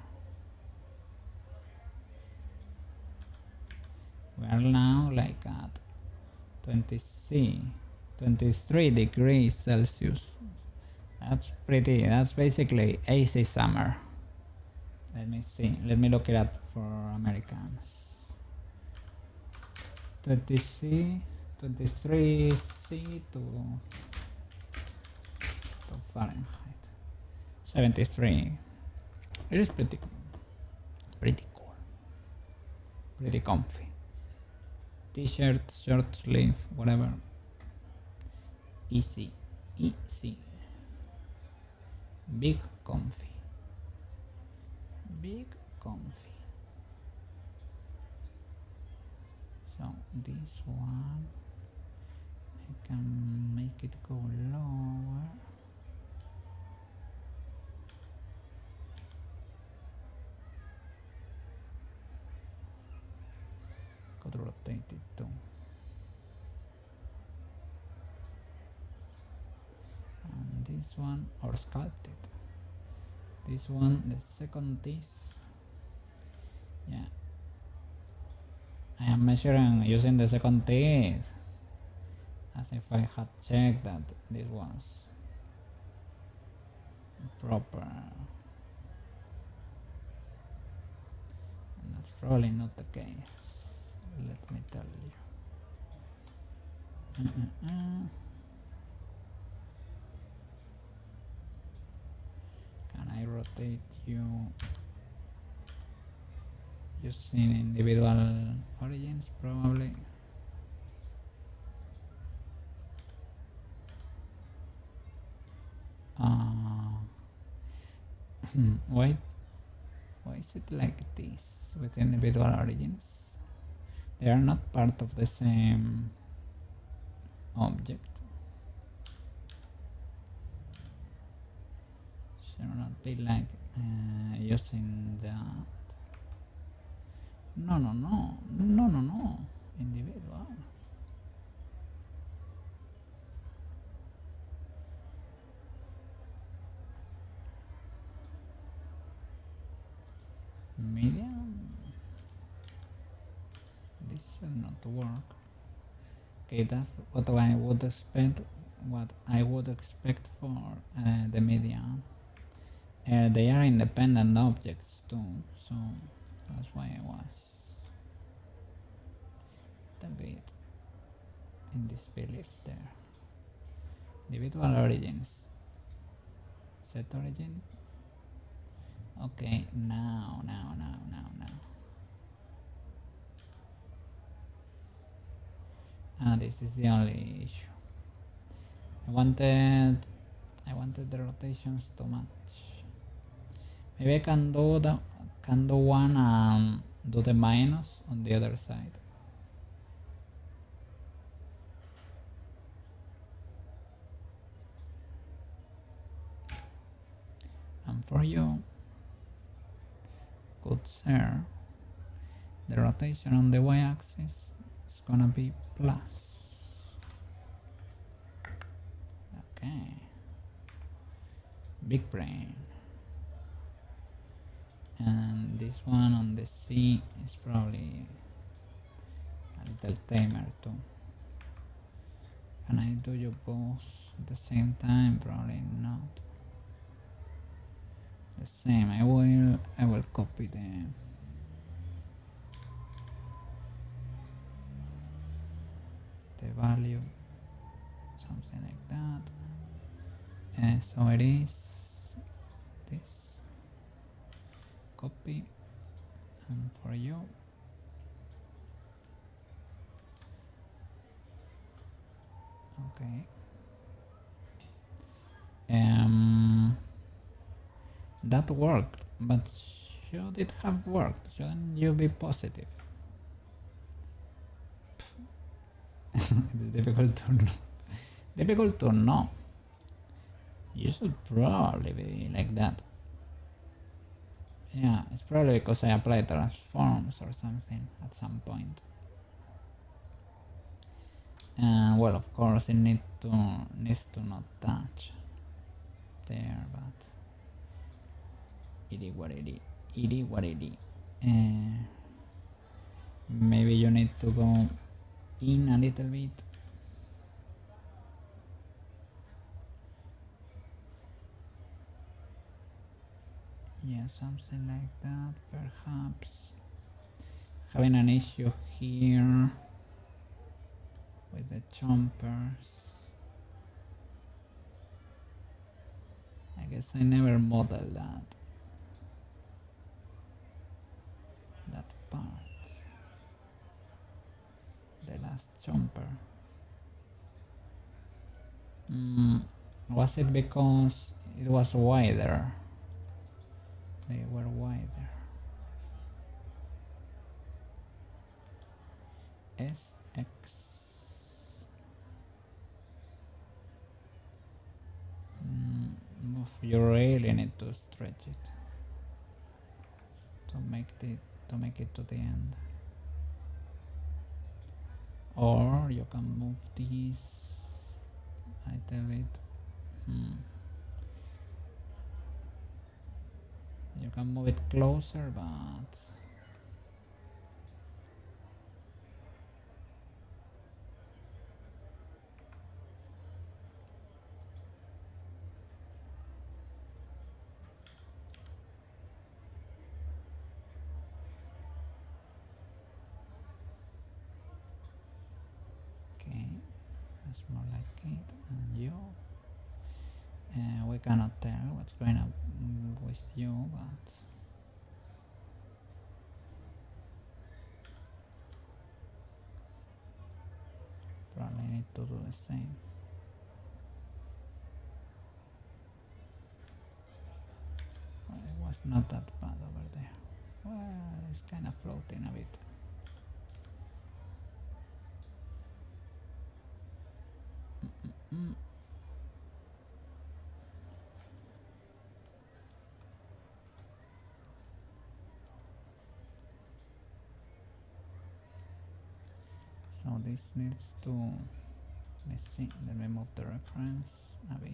A: We are now like at 23 degrees Celsius. That's pretty. That's basically AC summer. Let me see. Let me look it up for Americans. 23 C to Fahrenheit. 73. It is pretty cool. Pretty comfy. T-shirt, short sleeve, whatever. Easy. Big comfy. So this one, I can make it go lower. Could rotate it too. And this one, or sculpted. This one, the second this. Yeah. I am measuring using the second teeth as if I had checked that this was proper. And that's probably not the case. Let me tell you. Can I rotate you using individual origins? Probably. Why is it like this with individual origins? They are not part of the same object. Should not be like using that. No. Individual. Medium. This should not work. Okay, that's what I would expect. What I would expect for the medium. They are independent objects too, so that's why I was a bit in disbelief there. Individual origins. Set origin. Okay, now. This is the only issue. I wanted the rotations to match. Maybe I can do one and do the minus on the other side. And for you, good sir, the rotation on the y-axis is gonna be plus. Okay. Big brain. And this one on the C is probably a little tamer too. Can I do you both at the same time? Probably not. The same. I will copy the value, something like that. So it is this. Copy, and for you, okay. That worked, but should it have worked? Shouldn't you be positive? It's difficult to know. Difficult to know. You should probably be like that. Yeah, it's probably because I applied transforms or something at some point. And well, of course, it needs to not touch there, but it is what it is. It is what it is. Maybe you need to go in a little bit. Yeah, something like that, perhaps. Having an issue here with the chompers. I guess I never modeled that part. The last chomper. Was it because it was wider? They were wider. SX. You really need to stretch it to make it to the end. Or you can move this a little bit. You can move it closer, but okay, that's more like it. And you, we cannot tell what's going on with you, but probably need to do the same. Well, it was not that bad over there. Well, it's kind of floating a bit. So this needs to, let's see, let me move the reference a bit.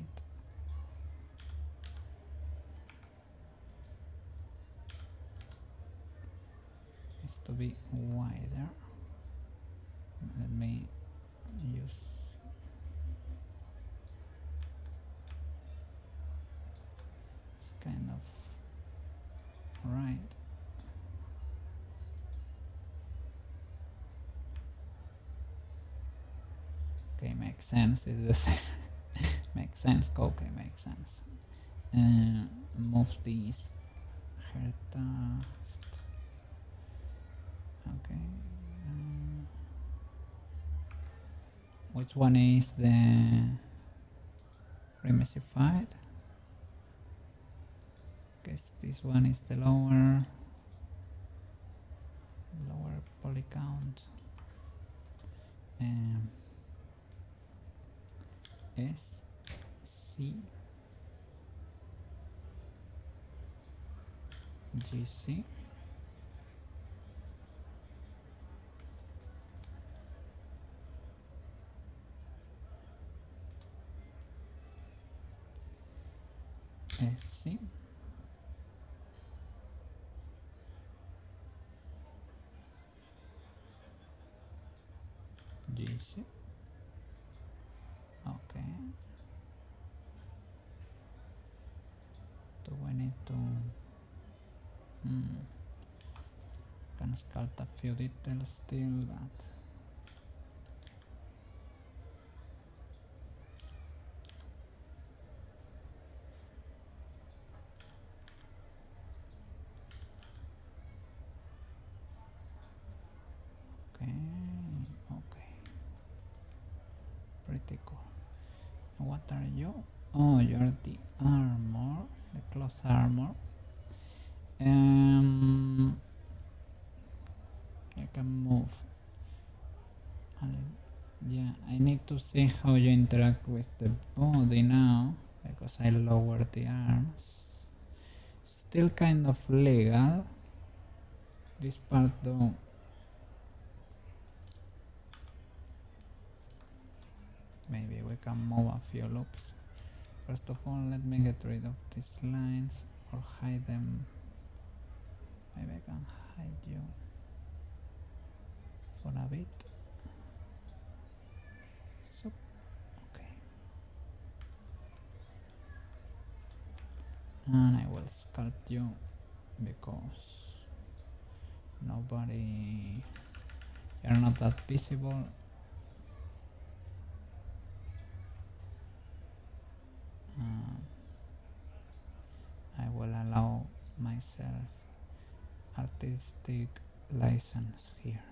A: Needs to be wider. Let me use it's kind of right. Okay, makes sense. It's the same. Makes sense. Okay, makes sense. Move these. Okay. Which one is the remessified? Guess this one is the lower poly count. S C G C S C G C. Okay. Do we need to can sculpt a few details still, but okay, pretty cool. What are you? Oh, you're the armor, the close armor. I can move. Yeah, I need to see how you interact with the body now, because I lowered the arms. Still kind of legal. This part though. we can move a few loops. First of all, let me get rid of these lines or hide them. Maybe I can hide you for a bit. So, okay. And I will sculpt you because you're not that visible. I will allow myself artistic license here.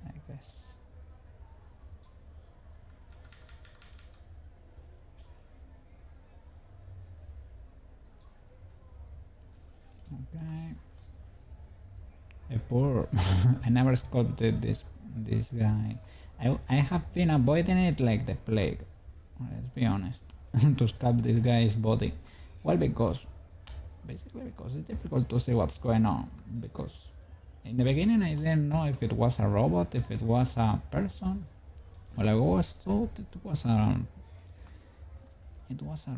A: I guess. Okay. Poor. I never sculpted this guy. I have been avoiding it like the plague. Let's be honest. To sculpt this guy's body. Well, basically because it's difficult to see what's going on. Because in the beginning I didn't know if it was a robot, if it was a person. Well, I always thought it was a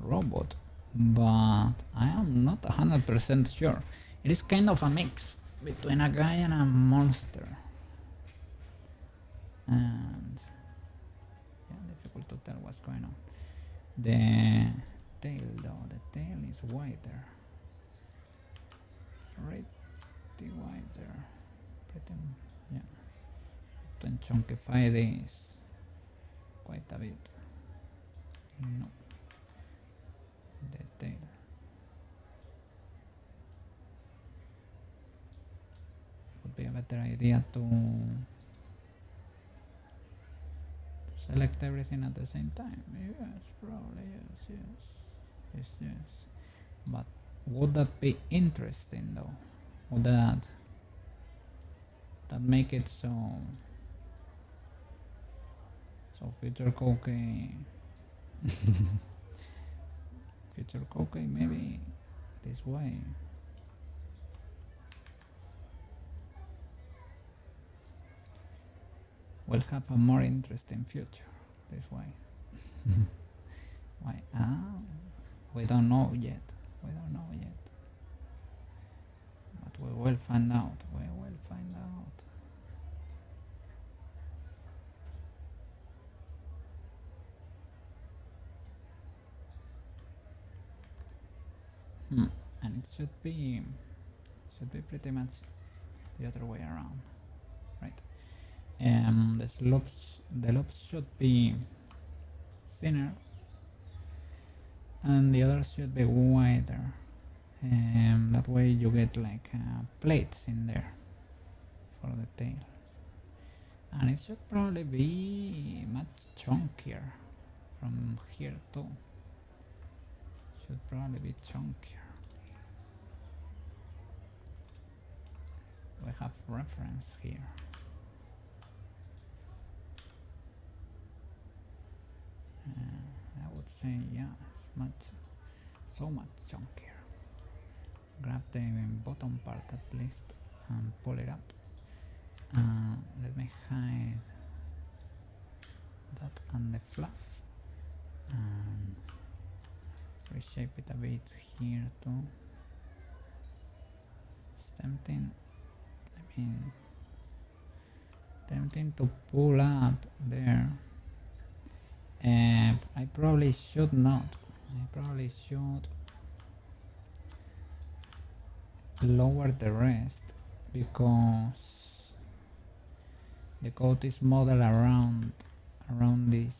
A: robot, but I am not 100% sure. It is kind of a mix between a guy and a monster. And yeah, difficult to tell what's going on. The tail though, the tail is wider. Pretty wider. Pretty, yeah. To chunkify this quite a bit. No. The tail. Would be a better idea to select everything at the same time. Yes, probably, yes. But would that be interesting though? Would that make it so future cocaine future cocaine maybe this way? We'll have a more interesting future this way. Why? We don't know yet. But we will find out. And it should be pretty much the other way around, right? The loops should be thinner and the others should be wider. That way you get like plates in there for the tail. And it should probably be much chunkier from here too. Should probably be chunkier. We have reference here. I would say yeah, it's so much chunkier. Grab the bottom part at least and pull it up. Let me hide that and the fluff and reshape it a bit here too. It's tempting to pull up there. I probably should not. I probably should lower the rest because the coat is modeled around this,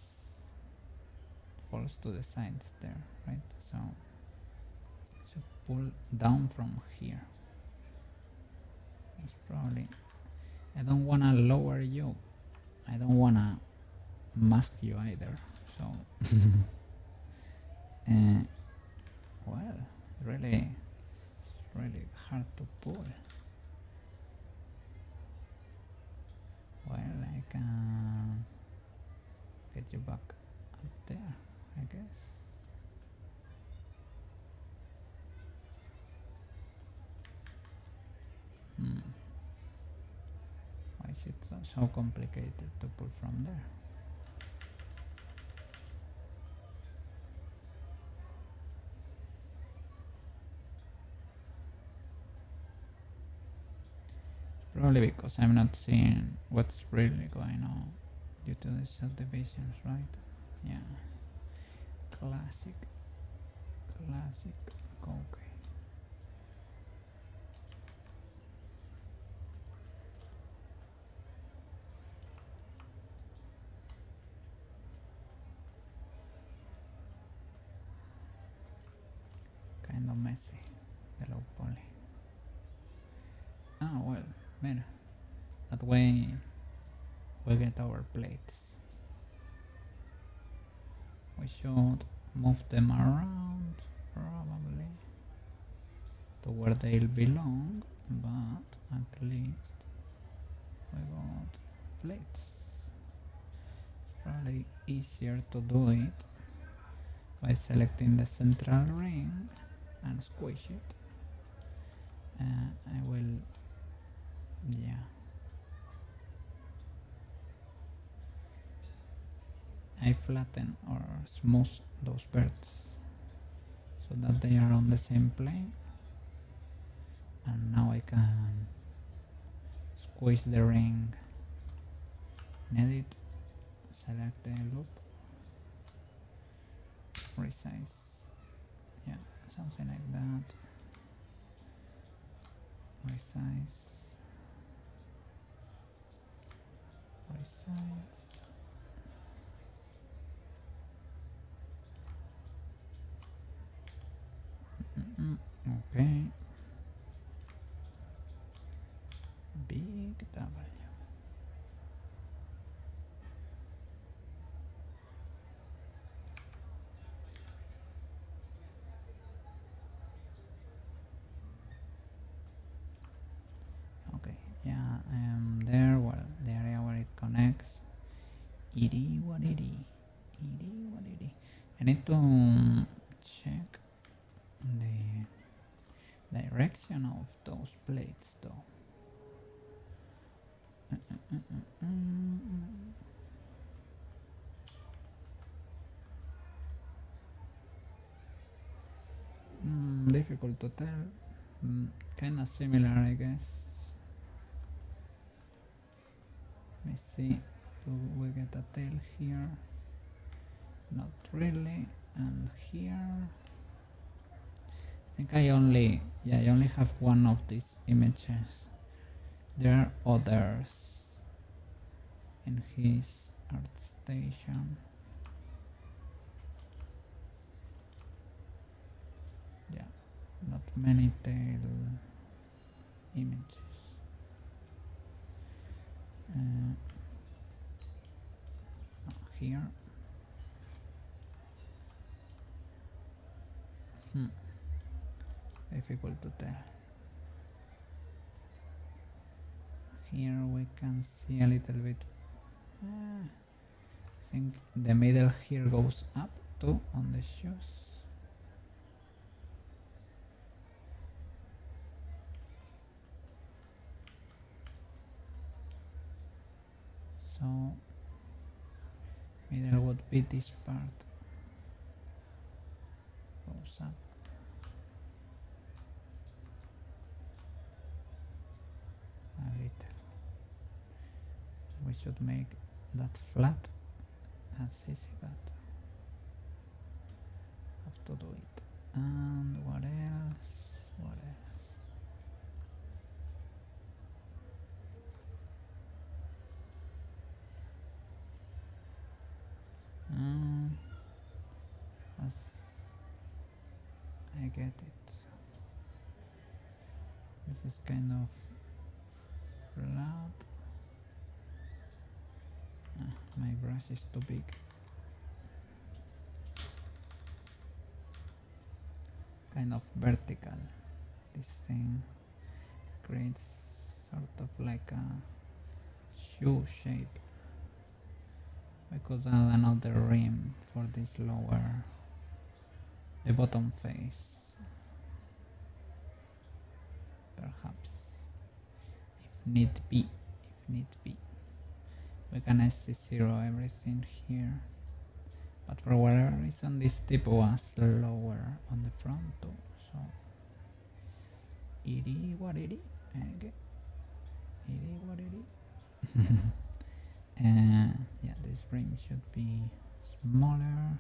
A: falls to the sides there, right? So I should pull down from here. It's probably, I don't wanna lower you. I don't wanna mask you either. So well, really hard to pull. Well, I can get you back up there, I guess. Why is it so complicated to pull from there? Probably because I'm not seeing what's really going on due to the subdivisions, right? Yeah. Classic. Okay. Kind of messy, the low poly. Ah, well, mira. That way we get our plates. We should move them around, probably, to where they'll belong, but at least we got plates. It's probably easier to do it by selecting the central ring and squish it. I will, yeah. I flatten or smooth those birds so that they are on the same plane, and now I can squeeze the ring, edit, select the loop, resize, yeah, something like that, resize, okay, big W. Okay, yeah, I am there. Well, the area where it connects. Itty what itty. I need to check the direction of those plates though. Difficult to tell. Kind of similar, I guess. Let me see. Do we get a tail here? Not really. And here, I think I only have one of these images. There are others in his art station. Yeah, not many tail images. Here. Difficult to tell. Here we can see a little bit. I think the middle here goes up too on the shoes. So middle would be this part. Goes up. A little. We should make that flat as easy, but have to do it. And what else? As I get it. This is kind of flat. My brush is too big. Kind of vertical. This thing creates sort of like a shoe shape. I could add another rim for this lower, the bottom face. Perhaps, if need be. need be. We can SC0 everything here, but for whatever reason this tip was lower on the front too, so it is what it is. Okay. It is what it is. And yeah, this rim should be smaller.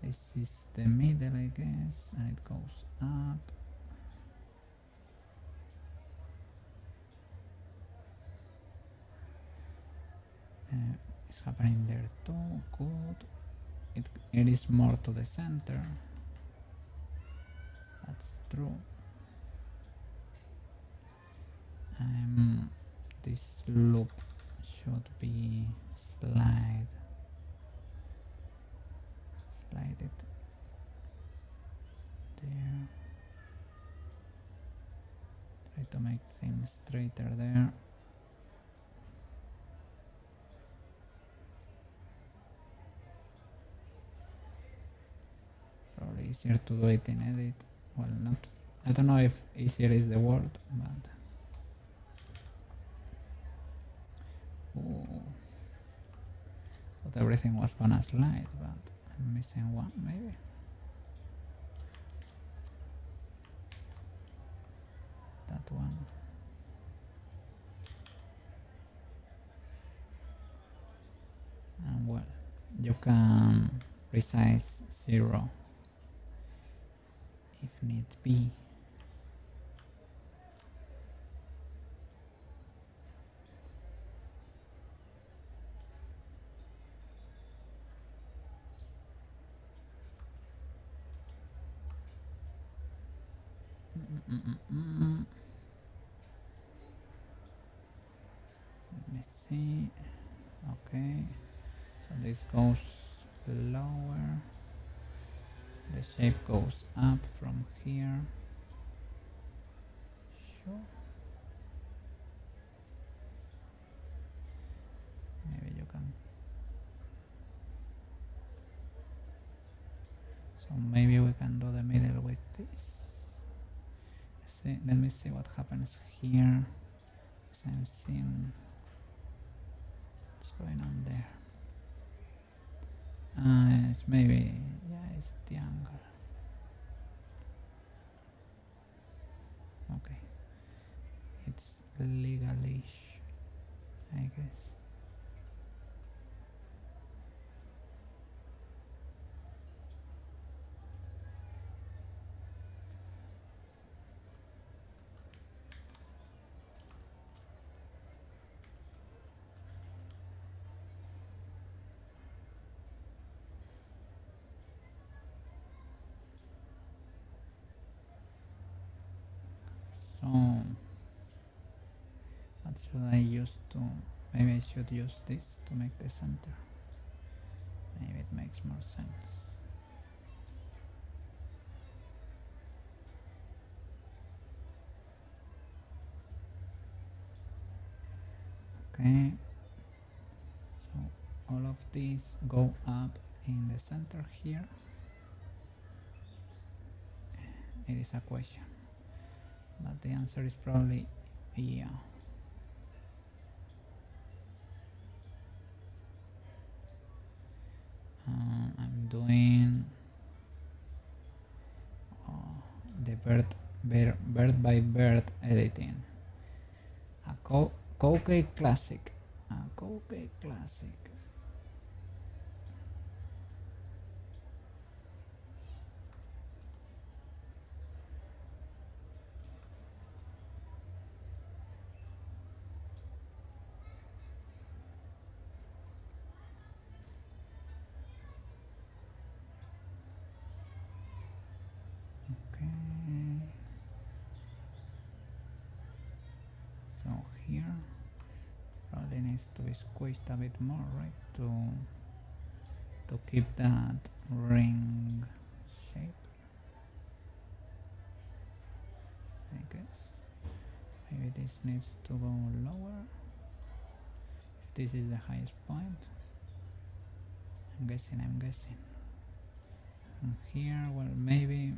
A: This is the middle, I guess, and it goes up. It's happening there too. Good. It is more to the center. That's true. This loop should be slide it there. Try to make things straighter there. Probably easier to do it in edit. Well, not. I don't know if easier is the word, but. Ooh. Thought everything was gonna slide, but I'm missing one maybe. That one. And well, you can resize 0 if need be. Let me see. Okay, so this goes lower. The shape goes up from here. Sure. Maybe you can. So maybe we can do the middle with this. Let me see what happens here. So I'm seeing what's going on there. It's maybe, yeah, it's the angle. Okay, it's legalish, I guess. So what should I use to, maybe I should use this to make the center. Maybe it makes more sense. Okay, so all of these go up in the center here. It is a question, but the answer is probably yeah. I'm doing the bird by bird editing. A Cookie Classic. A Cookie Classic. So here probably needs to be squeezed a bit more, right, to keep that ring shape, I guess. Maybe this needs to go lower. If this is the highest point, I'm guessing. And here, well, maybe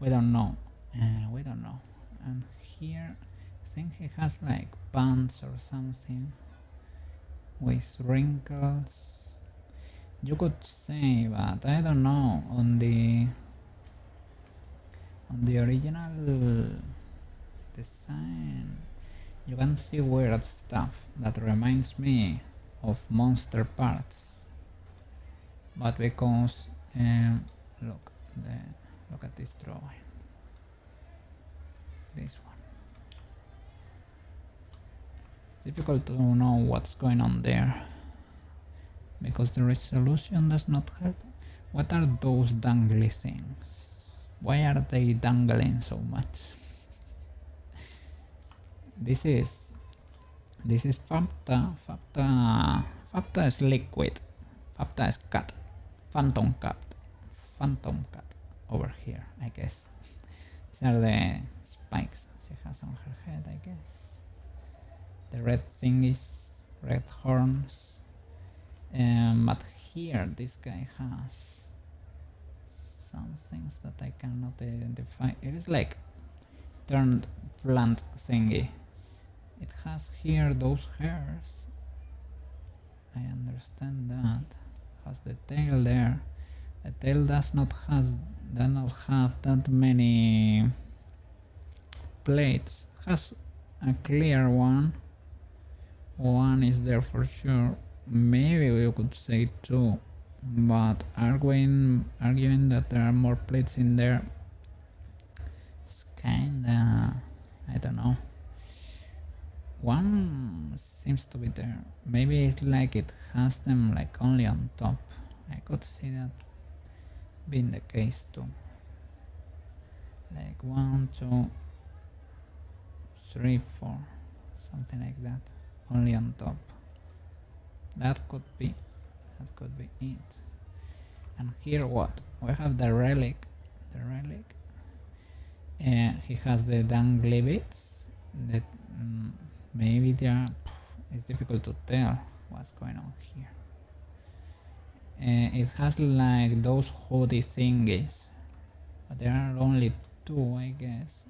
A: we don't know. And here think he has like pants or something with wrinkles. You could say, but I don't know. On the original design, you can see weird stuff that reminds me of monster parts. But because look at this drawing. This one. It's difficult to know what's going on there because the resolution does not help. What are those dangly things? Why are they dangling so much? This is Fapta. Fapta is liquid. Fapta is cat. Phantom cat over here, I guess. These are the spikes she has on her head, I guess. The red thingies, red horns. But here this guy has some things that I cannot identify. It is like turned plant thingy. It has here those hairs. I understand that. Has the tail there. The tail does not have that many plates. It has a clear one. One is there for sure. Maybe we could say two, but arguing that there are more plates in there, it's kinda, I don't know. One seems to be there. Maybe it's like it has them like only on top. I could see that being the case too. Like 1, 2, 3, 4, something like that. Only on top. That could be it. And here what? We have the relic. He has the dangly bits that maybe they are. It's difficult to tell what's going on here. It has like those hoodie thingies, but there are only two, I guess.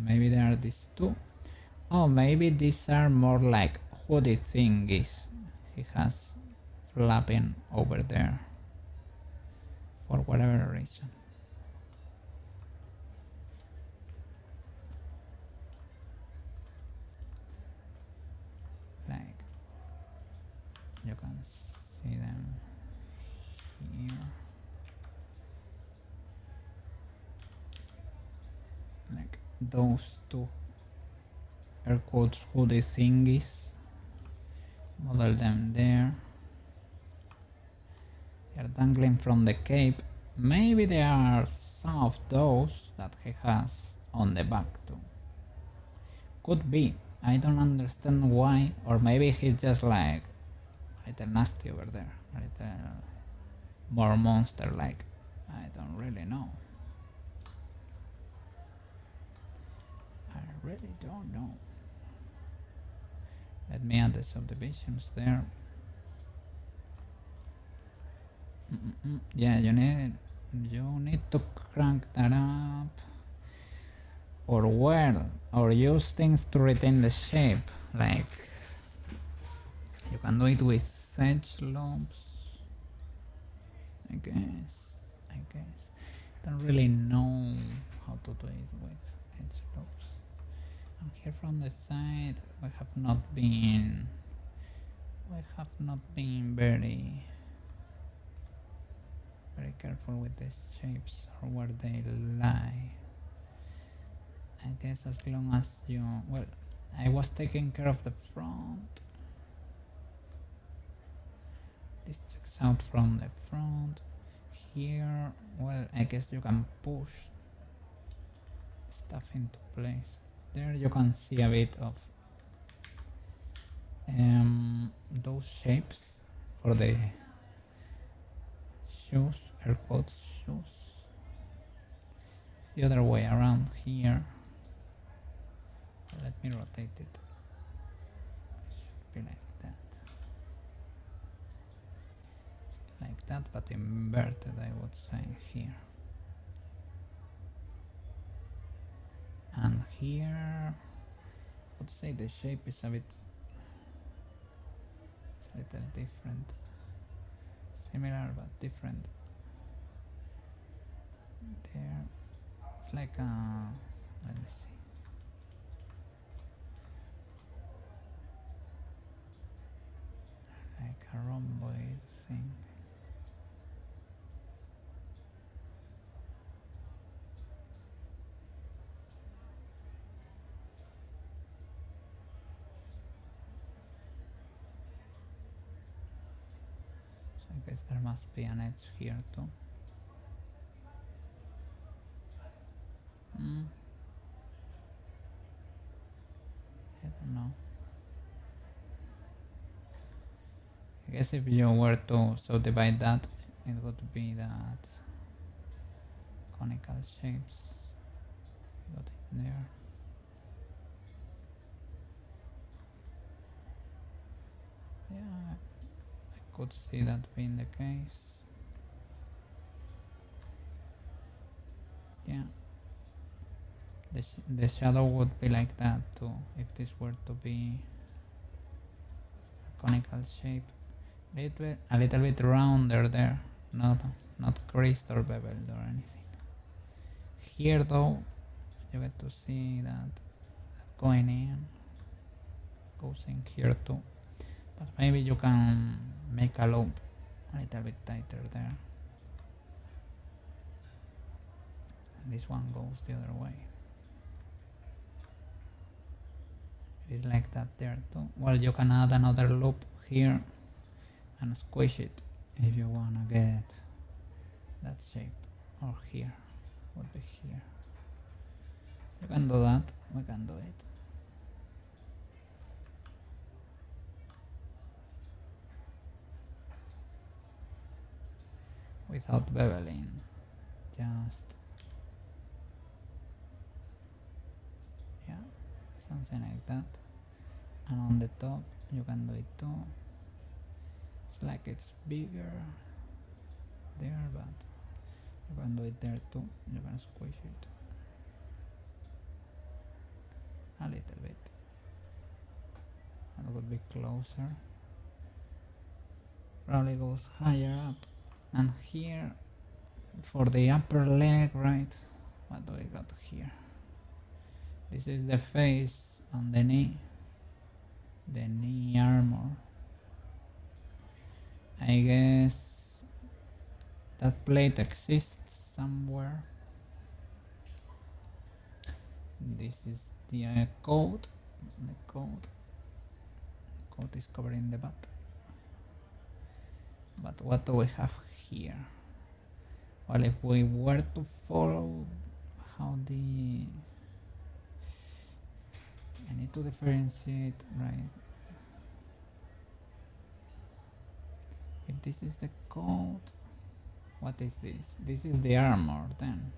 A: Maybe there are these two. Oh, maybe these are more like hoodie thingies he has flapping over there for whatever reason. Like you can see them here. Like those two air quotes hoodie thingies. Model them there. They are dangling from the cape. Maybe there are some of those that he has on the back too. Could be. I don't understand why. Or maybe he's just like a little nasty over there. A little more monster like. I don't really know. I really don't know. Let me add the subdivisions there. Yeah, you need to crank that up, or use things to retain the shape. Like you can do it with edge loops. I guess. Don't really know how to do it with edge loops. And here from the side, we have not been very careful with the shapes or where they lie. I guess as long as I was taking care of the front. This checks out from the front. Here, I guess you can push stuff into place. There you can see a bit of those shapes for the shoes, air quotes shoes. It's the other way around here. Let me rotate it. It should be like that. Like that, but inverted, I would say here. And here, would say the shape is a bit, it's a little different. Similar but different. There, it's like a, let me see. Like a rhomboid thing. So I guess there must be an edge here too. I don't know. I guess if you were to subdivide that, it would be that conical shapes. Got it there. Yeah, I could see that being the case. Yeah. The shadow would be like that too, if this were to be a conical shape. A little bit rounder there, not creased or beveled or anything. Here though, you get to see that going in, goes in here too. But maybe you can make a loop a little bit tighter there. And this one goes the other way. It is like that there too. Well, you can add another loop here and squish it if you wanna get that shape. Or here, would be here. You can do that, we can do it. Without beveling, just, yeah, something like that. And on the top you can do it too. It's like it's bigger there, but you can do it there too. You can squish it a little bit. That would be closer. Probably goes higher up. And here, for the upper leg, right? What do we got here? This is the face on the knee armor. I guess that plate exists somewhere. This is the coat. The coat is covering the butt. But what do we have here? Well, if we were to follow how the... I need to differentiate, right? If this is the coat, what is this? This is the armor then.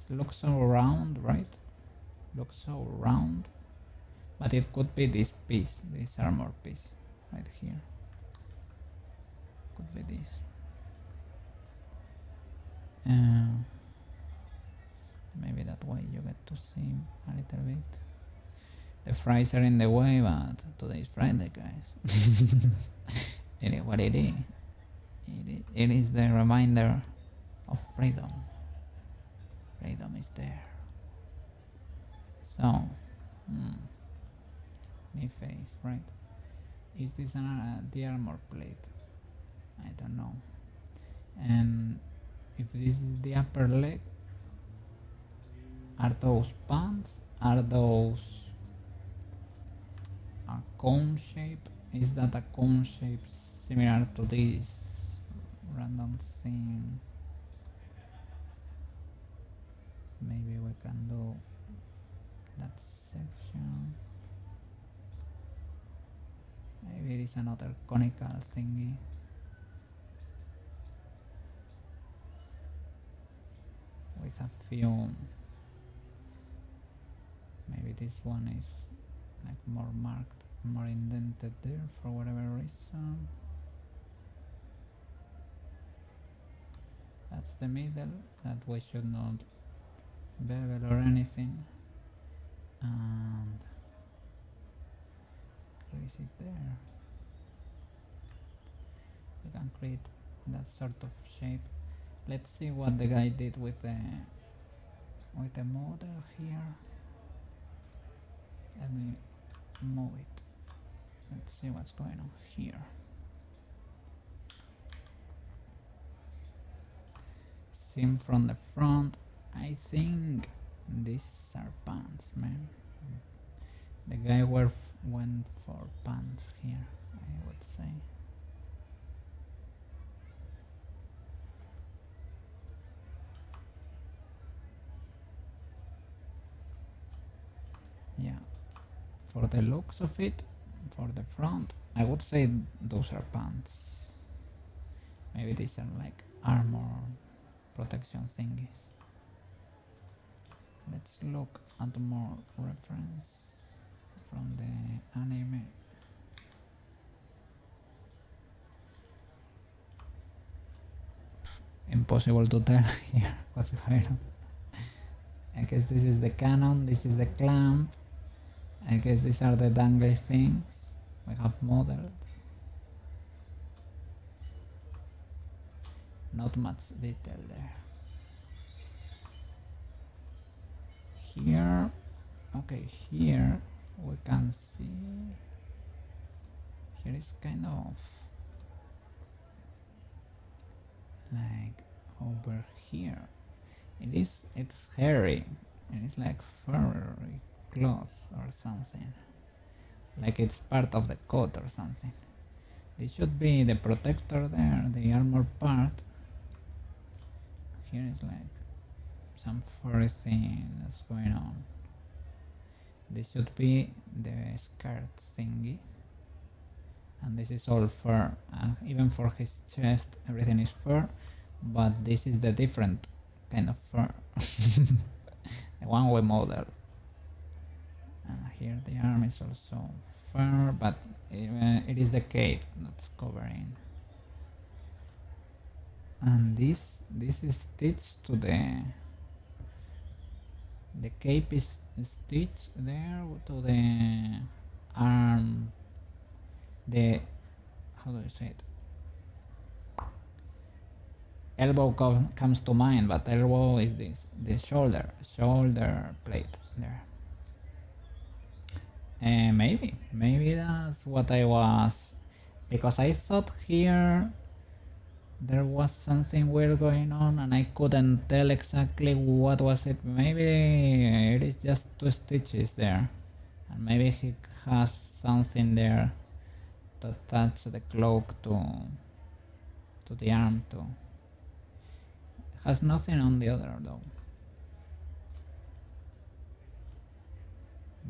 A: It looks so round, right? Looks so round. But it could be this piece, this armor piece, right here. Could be this. Maybe that way you get to see a little bit. The fries are in the way, but today is Friday, guys. It is what it is. It is the reminder of freedom. Freedom is there. So, knee face, right? Is this the armor plate? I don't know. And if this is the upper leg, are those pants? Are those a cone shape? Is that a cone shape similar to this random thing? Maybe we can do that section. Maybe it is another conical thingy. With a few, maybe this one is like more marked, more indented there for whatever reason. That's the middle, that we should not bevel or anything. and place it there. You can create that sort of shape. Let's see what the guy did with the model here. Let me move it. Let's see what's going on here. Seen from the front. I think these are pants, man. The guy went for pants here, I would say. Yeah, for the looks of it, for the front, I would say those are pants. Maybe these are like armor protection thingies. Let's look at more reference from the anime. Impossible to tell here what's going on. I guess this is the cannon, this is the clamp. I guess these are the dangling things. We have models. Not much detail there. Here, okay, here we can see. Here is kind of like over here. It's hairy. It's like furry clothes or something. Like it's part of the coat or something. This should be the protector there, the armor part. Here is like some furry thing that's going on. This should be the skirt thingy. And this is all fur. And even for his chest, everything is fur. But this is the different kind of fur. The one we model. And here the arm is also fur, but it is the cape that's covering. And this is stitched to the cape is stitched there to the arm. The, how do you say it? Elbow comes to mind, but elbow is this, the shoulder plate there. Maybe that's what I was, because I thought here there was something weird going on and I couldn't tell exactly what was it. Maybe it is just 2 stitches there, and maybe he has something there to attach the cloak to the arm too. It has nothing on the other though.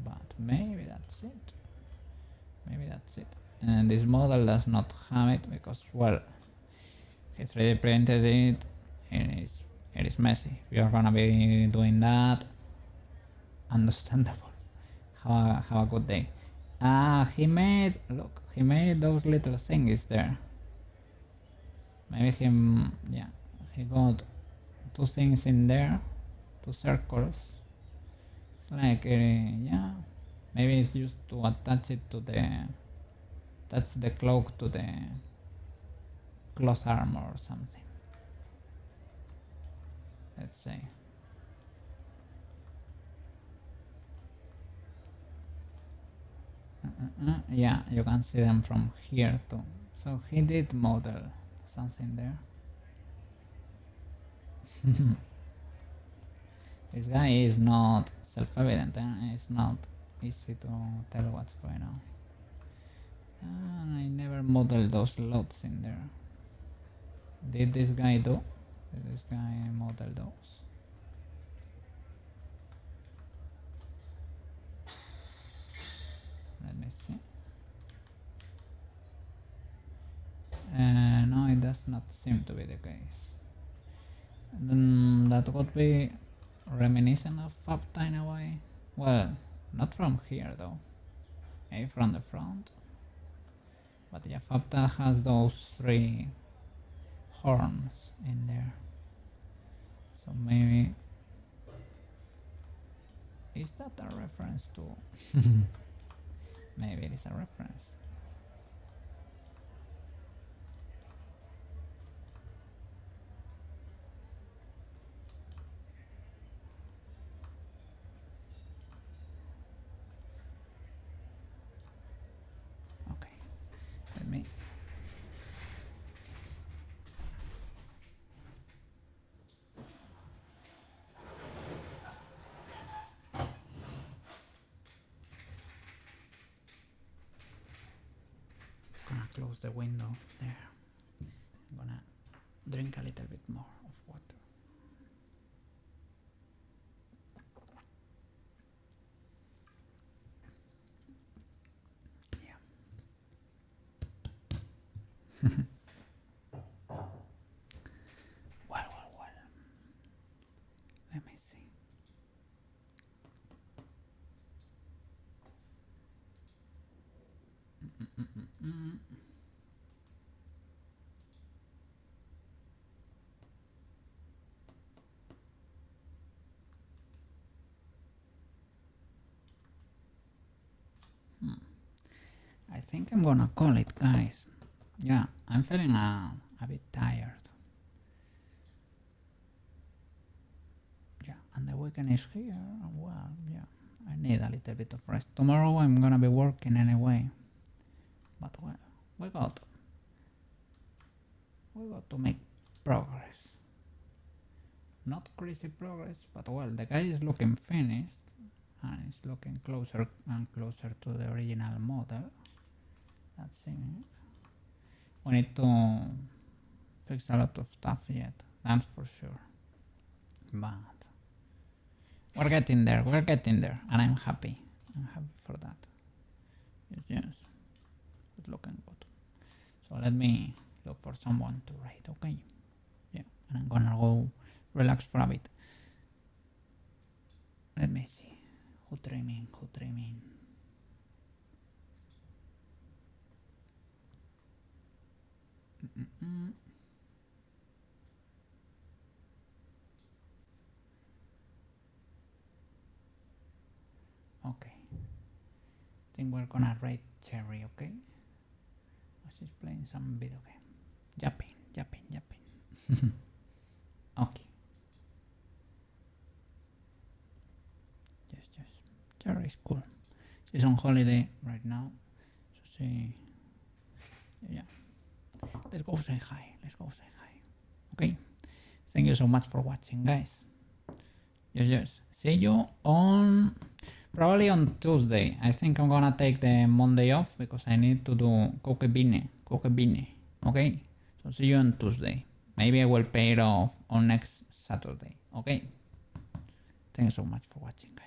A: But maybe that's it. Maybe that's it. And this model does not have it because, well, he 3D printed it and it is messy. If you're gonna be doing that, understandable. Have a good day. He made those little thingies there. Maybe he got 2 things in there, 2 circles. It's like, yeah, maybe it's used to attach it to that's the cloak to the cloth armor or something. Let's say. Yeah, you can see them from here too. So he did model something there. This guy is not self-evident, it's not easy to tell what's going on. And I never modeled those lots in there. Did this guy do? Did this guy model those? Let me see. No, it does not seem to be the case. Then that would be reminiscent of Fapta in a way. Well, not from here though. Maybe from the front. But yeah, Fapta has those 3 horns in there. So maybe Is that a reference to? Maybe it is a reference. Okay, let me. Close the window there. I'm gonna drink a little bit more of water. Yeah. Well. Let me see. I think I'm gonna call it, guys. Yeah, I'm feeling a bit tired. Yeah, and the weekend is here. Well, yeah, I need a little bit of rest. Tomorrow I'm gonna be working anyway. But well, we got to make progress. Not crazy progress, but well, the guy is looking finished and it's looking closer and closer to the original model. That's it. We need to fix a lot of stuff yet, that's for sure. But we're getting there, and I'm happy. I'm happy for that. Yes. It's looking good. So let me look for someone to write, okay? Yeah, and I'm gonna go relax for a bit. Let me see. Who trimming? Okay. I think we're gonna write Cherry, okay? She's playing some video game. Yapping. Okay. Yes. Cherry is cool. She's on holiday right now. So yeah. Let's go say hi. Okay. Thank you so much for watching, guys. Yes. See you on probably on Tuesday. I think I'm gonna take the Monday off because I need to do kokebine. Okay. So see you on Tuesday. Maybe I will pay it off on next Saturday. Okay. Thanks so much for watching.